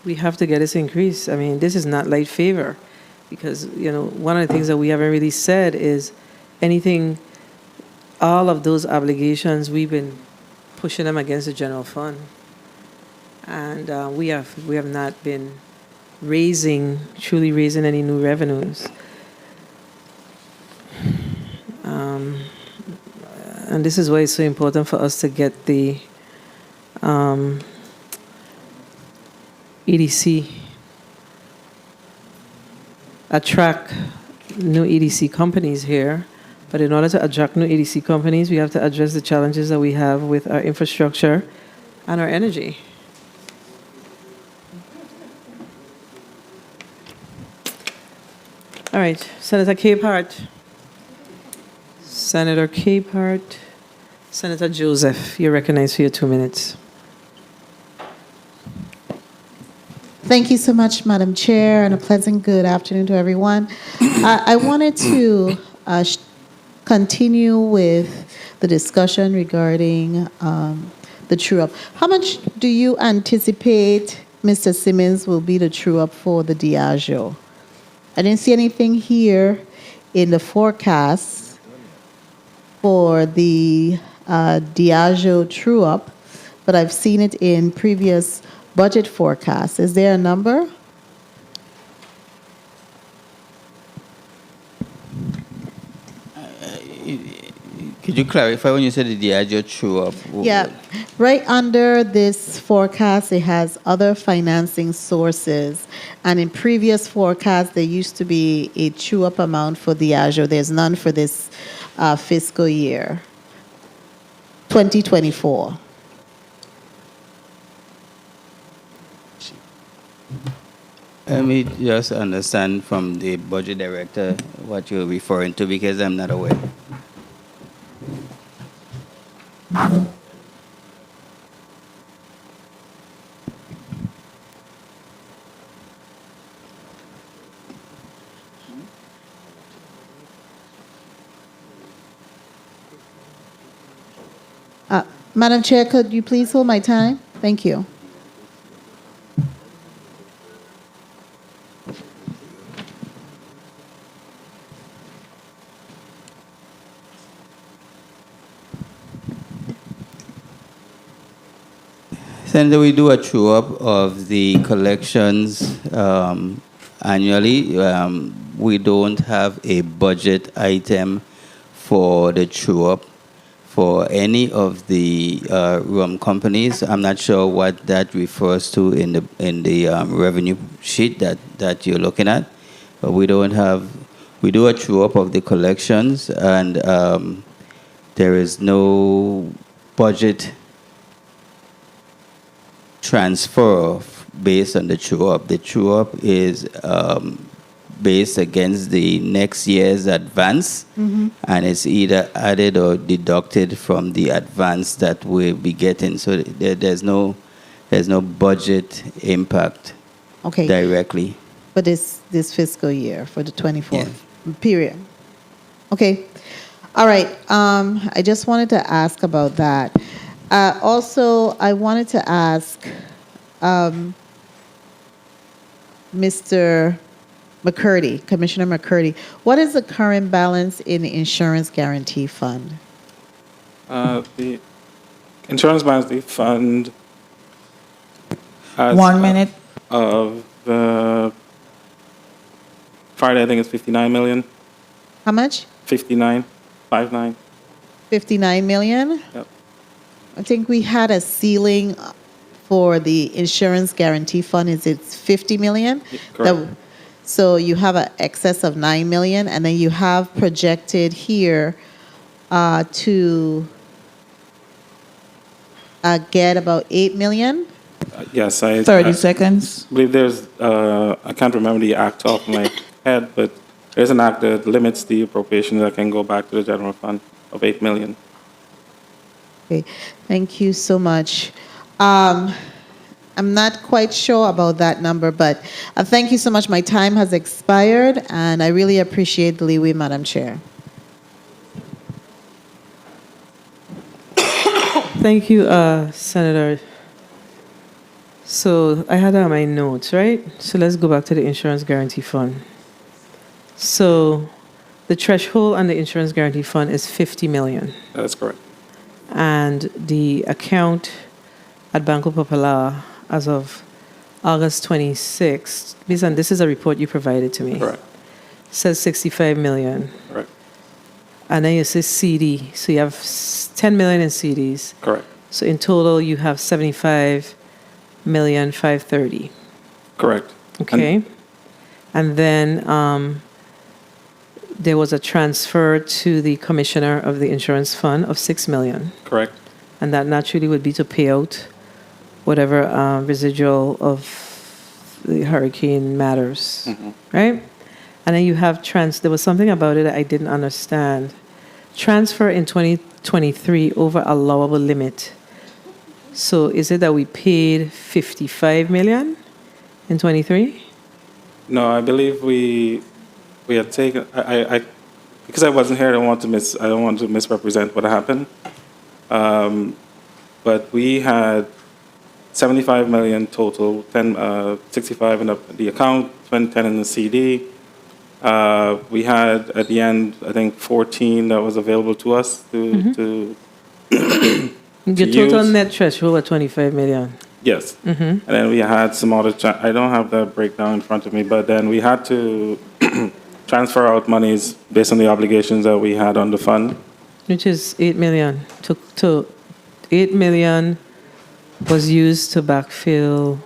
[SPEAKER 1] We have to get this increased. I mean, this is not light favor because, one of the things that we haven't really said is anything, all of those obligations, we've been pushing them against the general fund. And we have not been truly raising any new revenues. And this is why it's so important for us to get the EDC, attract new EDC companies here. But in order to attract new EDC companies, we have to address the challenges that we have with our infrastructure and our energy. All right, Senator Capehart. Senator Capehart. Senator Joseph, you're recognized for your 2 minutes.
[SPEAKER 13] Thank you so much, Madam Chair, and a pleasant good afternoon to everyone. I wanted to continue with the discussion regarding the true-up. How much do you anticipate, Mr. Simmons, will be the true-up for the Diageo? I didn't see anything here in the forecast for the Diageo true-up, but I've seen it in previous budget forecasts. Is there a number?
[SPEAKER 16] Could you clarify when you said the Diageo true-up?
[SPEAKER 13] Yeah, right under this forecast, it has other financing sources. And in previous forecasts, there used to be a true-up amount for Diageo. There's none for this fiscal year, 2024.
[SPEAKER 16] Let me just understand from the budget director what you're referring to because I'm not aware.
[SPEAKER 13] Madam Chair, could you please hold my time? Thank you.
[SPEAKER 16] Senator, we do a true-up of the collections annually. We don't have a budget item for the true-up for any of the rum companies. I'm not sure what that refers to in the revenue sheet that you're looking at, but we don't have. We do a true-up of the collections, and there is no budget transfer based on the true-up. The true-up is based against the next year's advance, and it's either added or deducted from the advance that we'll be getting. So there's no budget impact directly.
[SPEAKER 13] For this fiscal year, for the 24th period. Okay. All right. I just wanted to ask about that. Also, I wanted to ask Mr. McCurdy, Commissioner McCurdy, what is the current balance in the insurance guarantee fund?
[SPEAKER 4] The insurance guarantee fund.
[SPEAKER 2] 1 minute.
[SPEAKER 4] Of Friday, I think it's 59 million.
[SPEAKER 13] How much?
[SPEAKER 4] 59. 59.
[SPEAKER 13] 59 million?
[SPEAKER 4] Yep.
[SPEAKER 13] I think we had a ceiling for the insurance guarantee fund. Is it 50 million?
[SPEAKER 4] Correct.
[SPEAKER 13] So you have an excess of 9 million, and then you have projected here to get about 8 million?
[SPEAKER 4] Yes,
[SPEAKER 2] 30 seconds.
[SPEAKER 4] I believe there's, I can't remember the act off my head, but there's an act that limits the appropriation that can go back to the general fund of 8 million.
[SPEAKER 13] Okay, thank you so much. I'm not quite sure about that number, but thank you so much. My time has expired, and I really appreciate the leeway, Madam Chair.
[SPEAKER 1] Thank you, Senator. So I had my notes, right? So let's go back to the insurance guarantee fund. So the threshold on the insurance guarantee fund is 50 million.
[SPEAKER 4] That's correct.
[SPEAKER 1] And the account at Banco Popular as of August 26th, based on this is a report you provided to me.
[SPEAKER 4] Correct.
[SPEAKER 1] Says 65 million.
[SPEAKER 4] Correct.
[SPEAKER 1] And then you say CD. So you have 10 million in CDs.
[SPEAKER 4] Correct.
[SPEAKER 1] So in total, you have 75,530,000.
[SPEAKER 4] Correct.
[SPEAKER 1] Okay. And then there was a transfer to the commissioner of the insurance fund of 6 million.
[SPEAKER 4] Correct.
[SPEAKER 1] And that naturally would be to pay out whatever residual of the hurricane matters, right? And then you have there was something about it that I didn't understand. Transfer in 2023 over allowable limit. So is it that we paid 55 million in 23?
[SPEAKER 4] No, I believe we had taken, I because I wasn't here, I don't want to misrepresent what happened. But we had 75 million total, 65 in the account, 10 in the CD. We had at the end, I think 14 that was available to us to
[SPEAKER 1] The total
[SPEAKER 4] use.
[SPEAKER 1] net threshold was 25 million.
[SPEAKER 4] Yes. And then we had some other, I don't have that breakdown in front of me, but then we had to transfer out monies based on the obligations that we had on the fund.
[SPEAKER 1] Which is 8 million. To 8 million was used to backfill,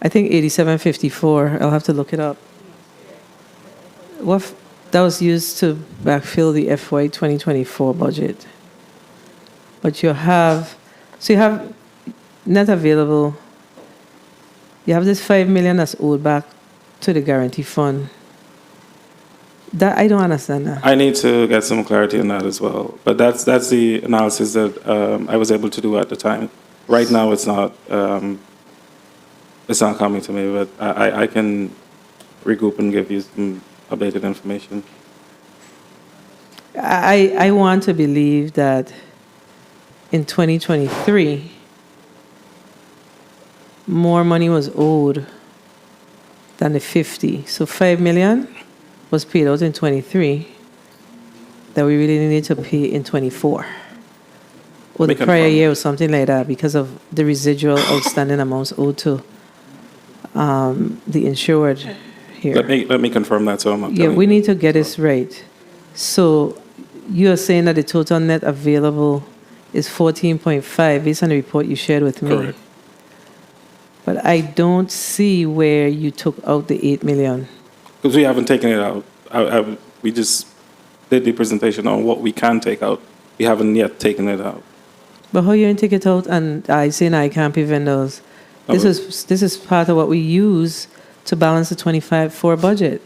[SPEAKER 1] I think 8754. I'll have to look it up. That was used to backfill the FY 2024 budget. But you have net available, you have this 5 million that's owed back to the guarantee fund. That I don't understand that.
[SPEAKER 4] I need to get some clarity on that as well. But that's the analysis that I was able to do at the time. Right now, it's not coming to me, but I can regroup and give you some updated information.
[SPEAKER 1] I want to believe that in 2023, more money was owed than the 50. So 5 million was paid out in 23 that we really need to pay in 24. Or the prior year or something like that because of the residual outstanding amounts owed to the insured here.
[SPEAKER 4] Let me confirm that so I'm not
[SPEAKER 1] Yeah, we need to get this right. So you're saying that the total net available is 14.5 based on the report you shared with me.
[SPEAKER 4] Correct.
[SPEAKER 1] But I don't see where you took out the 8 million.
[SPEAKER 4] Because we haven't taken it out. We just did the presentation on what we can take out. We haven't yet taken it out.
[SPEAKER 1] But how you didn't take it out and I say now I can't pay vendors? This is part of what we use to balance the 25-4 budget.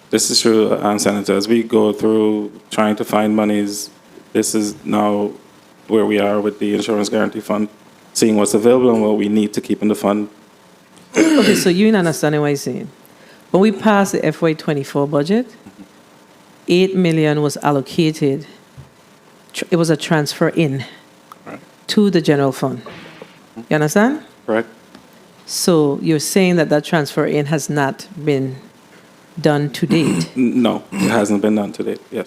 [SPEAKER 4] This is true, Senator. As we go through trying to find monies, this is now where we are with the insurance guarantee fund, seeing what's available and what we need to keep in the fund.
[SPEAKER 1] Okay, so you ain't understanding what I'm saying. When we passed the FY24 budget, 8 million was allocated. It was a transfer in to the general fund. You understand?
[SPEAKER 4] Correct.
[SPEAKER 1] So you're saying that transfer in has not been done to date?
[SPEAKER 4] No, it hasn't been done to date, yes.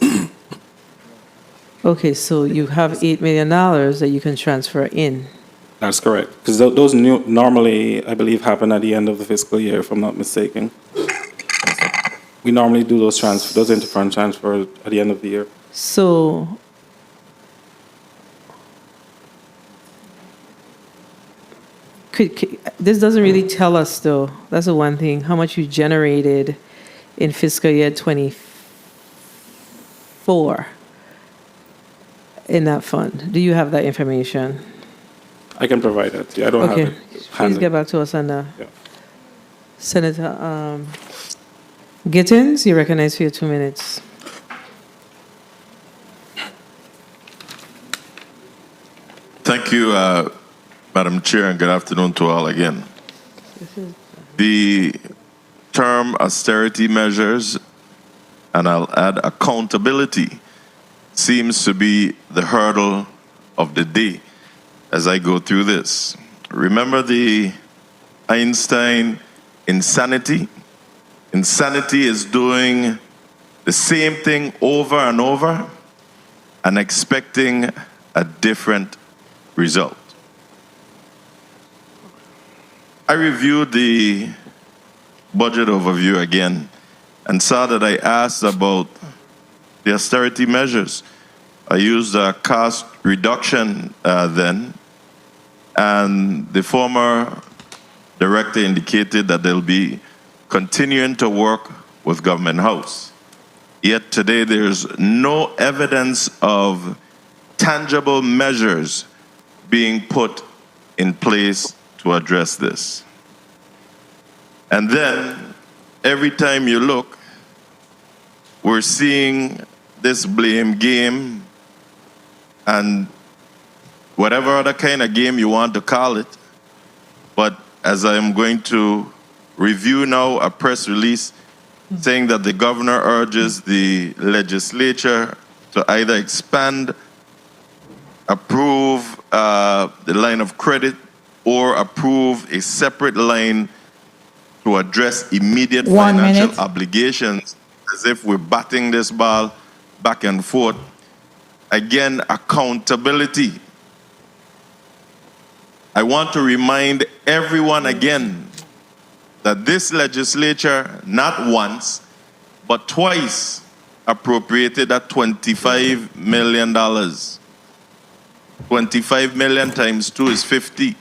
[SPEAKER 1] Okay, so you have $8 million that you can transfer in.
[SPEAKER 4] That's correct. Because those normally, I believe, happen at the end of the fiscal year, if I'm not mistaken. We normally do those interfund transfers at the end of the year.
[SPEAKER 1] So this doesn't really tell us, though. That's the one thing, how much you generated in fiscal year 24 in that fund. Do you have that information?
[SPEAKER 4] I can provide that. Yeah, I don't have it.
[SPEAKER 1] Please
[SPEAKER 4] handy.
[SPEAKER 1] get back to us on that.
[SPEAKER 4] Yeah.
[SPEAKER 1] Senator Gittins, you recognize for your 2 minutes.
[SPEAKER 19] Thank you, Madam Chair, and good afternoon to all again. The term austerity measures, and I'll add accountability, seems to be the hurdle of the day as I go through this. Remember the Einstein insanity? Insanity is doing the same thing over and over and expecting a different result. I reviewed the budget overview again and saw that I asked about the austerity measures. I used a cost reduction then, and the former director indicated that they'll be continuing to work with Government House. Yet today there's no evidence of tangible measures being put in place to address this. And then, every time you look, we're seeing this blame game and whatever other kind of game you want to call it. But as I am going to review now a press release saying that the governor urges the legislature to either expand, approve the line of credit, or approve a separate line to address immediate financial obligations, as if we're batting this ball back and forth. Again, accountability. I want to remind everyone again that this legislature, not once, but twice, appropriated that $25 million. 25 million times 2 is 50.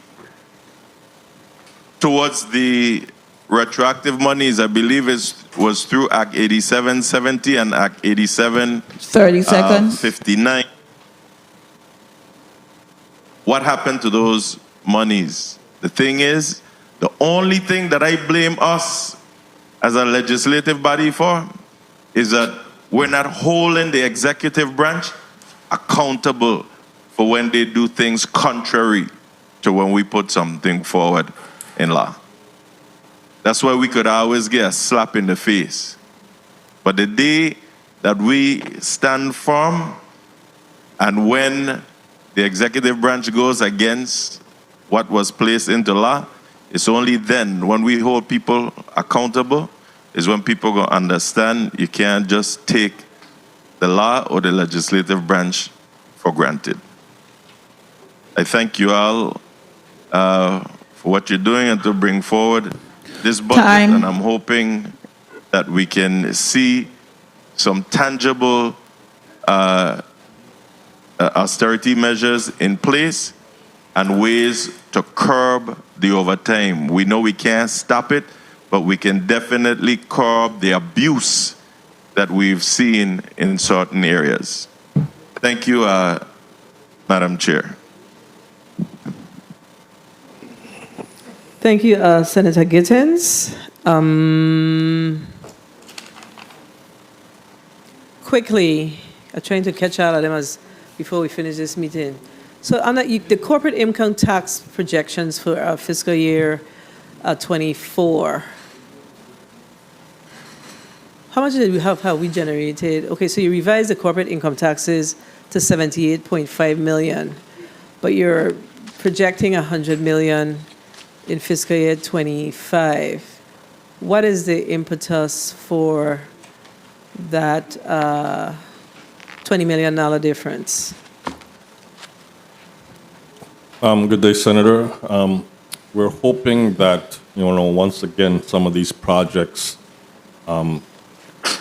[SPEAKER 19] Towards the retroactive monies, I believe it was through Act 8770 and Act
[SPEAKER 2] 30 seconds.
[SPEAKER 19] 59. What happened to those monies? The thing is, the only thing that I blame us as a legislative body for is that we're not holding the executive branch accountable for when they do things contrary to when we put something forward in law. That's why we could always get a slap in the face. But the day that we stand firm and when the executive branch goes against what was placed into law, it's only then when we hold people accountable is when people go understand you can't just take the law or the legislative branch for granted. I thank you all for what you're doing and to bring forward this budget. And I'm hoping that we can see some tangible austerity measures in place and ways to curb the overtime. We know we can't stop it, but we can definitely curb the abuse that we've seen in certain areas. Thank you, Madam Chair.
[SPEAKER 1] Thank you, Senator Gittins. Quickly, I'm trying to catch all of them before we finish this meeting. So on the corporate income tax projections for fiscal year 24, how much did we have we generated? Okay, so you revised the corporate income taxes to 78.5 million, but you're projecting 100 million in fiscal year 25. What is the impetus for that $20 million difference?
[SPEAKER 15] Good day, Senator. We're hoping that, once again, some of these projects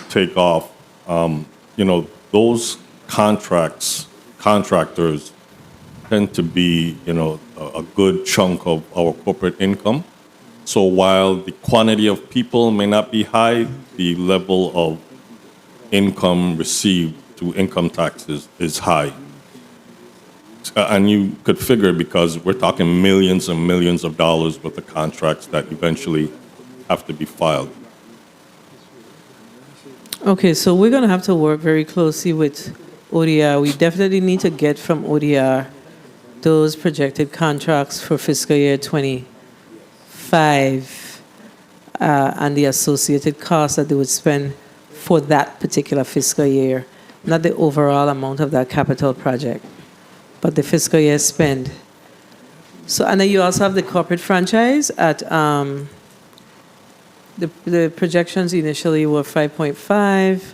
[SPEAKER 15] take off. Those contractors tend to be, a good chunk of our corporate income. So while the quantity of people may not be high, the level of income received through income taxes is high. And you could figure, because we're talking millions and millions of dollars worth of contracts that eventually have to be filed.
[SPEAKER 1] Okay, so we're going to have to work very closely with ODR. We definitely need to get from ODR those projected contracts for fiscal year 25 and the associated costs that they would spend for that particular fiscal year, not the overall amount of that capital project, but the fiscal year spend. So, and then you also have the corporate franchise at the projections initially were 5.5.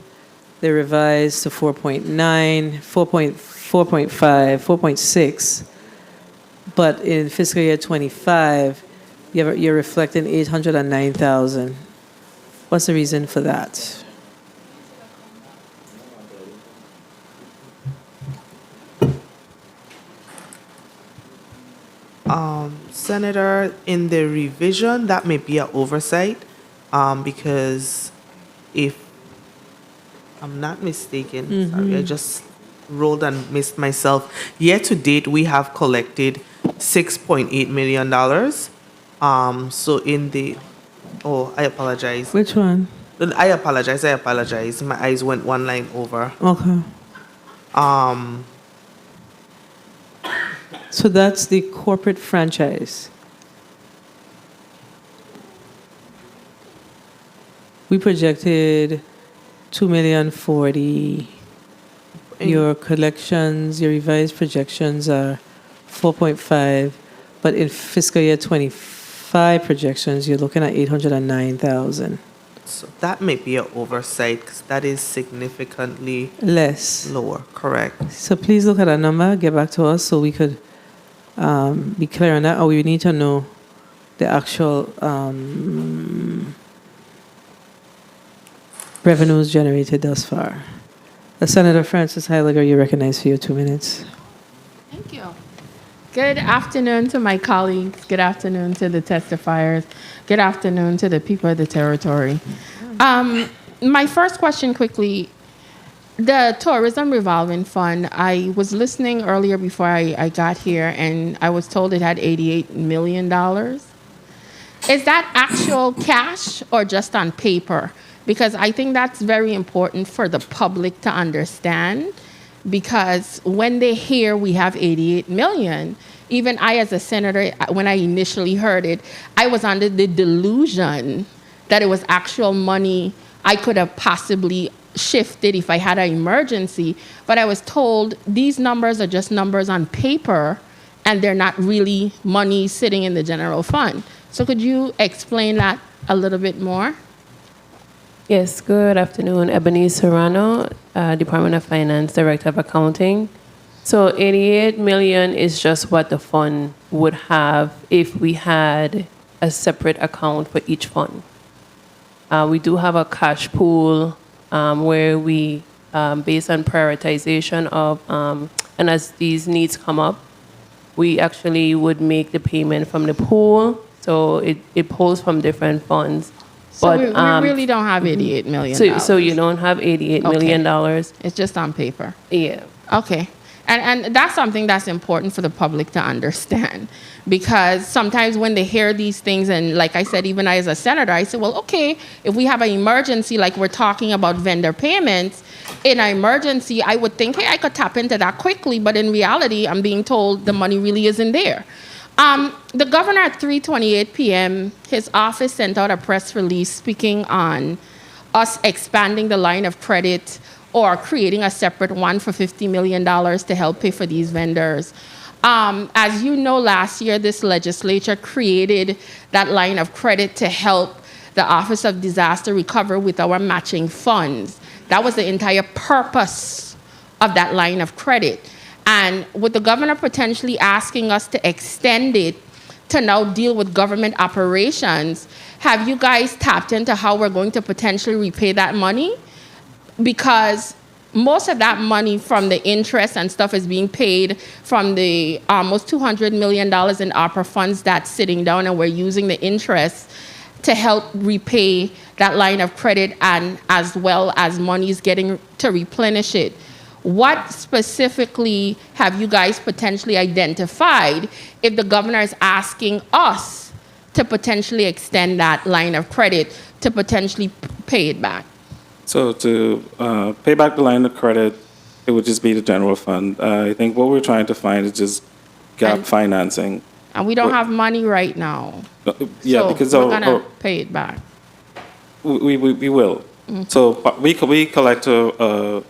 [SPEAKER 1] They revised to 4.9, 4.5, 4.6. But in fiscal year 25, you're reflecting 809,000. What's the reason for that?
[SPEAKER 6] Senator, in the revision, that may be an oversight, because if I'm not mistaken, sorry, I just rolled and missed myself. Year to date, we have collected $6.8 million. So in the, I apologize.
[SPEAKER 1] Which one?
[SPEAKER 6] I apologize. My eyes went one line over.
[SPEAKER 1] Okay. So that's the corporate franchise. We projected $2,040,000. Your collections, your revised projections are 4.5, but in fiscal year 25 projections, you're looking at 809,000.
[SPEAKER 6] So that may be an oversight, because that is significantly
[SPEAKER 1] less
[SPEAKER 6] lower. Correct.
[SPEAKER 1] So please look at that number, get back to us so we could be clear on that, or we need to know the actual revenues generated thus far. Senator Francis Heiliger, you recognize for your 2 minutes.
[SPEAKER 12] Thank you. Good afternoon to my colleagues. Good afternoon to the testifiers. Good afternoon to the people of the territory. My first question quickly, the Tourism Revolving Fund, I was listening earlier before I got here, and I was told it had $88 million. Is that actual cash or just on paper? Because I think that's very important for the public to understand, because when they hear we have 88 million, even I as a senator, when I initially heard it, I was under the delusion that it was actual money I could have possibly shifted if I had an emergency. But I was told these numbers are just numbers on paper, and they're not really money sitting in the general fund. So could you explain that a little bit more?
[SPEAKER 21] Yes, good afternoon. Ebony Serrano, Department of Finance, Director of Accounting. So 88 million is just what the fund would have if we had a separate account for each fund. We do have a cash pool where we, based on prioritization of, and as these needs come up, we actually would make the payment from the pool. So it pulls from different funds.
[SPEAKER 12] So
[SPEAKER 21] but,
[SPEAKER 12] we really don't have $88 million.
[SPEAKER 21] So you don't have $88 million.
[SPEAKER 12] It's just on paper.
[SPEAKER 21] Yeah.
[SPEAKER 12] Okay. And that's something that's important for the public to understand, because sometimes when they hear these things, and like I said, even I as a senator, I said, well, okay, if we have an emergency, like we're talking about vendor payments, in an emergency, I would think, hey, I could tap into that quickly, but in reality, I'm being told the money really isn't there. The governor at 3:28 p.m., his office sent out a press release speaking on us expanding the line of credit or creating a separate one for $50 million to help pay for these vendors. As you know, last year, this legislature created that line of credit to help the Office of Disaster Recovery with our matching funds. That was the entire purpose of that line of credit. And with the governor potentially asking us to extend it to now deal with government operations, have you guys tapped into how we're going to potentially repay that money? Because most of that money from the interest and stuff is being paid from the almost $200 million in Arpa funds that's sitting down, and we're using the interest to help repay that line of credit, and as well as money's getting to replenish it. What specifically have you guys potentially identified if the governor is asking us to potentially extend that line of credit to potentially pay it back?
[SPEAKER 4] So to pay back the line of credit, it would just be the general fund. I think what we're trying to find is just gap financing.
[SPEAKER 12] And we don't have money right now.
[SPEAKER 4] Yeah,
[SPEAKER 12] so
[SPEAKER 4] because
[SPEAKER 12] we're gonna pay it back.
[SPEAKER 4] we will. So we collect a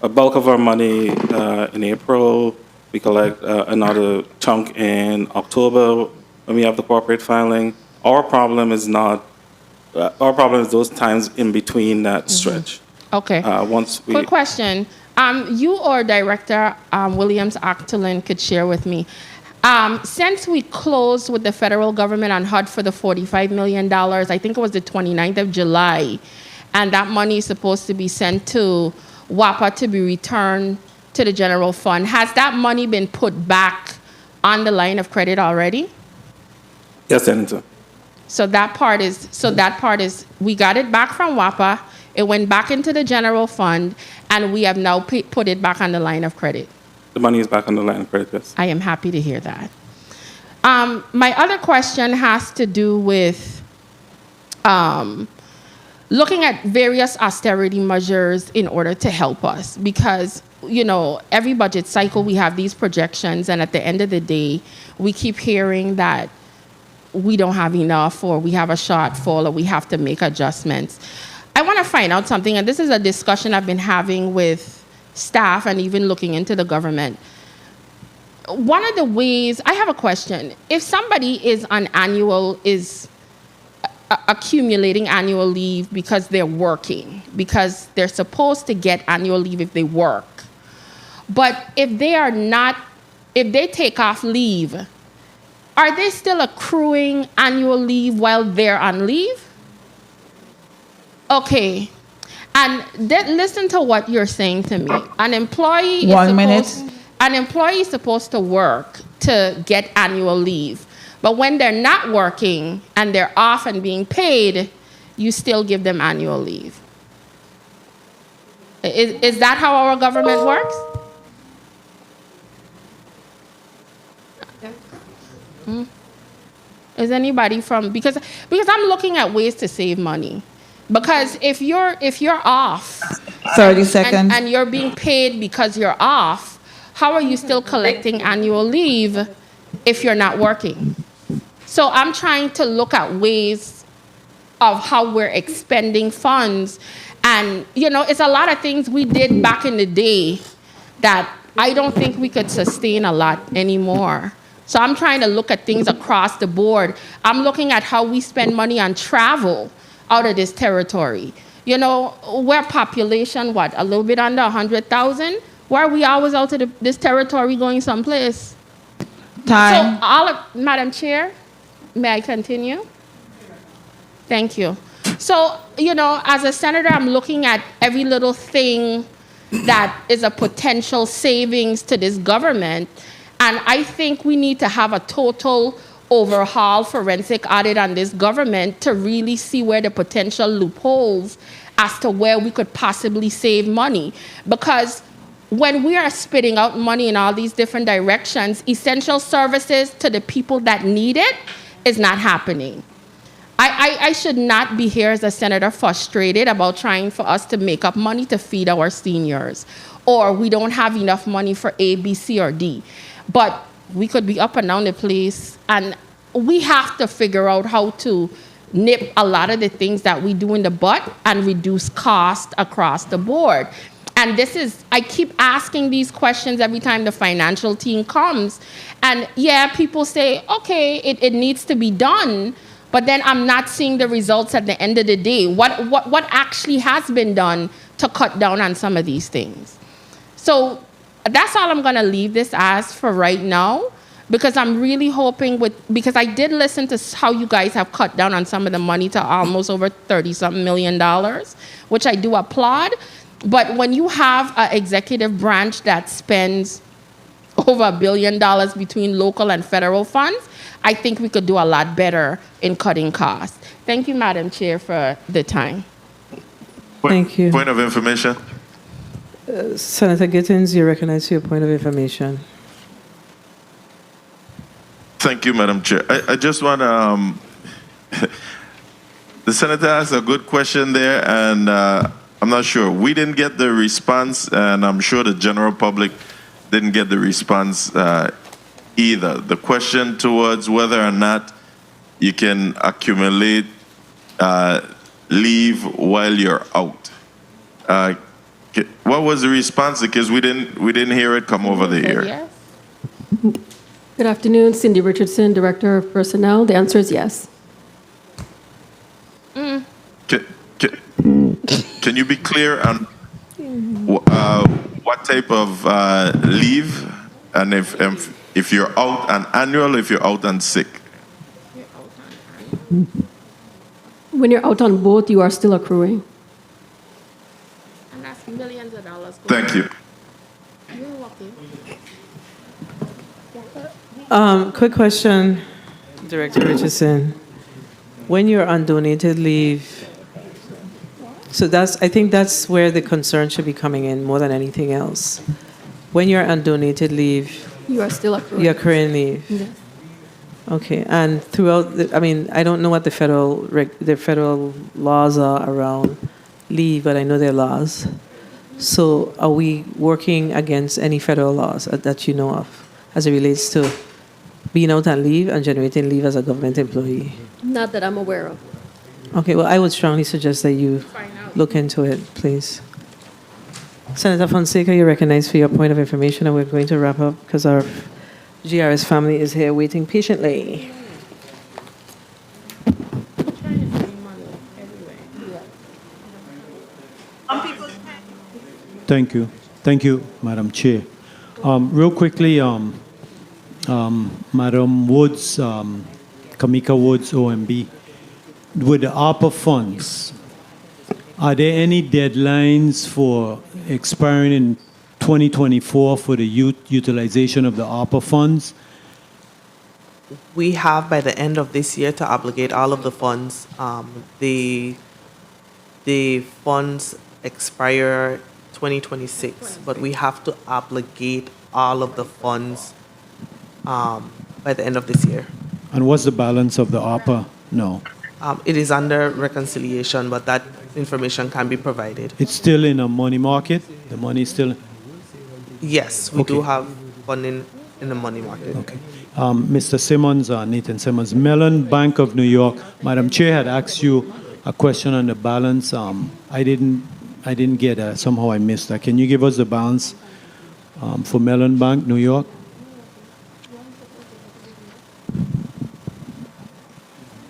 [SPEAKER 4] bulk of our money in April. We collect another chunk in October when we have the corporate filing. Our problem is not. Our problem is those times in between that stretch.
[SPEAKER 12] Okay.
[SPEAKER 4] Once we.
[SPEAKER 12] Quick question. You or Director Williams-Actolin could share with me. Since we closed with the federal government on HUD for the $45 million, I think it was the 29th of July, and that money is supposed to be sent to WAPA to be returned to the general fund. Has that money been put back on the line of credit already?
[SPEAKER 4] Yes, Senator.
[SPEAKER 12] So that part is, we got it back from WAPA, it went back into the general fund, and we have now put it back on the line of credit.
[SPEAKER 4] The money is back on the line of credit, yes.
[SPEAKER 12] I am happy to hear that. My other question has to do with looking at various austerity measures in order to help us, because every budget cycle we have these projections, and at the end of the day, we keep hearing that we don't have enough, or we have a shortfall, or we have to make adjustments. I want to find out something, and this is a discussion I've been having with staff and even looking into the government. One of the ways, I have a question. If somebody is accumulating annual leave because they're working, because they're supposed to get annual leave if they work, but if they take off leave, are they still accruing annual leave while they're on leave? Okay. And listen to what you're saying to me. An employee is supposed to work to get annual leave. But when they're not working and they're off and being paid, you still give them annual leave. Is that how our government works? Is anybody because I'm looking at ways to save money. Because if you're off
[SPEAKER 2] 30 seconds
[SPEAKER 12] and you're being paid because you're off, how are you still collecting annual leave if you're not working? So I'm trying to look at ways of how we're expending funds. And it's a lot of things we did back in the day that I don't think we could sustain a lot anymore. So I'm trying to look at things across the board. I'm looking at how we spend money on travel out of this territory. We're population, a little bit under 100,000? Why are we always out of this territory going someplace?
[SPEAKER 2] Time.
[SPEAKER 12] So, Madam Chair, may I continue? Thank you. So, as a senator, I'm looking at every little thing that is a potential savings to this government, and I think we need to have a total overhaul, forensic audit on this government to really see where the potential loopholes as to where we could possibly save money. Because when we are spitting out money in all these different directions, essential services to the people that need it is not happening. I should not be here as a senator frustrated about trying for us to make up money to feed our seniors, or we don't have enough money for A, B, C, or D. But we could be up and down the place, and we have to figure out how to nip a lot of the things that we do in the butt and reduce cost across the board. And I keep asking these questions every time the financial team comes. And yeah, people say, okay, it needs to be done, but then I'm not seeing the results at the end of the day. What actually has been done to cut down on some of these things? So that's all I'm gonna leave this as for right now, because I'm really hoping because I did listen to how you guys have cut down on some of the money to almost over $30-something million, which I do applaud. But when you have an executive branch that spends over $1 billion between local and federal funds, I think we could do a lot better in cutting costs. Thank you, Madam Chair, for the time.
[SPEAKER 1] Thank you.
[SPEAKER 19] Point of information.
[SPEAKER 1] Senator Gittins, you recognize your point of information.
[SPEAKER 19] Thank you, Madam Chair. I just want to, the Senator asked a good question there, and I'm not sure. We didn't get the response, and I'm sure the general public didn't get the response either. The question towards whether or not you can accumulate leave while you're out. What was the response? Because we didn't hear it come over the ear.
[SPEAKER 12] Yes.
[SPEAKER 14] Good afternoon, Cindy Richardson, Director of Personnel. The answer is yes.
[SPEAKER 19] Can you be clear on what type of leave, and if you're out on annual, if you're out on sick?
[SPEAKER 14] When you're out on both, you are still accruing.
[SPEAKER 12] And that's millions of dollars.
[SPEAKER 19] Thank you.
[SPEAKER 12] You're welcome.
[SPEAKER 1] Quick question, Director Richardson. When you're on donated leave, so I think that's where the concern should be coming in more than anything else. When you're on donated leave,
[SPEAKER 14] You are still accruing.
[SPEAKER 1] you're accruing leave.
[SPEAKER 14] Yes.
[SPEAKER 1] Okay, and throughout, I don't know what the federal laws are around leave, but I know there are laws. So are we working against any federal laws that you know of as it relates to being out on leave and generating leave as a government employee?
[SPEAKER 14] Not that I'm aware of.
[SPEAKER 1] Okay, well, I would strongly suggest that you look into it, please. Senator Fonseca, you're recognized for your point of information, and we're going to wrap up because our GRS family is here waiting patiently.
[SPEAKER 3] Thank you. Thank you, Madam Chair. Real quickly, Madam Woods, Kamika Woods, OMB, with the Arpa funds, are there any deadlines for expiring in 2024 for the utilization of the Arpa funds?
[SPEAKER 6] We have by the end of this year to obligate all of the funds. The funds expire 2026, but we have to obligate all of the funds by the end of this year.
[SPEAKER 3] And what's the balance of the Arpa? No.
[SPEAKER 6] It is under reconciliation, but that information can be provided.
[SPEAKER 3] It's still in a money market? The money is still...
[SPEAKER 6] Yes, we do have funding in the money market.
[SPEAKER 3] Okay. Mr. Simmons, Nathan Simmons, Mellon Bank of New York. Madam Chair had asked you a question on the balance. I didn't get that. Somehow I missed that. Can you give us the balance for Mellon Bank, New York?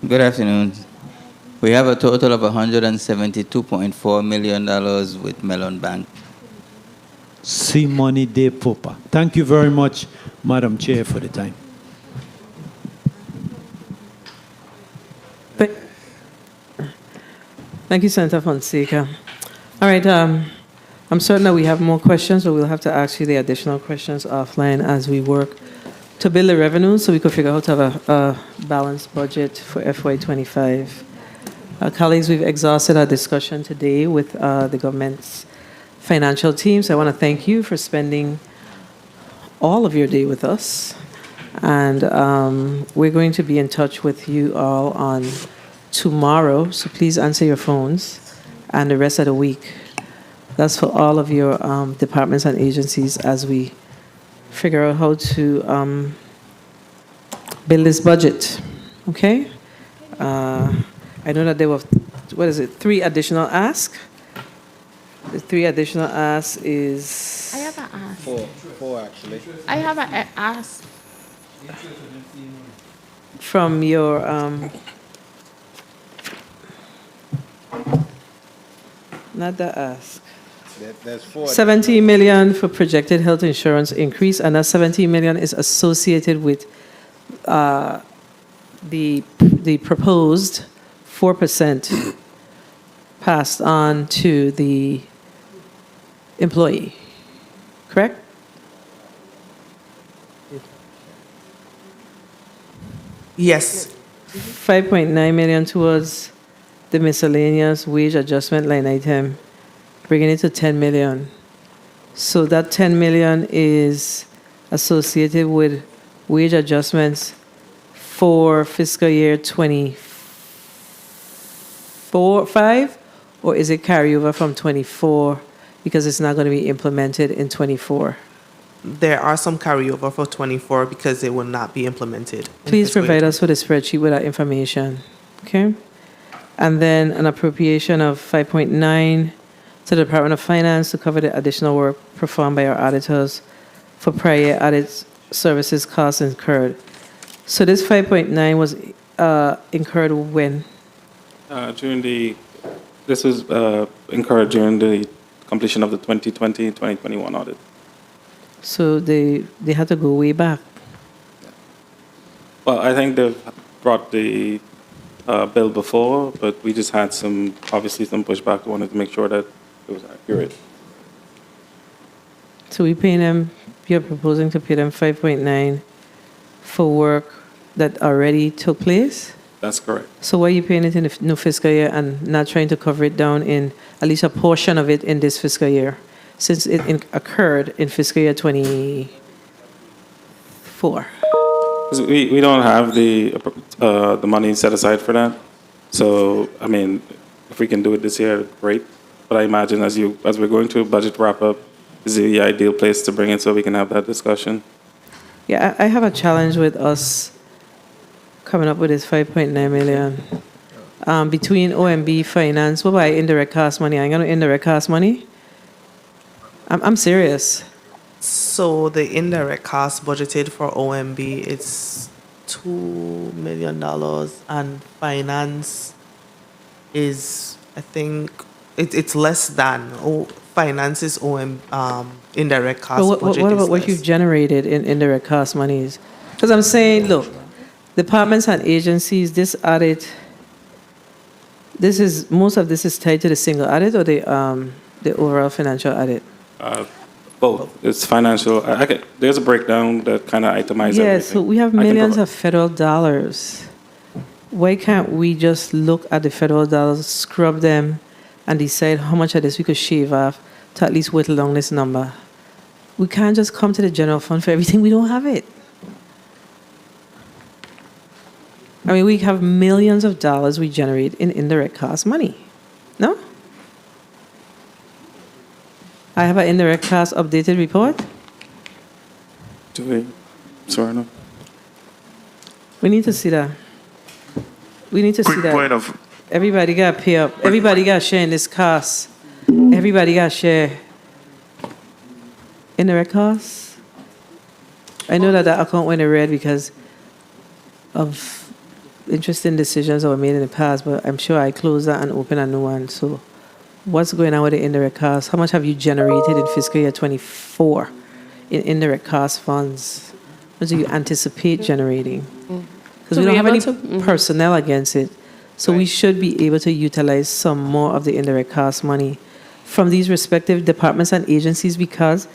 [SPEAKER 16] Good afternoon. We have a total of $172.4 million with Mellon Bank.
[SPEAKER 3] See money de popa. Thank you very much, Madam Chair, for the time.
[SPEAKER 1] Thank you, Senator Fonseca. All right, I'm certain that we have more questions, but we'll have to ask you the additional questions offline as we work to build the revenue so we could figure out how to have a balanced budget for FY25. Colleagues, we've exhausted our discussion today with the government's financial team, so I want to thank you for spending all of your day with us. And we're going to be in touch with you all on tomorrow, so please answer your phones, and the rest of the week. That's for all of your departments and agencies as we figure out how to build this budget, okay? I know that there were, 3 additional asks? The 3 additional asks is...
[SPEAKER 12] I have an ask.
[SPEAKER 8] 4 actually.
[SPEAKER 12] I have an ask.
[SPEAKER 1] From your... not the ask.
[SPEAKER 8] There's 4.
[SPEAKER 1] 17 million for projected health insurance increase, and that 17 million is associated with the proposed 4% passed on to the employee, correct?
[SPEAKER 6] Yes.
[SPEAKER 1] 5.9 million towards the miscellaneous wage adjustment line item, bringing it to 10 million. So that 10 million is associated with wage adjustments for fiscal year 24-5, or is it carryover from 24 because it's not going to be implemented in 24?
[SPEAKER 6] There are some carryover for 24 because it will not be implemented.
[SPEAKER 1] Please provide us with a spreadsheet with that information, okay? And then an appropriation of 5.9 to the Department of Finance to cover the additional work performed by our auditors for prior audit services costs incurred. So this 5.9 was incurred when?
[SPEAKER 4] This was incurred during the completion of the 2020-2021 audit.
[SPEAKER 1] So they had to go way back.
[SPEAKER 4] Well, I think they've brought the bill before, but we just had obviously some pushback. We wanted to make sure that it was accurate.
[SPEAKER 1] So we paying them, you're proposing to pay them 5.9 for work that already took place?
[SPEAKER 4] That's correct.
[SPEAKER 1] So why are you paying it in the new fiscal year and not trying to cover it down in at least a portion of it in this fiscal year, since it occurred in fiscal year 24?
[SPEAKER 4] We don't have the money set aside for that. So, I mean, if we can do it this year, great. But I imagine as we're going through budget wrap-up, this is the ideal place to bring it so we can have that discussion.
[SPEAKER 1] Yeah, I have a challenge with us coming up with this 5.9 million. Between OMB, finance, what about indirect cost money? I ain't got no indirect cost money. I'm serious.
[SPEAKER 6] So the indirect cost budgeted for OMB is $2 million, and finance is, I think, it's less than. Finance is indirect cost
[SPEAKER 1] But
[SPEAKER 6] budget.
[SPEAKER 1] what
[SPEAKER 6] is
[SPEAKER 1] about what
[SPEAKER 6] less.
[SPEAKER 1] you've generated in indirect cost monies? Because I'm saying, look, departments and agencies, this audit, most of this is tied to the single audit or the overall financial audit?
[SPEAKER 4] Both. It's financial. There's a breakdown that kind of itemizes everything.
[SPEAKER 1] So we have millions of federal dollars. Why can't we just look at the federal dollars, scrub them, and decide how much of this we could shave off to at least whittle down this number? We can't just come to the general fund for everything. We don't have it. I mean, we have millions of dollars we generate in indirect cost money. No? I have an indirect cost updated report.
[SPEAKER 4] Do we? Sorry,
[SPEAKER 1] We need to see that. We need to see that.
[SPEAKER 19] Point of
[SPEAKER 1] Everybody got to pay up. Everybody got to share in this cost. Everybody got to share. Indirect costs? I know that account went in red because of interesting decisions that were made in the past, but I'm sure I closed that and opened a new one. So what's going on with the indirect costs? How much have you generated in fiscal year 24 in indirect cost funds? What do you anticipate generating? Because we don't have any personnel against it. So we should be able to utilize some more of the indirect cost money from these respective departments and agencies, because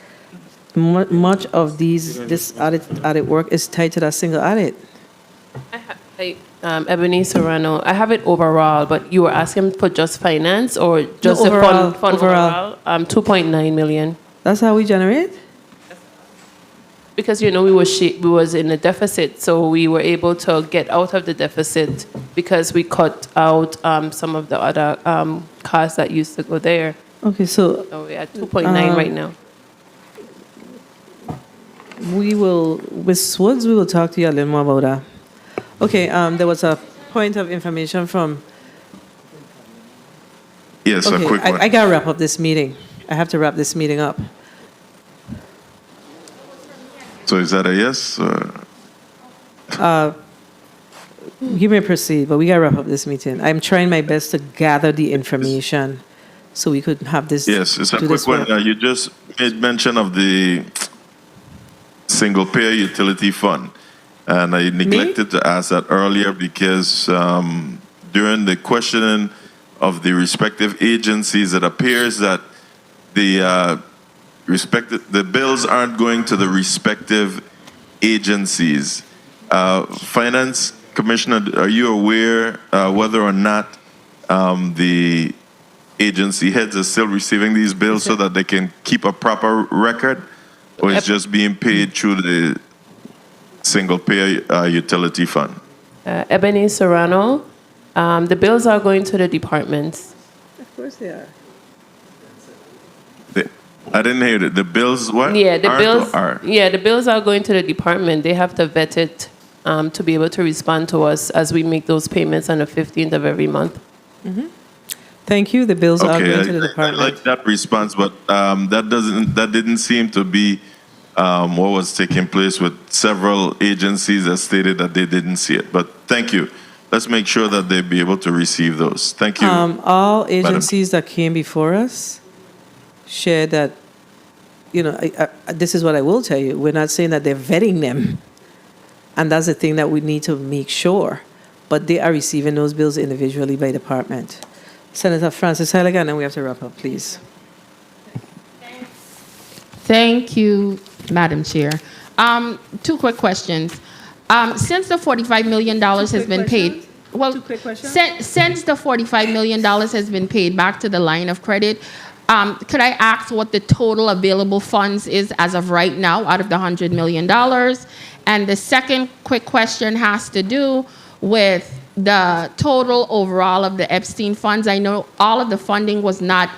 [SPEAKER 1] much of this audit work is tied to that single audit.
[SPEAKER 21] Ebony Serrano, I have it overall, but you were asking for just finance or just
[SPEAKER 1] overall,
[SPEAKER 21] the fund overall? 2.9 million.
[SPEAKER 1] That's how we generate?
[SPEAKER 21] Because, we was in a deficit, so we were able to get out of the deficit because we cut out some of the other costs that used to go there.
[SPEAKER 1] Okay, so
[SPEAKER 21] we're at 2.9 right now.
[SPEAKER 1] Ms. Woods, we will talk to you a little more about that. Okay, there was a point of information from...
[SPEAKER 19] Yes,
[SPEAKER 1] okay,
[SPEAKER 19] a quick one.
[SPEAKER 1] I got to wrap up this meeting. I have to wrap this meeting up.
[SPEAKER 19] So is that a yes?
[SPEAKER 1] You may proceed, but we got to wrap up this meeting. I'm trying my best to gather the information so we could have this...
[SPEAKER 19] Yes, it's a quick one. You just made mention of the single-payer utility fund. And I neglected to ask that earlier because during the questioning of the respective agencies, it appears that the the bills aren't going to the respective agencies. Finance Commissioner, are you aware whether or not the agency heads are still receiving these bills so that they can keep a proper record, or is just being paid through the single payer utility fund?
[SPEAKER 21] Ebony Serrano, the bills are going to the departments.
[SPEAKER 1] Of course they are.
[SPEAKER 19] I didn't hear it. The bills, what?
[SPEAKER 21] Yeah, the bills.
[SPEAKER 19] Are?
[SPEAKER 21] Yeah, the bills are going to the department. They have to vet it to be able to respond to us as we make those payments on the 15th of every month.
[SPEAKER 1] Mm-hmm. Thank you. The bills are going to the department.
[SPEAKER 19] I like that response, but that didn't seem to be what was taking place with several agencies that stated that they didn't see it. But thank you. Let's make sure that they be able to receive those. Thank you.
[SPEAKER 1] All agencies that came before us shared that, this is what I will tell you. We're not saying that they're vetting them. And that's the thing that we need to make sure. But they are receiving those bills individually by department. Senator Francis Halligan, and we have to wrap up, please.
[SPEAKER 12] Thank you, Madam Chair. Two quick questions. Since the $45 million has been paid, since the $45 million has been paid back to the line of credit, could I ask what the total available funds is as of right now out of the $100 million? And the second quick question has to do with the total overall of the Epstein funds. I know all of the funding was not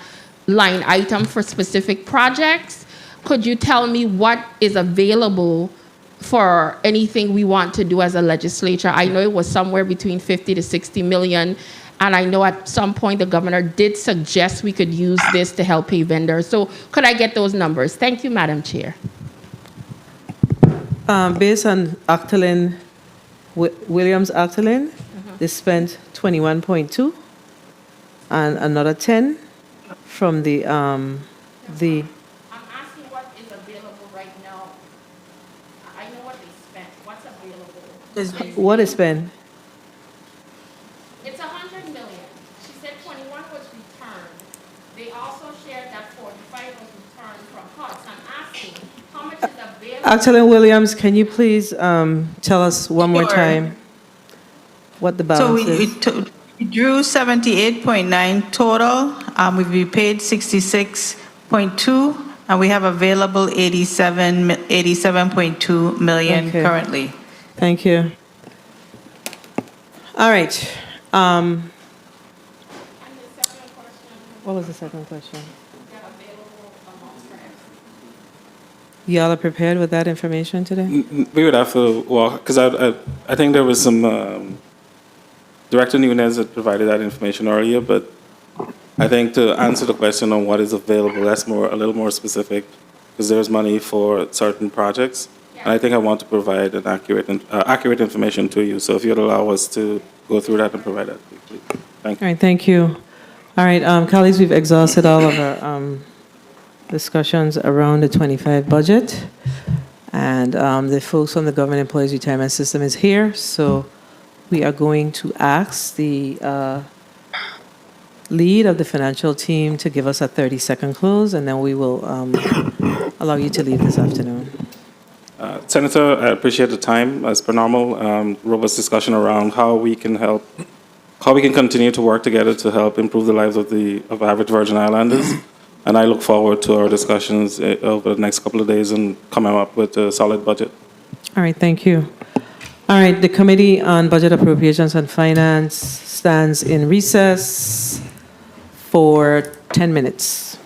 [SPEAKER 12] line item for specific projects. Could you tell me what is available for anything we want to do as a legislature? I know it was somewhere between 50 to 60 million. And I know at some point the governor did suggest we could use this to help pay vendors. So could I get those numbers? Thank you, Madam Chair.
[SPEAKER 1] Based on Actalin, Williams Actalin, they spent 21.2 and another 10 from the
[SPEAKER 12] I'm asking what is available right now. I know what they spent. What's available?
[SPEAKER 1] What is spent?
[SPEAKER 12] It's 100 million. She said 21 was returned. They also shared that 45 was returned from HUD. So I'm asking how much is available?
[SPEAKER 1] Actalin Williams, can you please tell us one more time what the balance is?
[SPEAKER 10] We drew 78.9 total. We've repaid 66.2, and we have available 87.2 million currently.
[SPEAKER 1] Thank you. All right. What was the second question? Y'all are prepared with that information today?
[SPEAKER 4] We would have to, because I think there was some, Director Nunez had provided that information earlier, but I think to answer the question on what is available, that's a little more specific, because there's money for certain projects. And I think I want to provide an accurate information to you. So if you'd allow us to go through that and provide that, please. Thank you.
[SPEAKER 1] All right, thank you. All right, colleagues, we've exhausted all of our discussions around the 25 budget. And the folks from the Government Employees Retirement System is here. So we are going to ask the lead of the financial team to give us a 30-second close, and then we will allow you to leave this afternoon.
[SPEAKER 4] Senator, I appreciate the time. As per normal, robust discussion around how we can continue to work together to help improve the lives of average Virgin Islanders. And I look forward to our discussions over the next couple of days and coming up with a solid budget.
[SPEAKER 1] All right, thank you. All right, the Committee on Budget Appropriations and Finance stands in recess for 10 minutes.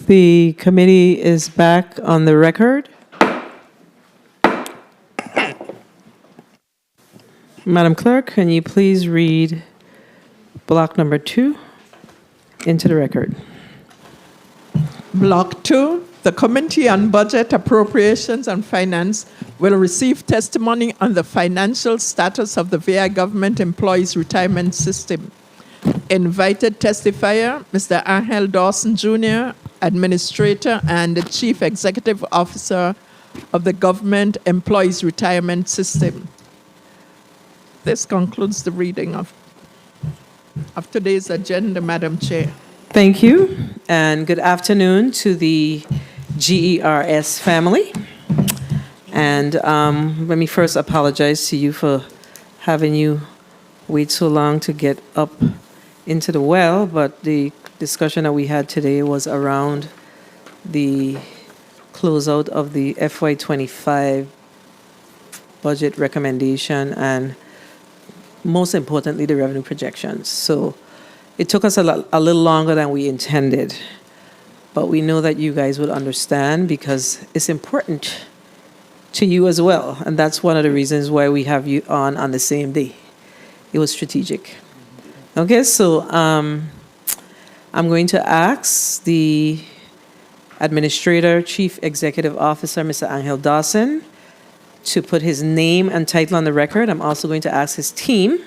[SPEAKER 1] The committee is back on the record. Madam Clerk, can you please read block number 2 into the record?
[SPEAKER 9] Block 2, the Committee on Budget, Appropriations and Finance will receive testimony on the financial status of the VI Government Employees Retirement System. Invited testifier, Mr. Angel Dawson Jr., Administrator and the Chief Executive Officer of the Government Employees Retirement System. This concludes the reading of today's agenda, Madam Chair.
[SPEAKER 1] Thank you, and good afternoon to the GERS family. And let me first apologize to you for having you wait so long to get up into the well, but the discussion that we had today was around the closeout of the FY25 budget recommendation and most importantly, the revenue projections. So it took us a little longer than we intended, but we know that you guys will understand because it's important to you as well. And that's one of the reasons why we have you on the same day. It was strategic. Okay, so I'm going to ask the Administrator, Chief Executive Officer, Mr. Angel Dawson, to put his name and title on the record. I'm also going to ask his team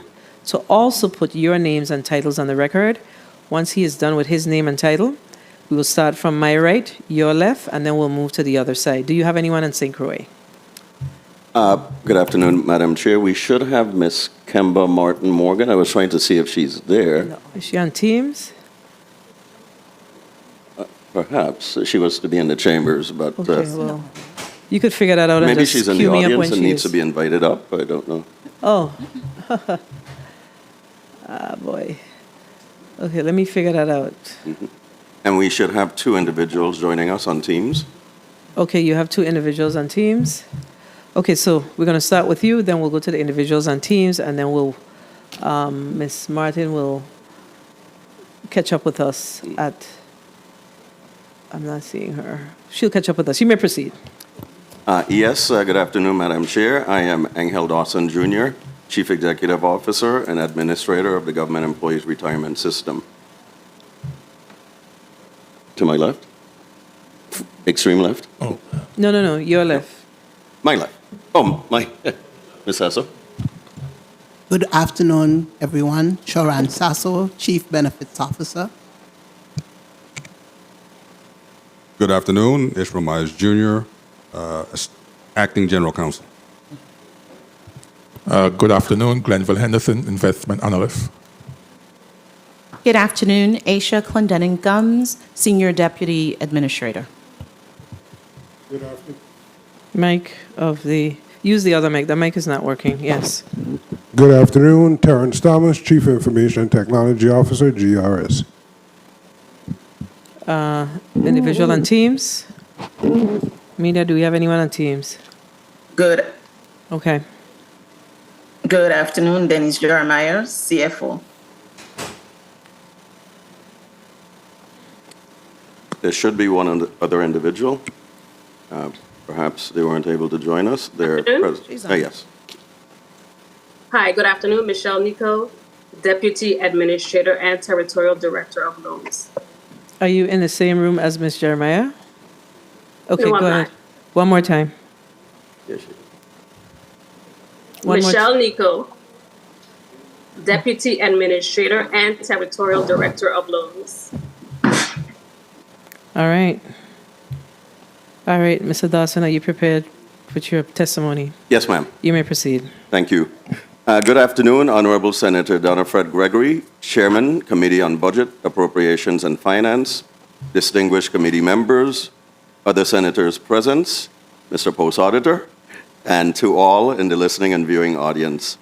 [SPEAKER 1] to also put your names and titles on the record. Once he is done with his name and title, we will start from my right, your left, and then we'll move to the other side. Do you have anyone in St. Croix?
[SPEAKER 22] Good afternoon, Madam Chair. We should have Miss Kemba Martin Morgan. I was trying to see if she's there.
[SPEAKER 1] No. Is she on Teams?
[SPEAKER 22] Perhaps. She was to be in the chambers, but
[SPEAKER 1] Okay, well, you could figure that out and
[SPEAKER 22] maybe
[SPEAKER 1] just
[SPEAKER 22] she's in the
[SPEAKER 1] cue me up when
[SPEAKER 22] audience and
[SPEAKER 1] she
[SPEAKER 22] needs
[SPEAKER 1] is.
[SPEAKER 22] to be invited up. I don't know.
[SPEAKER 1] Oh. Ah, boy. Okay, let me figure that out.
[SPEAKER 22] And we should have 2 individuals joining us on Teams.
[SPEAKER 1] Okay, you have 2 individuals on Teams. Okay, so we're going to start with you, then we'll go to the individuals on Teams, and then we'll, Ms. Martin will catch up with us at, I'm not seeing her. She'll catch up with us. You may proceed.
[SPEAKER 22] Yes, good afternoon, Madam Chair. I am Angel Dawson Jr., Chief Executive Officer and Administrator of the Government Employees Retirement System. To my left? Extreme left?
[SPEAKER 1] No, no, no, your left.
[SPEAKER 22] My left. Oh, my. Ms. Sasso.
[SPEAKER 23] Good afternoon, everyone. Sharon Sasso, Chief Benefits Officer.
[SPEAKER 24] Good afternoon. Ishmael Myers Jr., Acting General Counsel.
[SPEAKER 25] Good afternoon. Glenville Henderson, Investment Analyst.
[SPEAKER 26] Good afternoon. Aisha Clendenin Gums, Senior Deputy Administrator.
[SPEAKER 24] Good afternoon.
[SPEAKER 1] Mic of the, use the other mic. The mic is not working. Yes.
[SPEAKER 27] Good afternoon. Terrence Thomas, Chief Information and Technology Officer, GRS.
[SPEAKER 1] Individual on Teams? Mina, do we have anyone on Teams?
[SPEAKER 28] Good.
[SPEAKER 1] Okay.
[SPEAKER 28] Good afternoon, Dennis Jeremiah, CFO.
[SPEAKER 22] There should be one other individual. Perhaps they weren't able to join us. They're present. Yes.
[SPEAKER 29] Hi, good afternoon. Michelle Nico, Deputy Administrator and Territorial Director of Loans.
[SPEAKER 1] Are you in the same room as Ms. Jeremiah? Okay,
[SPEAKER 29] No, I'm
[SPEAKER 1] go ahead.
[SPEAKER 29] not.
[SPEAKER 1] One more time.
[SPEAKER 22] Yes,
[SPEAKER 29] Michelle Nico, Deputy Administrator and Territorial Director of Loans.
[SPEAKER 1] All right. All right, Mr. Dawson, are you prepared with your testimony?
[SPEAKER 22] Yes, ma'am.
[SPEAKER 1] You may proceed.
[SPEAKER 22] Thank you. Good afternoon, Honorable Senator Donna Fred Gregory, Chairman, Committee on Budget, Appropriations and Finance, distinguished committee members, other senators present, Mr. Post Auditor, and to all in the listening and viewing audience.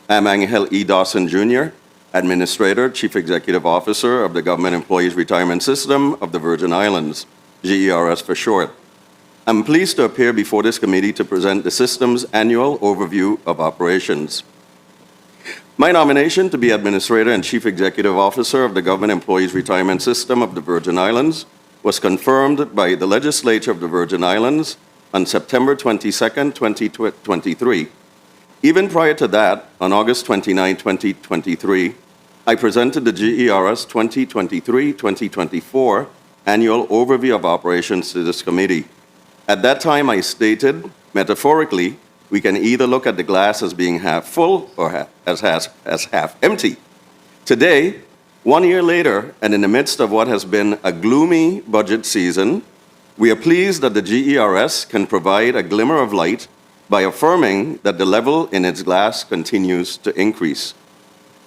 [SPEAKER 22] I'm Angel E. Dawson Jr., Administrator, Chief Executive Officer of the Government Employees Retirement System of the Virgin Islands, GERS for short. I'm pleased to appear before this committee to present the system's annual overview of operations. My nomination to be Administrator and Chief Executive Officer of the Government Employees Retirement System of the Virgin Islands was confirmed by the legislature of the Virgin Islands on September 22nd, 2023. Even prior to that, on August 29, 2023, I presented the GERS 2023-2024 annual overview of operations to this committee. At that time, I stated, metaphorically, we can either look at the glass as being half full or as half empty. Today, 1 year later, and in the midst of what has been a gloomy budget season, we are pleased that the GERS can provide a glimmer of light by affirming that the level in its glass continues to increase.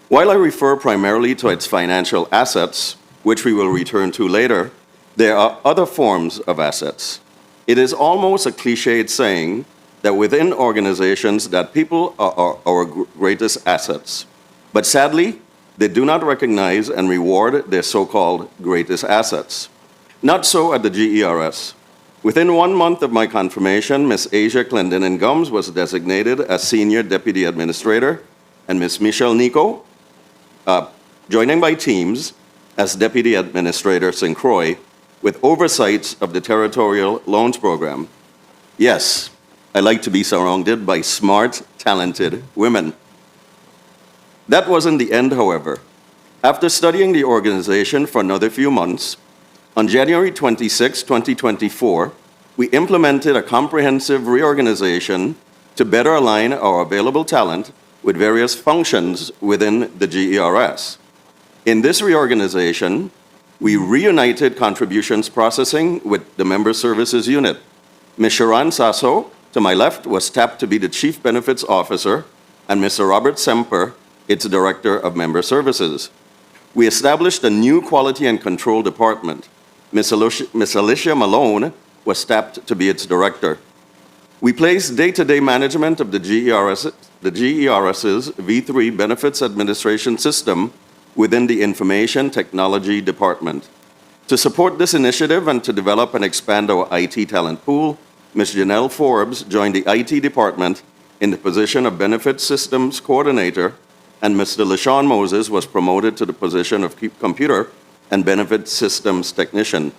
[SPEAKER 22] While I refer primarily to its financial assets, which we will return to later, there are other forms of assets. It is almost a cliched saying that within organizations that people are our greatest assets. But sadly, they do not recognize and reward their so-called greatest assets. Not so at the GERS. Within 1 month of my confirmation, Ms. Asia Clendenin Gums was designated as Senior Deputy Administrator, and Ms. Michelle Nico, joining by teams as Deputy Administrator St. Croix, with oversight of the Territorial Loans Program. Yes, I like to be surrounded by smart, talented women. That wasn't the end, however. After studying the organization for another few months, on January 26, 2024, we implemented a comprehensive reorganization to better align our available talent with various functions within the GERS. In this reorganization, we reunited contributions processing with the Member Services Unit. Ms. Sharon Sasso, to my left, was tapped to be the Chief Benefits Officer, and Mr. Robert Semper, its Director of Member Services. We established a new Quality and Control Department. Ms. Alicia Malone was tapped to be its Director. We placed day-to-day management of the GERS's V3 Benefits Administration System within the Information Technology Department. To support this initiative and to develop and expand our IT talent pool, Ms. Janelle Forbes joined the IT department in the position of Benefits Systems Coordinator, and Mr. LaShawn Moses was promoted to the position of Computer and Benefit Systems Technician.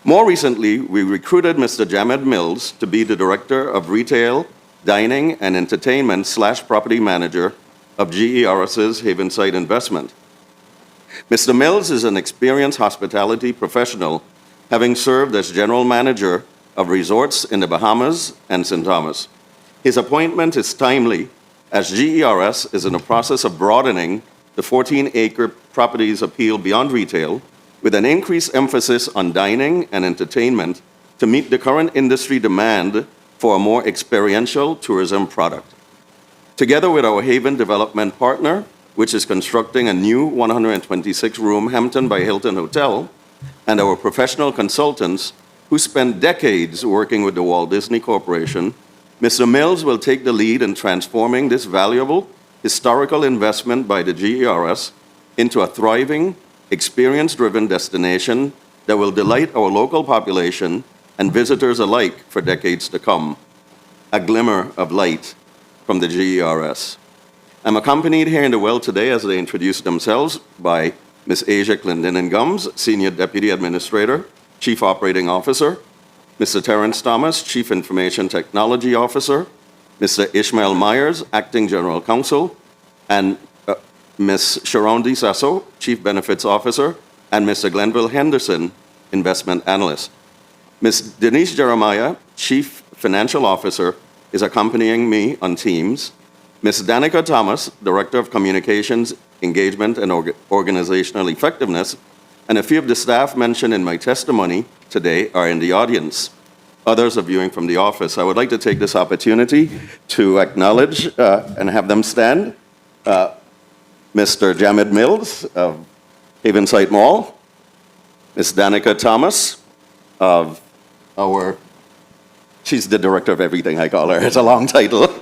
[SPEAKER 22] More recently, we recruited Mr. Jamed Mills to be the Director of Retail, Dining, and Entertainment / Property Manager of GERS's Havenside Investment. Mr. Mills is an experienced hospitality professional, having served as General Manager of resorts in the Bahamas and St. Thomas. His appointment is timely, as GERS is in the process of broadening the 14-acre properties appeal beyond retail, with an increased emphasis on dining and entertainment to meet the current industry demand for a more experiential tourism product. Together with our Haven development partner, which is constructing a new 126-room Hampton by Hilton hotel, and our professional consultants who spent decades working with the Walt Disney Corporation, Mr. Mills will take the lead in transforming this valuable historical investment by the GERS into a thriving, experience-driven destination that will delight our local population and visitors alike for decades to come. A glimmer of light from the GERS. I'm accompanied here in the well today as they introduce themselves by Ms. Asia Clendenin Gums, Senior Deputy Administrator, Chief Operating Officer, Mr. Terrence Thomas, Chief Information Technology Officer, Mr. Ishmael Myers, Acting General Counsel, and Ms. Sharon D. Sasso, Chief Benefits Officer, and Mr. Glenville Henderson, Investment Analyst. Ms. Denise Jeremiah, Chief Financial Officer, is accompanying me on Teams. Ms. Danica Thomas, Director of Communications, Engagement, and Organizational Effectiveness, and a few of the staff mentioned in my testimony today are in the audience. Others are viewing from the office. I would like to take this opportunity to acknowledge and have them stand. Mr. Jamed Mills of Havenside Mall, Ms. Danica Thomas of she's the director of everything, I call her. It's a long title.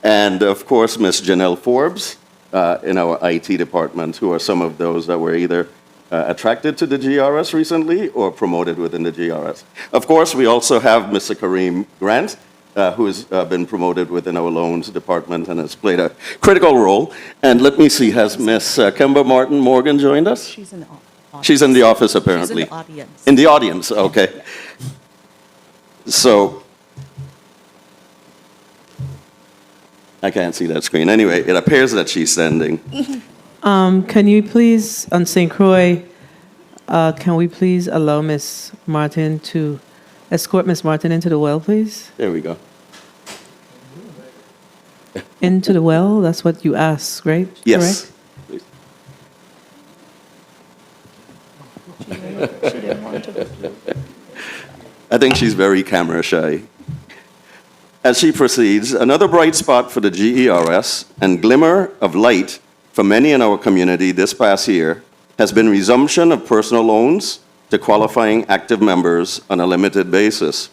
[SPEAKER 22] And of course, Ms. Janelle Forbes in our IT department, who are some of those that were either attracted to the GRS recently or promoted within the GRS. Of course, we also have Mr. Kareem Grant, who has been promoted within our loans department and has played a critical role. And let me see, has Ms. Kemba Martin Morgan joined us?
[SPEAKER 26] She's in the office.
[SPEAKER 22] She's in the office, apparently.
[SPEAKER 26] She's in the audience.
[SPEAKER 22] In the audience, okay. So, I can't see that screen. Anyway, it appears that she's standing.
[SPEAKER 1] Can you please, on St. Croix, can we please allow Ms. Martin to escort Ms. Martin into the well, please?
[SPEAKER 22] There we go.
[SPEAKER 1] Into the well? That's what you asked, right?
[SPEAKER 22] Yes.
[SPEAKER 1] Correct?
[SPEAKER 22] Please. I think she's very camera shy. As she proceeds, another bright spot for the GERS and glimmer of light for many in our community this past year has been resumption of personal loans to qualifying active members on a limited basis.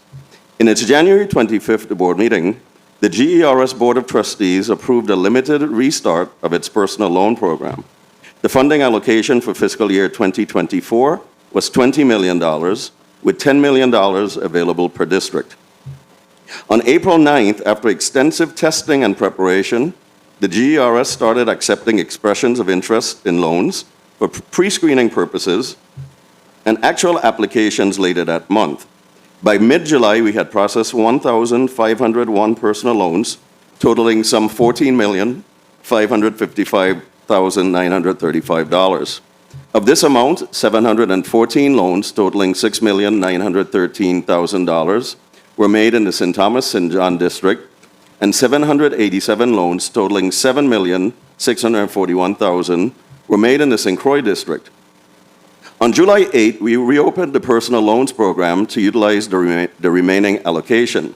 [SPEAKER 22] In its January 25th board meeting, the GERS Board of Trustees approved a limited restart of its personal loan program. The funding allocation for fiscal year 2024 was $20 million, with $10 million available per district. On April 9th, after extensive testing and preparation, the GERS started accepting expressions of interest in loans for pre-screening purposes and actual applications later that month. By mid-July, we had processed 1,501 personal loans, totaling some $14,555,935. Of this amount, 714 loans totaling $6,913,000 were made in the St. Thomas St. John district, and 787 loans totaling $7,641,000 were made in the St. Croix district. On July 8, we reopened the personal loans program to utilize the remaining allocation.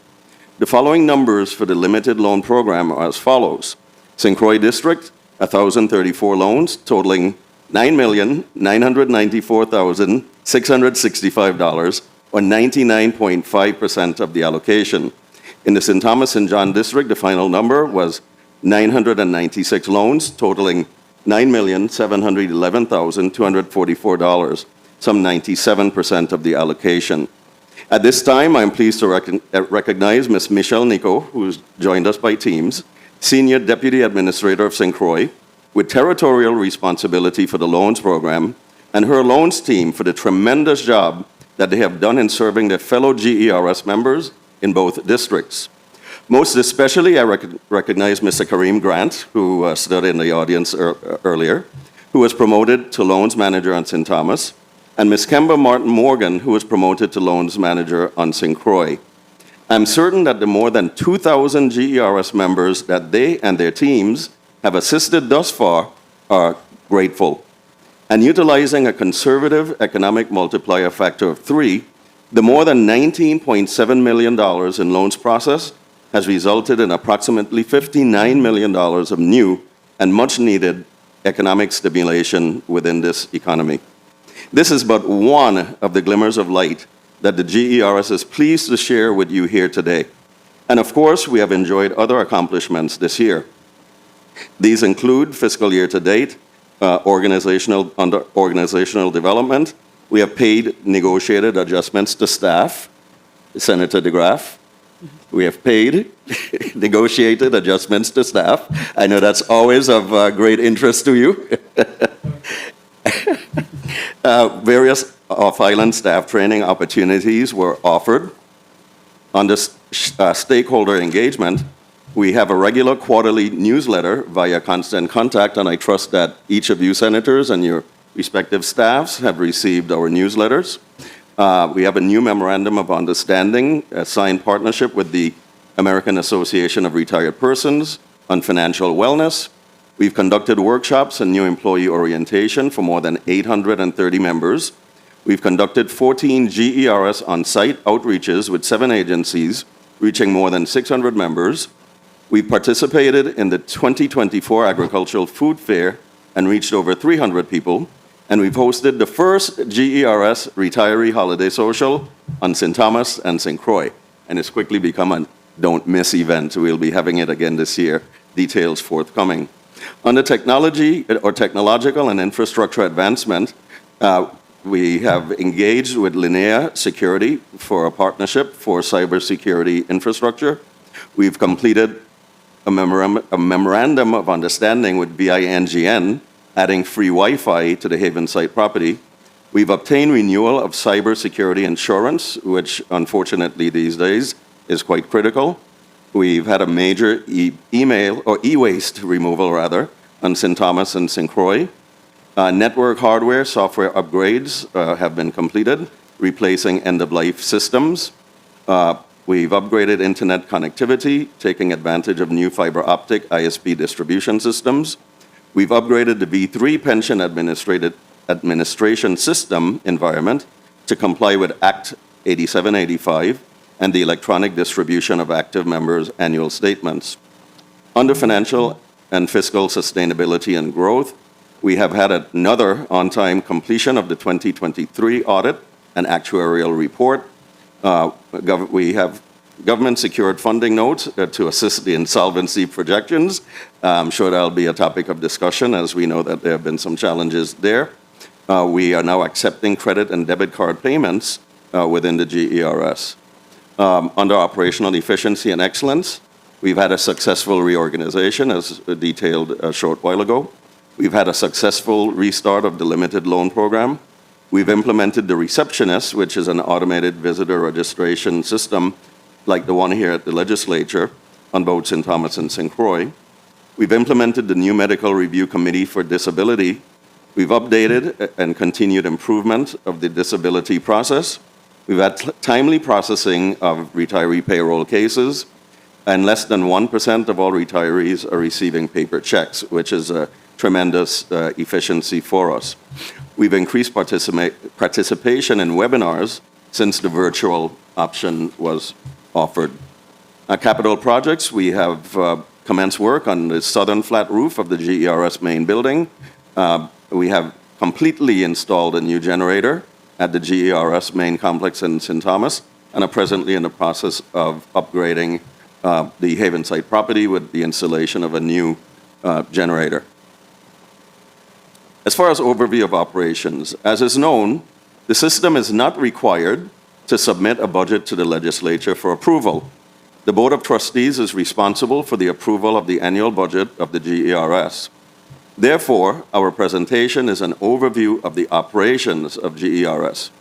[SPEAKER 22] The following numbers for the limited loan program are as follows. St. Croix district, 1,034 loans totaling $9,994,665, or 99.5% of the allocation. In the St. Thomas St. John district, the final number was 996 loans totaling $9,711,244, some 97% of the allocation. At this time, I'm pleased to recognize Ms. Michelle Nico, who's joined us by Teams, Senior Deputy Administrator of St. Croix, with territorial responsibility for the loans program, and her loans team for the tremendous job that they have done in serving their fellow GERS members in both districts. Most especially, I recognize Mr. Kareem Grant, who stood in the audience earlier, who was promoted to Loans Manager on St. Thomas, and Ms. Kemba Martin Morgan, who was promoted to Loans Manager on St. Croix. I'm certain that the more than 2,000 GERS members that they and their teams have assisted thus far are grateful. And utilizing a conservative economic multiplier factor of 3, the more than $19.7 million in loans processed has resulted in approximately $59 million of new and much-needed economic stimulation within this economy. This is but one of the glimmers of light that the GERS is pleased to share with you here today. And of course, we have enjoyed other accomplishments this year. These include fiscal year to date, organizational development. We have paid negotiated adjustments to staff, Senator DeGraff. We have paid negotiated adjustments to staff. I know that's always of great interest to you. Various off-island staff training opportunities were offered. Under stakeholder engagement, we have a regular quarterly newsletter via Constant Contact, and I trust that each of you senators and your respective staffs have received our newsletters. We have a new memorandum of understanding, a signed partnership with the American Association of Retired Persons on financial wellness. We've conducted workshops and new employee orientation for more than 830 members. We've conducted 14 GERS on-site outreaches with 7 agencies, reaching more than 600 members. We participated in the 2024 Agricultural Food Fair and reached over 300 people. And we've hosted the first GERS retiree holiday social on St. Thomas and St. Croix. And it's quickly become a don't miss event. We'll be having it again this year. Details forthcoming. On the technology or technological and infrastructure advancement, we have engaged with Linnea Security for a partnership for cybersecurity infrastructure. We've completed a memorandum of understanding with VINGN, adding free Wi-Fi to the Haven site property. We've obtained renewal of cybersecurity insurance, which unfortunately these days is quite critical. We've had a major e-waste removal rather on St. Thomas and St. Croix. Network hardware, software upgrades have been completed, replacing end-of-life systems. We've upgraded internet connectivity, taking advantage of new fiber optic ISP distribution systems. We've upgraded the V3 pension administration system environment to comply with Act 8785 and the electronic distribution of active members' annual statements. Under financial and fiscal sustainability and growth, we have had another on-time completion of the 2023 audit and actuarial report. We have government-secured funding notes to assist the insolvency projections. I'm sure that'll be a topic of discussion, as we know that there have been some challenges there. We are now accepting credit and debit card payments within the GERS. Under operational efficiency and excellence, we've had a successful reorganization, as detailed a short while ago. We've had a successful restart of the limited loan program. We've implemented the receptionist, which is an automated visitor registration system like the one here at the legislature on both St. Thomas and St. Croix. We've implemented the new medical review committee for disability. We've updated and continued improvement of the disability process. We've had timely processing of retiree payroll cases, and less than 1% of all retirees are receiving paper checks, which is a tremendous efficiency for us. We've increased participation in webinars since the virtual option was offered. Capital projects, we have commenced work on the southern flat roof of the GERS main building. We have completely installed a new generator at the GERS main complex in St. Thomas and are presently in the process of upgrading the Havenside property with the installation of a new generator. As far as overview of operations, as is known, the system is not required to submit a budget to the legislature for approval. The Board of Trustees is responsible for the approval of the annual budget of the GERS. Therefore, our presentation is an overview of the operations of GERS.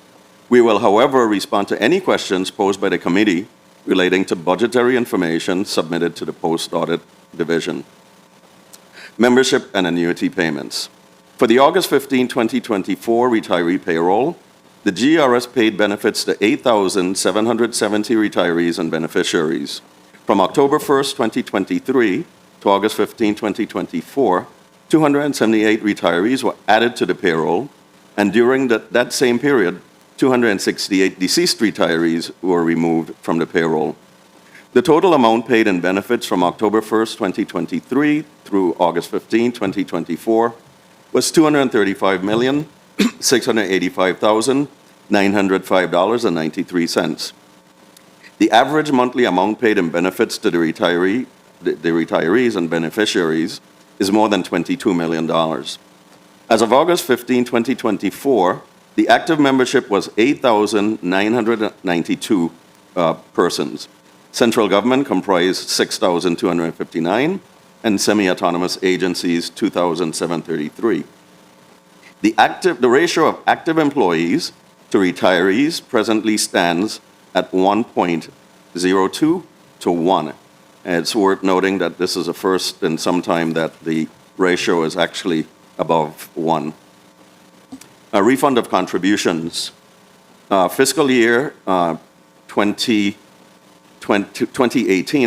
[SPEAKER 22] We will, however, respond to any questions posed by the committee relating to budgetary information submitted to the post-audit division. Membership and annuity payments. For the August 15, 2024 retiree payroll, the GERS paid benefits to 8,770 retirees and beneficiaries. From October 1, 2023 to August 15, 2024, 278 retirees were added to the payroll, and during that same period, 268 deceased retirees were removed from the payroll. The total amount paid in benefits from October 1, 2023 through August 15, 2024 was $235,685,905.93. The average monthly amount paid in benefits to the retirees and beneficiaries is more than $22 million. As of August 15, 2024, the active membership was 8,992 persons. Central government comprised 6,259, and semi-autonomous agencies 2,733. The ratio of active employees to retirees presently stands at 1.02 to 1. And it's worth noting that this is the first in some time that the ratio is actually above 1. A refund of contributions. Fiscal year 2018,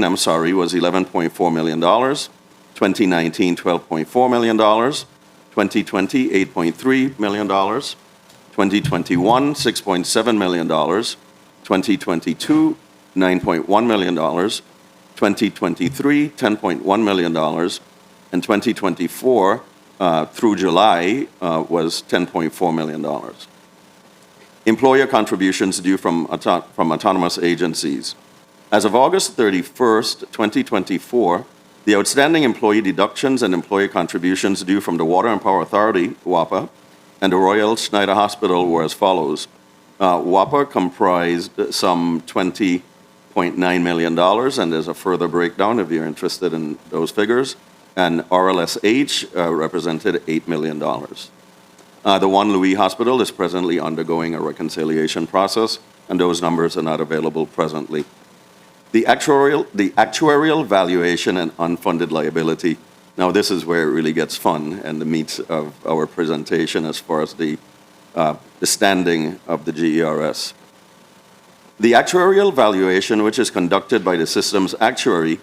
[SPEAKER 22] was $11.4 million. 2019, $12.4 million. 2020, $8.3 million. 2021, $6.7 million. 2022, $9.1 million. 2023, $10.1 million. And 2024, through July, was $10.4 million. Employer contributions due from autonomous agencies. As of August 31st, 2024, the outstanding employee deductions and employee contributions due from the Water and Power Authority, WAPA, and the Royal Schneider Hospital were as follows. WAPA comprised some $20.9 million, and there's a further breakdown if you're interested in those figures, and RLSH represented $8 million. The Juan Louis Hospital is presently undergoing a reconciliation process, and those numbers are not available presently. The actuarial valuation and unfunded liability. Now, this is where it really gets fun and the meat of our presentation as far as the standing of the GERS. The actuarial valuation, which is conducted by the system's actuary,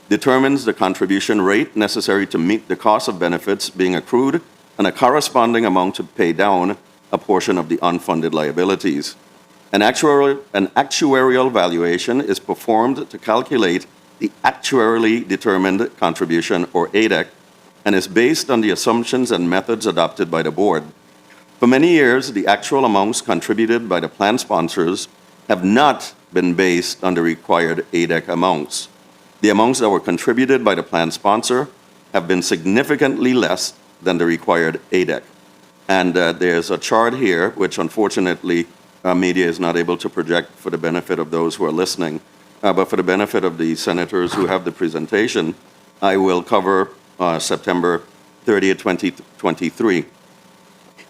[SPEAKER 22] determines the contribution rate necessary to meet the cost of benefits being accrued and a corresponding amount to pay down a portion of the unfunded liabilities. An actuarial valuation is performed to calculate the actuarially determined contribution, or ADEC, and is based on the assumptions and methods adopted by the board. For many years, the actual amounts contributed by the plan sponsors have not been based on the required ADEC amounts. The amounts that were contributed by the plan sponsor have been significantly less than the required ADEC. And there's a chart here, which unfortunately media is not able to project for the benefit of those who are listening. But for the benefit of the senators who have the presentation, I will cover September 30th, 2023.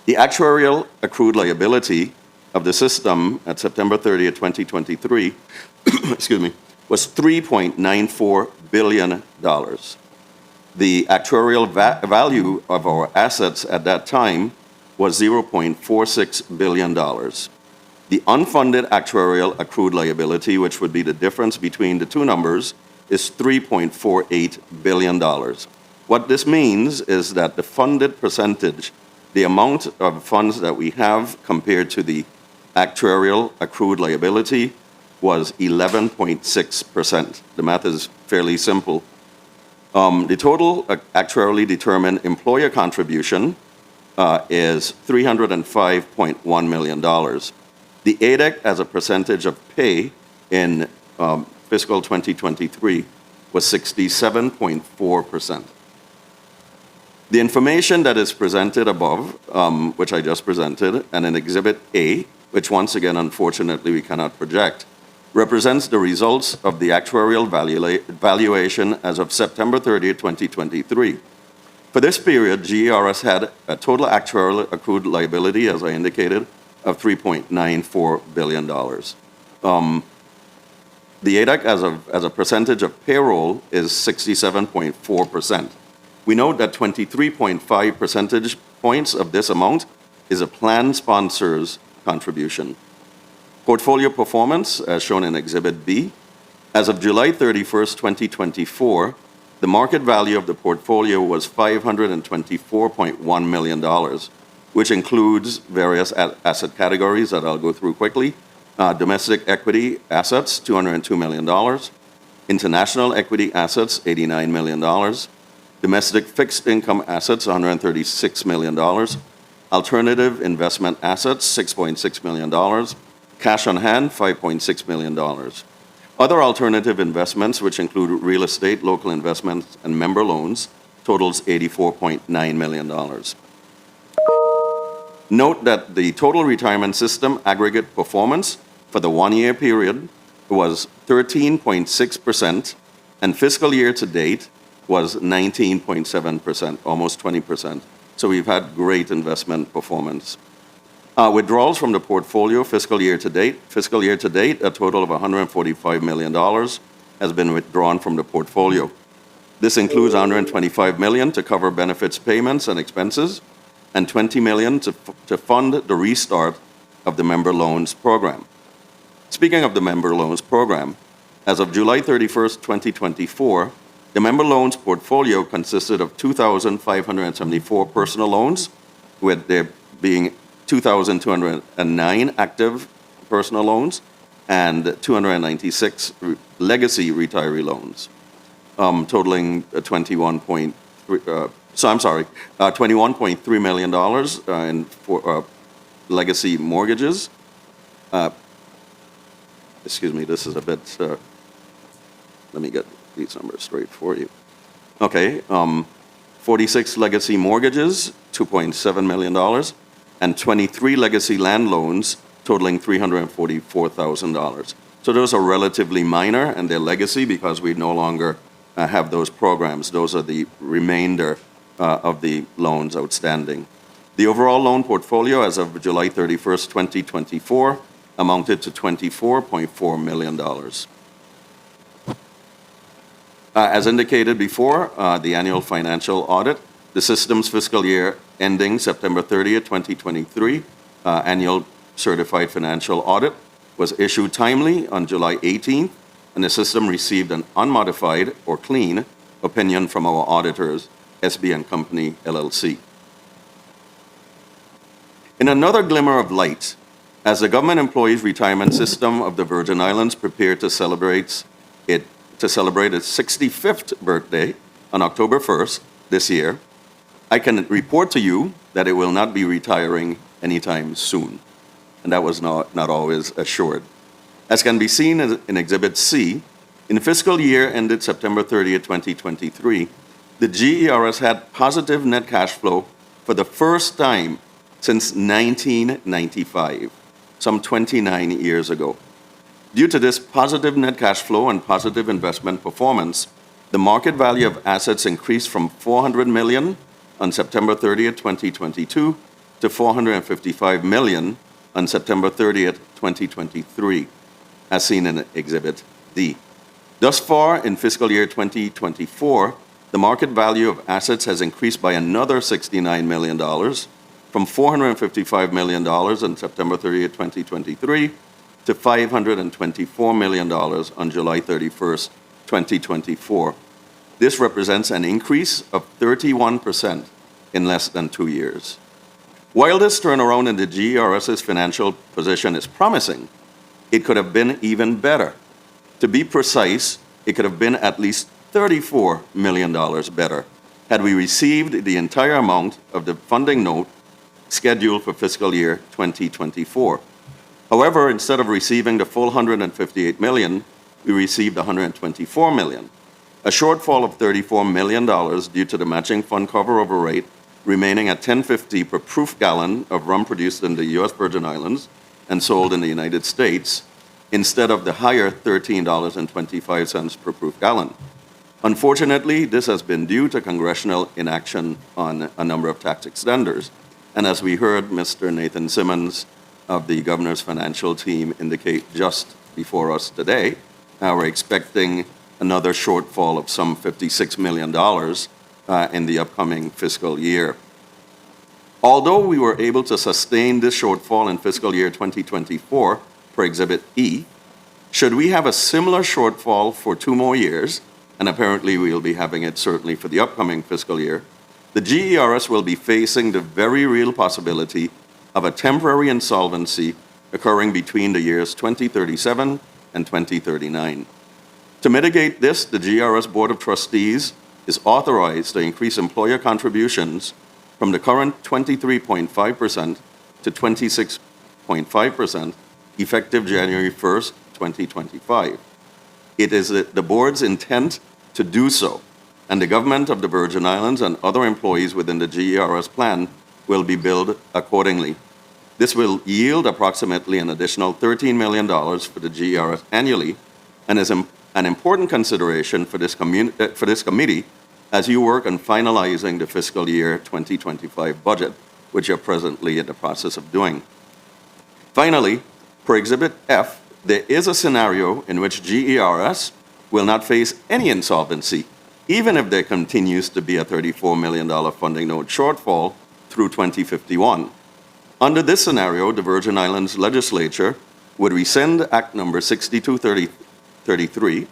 [SPEAKER 22] The actuarial accrued liability of the system at September 30th, 2023, excuse me, was $3.94 billion. The actuarial value of our assets at that time was $0.46 billion. The unfunded actuarial accrued liability, which would be the difference between the two numbers, is $3.48 billion. What this means is that the funded percentage, the amount of funds that we have compared to the actuarial accrued liability, was 11.6%. The math is fairly simple. The total actuarially determined employer contribution is $305.1 million. The ADEC as a percentage of pay in fiscal 2023 was 67.4%. The information that is presented above, which I just presented, and in Exhibit A, which once again, unfortunately, we cannot project, represents the results of the actuarial valuation as of September 30th, 2023. For this period, GERS had a total actuarial accrued liability, as I indicated, of $3.94 billion. The ADEC as a percentage of payroll is 67.4%. We note that 23.5 percentage points of this amount is a plan sponsor's contribution. Portfolio performance, as shown in Exhibit B, as of July 31st, 2024, the market value of the portfolio was $524.1 million, which includes various asset categories that I'll go through quickly. Domestic equity assets, $202 million. International equity assets, $89 million. Domestic fixed income assets, $136 million. Alternative investment assets, $6.6 million. Cash on hand, $5.6 million. Other alternative investments, which include real estate, local investments, and member loans, totals $84.9 million. Note that the total retirement system aggregate performance for the one-year period was 13.6%, and fiscal year to date was 19.7%, almost 20%. So we've had great investment performance. Withdrawals from the portfolio fiscal year to date, a total of $145 million has been withdrawn from the portfolio. This includes $125 million to cover benefits payments and expenses, and $20 million to fund the restart of the member loans program. Speaking of the member loans program, as of July 31st, 2024, the member loans portfolio consisted of 2,574 personal loans, with there being 2,209 active personal loans and 296 legacy retiree loans, totaling $21.3 million in legacy mortgages. Excuse me, this is a bit, let me get these numbers straight for you. Okay, 46 legacy mortgages, $2.7 million, and 23 legacy land loans totaling $344,000. So those are relatively minor, and they're legacy because we no longer have those programs. Those are the remainder of the loans outstanding. The overall loan portfolio as of July 31st, 2024, amounted to $24.4 million. As indicated before, the annual financial audit, the system's fiscal year ending September 30th, 2023, annual certified financial audit was issued timely on July 18th, and the system received an unmodified or clean opinion from our auditors, SB & Company, LLC. In another glimmer of light, as the government employees retirement system of the Virgin Islands prepared to celebrate its 65th birthday on October 1st this year, I can report to you that it will not be retiring anytime soon. And that was not always assured. As can be seen in Exhibit C, in the fiscal year ended September 30th, 2023, the GERS had positive net cash flow for the first time since 1995, some 29 years ago. Due to this positive net cash flow and positive investment performance, the market value of assets increased from $400 million on September 30th, 2022 to $455 million on September 30th, 2023, as seen in Exhibit D. Thus far, in fiscal year 2024, the market value of assets has increased by another $69 million, from $455 million on September 30th, 2023, to $524 million on July 31st, 2024. This represents an increase of 31% in less than 2 years. While this turnaround in the GERS's financial position is promising, it could have been even better. To be precise, it could have been at least $34 million better had we received the entire amount of the funding note scheduled for fiscal year 2024. However, instead of receiving the full $158 million, we received $124 million, a shortfall of $34 million due to the matching fund cover-over rate remaining at $10.50 per proof gallon of rum produced in the U.S. Virgin Islands and sold in the United States, instead of the higher $13.25 per proof gallon. Unfortunately, this has been due to congressional inaction on a number of tax extenders. And as we heard Mr. Nathan Simmons of the governor's financial team indicate just before us today, we're expecting another shortfall of some $56 million in the upcoming fiscal year. Although we were able to sustain this shortfall in fiscal year 2024 for Exhibit E, should we have a similar shortfall for 2 more years, and apparently we'll be having it certainly for the upcoming fiscal year, the GERS will be facing the very real possibility of a temporary insolvency occurring between the years 2037 and 2039. To mitigate this, the GERS Board of Trustees is authorized to increase employer contributions from the current 23.5% to 26.5%, effective January 1st, 2025. It is the board's intent to do so, and the government of the Virgin Islands and other employees within the GERS plan will be billed accordingly. This will yield approximately an additional $13 million for the GERS annually, and is an important consideration for this committee as you work on finalizing the fiscal year 2025 budget, which you're presently in the process of doing. Finally, for Exhibit F, there is a scenario in which GERS will not face any insolvency, even if there continues to be a $34 million funding note shortfall through 2051. Under this scenario, the Virgin Islands legislature would rescind Act number 6233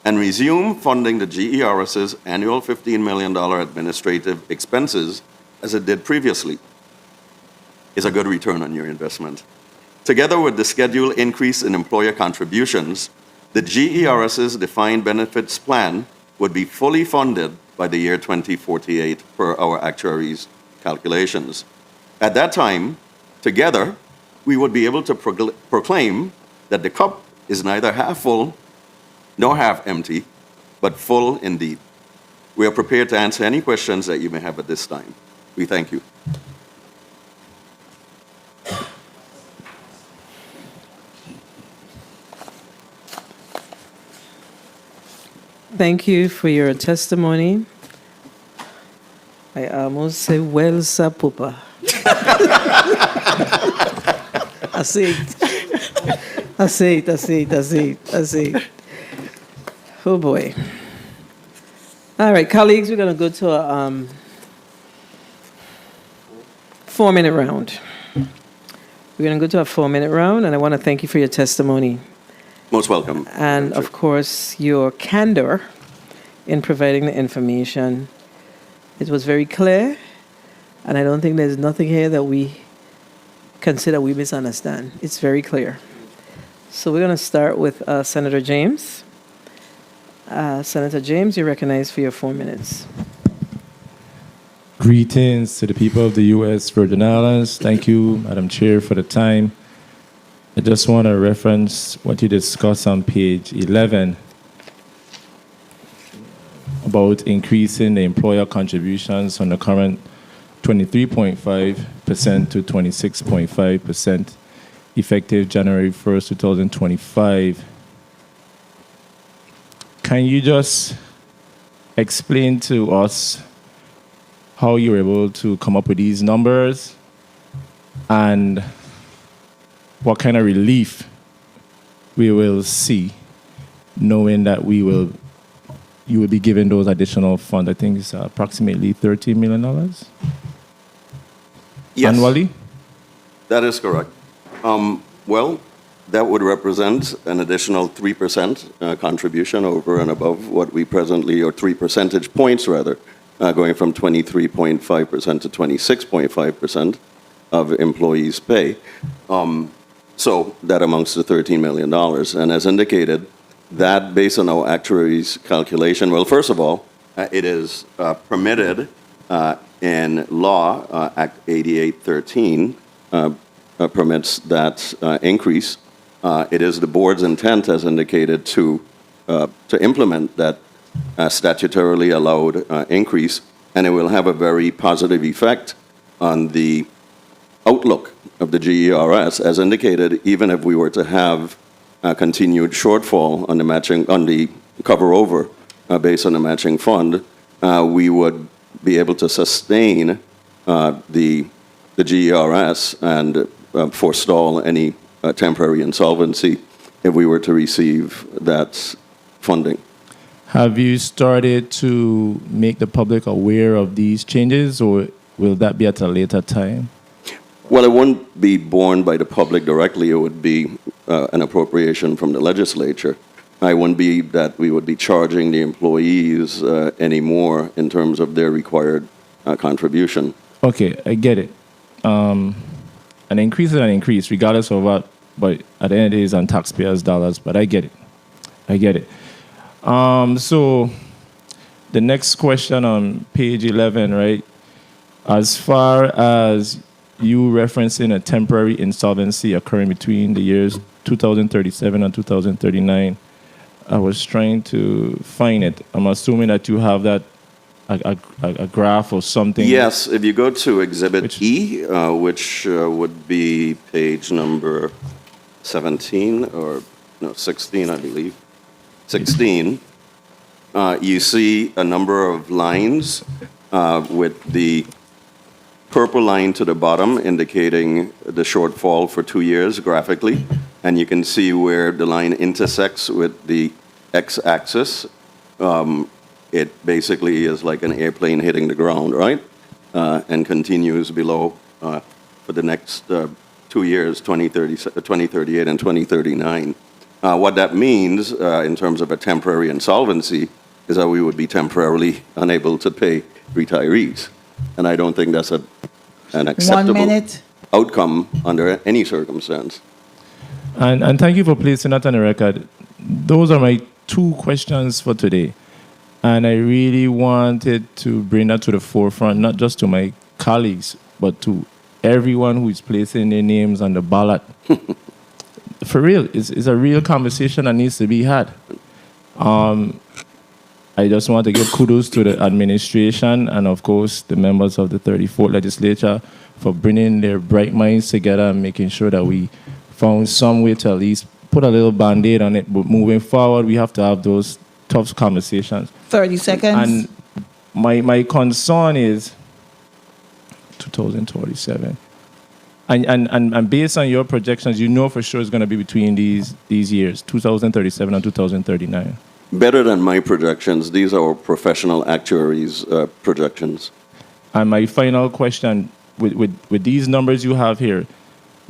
[SPEAKER 22] and resume funding the GERS's annual $15 million administrative expenses as it did previously. It's a good return on your investment. Together with the scheduled increase in employer contributions, the GERS's defined benefits plan would be fully funded by the year 2048 per our actuaries' calculations. At that time, together, we would be able to proclaim that the cup is neither half full nor half empty, but full indeed. We are prepared to answer any questions that you may have at this time. We thank you.
[SPEAKER 1] Thank you for your testimony. I almost say, well, Sapupa. I see. I see. Oh, boy. All right, colleagues, we're going to go to a 4-minute round. We're going to go to a 4-minute round, and I want to thank you for your testimony.
[SPEAKER 22] Most welcome.
[SPEAKER 1] And, of course, your candor in providing the information. It was very clear, and I don't think there's nothing here that we consider we misunderstand. It's very clear. So we're going to start with Senator James. Senator James, you're recognized for your 4 minutes.
[SPEAKER 2] Greetings to the people of the U.S. Virgin Islands. Thank you, Madam Chair, for the time. I just want to reference what you discussed on page 11 about increasing the employer contributions from the current 23.5% to 26.5%, effective January 1st, 2025. Can you just explain to us how you were able to come up with these numbers and what kind of relief we will see knowing that you will be given those additional funds? I think it's approximately $13 million
[SPEAKER 22] Yes.
[SPEAKER 2] annually.
[SPEAKER 22] That is correct. Well, that would represent an additional 3% contribution over and above what we presently, or 3 percentage points rather, going from 23.5% to 26.5% of employees' pay. So that amounts to $13 million. And as indicated, that based on our actuaries' calculation, well, first of all, it is permitted in law. Act 8813 permits that increase. It is the board's intent, as indicated, to implement that statutorily allowed increase, and it will have a very positive effect on the outlook of the GERS. As indicated, even if we were to have a continued shortfall on the cover over based on the matching fund, we would be able to sustain the GERS and forestall any temporary insolvency if we were to receive that funding.
[SPEAKER 2] Have you started to make the public aware of these changes, or will that be at a later time?
[SPEAKER 22] Well, it wouldn't be borne by the public directly. It would be an appropriation from the legislature. It wouldn't be that we would be charging the employees anymore in terms of their required contribution.
[SPEAKER 2] Okay, I get it. An increase is an increase, regardless of what, but at the end of the day, it's on taxpayers' dollars, but I get it. So the next question on page 11, right? As far as you referencing a temporary insolvency occurring between the years 2037 and 2039, I was trying to find it. I'm assuming that you have that, a graph or something.
[SPEAKER 22] Yes, if you go to Exhibit E, which would be page number 17, or no, 16, I believe. 16, you see a number of lines with the purple line to the bottom indicating the shortfall for 2 years graphically, and you can see where the line intersects with the x-axis. It basically is like an airplane hitting the ground, right? And continues below for the next 2 years, 2038 and 2039. What that means in terms of a temporary insolvency is that we would be temporarily unable to pay retirees. And I don't think that's an acceptable outcome under any circumstance.
[SPEAKER 2] And thank you for placing that on the record. Those are my 2 questions for today. And I really wanted to bring that to the forefront, not just to my colleagues, but to everyone who is placing their names on the ballot. For real, it's a real conversation that needs to be had. I just want to give kudos to the administration and, of course, the members of the 34th legislature for bringing their bright minds together and making sure that we found some way to at least put a little Band-Aid on it. But moving forward, we have to have those tough conversations.
[SPEAKER 5] 30 seconds.
[SPEAKER 2] And my concern is 2027. And based on your projections, you know for sure it's going to be between these years, 2037 and 2039.
[SPEAKER 22] Better than my projections. These are our professional actuaries' projections.
[SPEAKER 2] And my final question, with these numbers you have here,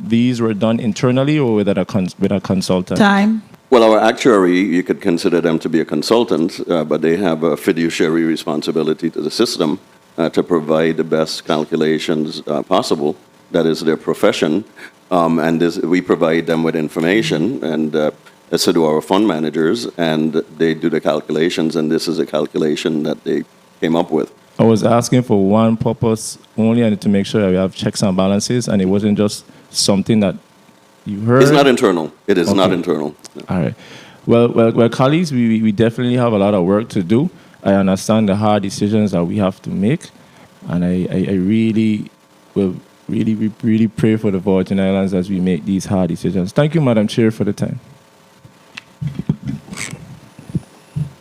[SPEAKER 2] these were done internally or with a consultant?
[SPEAKER 9] Time.
[SPEAKER 22] Well, our actuary, you could consider them to be a consultant, but they have a fiduciary responsibility to the system to provide the best calculations possible. That is their profession. And we provide them with information, and so do our fund managers, and they do the calculations, and this is a calculation that they came up with.
[SPEAKER 2] I was asking for one purpose only, and to make sure that we have checks and balances, and it wasn't just something that you heard.
[SPEAKER 22] It's not internal. It is not internal.
[SPEAKER 2] All right. Well, colleagues, we definitely have a lot of work to do. I understand the hard decisions that we have to make, and I really will really pray for the Virgin Islands as we make these hard decisions. Thank you, Madam Chair, for the time.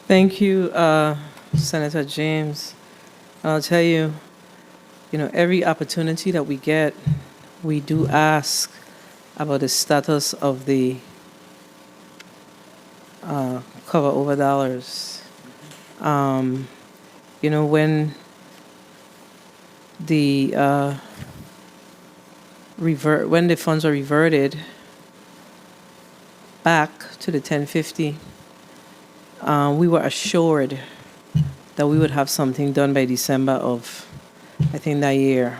[SPEAKER 1] Thank you, Senator James. I'll tell you, every opportunity that we get, we do ask about the status of the cover over dollars. When the funds are reverted back to the 1050, we were assured that we would have something done by December of, I think, that year.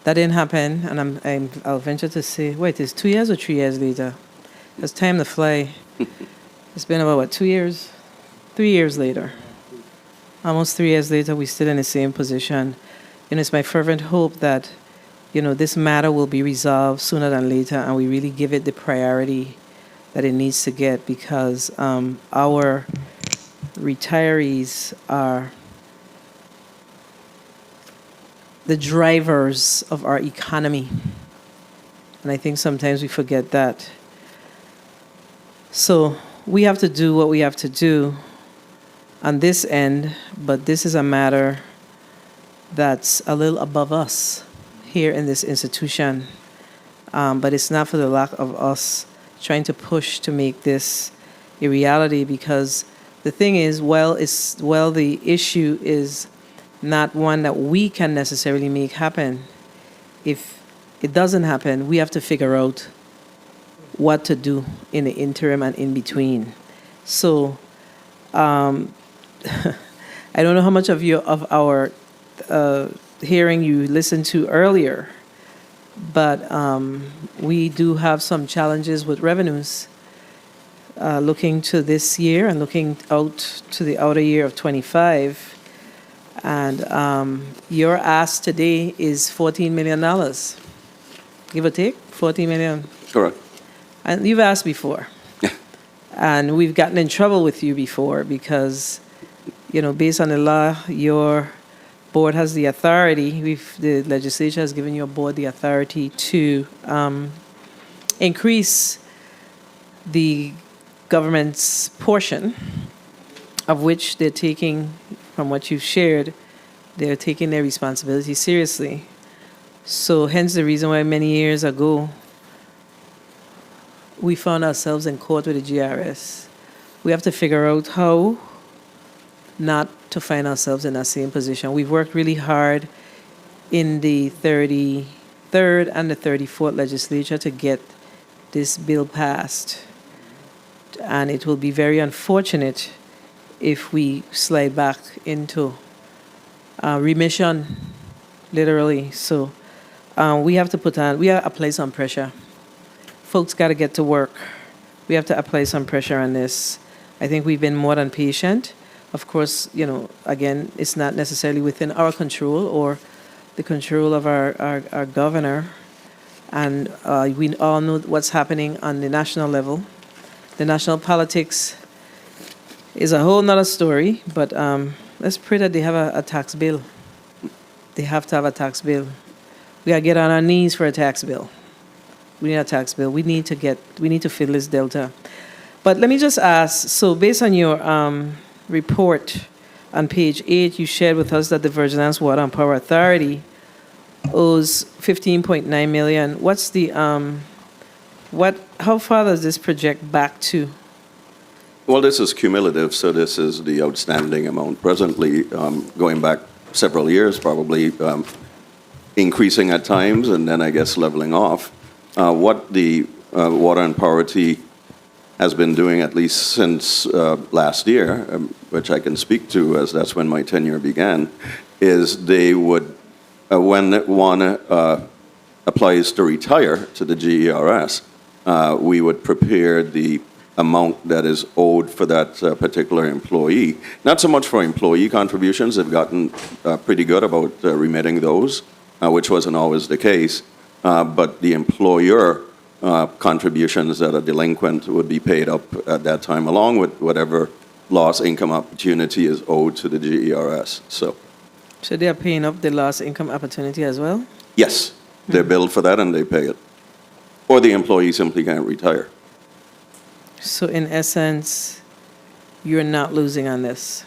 [SPEAKER 1] That didn't happen, and I'll venture to say, wait, it's 2 years or 3 years later? It's time to fly. It's been about, 2 years? 3 years later. Almost 3 years later, we're still in the same position. It's my fervent hope that, this matter will be resolved sooner than later, and we really give it the priority that it needs to get, because our retirees are the drivers of our economy. And I think sometimes we forget that. So we have to do what we have to do on this end, but this is a matter that's a little above us here in this institution. But it's not for the lack of us trying to push to make this a reality, because the thing is, while the issue is not one that we can necessarily make happen, if it doesn't happen, we have to figure out what to do in the interim and in between. So I don't know how much of our hearing you listened to earlier, but we do have some challenges with revenues looking to this year and looking out to the outer year of 25. And your ask today is $14 million, give or take, $14 million.
[SPEAKER 22] Correct.
[SPEAKER 1] And you've asked before. And we've gotten in trouble with you before because, based on the law, your board has the authority, the legislature has given your board the authority to increase the government's portion, of which they're taking, from what you've shared, they're taking their responsibility seriously. So hence the reason why many years ago, we found ourselves in court with the GRS. We have to figure out how not to find ourselves in that same position. We've worked really hard in the 33rd and the 34th legislature to get this bill passed. And it will be very unfortunate if we slide back into remission, literally. So we have to apply some pressure. Folks got to get to work. We have to apply some pressure on this. I think we've been more than patient. Of course, again, it's not necessarily within our control or the control of our governor. And we all know what's happening on the national level. The national politics is a whole nother story, but let's pray that they have a tax bill. They have to have a tax bill. We got to get on our knees for a tax bill. We need a tax bill. We need to fill this delta. But let me just ask, so based on your report on page 8, you shared with us that the Virgin Islands Water and Power Authority owes 15.9 million. What's the, how far does this project back to?
[SPEAKER 22] Well, this is cumulative, so this is the outstanding amount presently, going back several years, probably increasing at times and then I guess leveling off. What the Water and Power Authority has been doing at least since last year, which I can speak to as that's when my tenure began, is they would, when one applies to retire to the GERS, we would prepare the amount that is owed for that particular employee. Not so much for employee contributions, they've gotten pretty good about remitting those, which wasn't always the case, but the employer contributions that are delinquent would be paid up at that time, along with whatever lost income opportunity is owed to the GERS. So
[SPEAKER 1] they are paying up the lost income opportunity as well?
[SPEAKER 22] yes, they're billed for that and they pay it. Or the employee simply can't retire.
[SPEAKER 1] So in essence, you're not losing on this?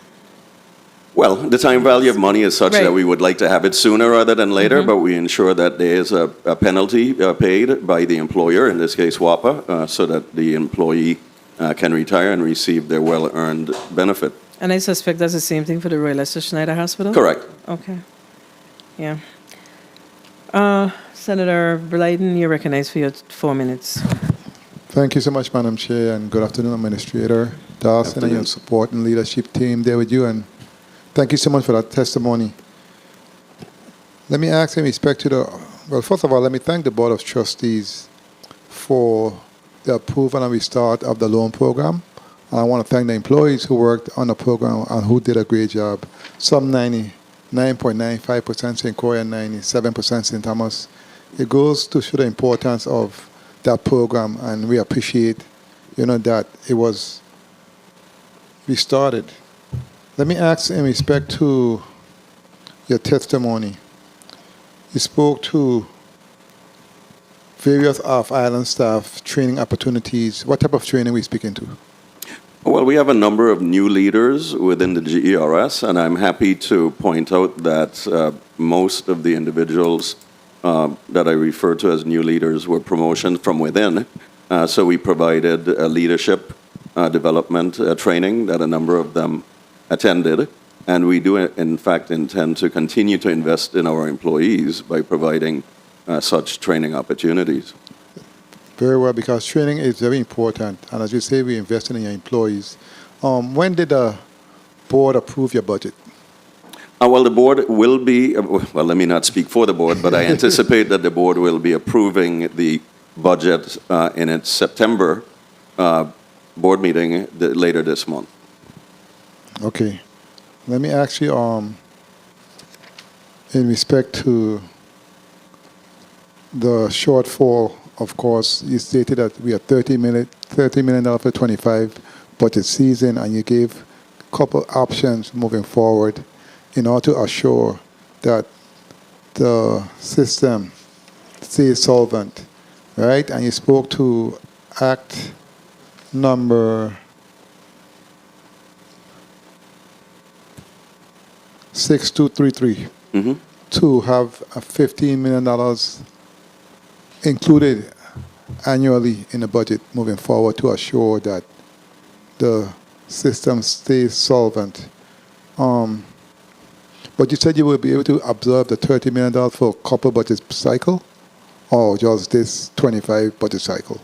[SPEAKER 22] Well, the time value of money is such
[SPEAKER 1] Right.
[SPEAKER 22] that we would like to have it sooner rather than later, but we ensure that there is a penalty paid by the employer, in this case WAPA, so that the employee can retire and receive their well-earned benefit.
[SPEAKER 1] And I suspect that's the same thing for the Royal Leicester Schneider Hospital?
[SPEAKER 22] Correct.
[SPEAKER 1] Okay. Yeah. Senator Blyden, you're recognized for your 4 minutes.
[SPEAKER 5] Thank you so much, Madam Chair, and good afternoon, Administrator Dawson and your support and leadership team there with you, and thank you so much for that testimony. Let me ask in respect to well, first of all, let me thank the Board of Trustees for the approval and restart of the loan program. And I want to thank the employees who worked on the program and who did a great job. Some 99.95% St. Croix and 97% St. Thomas. It goes to show the importance of that program, and we appreciate, that it was restarted. Let me ask in respect to your testimony. You spoke to various off-island staff training opportunities. What type of training are we speaking to?
[SPEAKER 22] Well, we have a number of new leaders within the GERS, and I'm happy to point out that most of the individuals that I refer to as new leaders were promotions from within. So we provided leadership development training that a number of them attended, and we do, in fact, intend to continue to invest in our employees by providing such training opportunities.
[SPEAKER 5] Very well, because training is very important, and as you say, we invested in your employees. When did the board approve your budget?
[SPEAKER 22] Well, the board will be, well, let me not speak for the board, but I anticipate that the board will be approving the budget in its September board meeting later this month.
[SPEAKER 5] Okay. Let me ask you, in respect to the shortfall, of course, you stated that we are $30 million for 25 budget season, and you gave a couple options moving forward in order to assure that the system stays solvent, right? And you spoke to Act number 6233 to have $15 million included annually in the budget moving forward to assure that the system stays solvent. But you said you will be able to absorb the $30 million for a couple budget cycle, or just this 25 budget cycle?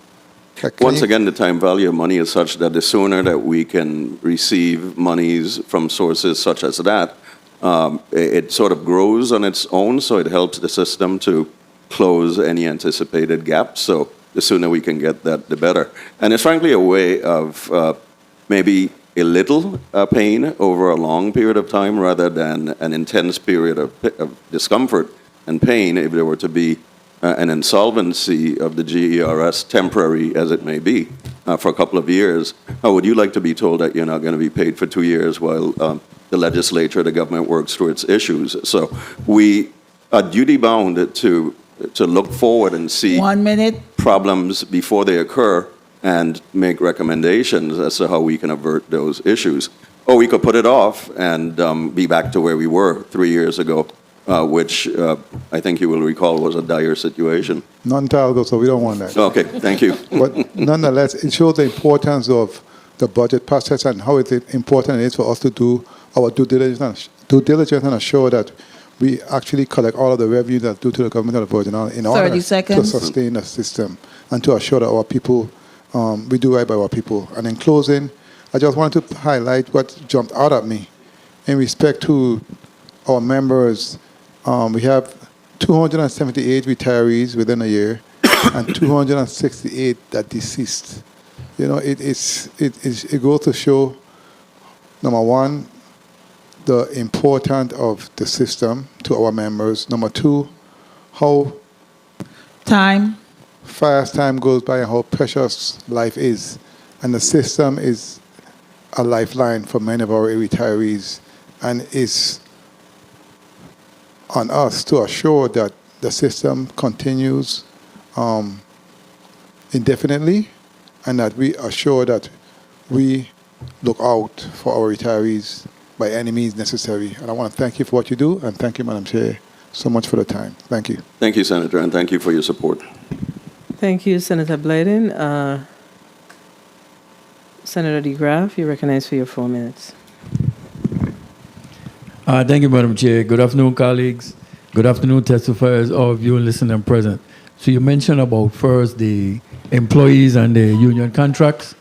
[SPEAKER 22] Once again, the time value of money is such that the sooner that we can receive monies from sources such as that, it sort of grows on its own, so it helps the system to close any anticipated gaps. So the sooner we can get that, the better. And it's frankly a way of maybe a little pain over a long period of time rather than an intense period of discomfort and pain if there were to be an insolvency of the GERS, temporary as it may be, for a couple of years. How would you like to be told that you're not going to be paid for 2 years while the legislature, the government works through its issues? So we are duty-bound to look forward and see
[SPEAKER 7] 1 minute
[SPEAKER 22] problems before they occur and make recommendations as to how we can avert those issues. Or we could put it off and be back to where we were 3 years ago which I think you will recall was a dire situation.
[SPEAKER 5] Non-talgo, so we don't want that.
[SPEAKER 22] Okay, thank you.
[SPEAKER 5] But nonetheless, it shows the importance of the budget process and how important it is for us to do our due diligence and assure that we actually collect all of the revenue that's due to the government of the Virgin Islands in order
[SPEAKER 26] 30 seconds.
[SPEAKER 5] to sustain the system and to assure that our people, we do right by our people. And in closing, I just wanted to highlight what jumped out at me in respect to our members. We have 278 retirees within a year and 268 that deceased. You know, it goes to show, number one, the importance of the system to our members. Number two, how fast time goes by and how precious life is. And the system is a lifeline for many of our retirees. And it's on us to assure that the system continues indefinitely and that we assure that we look out for our retirees by any means necessary. And I want to thank you for what you do, and thank you, Madam Chair, so much for the time. Thank you.
[SPEAKER 22] Thank you, Senator, and thank you for your support.
[SPEAKER 1] Thank you, Senator Blyden. Senator DeGraff, you're recognized for your 4 minutes.
[SPEAKER 7] Thank you, Madam Chair. Good afternoon, colleagues. Good afternoon, testifiers, all of you listening and present. So you mentioned about first the employees and the union contracts.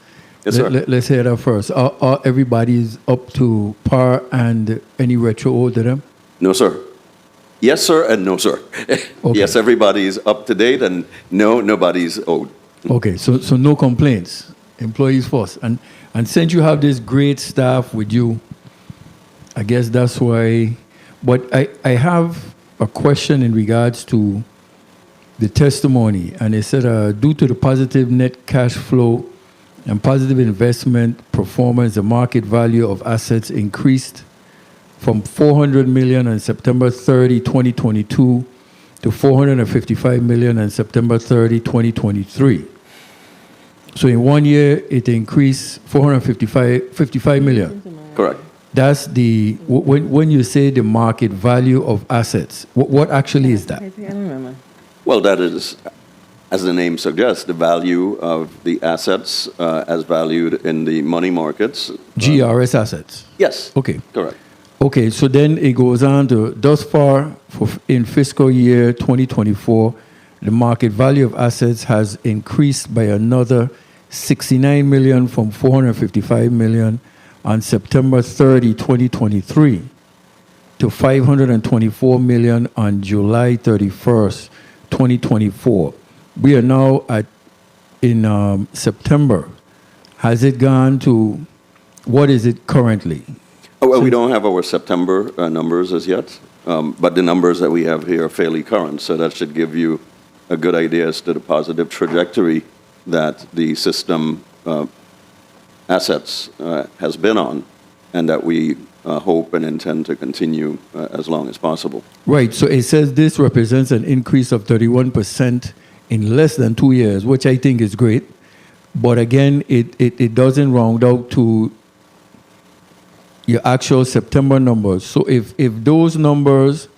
[SPEAKER 22] Yes, sir.
[SPEAKER 7] Let's hear that first. Are everybody's up to par and any retro owed to them?
[SPEAKER 22] No, sir. Yes, sir, and no, sir. Okay. Yes, everybody's up to date, and no, nobody's owed.
[SPEAKER 7] Okay, so no complaints. Employees first. And since you have this great staff with you, I guess that's why. But I have a question in regards to the testimony. And it said, due to the positive net cash flow and positive investment performance, the market value of assets increased from $400 million on September 30, 2022 to $455 million on September 30, 2023. So in 1 year, it increased $55 million.
[SPEAKER 22] Correct.
[SPEAKER 7] That's the, when you say the market value of assets, what actually is that?
[SPEAKER 1] I don't remember.
[SPEAKER 22] Well, that is, as the name suggests, the value of the assets as valued in the money markets.
[SPEAKER 7] GERS assets?
[SPEAKER 22] Yes.
[SPEAKER 7] Okay.
[SPEAKER 22] Correct.
[SPEAKER 7] Okay, so then it goes on to, thus far, in fiscal year 2024, the market value of assets has increased by another $69 million from $455 million on September 30, 2023 to $524 million on July 31st, 2024. We are now in September. Has it gone to, what is it currently?
[SPEAKER 22] Well, we don't have our September numbers as yet, but the numbers that we have here are fairly current, so that should give you a good idea as to the positive trajectory that the system assets has been on, and that we hope and intend to continue as long as possible.
[SPEAKER 7] Right, so it says this represents an increase of 31% in less than 2 years, which I think is great. But again, it doesn't round out to your actual September numbers. So if those numbers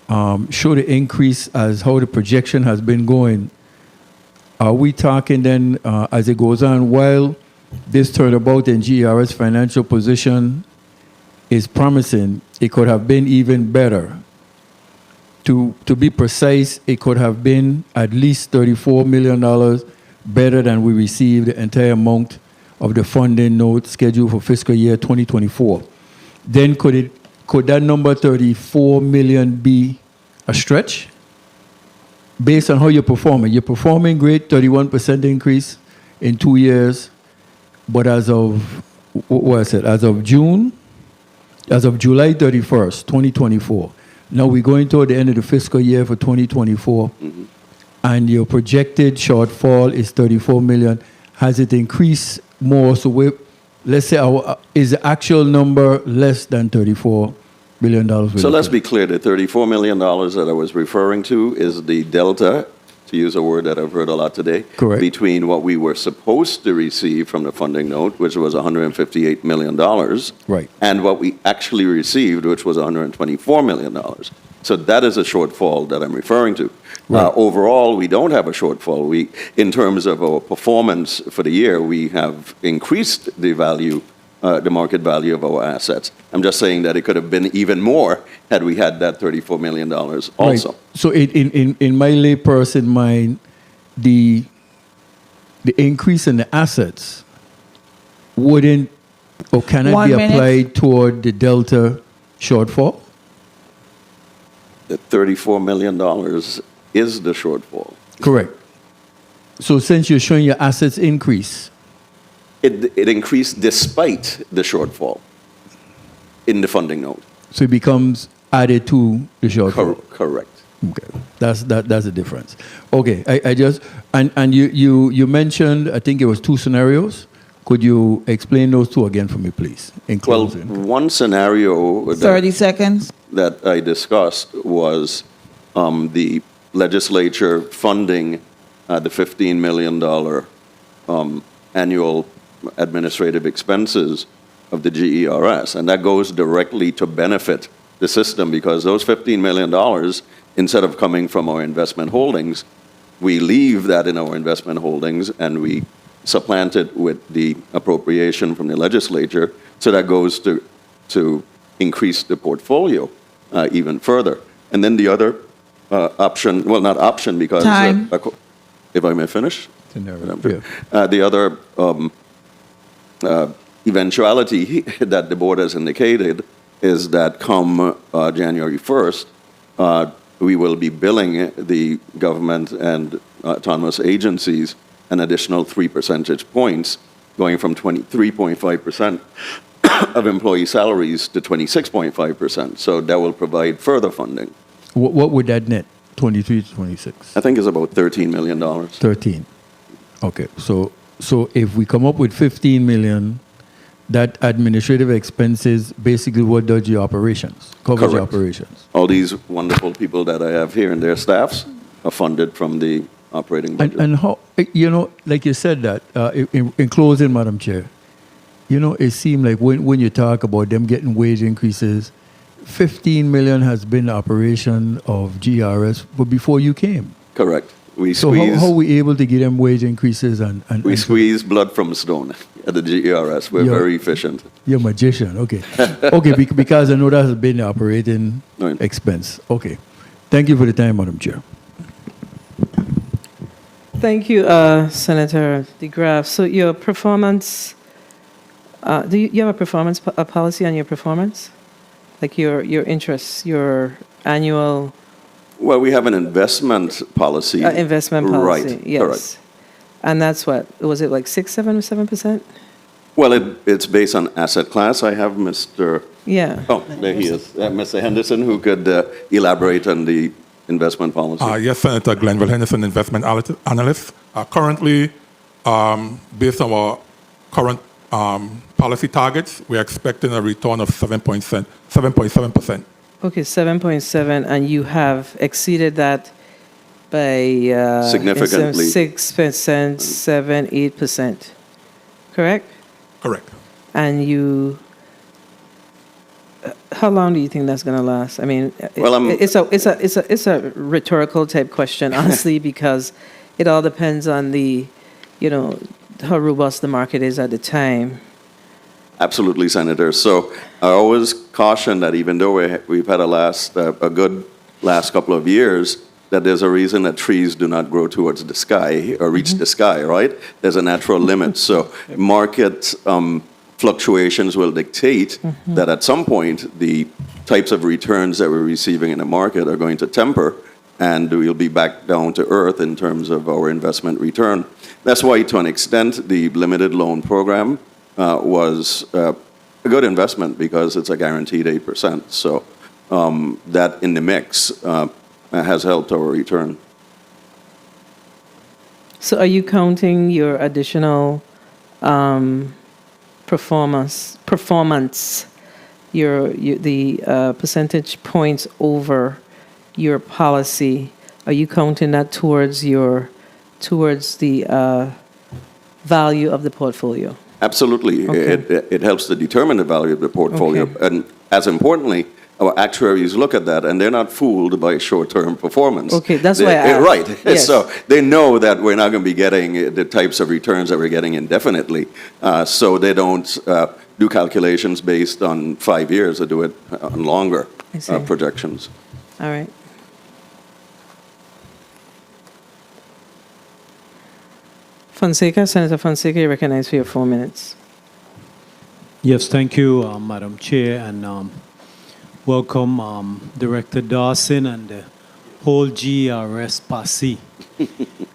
[SPEAKER 7] show the increase as how the projection has been going, are we talking then as it goes on, while this turnabout in GERS financial position is promising, it could have been even better? To be precise, it could have been at least $34 million better than we received the entire amount of the funding note scheduled for fiscal year 2024. Then could that number 34 million be a stretch? Based on how you're performing. You're performing great, 31% increase in 2 years. But as of, what was it? As of July 31st, 2024. Now we're going toward the end of the fiscal year for 2024. And your projected shortfall is 34 million. Has it increased more? So let's say, is the actual number less than $34 million?
[SPEAKER 22] So let's be clear, the $34 million that I was referring to is the delta, to use a word that I've heard a lot today,
[SPEAKER 7] correct,
[SPEAKER 22] between what we were supposed to receive from the funding note, which was $158 million,
[SPEAKER 7] right,
[SPEAKER 22] and what we actually received, which was $124 million. So that is a shortfall that I'm referring to. Overall, we don't have a shortfall. In terms of our performance for the year, we have increased the value, the market value of our assets. I'm just saying that it could have been even more had we had that $34 million also.
[SPEAKER 7] Right. So in my layperson mind, the increase in the assets wouldn't or cannot
[SPEAKER 3] 1
[SPEAKER 7] be
[SPEAKER 3] minute.
[SPEAKER 7] applied toward the delta shortfall?
[SPEAKER 22] The $34 million is the shortfall.
[SPEAKER 7] Correct. So since you're showing your assets increase,
[SPEAKER 22] It increased despite the shortfall in the funding note.
[SPEAKER 7] so it becomes added to the shortfall.
[SPEAKER 22] Correct.
[SPEAKER 7] Okay, that's the difference. Okay, I just and you mentioned, I think it was 2 scenarios. Could you explain those 2 again for me, please? In
[SPEAKER 22] Well,
[SPEAKER 7] closing.
[SPEAKER 22] one scenario
[SPEAKER 3] 30 seconds.
[SPEAKER 22] that I discussed was the legislature funding the $15 million annual administrative expenses of the GERS, and that goes directly to benefit the system because those $15 million, instead of coming from our investment holdings, we leave that in our investment holdings and we supplant it with the appropriation from the legislature, so that goes to increase the portfolio even further. And then the other option, well, not option because,
[SPEAKER 3] Time.
[SPEAKER 22] If I may finish.
[SPEAKER 7] Yeah.
[SPEAKER 22] The other eventuality that the board has indicated is that come January 1st, we will be billing the government and autonomous agencies an additional 3 percentage points, going from 23.5% of employee salaries to 26.5%. So that will provide further funding.
[SPEAKER 7] What would that net? 23 to 26?
[SPEAKER 22] I think it's about $13 million.
[SPEAKER 7] 13. Okay, so if we come up with 15 million, that administrative expenses basically what does your operations, covers your
[SPEAKER 22] Correct.
[SPEAKER 7] operations.
[SPEAKER 22] All these wonderful people that I have here and their staffs are funded from the operating budget.
[SPEAKER 7] And how, like you said that, in closing, Madam Chair, it seemed like when you talk about them getting wage increases, 15 million has been the operation of GRS, but before you came.
[SPEAKER 22] Correct.
[SPEAKER 7] So how are we able to get them wage increases
[SPEAKER 22] We squeeze blood from stone at the GERS. We're very efficient.
[SPEAKER 7] You're a magician, okay. Okay, because I know that has been the operating expense. Okay. Thank you for the time, Madam Chair.
[SPEAKER 1] Thank you, Senator DeGraff. So your performance, do you have a performance a policy on your performance? Like your interests, your annual...
[SPEAKER 22] Well, we have an investment policy.
[SPEAKER 1] Investment policy,
[SPEAKER 22] right,
[SPEAKER 1] yes.
[SPEAKER 22] Correct.
[SPEAKER 1] And that's what, was it like 6, 7, or 7%?
[SPEAKER 22] Well, it's based on asset class. I have Mr.
[SPEAKER 1] Yeah.
[SPEAKER 22] Oh, there he is. Mr. Henderson, who could elaborate on the investment policy.
[SPEAKER 25] Yes, Senator Glenville Henderson, investment analyst. Currently, based on our current policy targets, we're expecting a return of 7.7%.
[SPEAKER 1] Okay, 7.7, and you have exceeded that by...
[SPEAKER 22] Significantly.
[SPEAKER 1] 6%, 7, 8%, correct?
[SPEAKER 25] Correct.
[SPEAKER 1] And you... How long do you think that's going to last? I mean,
[SPEAKER 22] Well,
[SPEAKER 1] it's a rhetorical type question, honestly, because it all depends on the, how robust the market is at the time.
[SPEAKER 22] Absolutely, Senator. So I always caution that even though we've had a good last couple of years, that there's a reason that trees do not grow towards the sky or reach the sky, right? There's a natural limit. So market fluctuations will dictate that at some point the types of returns that we're receiving in the market are going to temper, and we'll be back down to earth in terms of our investment return. That's why, to an extent, the limited loan program was a good investment because it's a guaranteed 8%. So that in the mix has helped our return.
[SPEAKER 1] So are you counting your additional performance, the percentage points over your policy? Are you counting that towards the value of the portfolio?
[SPEAKER 22] Absolutely.
[SPEAKER 1] Okay.
[SPEAKER 22] It helps to determine the value of the portfolio.
[SPEAKER 1] Okay.
[SPEAKER 22] And as importantly, our actuaries look at that, and they're not fooled by short-term performance.
[SPEAKER 1] Okay, that's why I asked.
[SPEAKER 22] Right.
[SPEAKER 1] Yes.
[SPEAKER 22] So they know that we're not going to be getting the types of returns that we're getting indefinitely. So they don't do calculations based on 5 years. They do it on longer projections.
[SPEAKER 1] All right. Fonseca, Senator Fonseca, you're recognized for your 4 minutes.
[SPEAKER 3] Yes, thank you, Madam Chair, and welcome, Director Dawson and the whole GERS posse.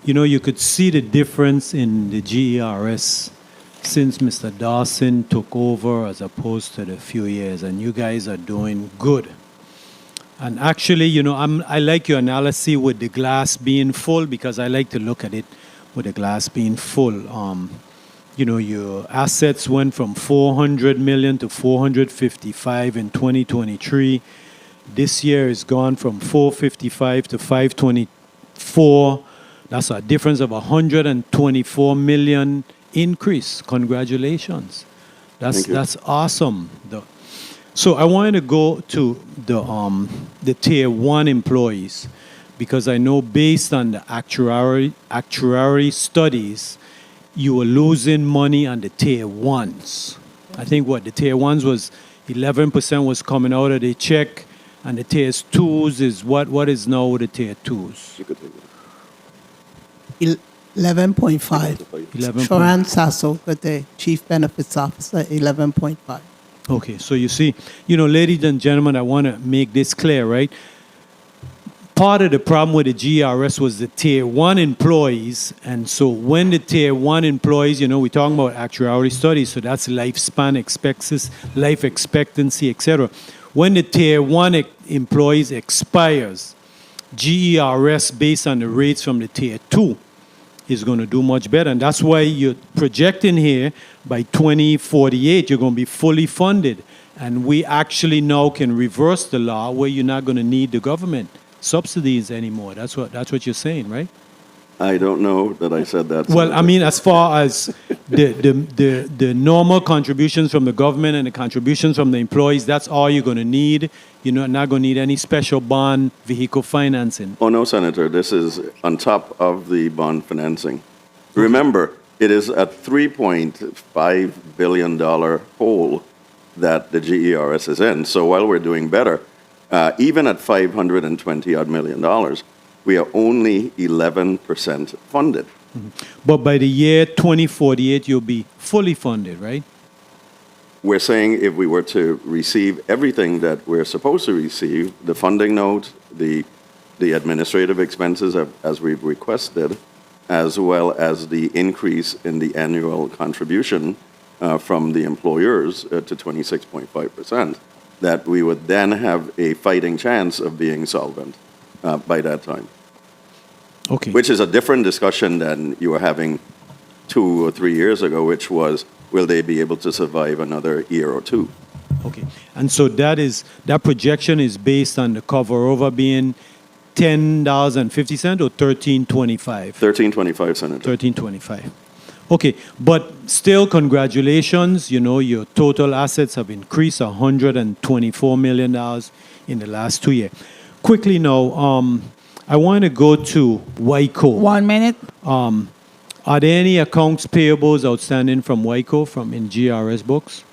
[SPEAKER 3] You know, you could see the difference in the GERS since Mr. Dawson took over as opposed to the few years, and you guys are doing good. And actually, you know, I like your analysis with the glass being full because I like to look at it with the glass being full. You know, your assets went from 400 million to 455 in 2023. This year is gone from 455 to 524. That's a difference of 124 million increase. Congratulations. That's awesome. So I wanted to go to the tier 1 employees because I know based on the actuary studies, you were losing money on the tier 1s. I think the tier 1s was 11% was coming out of the check, and the tier 2s is what is now the tier 2s?
[SPEAKER 23] 11.5.
[SPEAKER 3] 11.
[SPEAKER 23] Shoran Sasso, good day, Chief Benefits Officer, 11.5.
[SPEAKER 3] Okay, so you see, you know, ladies and gentlemen, I want to make this clear, right? Part of the problem with the GERS was the tier 1 employees, and so when the tier 1 employees, you know, we're talking about actuarial studies, so that's lifespan life expectancy, etc. When the tier 1 employees expires, GERS based on the rates from the tier 2 is going to do much better, and that's why you're projecting here by 2048 you're going to be fully funded, and we actually now can reverse the law where you're not going to need the government subsidies anymore. That's what you're saying, right?
[SPEAKER 22] I don't know that I said that.
[SPEAKER 3] Well, I mean, as far as the normal contributions from the government and the contributions from the employees, that's all you're going to need. You're not going to need any special bond vehicle financing.
[SPEAKER 22] Oh, no, Senator. This is on top of the bond financing. Remember, it is a $3.5 billion hole that the GERS is in. So while we're doing better, even at $520 million, we are only 11% funded.
[SPEAKER 3] Mm-hmm. But by the year 2048, you'll be fully funded, right?
[SPEAKER 22] We're saying if we were to receive everything that we're supposed to receive, the funding note, the administrative expenses as we've requested, as well as the increase in the annual contribution from the employers to 26.5%, that we would then have a fighting chance of being solvent by that time.
[SPEAKER 3] Okay.
[SPEAKER 22] Which is a different discussion than you were having 2 or 3 years ago, which was, will they be able to survive another year or two?
[SPEAKER 3] Okay. And so that projection is based on the cover over being $10.50 or $13.25?
[SPEAKER 22] $13.25, Senator.
[SPEAKER 3] $13.25. Okay, but still, congratulations. You know, your total assets have increased $124 million in the last 2 years. Quickly now, I want to go to WICO. 1 minute. Are there any accounts payables outstanding from WICO in GRS books?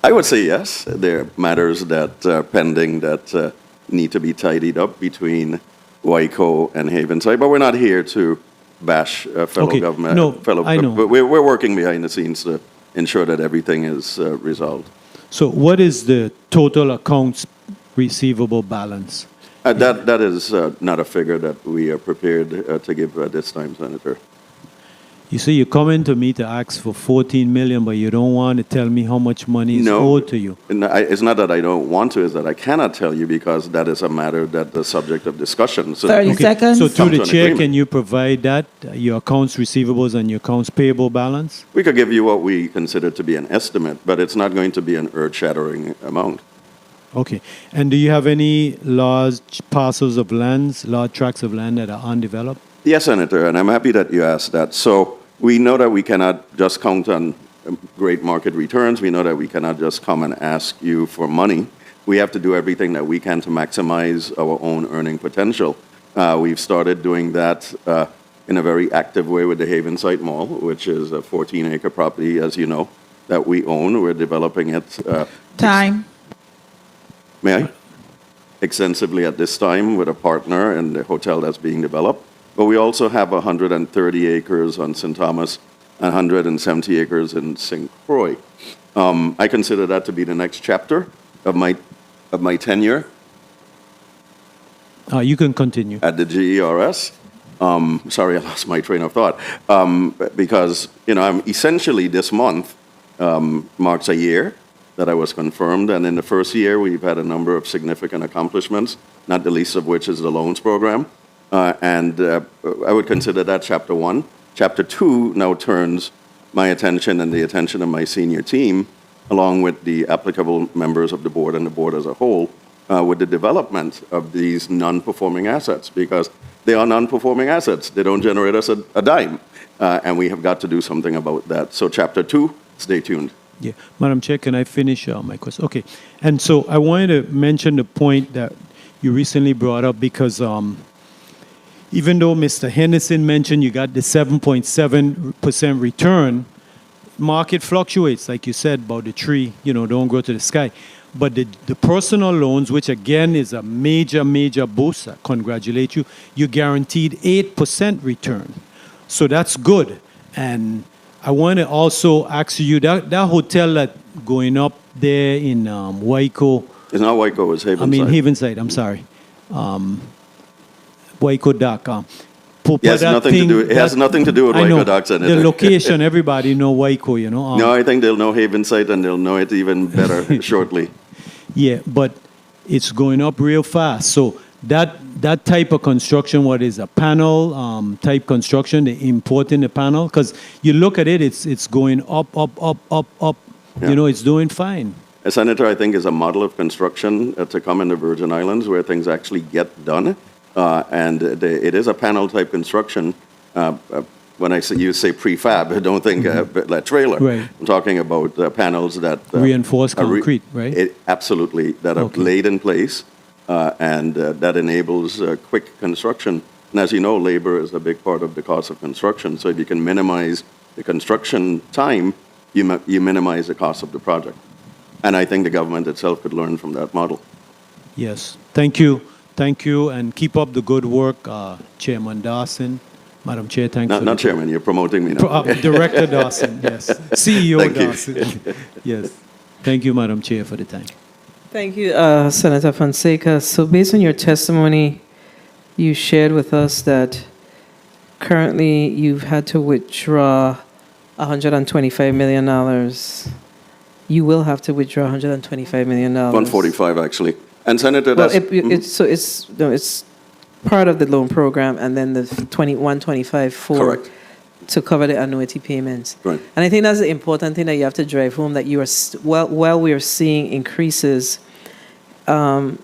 [SPEAKER 22] I would say yes. There are matters that are pending that need to be tidied up between WICO and Havenside, but we're not here to bash fellow government.
[SPEAKER 3] No, I know.
[SPEAKER 22] But we're working behind the scenes to ensure that everything is resolved.
[SPEAKER 3] So what is the total accounts receivable balance?
[SPEAKER 22] That is not a figure that we are prepared to give at this time, Senator.
[SPEAKER 3] You see, you come into me to ask for $14 million, but you don't want to tell me how much money is owed to you.
[SPEAKER 22] It's not that I don't want to, it's that I cannot tell you because that is a matter that the subject of discussion. So
[SPEAKER 9] 30 seconds.
[SPEAKER 3] So through the chair, can you provide that, your accounts receivables and your accounts payable balance?
[SPEAKER 22] We could give you what we consider to be an estimate, but it's not going to be an earth-shattering amount.
[SPEAKER 3] Okay. And do you have any large parcels of lands, large tracts of land that are undeveloped?
[SPEAKER 22] Yes, Senator, and I'm happy that you asked that. So we know that we cannot just count on great market returns. We know that we cannot just come and ask you for money. We have to do everything that we can to maximize our own earning potential. We've started doing that in a very active way with the Havenside Mall, which is a 14-acre property, as you know, that we own. We're developing it.
[SPEAKER 8] Time.
[SPEAKER 22] May I? Extensively at this time with a partner in the hotel that's being developed. But we also have 130 acres on St. Thomas and 170 acres in St. Croix. I consider that to be the next chapter of my tenure.
[SPEAKER 3] You can continue.
[SPEAKER 22] At the GERS. Sorry, I lost my train of thought. Because, I'm essentially this month marks a year that I was confirmed. And in the first year, we've had a number of significant accomplishments, not the least of which is the loans program. And I would consider that chapter 1. Chapter 2 now turns my attention and the attention of my senior team, along with the applicable members of the board and the board as a whole, with the development of these non-performing assets, because they are non-performing assets. They don't generate us a dime. And we have got to do something about that. So chapter 2, stay tuned.
[SPEAKER 3] Yeah, Madam Chair, can I finish my question? Okay, and so I wanted to mention the point that you recently brought up, because even though Mr. Henderson mentioned you got the 7.7% return, market fluctuates, like you said, about the tree, don't grow to the sky. But the personal loans, which again is a major, major boost, I congratulate you, you guaranteed 8% return. So that's good. And I want to also ask you, that hotel that going up there in Waiko.
[SPEAKER 22] It's not Waiko, it's Havenside.
[SPEAKER 3] I mean, Havenside, I'm sorry. Waiko Dock.
[SPEAKER 22] It has nothing to do with Waiko Docks.
[SPEAKER 3] The location, everybody know Waiko,
[SPEAKER 22] no, I think they'll know Havenside and they'll know it even better shortly.
[SPEAKER 3] Yeah, but it's going up real fast. So that type of construction, what is a panel type construction, they importing the panel, because you look at it, it's going up. Yeah. It's doing fine.
[SPEAKER 22] Senator, I think, is a model of construction to come in the Virgin Islands where things actually get done. And it is a panel type construction. When you say prefab, I don't think that trailer.
[SPEAKER 3] Right.
[SPEAKER 22] I'm talking about panels that
[SPEAKER 3] reinforced concrete, right?
[SPEAKER 22] Absolutely, that are laid in place, and that enables quick construction. And as you know, labor is a big part of the cost of construction. So if you can minimize the construction time, you minimize the cost of the project. And I think the government itself could learn from that model.
[SPEAKER 3] Yes, thank you. Thank you, and keep up the good work, Chairman Dawson. Madam Chair, thanks.
[SPEAKER 22] Not Chairman, you're promoting me now.
[SPEAKER 3] Director Dawson, yes. CEO
[SPEAKER 22] Thank
[SPEAKER 3] Dawson. Yes. Thank you, Madam Chair, for the time.
[SPEAKER 1] Thank you, Senator Fonseca. So based on your testimony, you shared with us that currently you've had to withdraw $125 million. You will have to withdraw $125 million.
[SPEAKER 22] 145, actually. And Senator,
[SPEAKER 1] well, it's part of the loan program, and then the 125 to cover the annuity payments.
[SPEAKER 22] Right.
[SPEAKER 1] And I think that's the important thing that you have to drive home, that you are while we are seeing increases or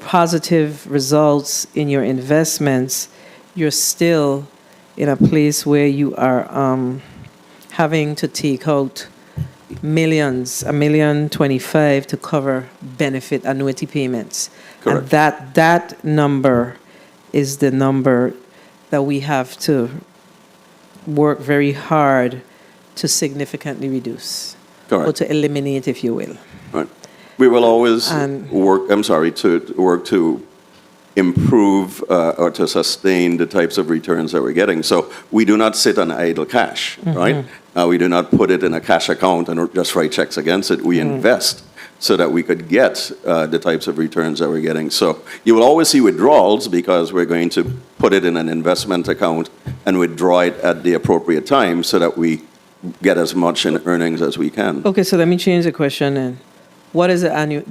[SPEAKER 1] positive results in your investments, you're still in a place where you are having to take out millions, $1,025,000 to cover benefit annuity payments.
[SPEAKER 22] Correct.
[SPEAKER 1] And that number is the number that we have to work very hard to significantly reduce.
[SPEAKER 22] Correct.
[SPEAKER 1] Or to eliminate, if you will.
[SPEAKER 22] Right. We will always work to improve or to sustain the types of returns that we're getting. So we do not sit on idle cash, right? We do not put it in a cash account and just write checks against it. We invest so that we could get the types of returns that we're getting. So you will always see withdrawals because we're going to put it in an investment account and withdraw it at the appropriate time so that we get as much in earnings as we can.
[SPEAKER 1] Okay, so let me change the question then. What is the annual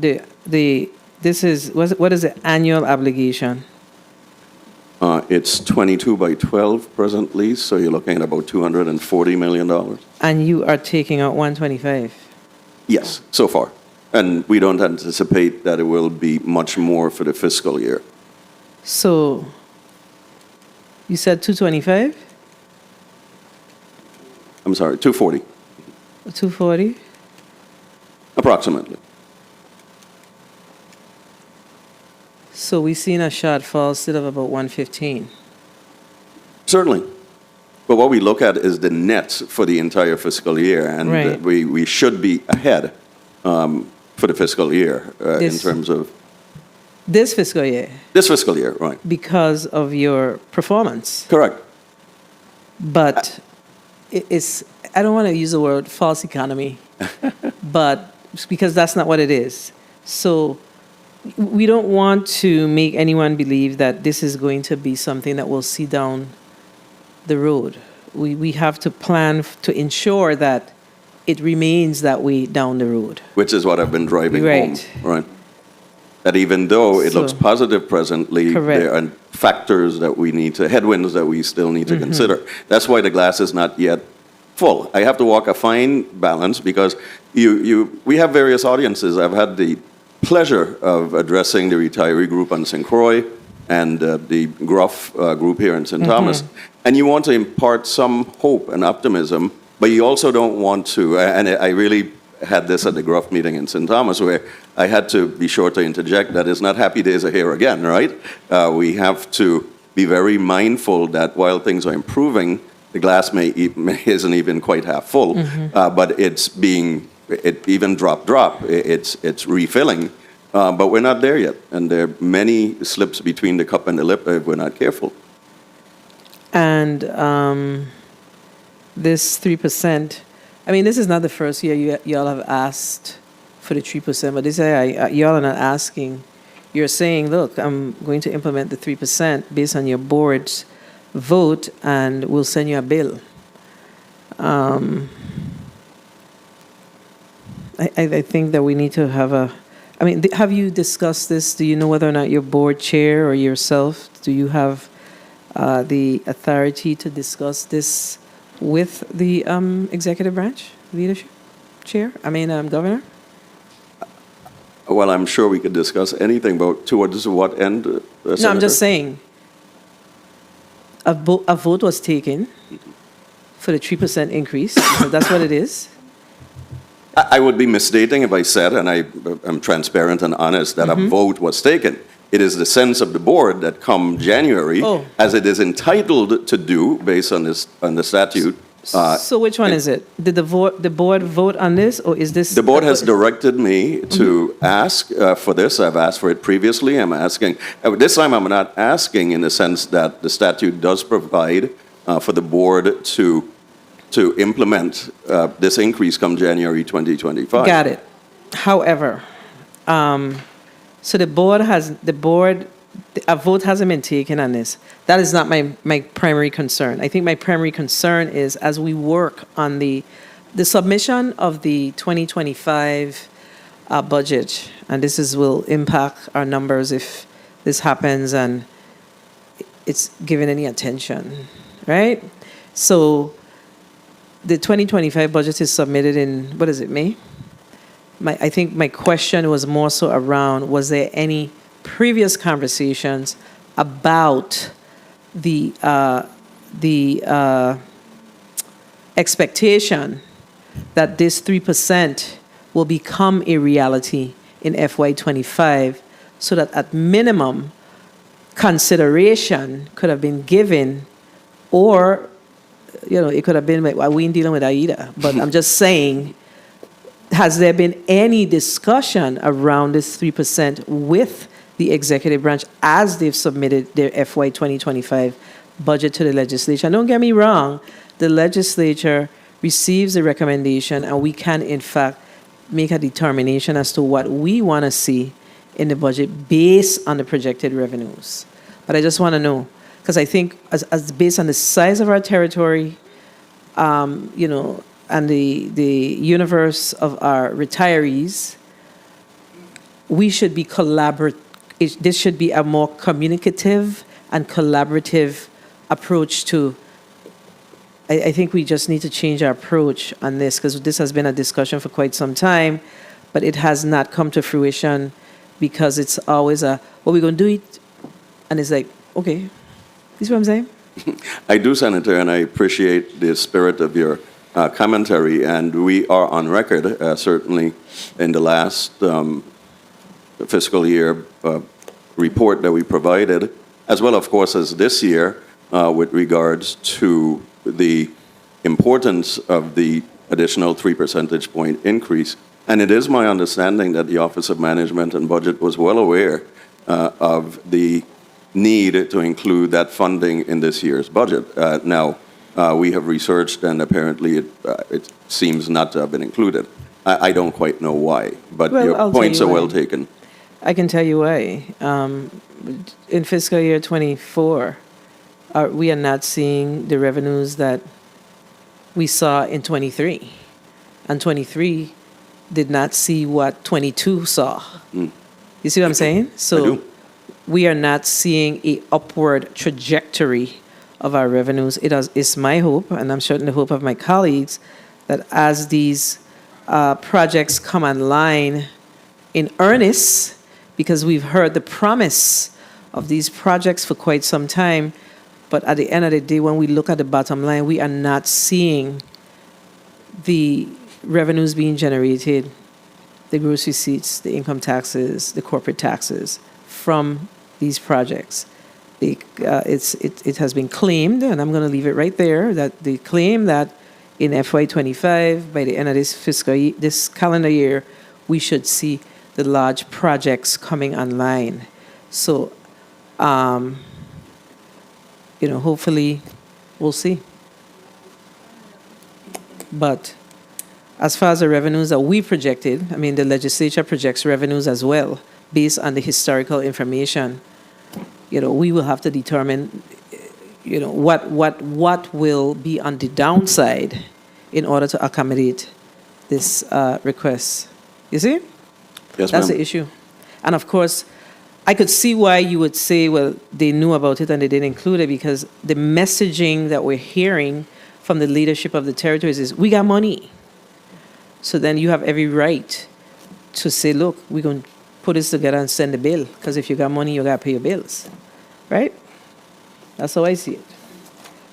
[SPEAKER 1] what is the annual obligation?
[SPEAKER 22] It's 22 by 12 presently, so you're looking at about $240 million.
[SPEAKER 1] And you are taking out 125?
[SPEAKER 22] Yes, so far. And we don't anticipate that it will be much more for the fiscal year.
[SPEAKER 1] So you said 225?
[SPEAKER 22] I'm sorry, 240.
[SPEAKER 1] 240?
[SPEAKER 22] Approximately.
[SPEAKER 1] So we've seen a shortfall still of about 115.
[SPEAKER 22] Certainly. But what we look at is the net for the entire fiscal year, and
[SPEAKER 1] Right.
[SPEAKER 22] we should be ahead for the fiscal year in terms of
[SPEAKER 1] This fiscal year,
[SPEAKER 22] this fiscal year, right?
[SPEAKER 1] because of your performance.
[SPEAKER 22] Correct.
[SPEAKER 1] But it's, I don't want to use the word false economy, but because that's not what it is. So we don't want to make anyone believe that this is going to be something that we'll see down the road. We have to plan to ensure that it remains that way down the road.
[SPEAKER 22] Which is what I've been driving
[SPEAKER 1] Right.
[SPEAKER 22] home, right? That even though it looks
[SPEAKER 1] So-
[SPEAKER 22] positive presently,
[SPEAKER 1] Correct.
[SPEAKER 22] there are factors that we need to, headwinds that we still need to consider. That's why the glass is not yet full. I have to walk a fine balance because we have various audiences. I've had the pleasure of addressing the retiree group on St. Croix and the Gruff group here in St. Thomas. And you want to impart some hope and optimism, but you also don't want to, and I really had this at the Gruff meeting in St. Thomas where I had to be sure to interject that it's not happy days are here again, right? We have to be very mindful that while things are improving, the glass isn't even quite half full, but it's even drop, it's refilling. But we're not there yet, and there are many slips between the cup and the lip if we're not careful.
[SPEAKER 1] And this 3%, I mean, this is not the first year y'all have asked for the 3%, but this year y'all are not asking. You're saying, look, I'm going to implement the 3% based on your board's vote, and we'll send you a bill. I think that we need to have have you discussed this? Do you know whether or not your board chair or yourself, do you have the authority to discuss this with the executive branch leadership chair? Governor?
[SPEAKER 22] Well, I'm sure we could discuss anything, but towards what end?
[SPEAKER 1] No, I'm
[SPEAKER 22] Senator?
[SPEAKER 1] just saying. A vote was taken for the 3% increase. So that's what it is.
[SPEAKER 22] I would be misstating if I said, and I'm transparent and honest, that a vote was taken. It is the sense of the board that come January, as it is entitled to do based on the statute.
[SPEAKER 1] So which one is it? Did the board vote on this, or is this?
[SPEAKER 22] The board has directed me to ask for this. I've asked for it previously. I'm asking. This time I'm not asking in the sense that the statute does provide for the board to implement this increase come January 2025.
[SPEAKER 1] Got it. However, so a vote hasn't been taken on this. That is not my primary concern. I think my primary concern is as we work on the submission of the 2025 budget, and will impact our numbers if this happens and it's given any attention, right? So the 2025 budget is submitted in, what is it, May? I think my question was more so around, was there any previous conversations about the expectation that this 3% will become a reality in FY25, so that at minimum consideration could have been given, or it could have been, we ain't dealing with AIDA, but I'm just saying, has there been any discussion around this 3% with the executive branch as they've submitted their FY 2025 budget to the legislature? And don't get me wrong, the legislature receives the recommendation, and we can, in fact, make a determination as to what we want to see in the budget based on the projected revenues. But I just want to know, because I think as based on the size of our territory, and the universe of our retirees, we should be this should be a more communicative and collaborative approach to. I think we just need to change our approach on this, because this has been a discussion for quite some time, but it has not come to fruition because it's always we're going to do it, and it's like, okay, you see what I'm saying?
[SPEAKER 22] I do, Senator, and I appreciate the spirit of your commentary, and we are on record, certainly in the last fiscal year report that we provided, as well, of course, as this year, with regards to the importance of the additional 3 percentage point increase. And it is my understanding that the Office of Management and Budget was well aware of the need to include that funding in this year's budget. Now, we have researched, and apparently it seems not to have been included. I don't quite know why, but
[SPEAKER 1] Well,
[SPEAKER 22] your
[SPEAKER 1] I'll tell
[SPEAKER 22] points
[SPEAKER 1] you
[SPEAKER 22] are well
[SPEAKER 1] why.
[SPEAKER 22] taken.
[SPEAKER 1] I can tell you why. In fiscal year 24, we are not seeing the revenues that we saw in 23. And 23 did not see what 22 saw. You see what I'm saying? So we are not seeing a upward trajectory of our revenues. It's my hope, and I'm sure the hope of my colleagues, that as these projects come online in earnest, because we've heard the promise of these projects for quite some time, but at the end of the day, when we look at the bottom line, we are not seeing the revenues being generated, the gross receipts, the income taxes, the corporate taxes from these projects. It has been claimed, and I'm going to leave it right there, that they claim that in FY25, by the end of this calendar year, we should see the large projects coming online. So, hopefully we'll see. But as far as the revenues that we projected, I mean, the legislature projects revenues as well, based on the historical information. We will have to determine, what will be on the downside in order to accommodate this request. You see?
[SPEAKER 22] Yes,
[SPEAKER 1] That's
[SPEAKER 22] ma'am.
[SPEAKER 1] the issue. And of course, I could see why you would say, well, they knew about it and they didn't include it, because the messaging that we're hearing from the leadership of the territories is, we got money. So then you have every right to say, look, we're going to put this together and send the bill, because if you got money, you got to pay your bills, right? That's how I see it.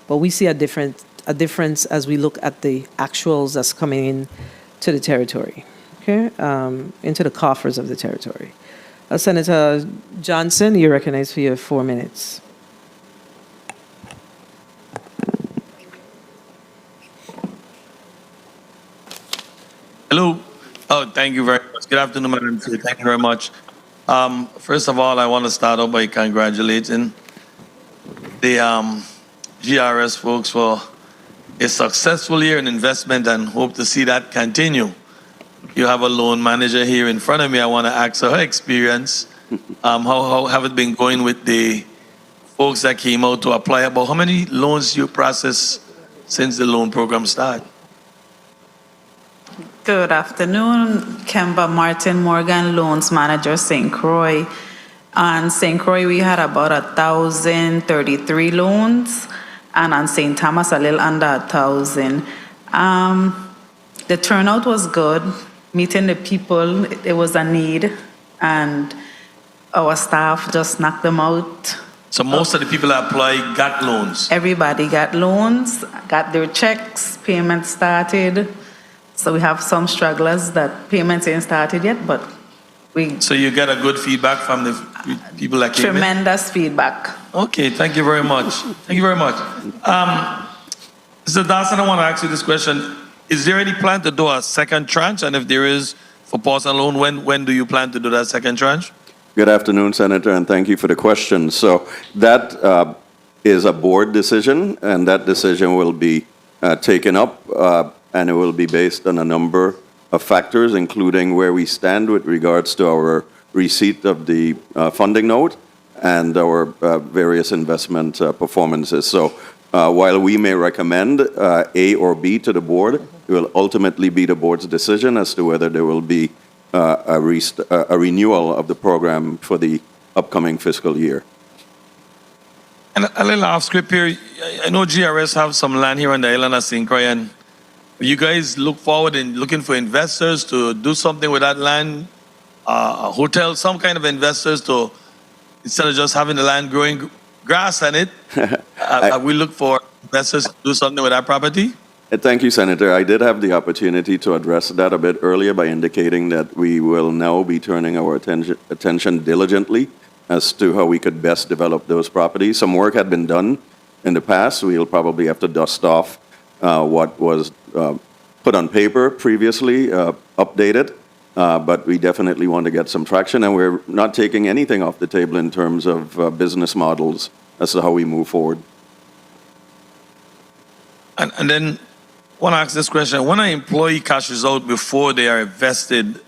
[SPEAKER 1] But we see a difference as we look at the actuals that's coming in to the territory, okay, into the coffers of the territory. Senator Johnson, you're recognized for your 4 minutes.
[SPEAKER 8] Hello. Oh, thank you very much. Good afternoon, Madam Chair. Thank you very much. First of all, I want to start off by congratulating the GRS folks for a successful year in investment, and hope to see that continue. You have a loan manager here in front of me. I want to ask her experience. How have it been going with the folks that came out to apply? About how many loans you process since the loan program started?
[SPEAKER 28] Good afternoon, Kemba Martin Morgan, Loans Manager, St. Croix. On St. Croix, we had about 1,033 loans, and on St. Thomas, a little under 1,000. The turnout was good. Meeting the people, it was a need, and our staff just knocked them out.
[SPEAKER 8] So most of the people that applied got loans?
[SPEAKER 28] Everybody got loans, got their checks, payments started. So we have some strugglers that payments ain't started yet, but we...
[SPEAKER 8] So you get a good feedback from the people that came in?
[SPEAKER 28] Tremendous feedback.
[SPEAKER 8] Okay, thank you very much. Thank you very much. Mr. Dawson, I want to ask you this question. Is there any plan to do a second tranche? And if there is, for personal loan, when do you plan to do that second tranche?
[SPEAKER 22] Good afternoon, Senator, and thank you for the question. So that is a board decision, and that decision will be taken up, and it will be based on a number of factors, including where we stand with regards to our receipt of the funding note and our various investment performances. So while we may recommend A or B to the board, it will ultimately be the board's decision as to whether there will be a renewal of the program for the upcoming fiscal year.
[SPEAKER 8] And a little off script here. I know GRS have some land here on the island of St. Croix, and you guys look forward in looking for investors to do something with that land, a hotel, some kind of investors to, instead of just having the land growing grass on it, we look for investors to do something with that property?
[SPEAKER 22] Thank you, Senator. I did have the opportunity to address that a bit earlier by indicating that we will now be turning our attention diligently as to how we could best develop those properties. Some work had been done in the past. We'll probably have to dust off what was put on paper previously, updated, but we definitely want to get some traction, and we're not taking anything off the table in terms of business models as to how we move forward.
[SPEAKER 8] And then I want to ask this question. When an employee cashes out before they are vested,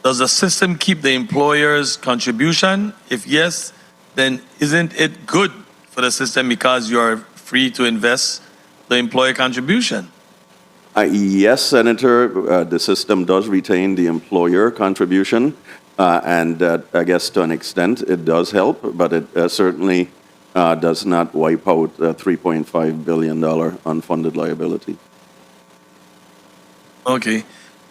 [SPEAKER 8] does the system keep the employer's contribution? If yes, then isn't it good for the system because you're free to invest the employer contribution?
[SPEAKER 22] Yes, Senator, the system does retain the employer contribution, and I guess to an extent it does help, but it certainly does not wipe out a $3.5 billion unfunded liability.
[SPEAKER 8] Okay.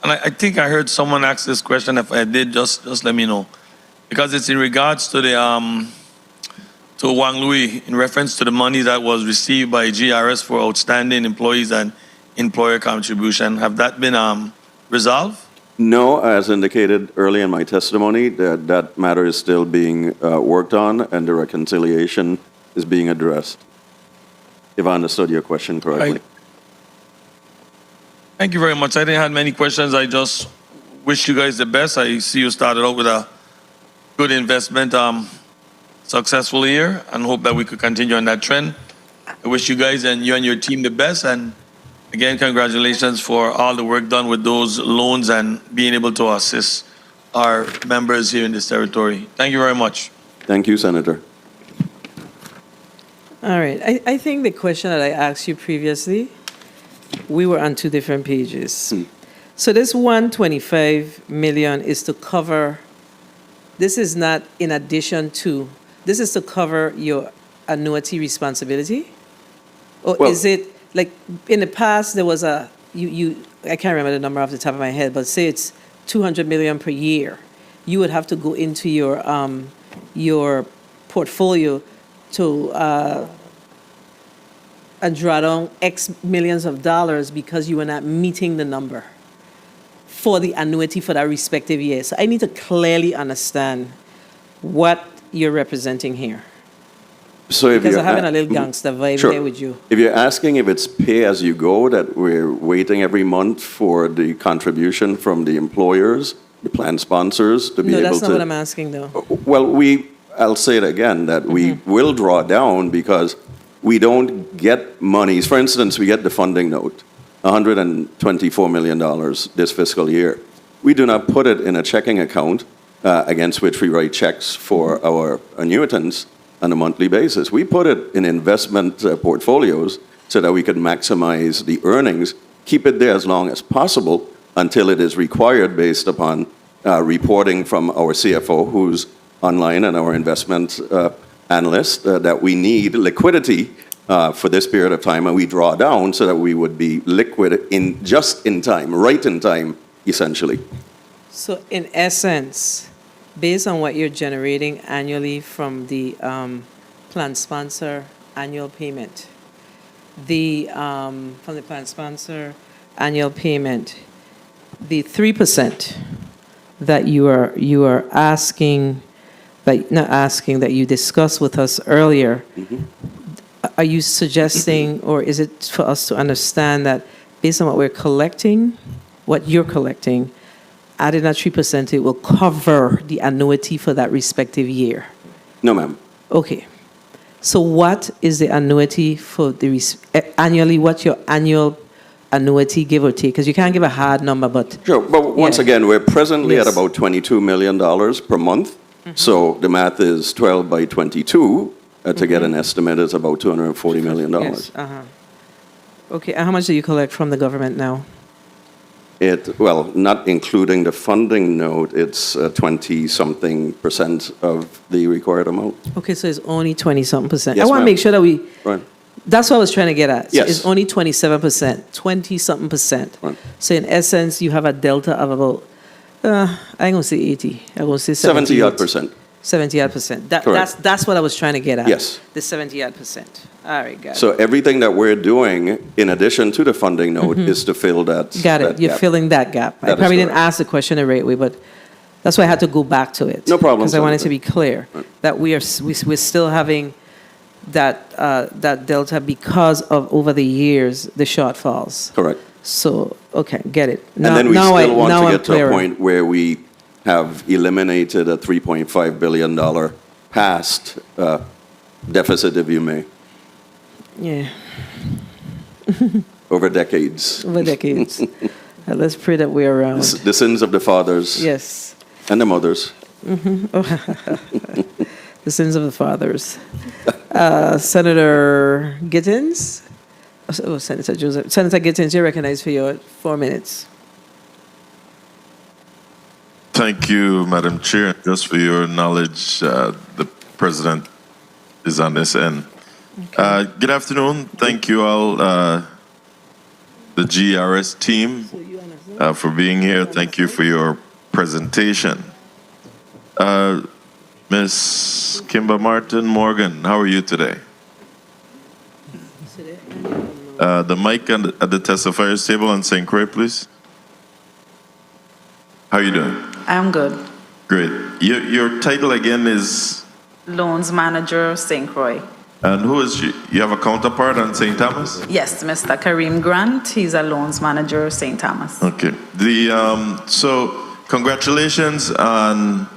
[SPEAKER 8] And I think I heard someone ask this question. If I did, just let me know. Because it's in regards to the to Wang Lui, in reference to the money that was received by GERS for outstanding employees and employer contribution. Have that been resolved?
[SPEAKER 22] No, as indicated early in my testimony, that matter is still being worked on and the reconciliation is being addressed, if I understood your question correctly.
[SPEAKER 8] Thank you very much. I didn't have many questions. I just wish you guys the best. I see you started out with a good investment, successful year, and hope that we could continue on that trend. I wish you guys and you and your team the best. And again, congratulations for all the work done with those loans and being able to assist our members here in this territory. Thank you very much.
[SPEAKER 22] Thank you, Senator.
[SPEAKER 1] All right. I think the question that I asked you previously, we were on two different pages. So this 125 million is to cover, this is not in addition to, this is to cover your annuity responsibility? Or is it, like in the past there was I can't remember the number off the top of my head, but say it's 200 million per year. You would have to go into your portfolio to and draw down X millions of dollars because you were not meeting the number for the annuity for that respective year. So I need to clearly understand what you're representing here.
[SPEAKER 22] So if
[SPEAKER 1] because
[SPEAKER 22] you're
[SPEAKER 1] I'm having a little gangster vibe
[SPEAKER 22] sure.
[SPEAKER 1] here with you.
[SPEAKER 22] If you're asking if it's pay as you go, that we're waiting every month for the contribution from the employers, the plan sponsors to be able to...
[SPEAKER 1] No, that's not what I'm asking though.
[SPEAKER 22] Well, I'll say it again, that we will draw down because we don't get monies. For instance, we get the funding note, $124 million this fiscal year. We do not put it in a checking account against which we write checks for our annuitants on a monthly basis. We put it in investment portfolios so that we can maximize the earnings, keep it there as long as possible until it is required based upon reporting from our CFO, who's online, and our investment analyst, that we need liquidity for this period of time, and we draw down so that we would be liquid just in time, right in time, essentially.
[SPEAKER 1] So in essence, based on what you're generating annually from the plan sponsor annual payment, from the plan sponsor annual payment, the 3% that you are asking, but not asking, that you discussed with us earlier, are you suggesting, or is it for us to understand that based on what we're collecting, what you're collecting, adding that 3%, it will cover the annuity for that respective year?
[SPEAKER 22] No, ma'am.
[SPEAKER 1] Okay. So what is the annuity for the annually? What's your annual annuity, give or take? Because you can't give a hard number, but...
[SPEAKER 22] Sure, but once again, we're presently at about $22 million per month. So the math is 12 by 22. To get an estimate, is about $240 million.
[SPEAKER 1] Yes. Okay, and how much do you collect from the government now?
[SPEAKER 22] Well, not including the funding note, it's 20-something% of the required amount.
[SPEAKER 1] Okay, so it's only 20-something%.
[SPEAKER 22] Yes,
[SPEAKER 1] I want to make sure that we...
[SPEAKER 22] Right.
[SPEAKER 1] That's what I was trying to get at. So
[SPEAKER 22] Yes.
[SPEAKER 1] it's only 27%, 20-something%.
[SPEAKER 22] Right.
[SPEAKER 1] So in essence, you have a delta of about, I ain't going to say 80. I'm going to say 70.
[SPEAKER 22] 70-odd%.
[SPEAKER 1] 70-odd%.
[SPEAKER 22] Correct.
[SPEAKER 1] That's what I was trying to get at.
[SPEAKER 22] Yes.
[SPEAKER 1] The 70-odd%. All right, got
[SPEAKER 22] So
[SPEAKER 1] it.
[SPEAKER 22] everything that we're doing, in addition to the funding note, is to fill that.
[SPEAKER 1] Got it.
[SPEAKER 22] that
[SPEAKER 1] You're
[SPEAKER 22] gap.
[SPEAKER 1] filling that gap. I
[SPEAKER 22] That is
[SPEAKER 1] probably didn't
[SPEAKER 22] correct.
[SPEAKER 1] ask the question the right way, but that's why I had to go back to it.
[SPEAKER 22] No problem,
[SPEAKER 1] Because I wanted to
[SPEAKER 22] Senator.
[SPEAKER 1] be clear that we're still having that delta because of, over the years, the shortfalls.
[SPEAKER 22] Correct.
[SPEAKER 1] So, okay, get it.
[SPEAKER 22] And then we
[SPEAKER 1] now
[SPEAKER 22] still want to
[SPEAKER 1] I'm
[SPEAKER 22] get to a
[SPEAKER 1] clearer.
[SPEAKER 22] point where we have eliminated a $3.5 billion past deficit, if you may,
[SPEAKER 1] Yeah,
[SPEAKER 22] over decades.
[SPEAKER 1] over decades. Let's pray that we're around.
[SPEAKER 22] The sins of the fathers
[SPEAKER 1] Yes.
[SPEAKER 22] and the mothers.
[SPEAKER 1] The sins of the fathers. Senator Gittins? Oh, Senator Joseph. Senator Gittins, you're recognized for your 4 minutes.
[SPEAKER 19] Thank you, Madam Chair. Just for your knowledge, the President is on this end. Good afternoon. Thank you all, the GERS team, for being here. Thank you for your presentation. Ms. Kimber Martin Morgan, how are you today? The mic at the testifier's table on St. Croix, please. How are you doing?
[SPEAKER 28] I'm good.
[SPEAKER 19] Great. Your title again is?
[SPEAKER 28] Loans Manager, St. Croix.
[SPEAKER 19] And who is you have a counterpart on St. Thomas?
[SPEAKER 28] Yes, Mr. Kareem Grant. He's a Loans Manager, St. Thomas.
[SPEAKER 19] Okay. So congratulations on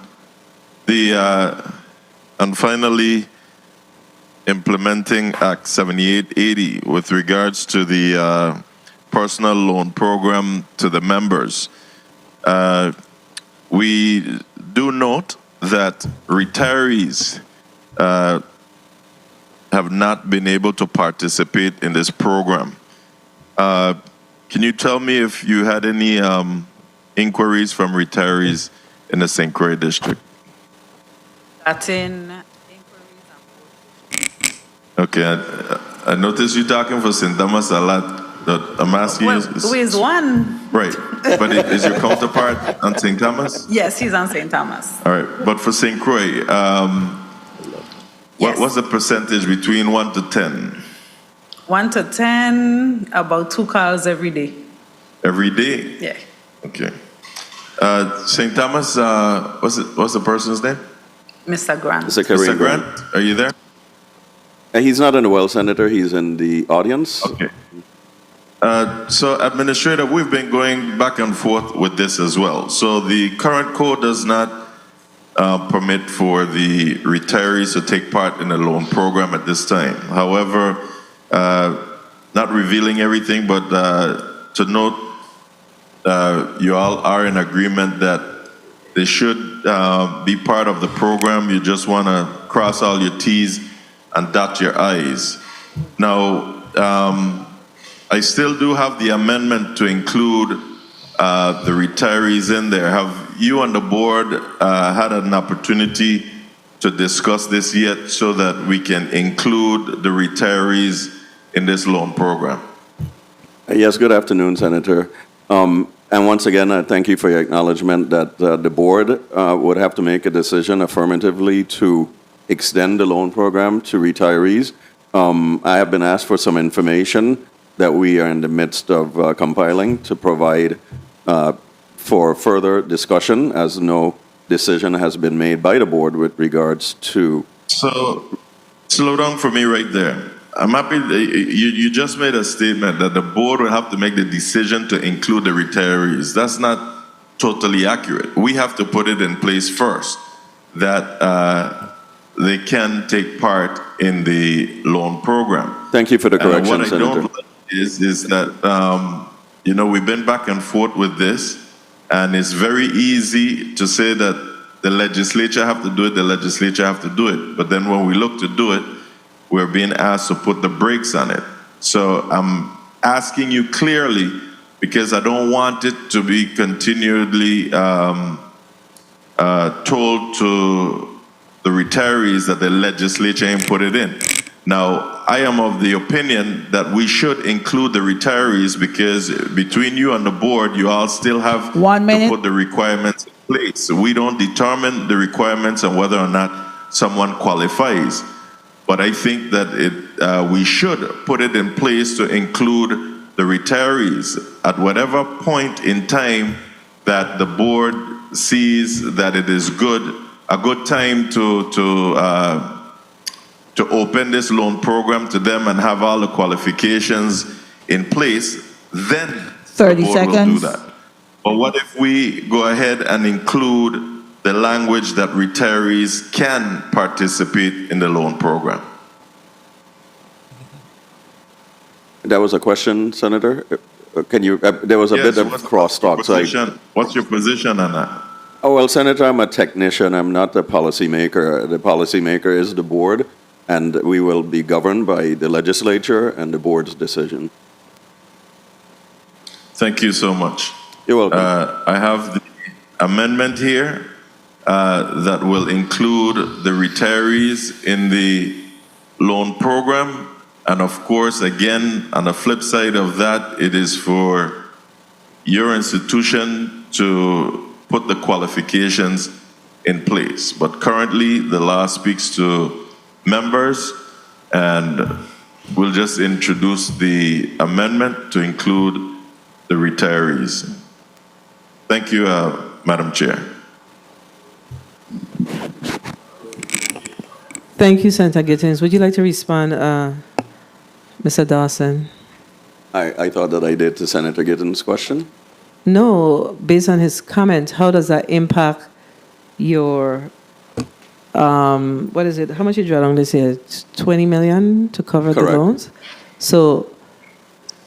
[SPEAKER 19] on finally implementing Act 7880 with regards to the personal loan program to the members. We do note that retirees have not been able to participate in this program. Can you tell me if you had any inquiries from retirees in the St. Croix district?
[SPEAKER 28] Latin.
[SPEAKER 19] Okay, I noticed you talking for St. Thomas a lot. But I'm asking
[SPEAKER 28] Well,
[SPEAKER 19] you.
[SPEAKER 28] who is one?
[SPEAKER 19] Right, but is your counterpart on St. Thomas?
[SPEAKER 28] Yes, he's on St. Thomas.
[SPEAKER 19] All right, but for St. Croix, what's the percentage between 1 to 10?
[SPEAKER 28] 1 to 10, about 2 calls every day.
[SPEAKER 19] Every day?
[SPEAKER 28] Yeah.
[SPEAKER 19] Okay. St. Thomas, what's the person's name?
[SPEAKER 28] Mr. Grant.
[SPEAKER 22] Mr. Kareem
[SPEAKER 19] Mr. Grant, are you there?
[SPEAKER 22] He's not in the well, Senator. He's in the audience.
[SPEAKER 19] Okay. So, Administrator, we've been going back and forth with this as well. So the current code does not permit for the retirees to take part in the loan program at this time. However, not revealing everything, but to note, you all are in agreement that they should be part of the program. You just want to cross all your T's and dot your I's. Now, I still do have the amendment to include the retirees in there. Have you on the board had an opportunity to discuss this yet so that we can include the retirees in this loan program?
[SPEAKER 22] Yes, good afternoon, Senator. And once again, I thank you for your acknowledgement that the board would have to make a decision affirmatively to extend the loan program to retirees. I have been asked for some information that we are in the midst of compiling to provide for further discussion, as no decision has been made by the board with regards to.
[SPEAKER 19] So, slow down for me right there. I'm happy you just made a statement that the board will have to make the decision to include the retirees. That's not totally accurate. We have to put it in place first that they can take part in the loan program.
[SPEAKER 22] Thank you for the correction,
[SPEAKER 19] what I
[SPEAKER 22] Senator.
[SPEAKER 19] don't like is that, we've been back and forth with this, and it's very easy to say that the legislature have to do it, the legislature have to do it. But then when we look to do it, we're being asked to put the brakes on it. So I'm asking you clearly, because I don't want it to be continually told to the retirees that the legislature ain't put it in. Now, I am of the opinion that we should include the retirees because between you and the board, you all still have to put the requirements in place. We don't determine the requirements and whether or not someone qualifies. But I think that we should put it in place to include the retirees at whatever point in time that the board sees that it is a good time to open this loan program to them and have all the qualifications in place, then
[SPEAKER 6] 30
[SPEAKER 19] the board will do
[SPEAKER 6] seconds.
[SPEAKER 19] that. But what if we go ahead and include the language that retirees can participate in the loan program?
[SPEAKER 22] That was a question, Senator? Can you, there was a bit of crosstalk.
[SPEAKER 19] What's your position on that?
[SPEAKER 22] Oh, well, Senator, I'm a technician. I'm not the policymaker. The policymaker is the board, and we will be governed by the legislature and the board's decision.
[SPEAKER 19] Thank you so much.
[SPEAKER 22] You're welcome.
[SPEAKER 19] I have the amendment here that will include the retirees in the loan program. And of course, again, on the flip side of that, it is for your institution to put the qualifications in place. But currently, the law speaks to members, and we'll just introduce the amendment to include the retirees. Thank you, Madam Chair.
[SPEAKER 1] Thank you, Senator Gittins. Would you like to respond, Mr. Dawson?
[SPEAKER 22] I thought that I did to Senator Gittins' question.
[SPEAKER 1] No, based on his comment, how does that impact your, what is it, how much you draw down this year? 20 million to cover
[SPEAKER 22] Correct.
[SPEAKER 1] the loans? So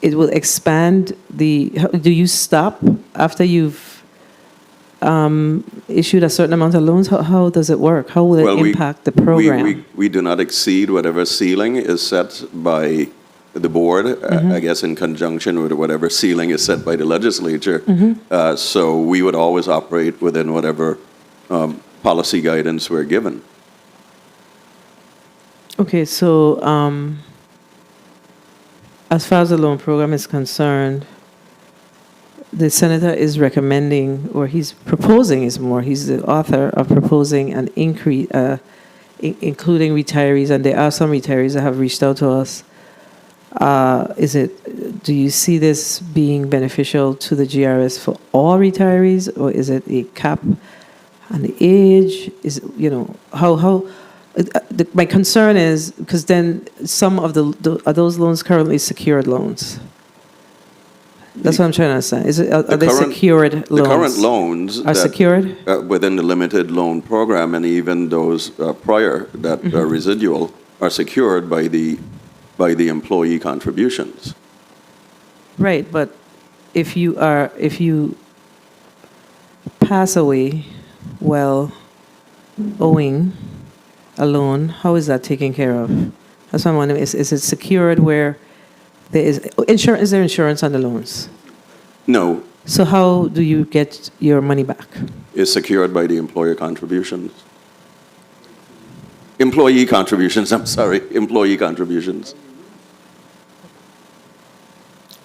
[SPEAKER 1] it will expand do you stop after you've issued a certain amount of loans? How does it work? How will it impact the program?
[SPEAKER 22] We do not exceed whatever ceiling is set by the board, I guess in conjunction with whatever ceiling is set by the legislature. So we would always operate within whatever policy guidance we're given.
[SPEAKER 1] Okay, so as far as the loan program is concerned, the senator is recommending, or he's proposing, he's the author of proposing an increase, including retirees, and there are some retirees that have reached out to us. Do you see this being beneficial to the GRS for all retirees, or is it a cap on the age? My concern is, because then some of are those loans currently secured loans? That's what I'm trying to understand. Are they secured loans?
[SPEAKER 22] The current loans
[SPEAKER 1] are secured
[SPEAKER 22] within the limited loan program, and even those prior that are residual, are secured by the employee contributions.
[SPEAKER 1] Right, but if you pass away while owing a loan, how is that taken care of? That's what I'm wondering. Is it secured where there is insurance? Is there insurance on the loans?
[SPEAKER 22] No.
[SPEAKER 1] So how do you get your money back?
[SPEAKER 22] Is secured by the employer contributions. Employee contributions, employee contributions.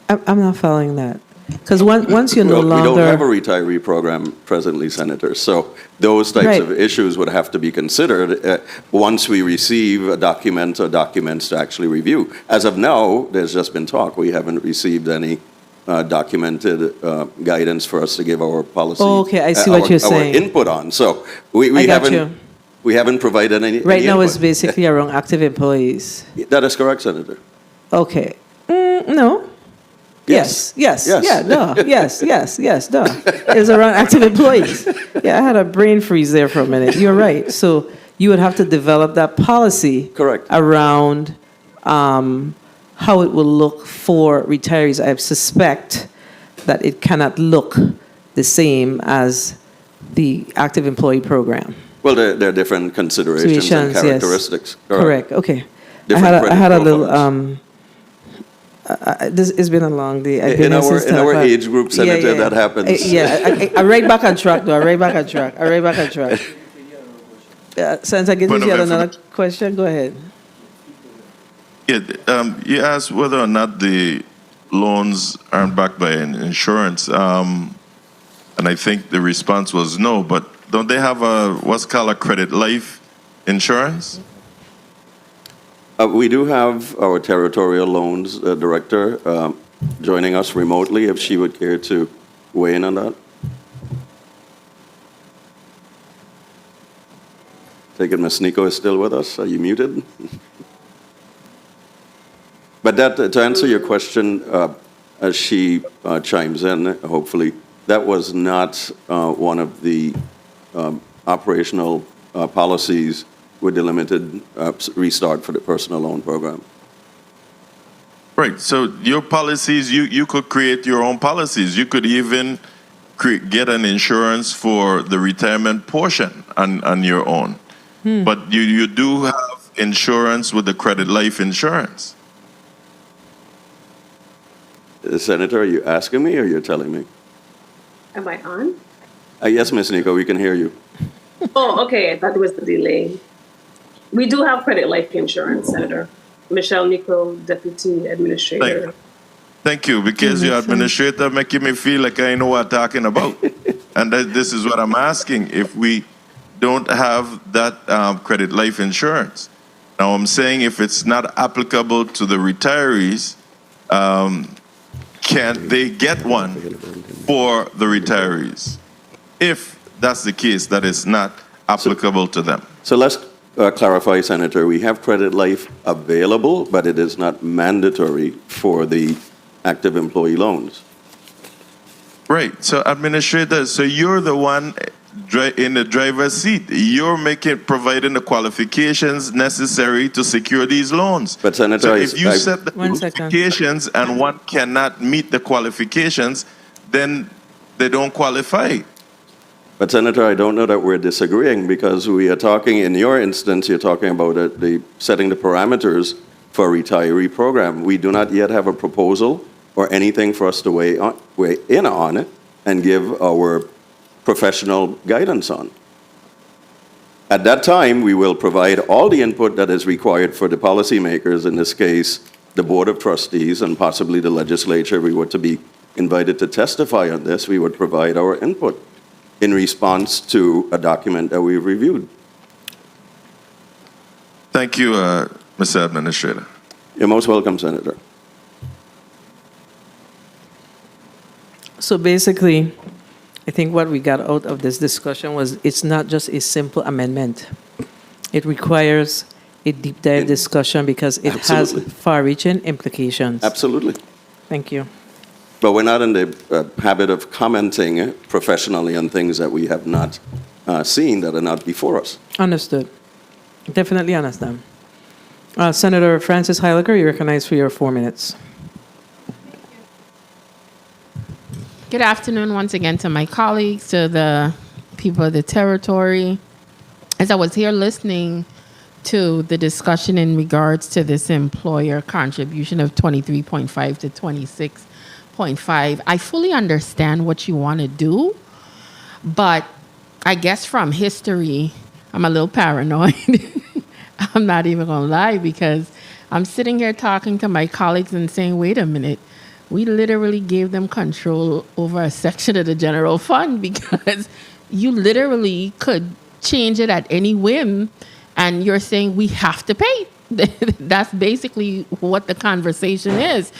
[SPEAKER 1] I'm not following that. Because once you're no longer...
[SPEAKER 22] We don't have a retiree program presently, Senator, so those types of issues would have to be considered once we receive a document or documents to actually review. As of now, there's just been talk. We haven't received any documented guidance for us to give our policy.
[SPEAKER 1] Oh, okay, I see what you're saying.
[SPEAKER 22] Our input on. So we haven't provided any.
[SPEAKER 1] Right
[SPEAKER 22] any
[SPEAKER 1] now,
[SPEAKER 22] input.
[SPEAKER 1] it's basically around active employees.
[SPEAKER 22] That is correct, Senator.
[SPEAKER 1] Okay. No. Yes. Yes. It's around active employees. Yeah, I had a brain freeze there for a minute. You're right. So you would have to develop that policy around how it will look for retirees. I suspect that it cannot look the same as the active employee program.
[SPEAKER 22] Well, there are different considerations and characteristics.
[SPEAKER 1] Yes. Correct. Okay. I had a little. It's been a long day.
[SPEAKER 22] In our age group, Senator, that happens.
[SPEAKER 1] I'm right back on track, though. I'm right back on track. Senator, you had another question? Go ahead.
[SPEAKER 19] Yeah, you asked whether or not the loans aren't backed by an insurance, and I think the response was no. But don't they have what's called a credit life insurance?
[SPEAKER 22] We do have our territorial loans director joining us remotely, if she would care to weigh in on that. Take it Ms. Nico is still with us. Are you muted? But that, to answer your question, as she chimes in, hopefully, that was not one of the operational policies with the limited restart for the personal loan program.
[SPEAKER 19] Right. So your policies, you could create your own policies. You could even get an insurance for the retirement portion on your own. But you do have insurance with the credit life insurance.
[SPEAKER 22] Senator, are you asking me or you're telling me?
[SPEAKER 29] Am I on?
[SPEAKER 22] Yes, Ms. Nico, we can hear you.
[SPEAKER 29] Oh, okay. I thought it was the delay. We do have credit life insurance, Senator. Michelle Nico, Deputy Administrator.
[SPEAKER 19] Thank you, because your administrator making me feel like I know what I'm talking about. And this is what I'm asking, if we don't have that credit life insurance. Now I'm saying if it's not applicable to the retirees, can they get one for the retirees? If that's the case, that is not applicable to them.
[SPEAKER 22] So let's clarify, Senator. We have credit life available, but it is not mandatory for the active employee loans.
[SPEAKER 19] Right. So, Administrator, so you're the one in the driver's seat. You're providing the qualifications necessary to secure these loans.
[SPEAKER 22] But Senator,
[SPEAKER 19] so if you set the qualifications and one cannot meet the qualifications, then they don't qualify.
[SPEAKER 22] But Senator, I don't know that we're disagreeing, because we are talking, in your instance, you're talking about the setting the parameters for a retiree program. We do not yet have a proposal or anything for us to weigh in on and give our professional guidance on. At that time, we will provide all the input that is required for the policymakers, in this case, the Board of Trustees and possibly the legislature. We were to be invited to testify on this. We would provide our input in response to a document that we've reviewed.
[SPEAKER 19] Thank you, Mr. Administrator.
[SPEAKER 22] You're most welcome, Senator.
[SPEAKER 1] So basically, I think what we got out of this discussion was it's not just a simple amendment. It requires a deep dive discussion because it has far-reaching implications.
[SPEAKER 22] Absolutely.
[SPEAKER 1] Thank you.
[SPEAKER 22] But we're not in the habit of commenting professionally on things that we have not seen, that are not before us.
[SPEAKER 1] Understood. Definitely understand. Senator Francis Heiliger, you're recognized for your 4 minutes.
[SPEAKER 12] Good afternoon once again to my colleagues, to the people of the territory. As I was here listening to the discussion in regards to this employer contribution of 23.5 to 26.5, I fully understand what you want to do, but I guess from history, I'm a little paranoid. I'm not even going to lie, because I'm sitting here talking to my colleagues and saying, wait a minute, we literally gave them control over a section of the general fund, because you literally could change it at any whim, and you're saying we have to pay. That's basically what the conversation is.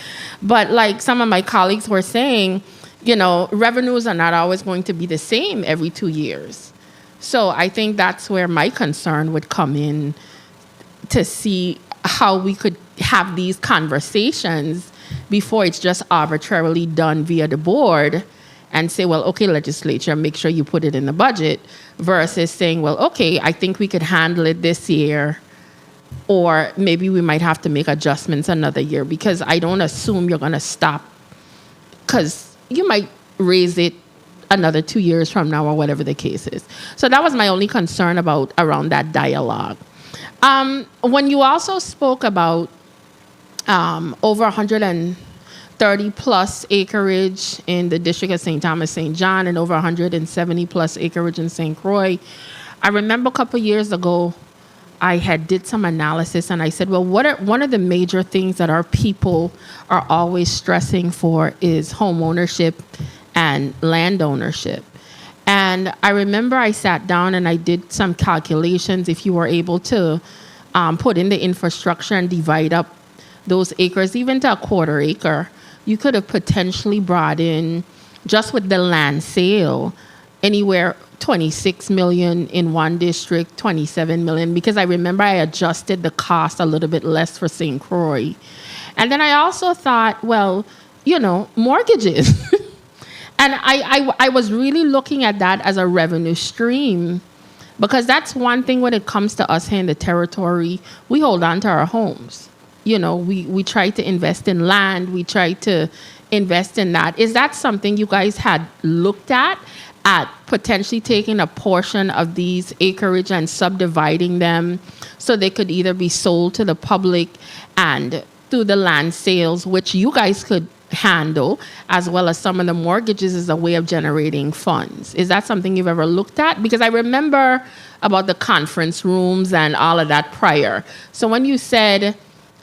[SPEAKER 12] But like some of my colleagues were saying, you know, revenues are not always going to be the same every 2 years. So I think that's where my concern would come in, to see how we could have these conversations before it's just arbitrarily done via the board and say, well, okay, legislature, make sure you put it in the budget, versus saying, well, okay, I think we could handle it this year, or maybe we might have to make adjustments another year, because I don't assume you're going to stop, because you might raise it another 2 years from now, or whatever the case is. So that was my only concern around that dialogue. When you also spoke about over 130 plus acreage in the district of St. Thomas, St. John, and over 170 plus acreage in St. Croix, I remember a couple years ago, I had did some analysis and I said, well, one of the major things that our people are always stressing for is home ownership and land ownership. And I remember I sat down and I did some calculations. If you were able to put in the infrastructure and divide up those acres, even to a quarter acre, you could have potentially brought in, just with the land sale, anywhere 26 million in one district, 27 million, because I remember I adjusted the cost a little bit less for St. Croix. And then I also thought, well, mortgages. And I was really looking at that as a revenue stream, because that's one thing when it comes to us here in the territory, we hold on to our homes. We try to invest in land, we try to invest in that. Is that something you guys had looked at potentially taking a portion of these acreage and subdividing them so they could either be sold to the public and through the land sales, which you guys could handle, as well as some of the mortgages as a way of generating funds? Is that something you've ever looked at? Because I remember about the conference rooms and all of that prior. So when you said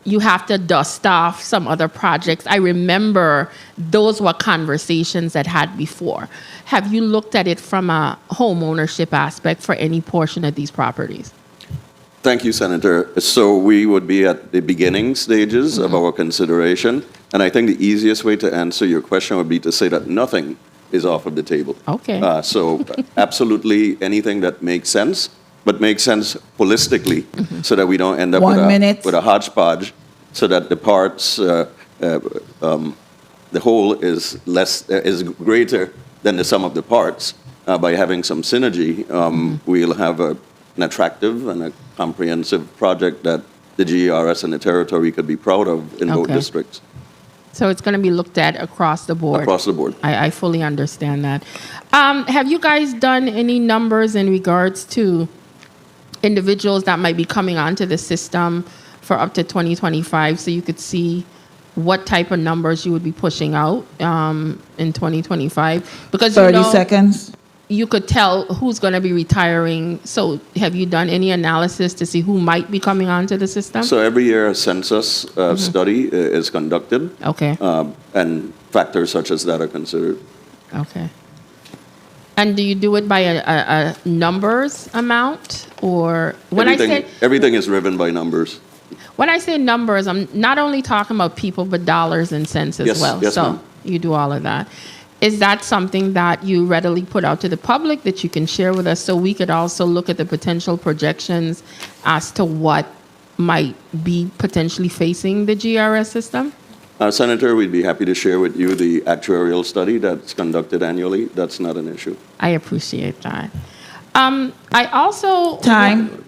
[SPEAKER 12] you have to dust off some other projects, I remember those were conversations that had before. Have you looked at it from a home ownership aspect for any portion of these properties?
[SPEAKER 22] Thank you, Senator. So we would be at the beginning stages of our consideration, and I think the easiest way to answer your question would be to say that nothing is off of the table.
[SPEAKER 12] Okay.
[SPEAKER 22] So absolutely anything that makes sense, but makes sense holistically, so that we don't end up with a hodgepodge, so that the parts, the whole is greater than the sum of the parts. By having some synergy, we'll have an attractive and a comprehensive project that the GERS and the territory could be proud of in both districts.
[SPEAKER 12] So it's going to be looked at across the board.
[SPEAKER 22] Across the board.
[SPEAKER 12] I fully understand that. Have you guys done any numbers in regards to individuals that might be coming onto the system for up to 2025, so you could see what type of numbers you would be pushing out in 2025? Because
[SPEAKER 6] 30 seconds.
[SPEAKER 12] You could tell who's going to be retiring. So have you done any analysis to see who might be coming onto the system?
[SPEAKER 22] So every year a census study is conducted.
[SPEAKER 12] Okay.
[SPEAKER 22] And factors such as that are considered.
[SPEAKER 12] Okay. And do you do it by a numbers amount, or when
[SPEAKER 22] everything is driven by numbers?
[SPEAKER 12] When I say numbers, I'm not only talking about people, but dollars and cents as well.
[SPEAKER 22] Yes,
[SPEAKER 12] so
[SPEAKER 22] ma'am.
[SPEAKER 12] you do all of that. Is that something that you readily put out to the public that you can share with us, so we could also look at the potential projections as to what might be potentially facing the GRS system?
[SPEAKER 22] Senator, we'd be happy to share with you the actuarial study that's conducted annually. That's not an issue.
[SPEAKER 12] I appreciate that. I also...
[SPEAKER 6] Time.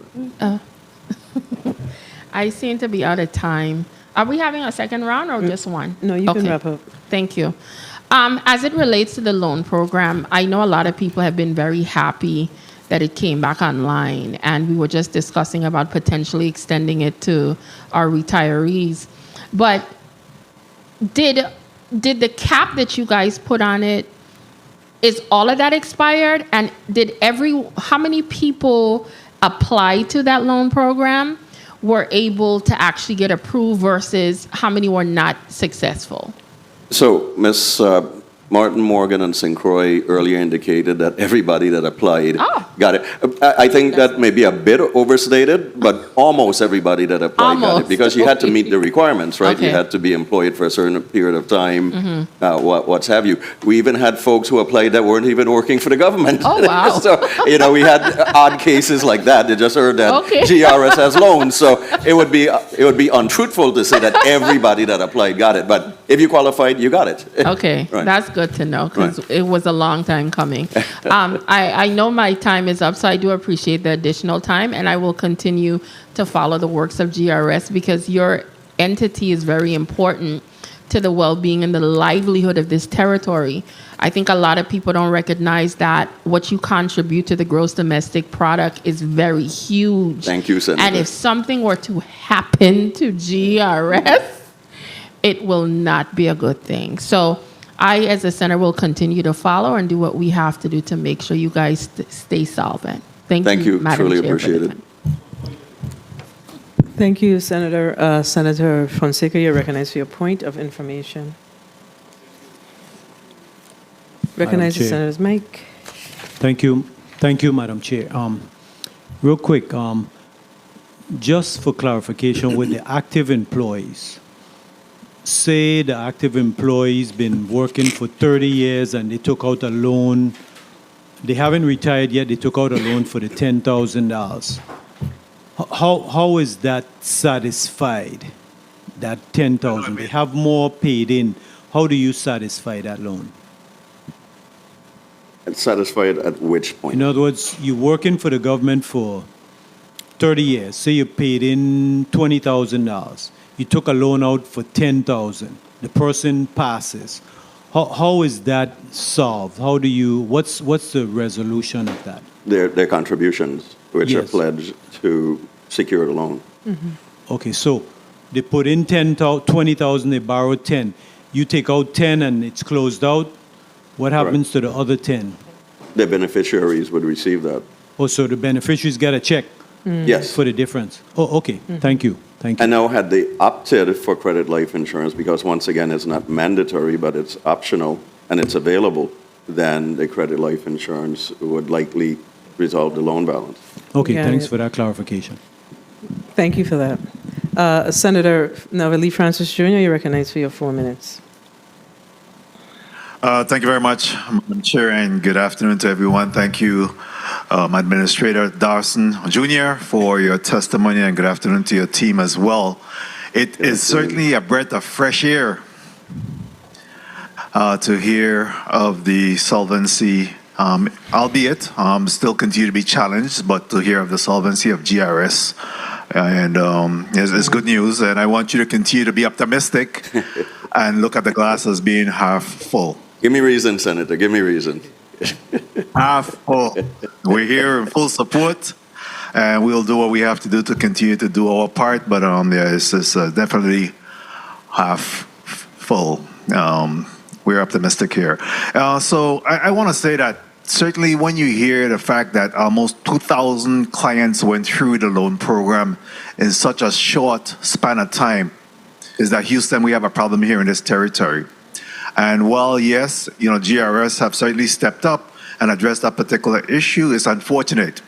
[SPEAKER 12] I seem to be out of time. Are we having a second round or just one?
[SPEAKER 1] No, you can wrap up.
[SPEAKER 12] Thank you. As it relates to the loan program, I know a lot of people have been very happy that it came back online, and we were just discussing about potentially extending it to our retirees. But did the cap that you guys put on it, is all of that expired? And how many people applied to that loan program were able to actually get approved versus how many were not successful?
[SPEAKER 22] So, Ms. Martin Morgan and St. Croix earlier indicated that everybody that applied got it. I think that may be a bit overstated, but almost everybody that applied got it, because you had to meet the requirements, right?
[SPEAKER 12] Okay.
[SPEAKER 22] You had to be employed for a certain period of time, what have you. We even had folks who applied that weren't even working for the government.
[SPEAKER 12] Oh, wow.
[SPEAKER 22] So, we had odd cases like that. They just heard that GRS has loans. So it would be untruthful to say that everybody that applied got it. But if you qualified, you got it.
[SPEAKER 12] Okay,
[SPEAKER 22] Right.
[SPEAKER 12] That's good to know, because it was a long time coming. I know my time is up, so I do appreciate the additional time, and I will continue to follow the works of GRS, because your entity is very important to the well-being and the livelihood of this territory. I think a lot of people don't recognize that what you contribute to the gross domestic product is very huge.
[SPEAKER 22] Thank you, Senator.
[SPEAKER 12] And if something were to happen to GRS, it will not be a good thing. So I, as a senator, will continue to follow and do what we have to do to make sure you guys stay solvent. Thank you, Madam
[SPEAKER 22] Truly
[SPEAKER 12] Chair, for the
[SPEAKER 22] appreciate it.
[SPEAKER 12] time.
[SPEAKER 1] Thank you, Senator. Senator Fonseca, you're recognized for your point of information. Recognize the
[SPEAKER 3] Chair.
[SPEAKER 1] Senator's mic.
[SPEAKER 3] Thank you. Thank you, Madam Chair. Real quick, just for clarification, with the active employees, say the active employee's been working for 30 years and they took out a loan, they haven't retired yet, they took out a loan for the $10,000. How is that satisfied, that $10,000? They have more paid in. How do you satisfy that loan?
[SPEAKER 22] And satisfied at which point?
[SPEAKER 3] In other words, you're working for the government for 30 years. Say you paid in $20,000. You took a loan out for $10,000. The person passes. How is that solved? How do you? What's the resolution of that?
[SPEAKER 22] Their contributions, which are
[SPEAKER 3] Yes.
[SPEAKER 22] pledged to secure the loan.
[SPEAKER 3] Okay, so they put in 20,000. They borrowed 10. You take out 10 and it's closed out. What happens to the other 10?
[SPEAKER 22] The beneficiaries would receive that.
[SPEAKER 3] Oh, so the beneficiaries get a check
[SPEAKER 22] Yes.
[SPEAKER 3] for the difference. Oh, okay. Thank you. Thank you.
[SPEAKER 22] And now, had they opted for credit life insurance, because once again, it's not mandatory, but it's optional and it's available, then the credit life insurance would likely resolve the loan balance.
[SPEAKER 3] Okay,
[SPEAKER 1] Yeah,
[SPEAKER 3] thanks
[SPEAKER 1] yeah.
[SPEAKER 3] for that clarification.
[SPEAKER 1] Thank you for that. Senator Lee Francis Jr., you're recognized for your 4 minutes.
[SPEAKER 6] Thank you very much, Madam Chair, and good afternoon to everyone. Thank you, Administrator Dawson Jr., for your testimony, and good afternoon to your team as well. It is certainly a breath of fresh air to hear of the solvency, albeit still continue to be challenged, but to hear of the solvency of GRS. And it's good news, and I want you to continue to be optimistic and look at the glass as being half full.
[SPEAKER 22] Give me reason, Senator. Give me reason.
[SPEAKER 6] Half full. We're here in full support, and we'll do what we have to do to continue to do our part. But it's definitely half full. We're optimistic here. So I want to say that certainly when you hear the fact that almost 2,000 clients went through the loan program in such a short span of time, is that Houston, we have a problem here in this territory. And while, yes, GRS have certainly stepped up and addressed that particular issue, it's unfortunate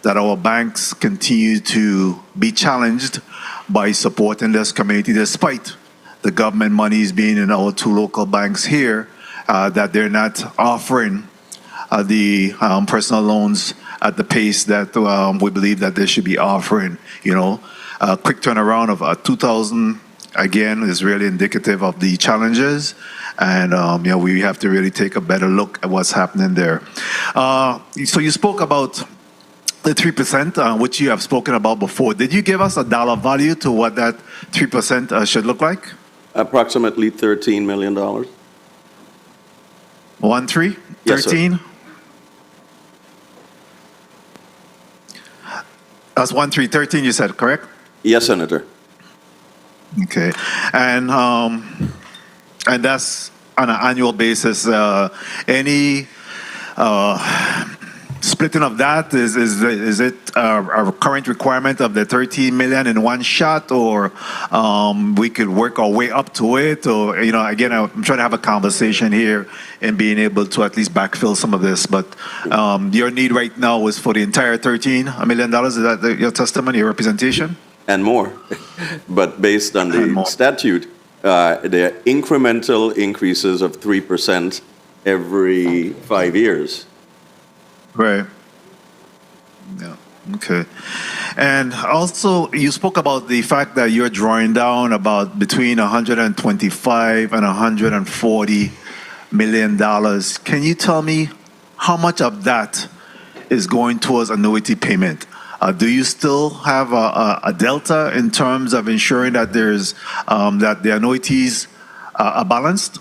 [SPEAKER 6] that our banks continue to be challenged by supporting this community despite the government monies being in our two local banks here, that they're not offering the personal loans at the pace that we believe that they should be offering. A quick turnaround of 2,000, again, is really indicative of the challenges. And we have to really take a better look at what's happening there. So you spoke about the 3%, which you have spoken about before. Did you give us a dollar value to what that 3% should look like?
[SPEAKER 22] Approximately $13 million.
[SPEAKER 6] 13?
[SPEAKER 22] Yes, sir.
[SPEAKER 6] 13? That's 13, you said, correct?
[SPEAKER 22] Yes, Senator.
[SPEAKER 6] Okay. And that's on an annual basis. Any splitting of that, is it a current requirement of the 13 million in one shot, or we could work our way up to it? Or, again, I'm trying to have a conversation here and being able to at least backfill some of this. But your need right now is for the entire $13 million. Is that your testimony, your representation?
[SPEAKER 22] And more. But based on the statute, there are incremental increases of 3% every 5 years.
[SPEAKER 6] Right. Yeah. Okay. And also, you spoke about the fact that you're drawing down about between 125 and 140 million dollars. Can you tell me how much of that is going towards annuity payment? Do you still have a delta in terms of ensuring that there's that the annuities are balanced?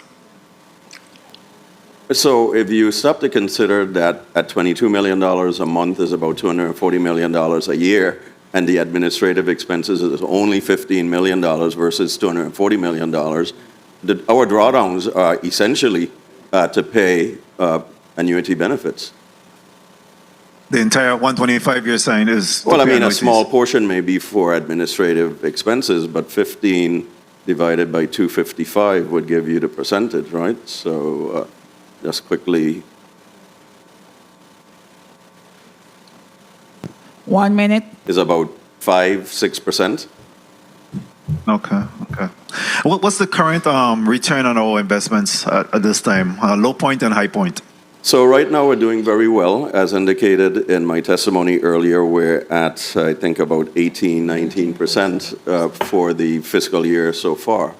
[SPEAKER 22] So if you stop to consider that at $22 million a month is about $240 million a year, and the administrative expenses is only $15 million versus $240 million, our drawdowns are essentially to pay annuity benefits.
[SPEAKER 6] The entire 125 you're saying is.
[SPEAKER 22] Well, I
[SPEAKER 6] to pay
[SPEAKER 22] mean, a
[SPEAKER 6] annuities.
[SPEAKER 22] small portion may be for administrative expenses, but 15 divided by 255 would give you the percentage, right? So just quickly.
[SPEAKER 11] 1 minute.
[SPEAKER 22] Is about 5-6%.
[SPEAKER 6] Okay. What's the current return on our investments at this time? Low point and high point.
[SPEAKER 22] So right now we're doing very well. As indicated in my testimony earlier, we're at, I think, about 18-19% for the fiscal year so far.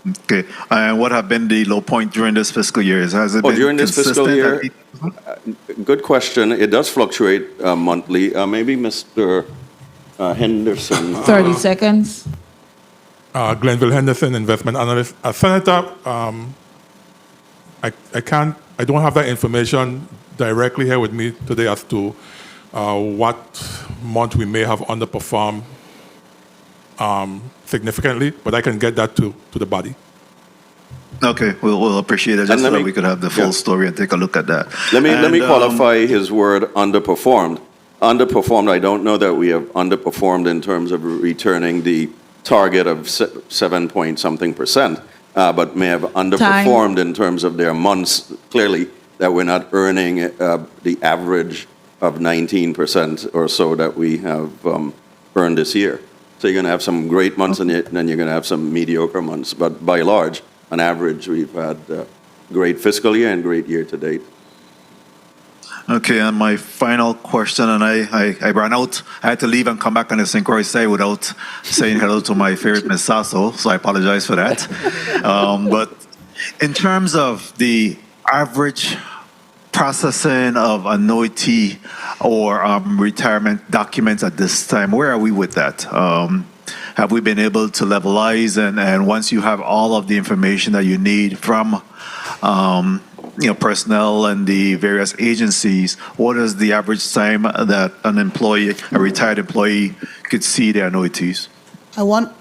[SPEAKER 6] Okay. And what have been the low point during this fiscal year? Has it been
[SPEAKER 22] During this fiscal
[SPEAKER 6] consistent
[SPEAKER 22] year? Good question. It does fluctuate monthly. Maybe Mr. Henderson.
[SPEAKER 11] 30 seconds.
[SPEAKER 25] Glenville Henderson, investment analyst. Senator, I don't have that information directly here with me today as to what month we may have underperformed significantly, but I can get that to the body.
[SPEAKER 6] Okay, we'll appreciate it just so that we could have the full story and take a look at that.
[SPEAKER 22] Let me qualify his word underperformed. Underperformed, I don't know that we have underperformed in terms of returning the target of 7-point-something%. But may have underperformed in terms of their months, clearly, that we're not earning the average of 19% or so that we have earned this year. So you're going to have some great months and then you're going to have some mediocre months. But by large, on average, we've had great fiscal year and great year to date.
[SPEAKER 6] Okay, and my final question, and I ran out. I had to leave and come back on the St. Croix side without saying hello to my favorite Miss Sasso, so I apologize for that. But in terms of the average processing of annuity or retirement documents at this time, where are we with that? Have we been able to levelize, and once you have all of the information that you need from personnel and the various agencies, what is the average time that an employee, a retired employee, could see their annuities?
[SPEAKER 23] I want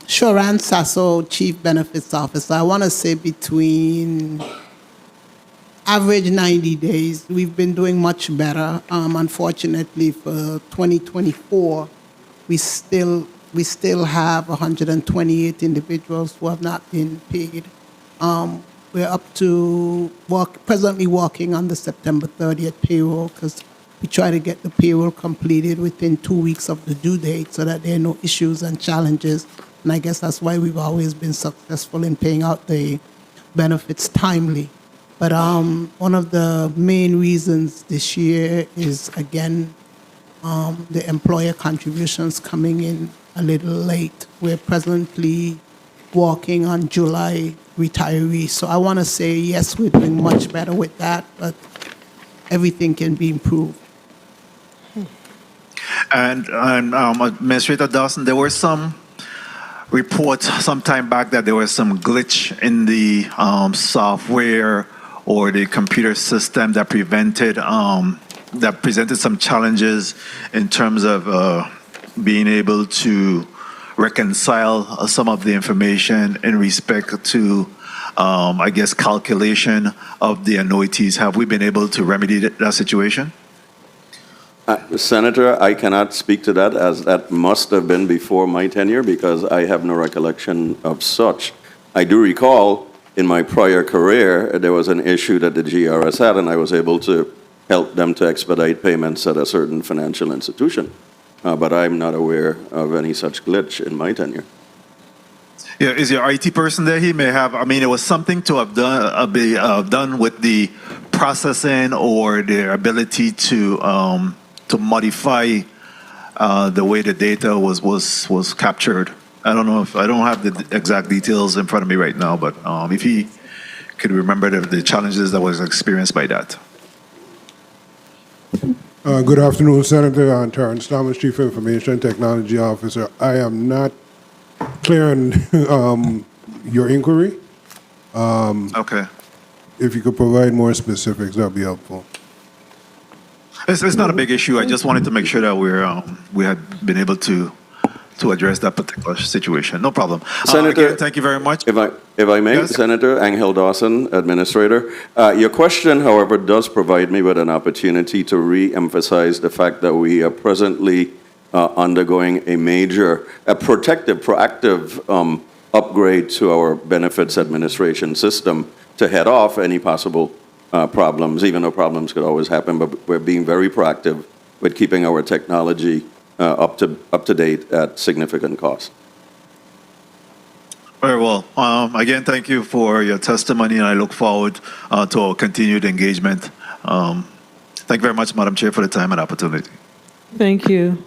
[SPEAKER 23] Shoran Sasso, Chief Benefits Officer. I want to say between average 90 days. We've been doing much better. Unfortunately, for 2024, we still have 128 individuals who have not been paid. We're up to presently working on the September 30th payroll because we try to get the payroll completed within 2 weeks of the due date so that there are no issues and challenges. And I guess that's why we've always been successful in paying out the benefits timely. But one of the main reasons this year is, again, the employer contributions coming in a little late. We're presently working on July retirees. So I want to say, yes, we're doing much better with that, but everything can be improved.
[SPEAKER 6] And Administrator Dawson, there were some reports some time back that there was some glitch in the software or the computer system that presented some challenges in terms of being able to reconcile some of the information in respect to, calculation of the annuities. Have we been able to remedy that situation?
[SPEAKER 22] Senator, I cannot speak to that, as that must have been before my tenure because I have no recollection of such. I do recall in my prior career there was an issue that the GERS had, and I was able to help them to expedite payments at a certain financial institution. But I'm not aware of any such glitch in my tenure.
[SPEAKER 6] Yeah, is your IT person there? He may have. I mean, it was something to have done with the processing or their ability to modify the way the data was captured. I don't know if I don't have the exact details in front of me right now, but if he could remember the challenges that was experienced by that.
[SPEAKER 27] Good afternoon, Senator. I'm Terrence Thomas, Chief Information Technology Officer. I am not clear on your inquiry.
[SPEAKER 6] Okay.
[SPEAKER 27] If you could provide more specifics, that would be helpful.
[SPEAKER 6] It's not a big issue. I just wanted to make sure that we had been able to to address that particular situation. No problem.
[SPEAKER 22] Senator,
[SPEAKER 6] again, thank you very much.
[SPEAKER 22] If I may,
[SPEAKER 6] Yes.
[SPEAKER 22] Senator Angel Dawson, Administrator, your question, however, does provide me with an opportunity to re-emphasize the fact that we are presently undergoing a major, proactive upgrade to our benefits administration system to head off any possible problems, even though problems could always happen, but we're being very proactive with keeping our technology up to date at significant cost.
[SPEAKER 6] Very well. Again, thank you for your testimony, and I look forward to our continued engagement. Thank you very much, Madam Chair, for the time and opportunity.
[SPEAKER 1] Thank you.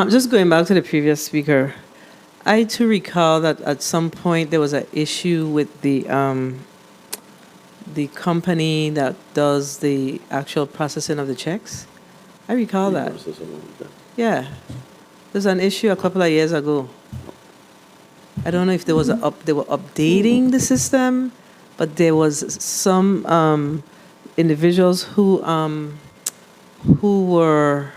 [SPEAKER 1] Just going back to the previous speaker, I too recall that at some point there was an issue with the company that does the actual processing of the checks. I recall that. Yeah. There's an issue a couple of years ago. I don't know if there was they were updating the system, but there was some individuals who were,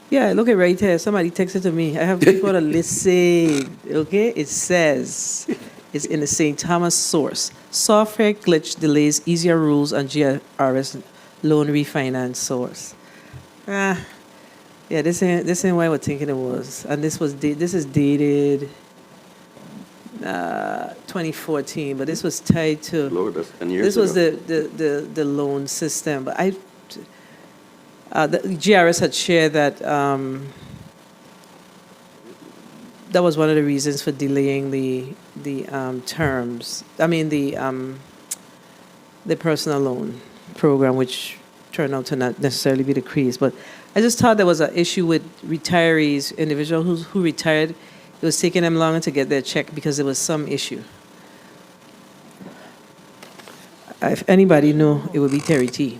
[SPEAKER 1] yeah, look at right here. Somebody texted to me. I have people to listen. Okay, it says it's in the St. Thomas source. Software glitch delays easier rules on GRS loan refinance source. Yeah, this ain't what I was thinking it was. And this is dated 2014, but this was tied to.
[SPEAKER 22] Lord, that's 10 years
[SPEAKER 1] This was
[SPEAKER 22] ago.
[SPEAKER 1] the loan system, but the GRS had shared that that was one of the reasons for delaying the terms. I mean the personal loan program, which turned out to not necessarily be the case. But I just thought there was an issue with retirees, individuals who retired. It was taking them longer to get their check because there was some issue. If anybody knew, it would be Terry T.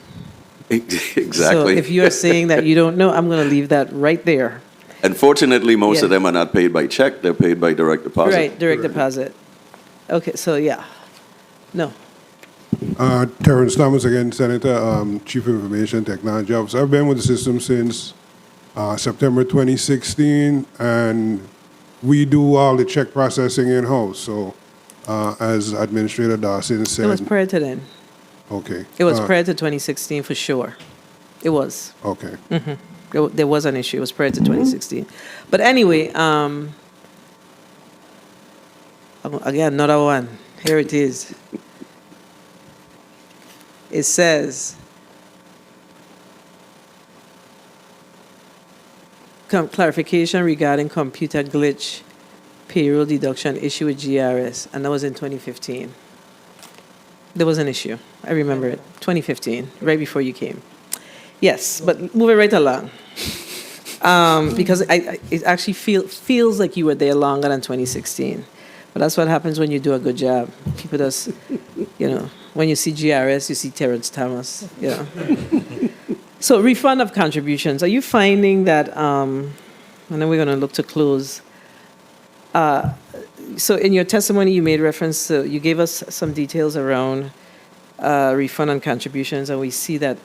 [SPEAKER 22] Exactly.
[SPEAKER 1] So if you are saying that you don't know, I'm going to leave that right there.
[SPEAKER 22] Unfortunately, most of
[SPEAKER 1] Yeah.
[SPEAKER 22] them are not paid by check. They're paid by direct deposit.
[SPEAKER 1] Right, direct deposit. Okay, so yeah. No.
[SPEAKER 27] Terrence Thomas again, Senator, Chief Information Technology Officer. I've been with the system since September 2016, and we do all the check processing in-house. So as Administrator Dawson said.
[SPEAKER 1] It was prior to then.
[SPEAKER 27] Okay.
[SPEAKER 1] It was prior to 2016 for sure. It was.
[SPEAKER 27] Okay.
[SPEAKER 1] There was an issue. It was prior to 2016. But anyway, again, another one. Here it is. It says, clarification regarding computer glitch payroll deduction issue with GRS, and that was in 2015. There was an issue. I remember it. 2015, right before you came. Yes, but moving right along. Because it actually feels like you were there longer than 2016. But that's what happens when you do a good job. People just, when you see GRS, you see Terrence Thomas, So refund of contributions. Are you finding that, and then we're going to look to close. So in your testimony, you made reference to, you gave us some details around refund on contributions, and we see that,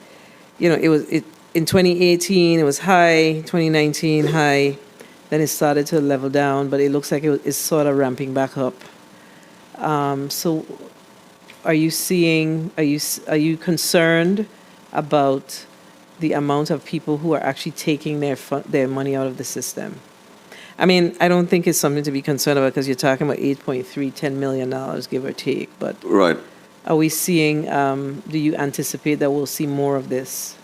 [SPEAKER 1] in 2018, it was high, 2019, high, then it started to level down, but it looks like it's sort of ramping back up. So are you concerned about the amount of people who are actually taking their money out of the system? I mean, I don't think it's something to be concerned about because you're talking about $10 million, give or take. But
[SPEAKER 22] right.
[SPEAKER 1] Are we seeing, do you anticipate that we'll see more of this?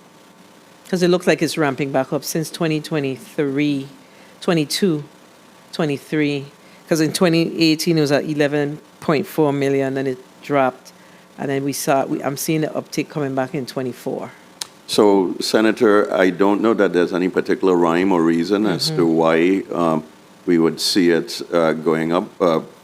[SPEAKER 1] Because it looks like it's ramping back up since 2023, 22, 23. Because in 2018, it was at 11.4 million, and it dropped. And then I'm seeing the uptick coming back in 24.
[SPEAKER 22] So, Senator, I don't know that there's any particular rhyme or reason as to why we would see it going up.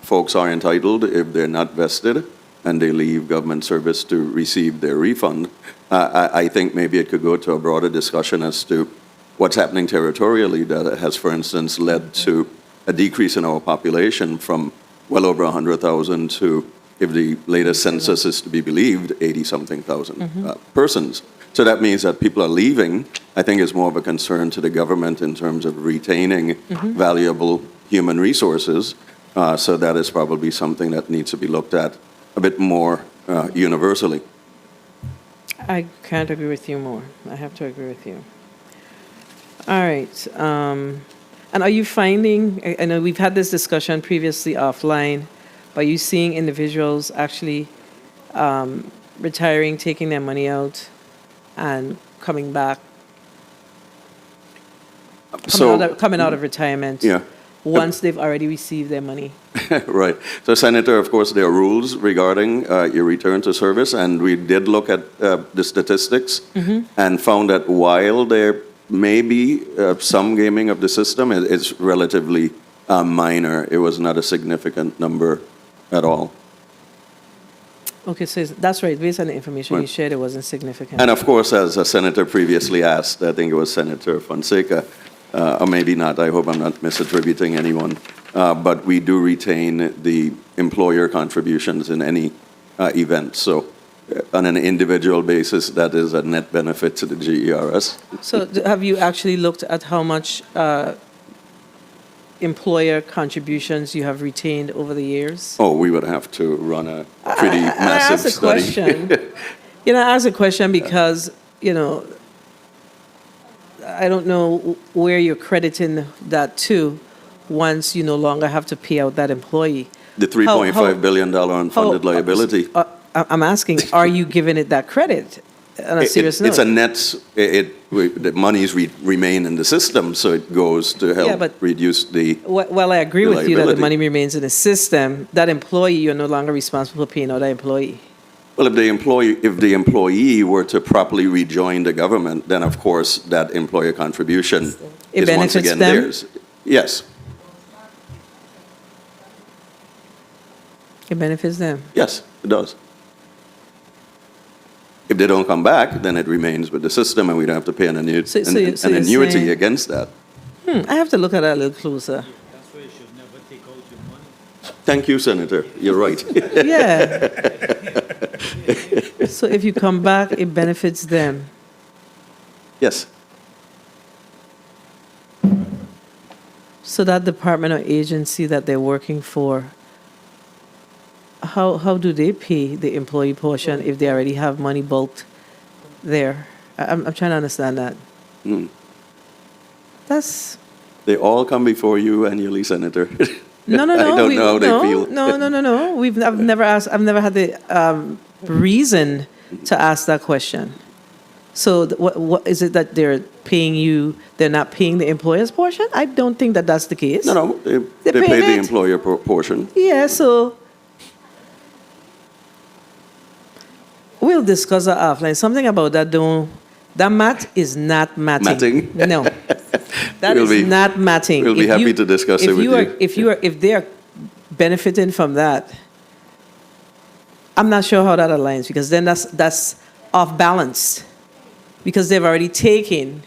[SPEAKER 22] Folks are entitled, if they're not vested and they leave government service, to receive their refund. I think maybe it could go to a broader discussion as to what's happening territorially that has, for instance, led to a decrease in our population from well over 100,000 to if the latest census is to be believed, 80-something thousand persons. So that means that people are leaving. I think it's more of a concern to the government in terms of retaining valuable human resources. So that is probably something that needs to be looked at a bit more universally.
[SPEAKER 1] I can't agree with you more. I have to agree with you. All right. And are you finding, I know we've had this discussion previously offline, but are you seeing individuals actually retiring, taking their money out, and coming back, coming out of retirement once they've already received their money?
[SPEAKER 22] Right. So, Senator, of course, there are rules regarding your return to service, and we did look at the statistics and found that while there may be some gaming of the system, it's relatively minor. It was not a significant number at all.
[SPEAKER 1] Okay, so that's right. Based on the information you shared, it wasn't significant.
[SPEAKER 22] And of course, as a senator previously asked, I think it was Senator Fonseca, or maybe not, I hope I'm not misattributing anyone, but we do retain the employer contributions in any event. So on an individual basis, that is a net benefit to the GERS.
[SPEAKER 1] So have you actually looked at how much employer contributions you have retained over the years?
[SPEAKER 22] Oh, we would have to run a pretty massive study.
[SPEAKER 1] I asked a question because, I don't know where you're crediting that to once you no longer have to pay out that employee.
[SPEAKER 22] The $3.5 billion unfunded liability.
[SPEAKER 1] I'm asking, are you giving it that credit on a serious note?
[SPEAKER 22] It's a net, the monies remain in the system, so it goes to help reduce the
[SPEAKER 1] Well, I agree with you that the money remains in the system. That employee, you're no longer responsible for paying out that employee.
[SPEAKER 22] Well, if the employee were to properly rejoin the government, then of course that employer contribution is once again theirs. Yes.
[SPEAKER 1] It benefits them.
[SPEAKER 22] Yes, it does. If they don't come back, then it remains with the system, and we don't have to pay an annuity against that.
[SPEAKER 1] I have to look at that a little closer.
[SPEAKER 22] Thank you, Senator. You're right.
[SPEAKER 1] Yeah. So if you come back, it benefits them.
[SPEAKER 22] Yes.
[SPEAKER 1] So that department or agency that they're working for, how do they pay the employee portion if they already have money bulked there? I'm trying to understand that.
[SPEAKER 22] They all come before you annually, Senator.
[SPEAKER 1] No.
[SPEAKER 22] I don't know how they feel.
[SPEAKER 1] No. I've never had the reason to ask that question. So what is it that they're paying you? They're not paying the employer's portion? I don't think that that's the case.
[SPEAKER 22] No. They pay the employer portion.
[SPEAKER 1] Yeah. So we'll discuss that offline. Something about that though. That math is not matting. No. That is not matting.
[SPEAKER 22] We'll be happy to discuss it with you.
[SPEAKER 1] If they are benefiting from that, I'm not sure how that aligns, because then that's off balance, because they've already taken.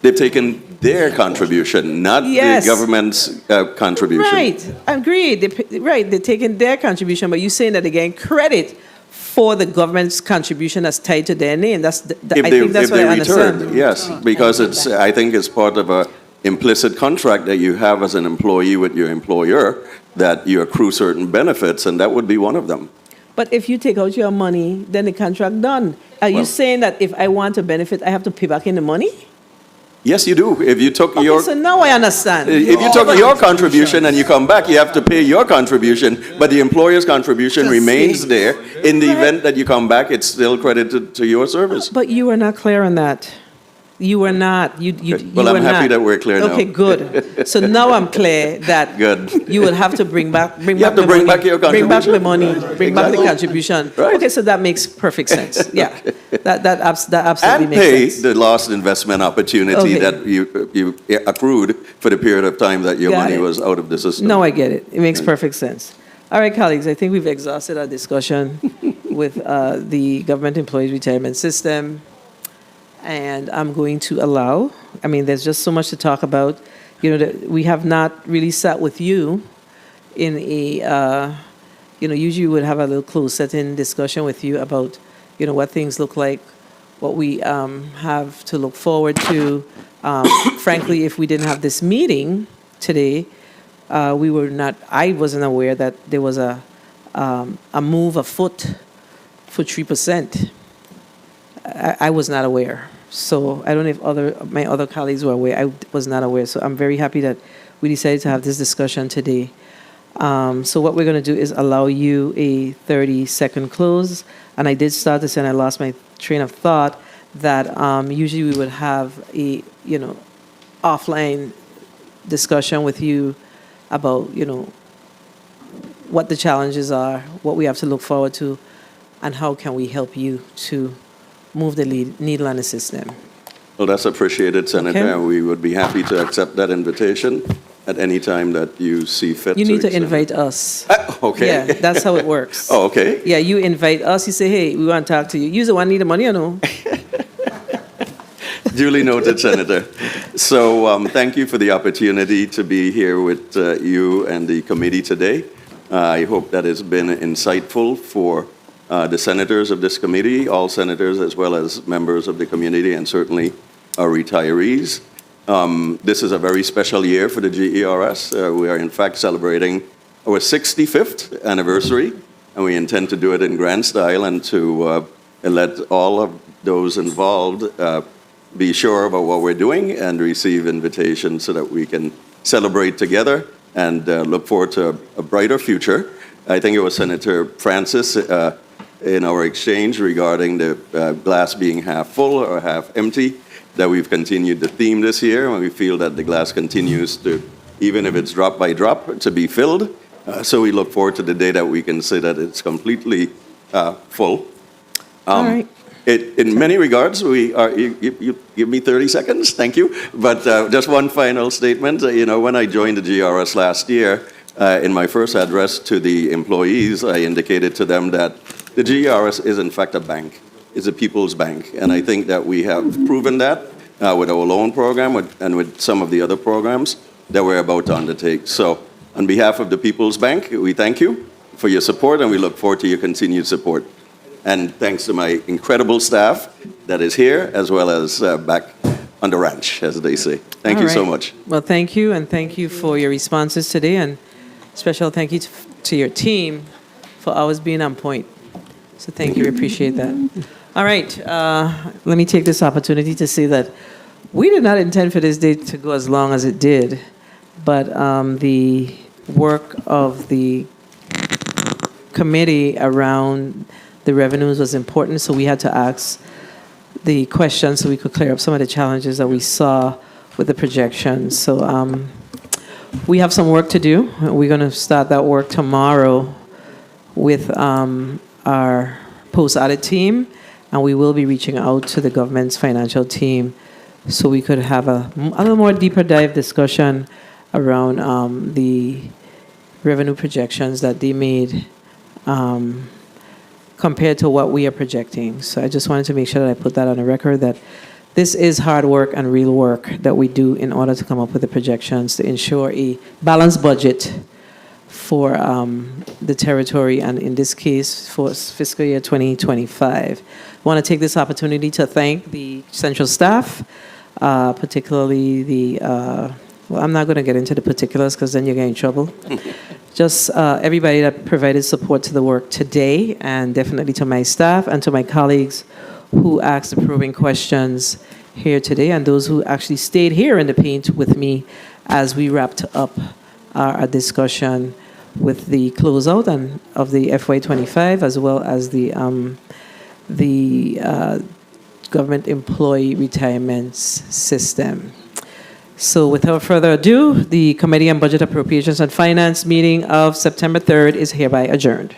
[SPEAKER 22] They've taken their contribution, not the government's contribution.
[SPEAKER 1] Right, agreed. They're taking their contribution, but you're saying that again, credit for the government's contribution that's tied to their name. I think that's what I understand.
[SPEAKER 22] Yes, because I think it's part of a implicit contract that you have as an employee with your employer, that you accrue certain benefits, and that would be one of them.
[SPEAKER 1] But if you take out your money, then the contract done. Are you saying that if I want a benefit, I have to pay back in the money?
[SPEAKER 22] Yes, you do. If you took
[SPEAKER 1] so now I understand.
[SPEAKER 22] If you took your contribution and you come back, you have to pay your contribution, but the employer's contribution remains there. In the event that you come back, it's still credited to your service.
[SPEAKER 1] But you were not clear on that. You were not.
[SPEAKER 22] Well, I'm happy that we're clear now.
[SPEAKER 1] Okay, good. So now I'm clear that you will have to bring back your contribution. Bring back the money. Bring back the contribution.
[SPEAKER 22] Right.
[SPEAKER 1] Okay, so that makes perfect sense. Yeah, that absolutely
[SPEAKER 22] and
[SPEAKER 1] makes
[SPEAKER 22] pay
[SPEAKER 1] sense.
[SPEAKER 22] the lost investment opportunity that you accrued for the period of time that your money was out of the system.
[SPEAKER 1] No, I get it. It makes perfect sense. All right, colleagues, I think we've exhausted our discussion with the government employees retirement system. And I'm going to allow, there's just so much to talk about. We have not really sat with you in a, usually we would have a little closed setting discussion with you about, what things look like, what we have to look forward to. Frankly, if we didn't have this meeting today, I wasn't aware that there was a move afoot for 3%. I was not aware. So I don't know if my other colleagues were aware. I was not aware. So I'm very happy that we decided to have this discussion today. So what we're going to do is allow you a 30-second close. And I did start this and I lost my train of thought that usually we would have a, offline discussion with you about, what the challenges are, what we have to look forward to, and how can we help you to move the needle on the system.
[SPEAKER 22] Well, that's appreciated, Senator.
[SPEAKER 1] Okay.
[SPEAKER 22] And we would be happy to accept that invitation at any time that you see fit.
[SPEAKER 1] You need to
[SPEAKER 22] extend.
[SPEAKER 1] invite us.
[SPEAKER 22] Okay.
[SPEAKER 1] Yeah, that's how it works.
[SPEAKER 22] Oh, okay.
[SPEAKER 1] Yeah, you invite us. You say, hey, we want to talk to you. You the one need the money or no?
[SPEAKER 22] Duly noted, Senator. So thank you for the opportunity to be here with you and the committee today. I hope that has been insightful for the senators of this committee, all senators as well as members of the community, and certainly our retirees. This is a very special year for the GERS. We are in fact celebrating our 65th anniversary, and we intend to do it in grand style and to let all of those involved be sure about what we're doing and receive invitations so that we can celebrate together and look forward to a brighter future. I think it was Senator Francis in our exchange regarding the glass being half full or half empty that we've continued the theme this year, and we feel that the glass continues to, even if it's drop by drop, to be filled. So we look forward to the day that we can say that it's completely full.
[SPEAKER 1] All right.
[SPEAKER 22] In many regards, you give me 30 seconds, thank you. But just one final statement. When I joined the GRS last year, in my first address to the employees, I indicated to them that the GRS is in fact a bank. It's a people's bank. And I think that we have proven that with our loan program and with some of the other programs that we're about to undertake. So on behalf of the People's Bank, we thank you for your support and we look forward to your continued support. And thanks to my incredible staff that is here, as well as back on the ranch, as they say. Thank you so much.
[SPEAKER 1] Well, thank you, and thank you for your responses today, and special thank you to your team for always being on point. So thank you, we appreciate that. All right, let me take this opportunity to say that we did not intend for this day to go as long as it did, but the work of the committee around the revenues was important, so we had to ask the questions so we could clear up some of the challenges that we saw with the projections. So we have some work to do. We're going to start that work tomorrow with our post-audit team, and we will be reaching out to the government's financial team so we could have a little more deeper dive discussion around the revenue projections that they made compared to what we are projecting. So I just wanted to make sure that I put that on the record, that this is hard work and real work that we do in order to come up with the projections to ensure a balanced budget for the territory, and in this case, for fiscal year 2025. I want to take this opportunity to thank the central staff, particularly the, well, I'm not going to get into the particulars because then you're getting in trouble. Just everybody that provided support to the work today, and definitely to my staff and to my colleagues who asked the probing questions here today, and those who actually stayed here in the paint with me as we wrapped up our discussion with the closeout and of the FY25, as well as the government employee retirement system. So without further ado, the Committee on Budget, Appropriations, and Finance meeting of September 3rd is hereby adjourned.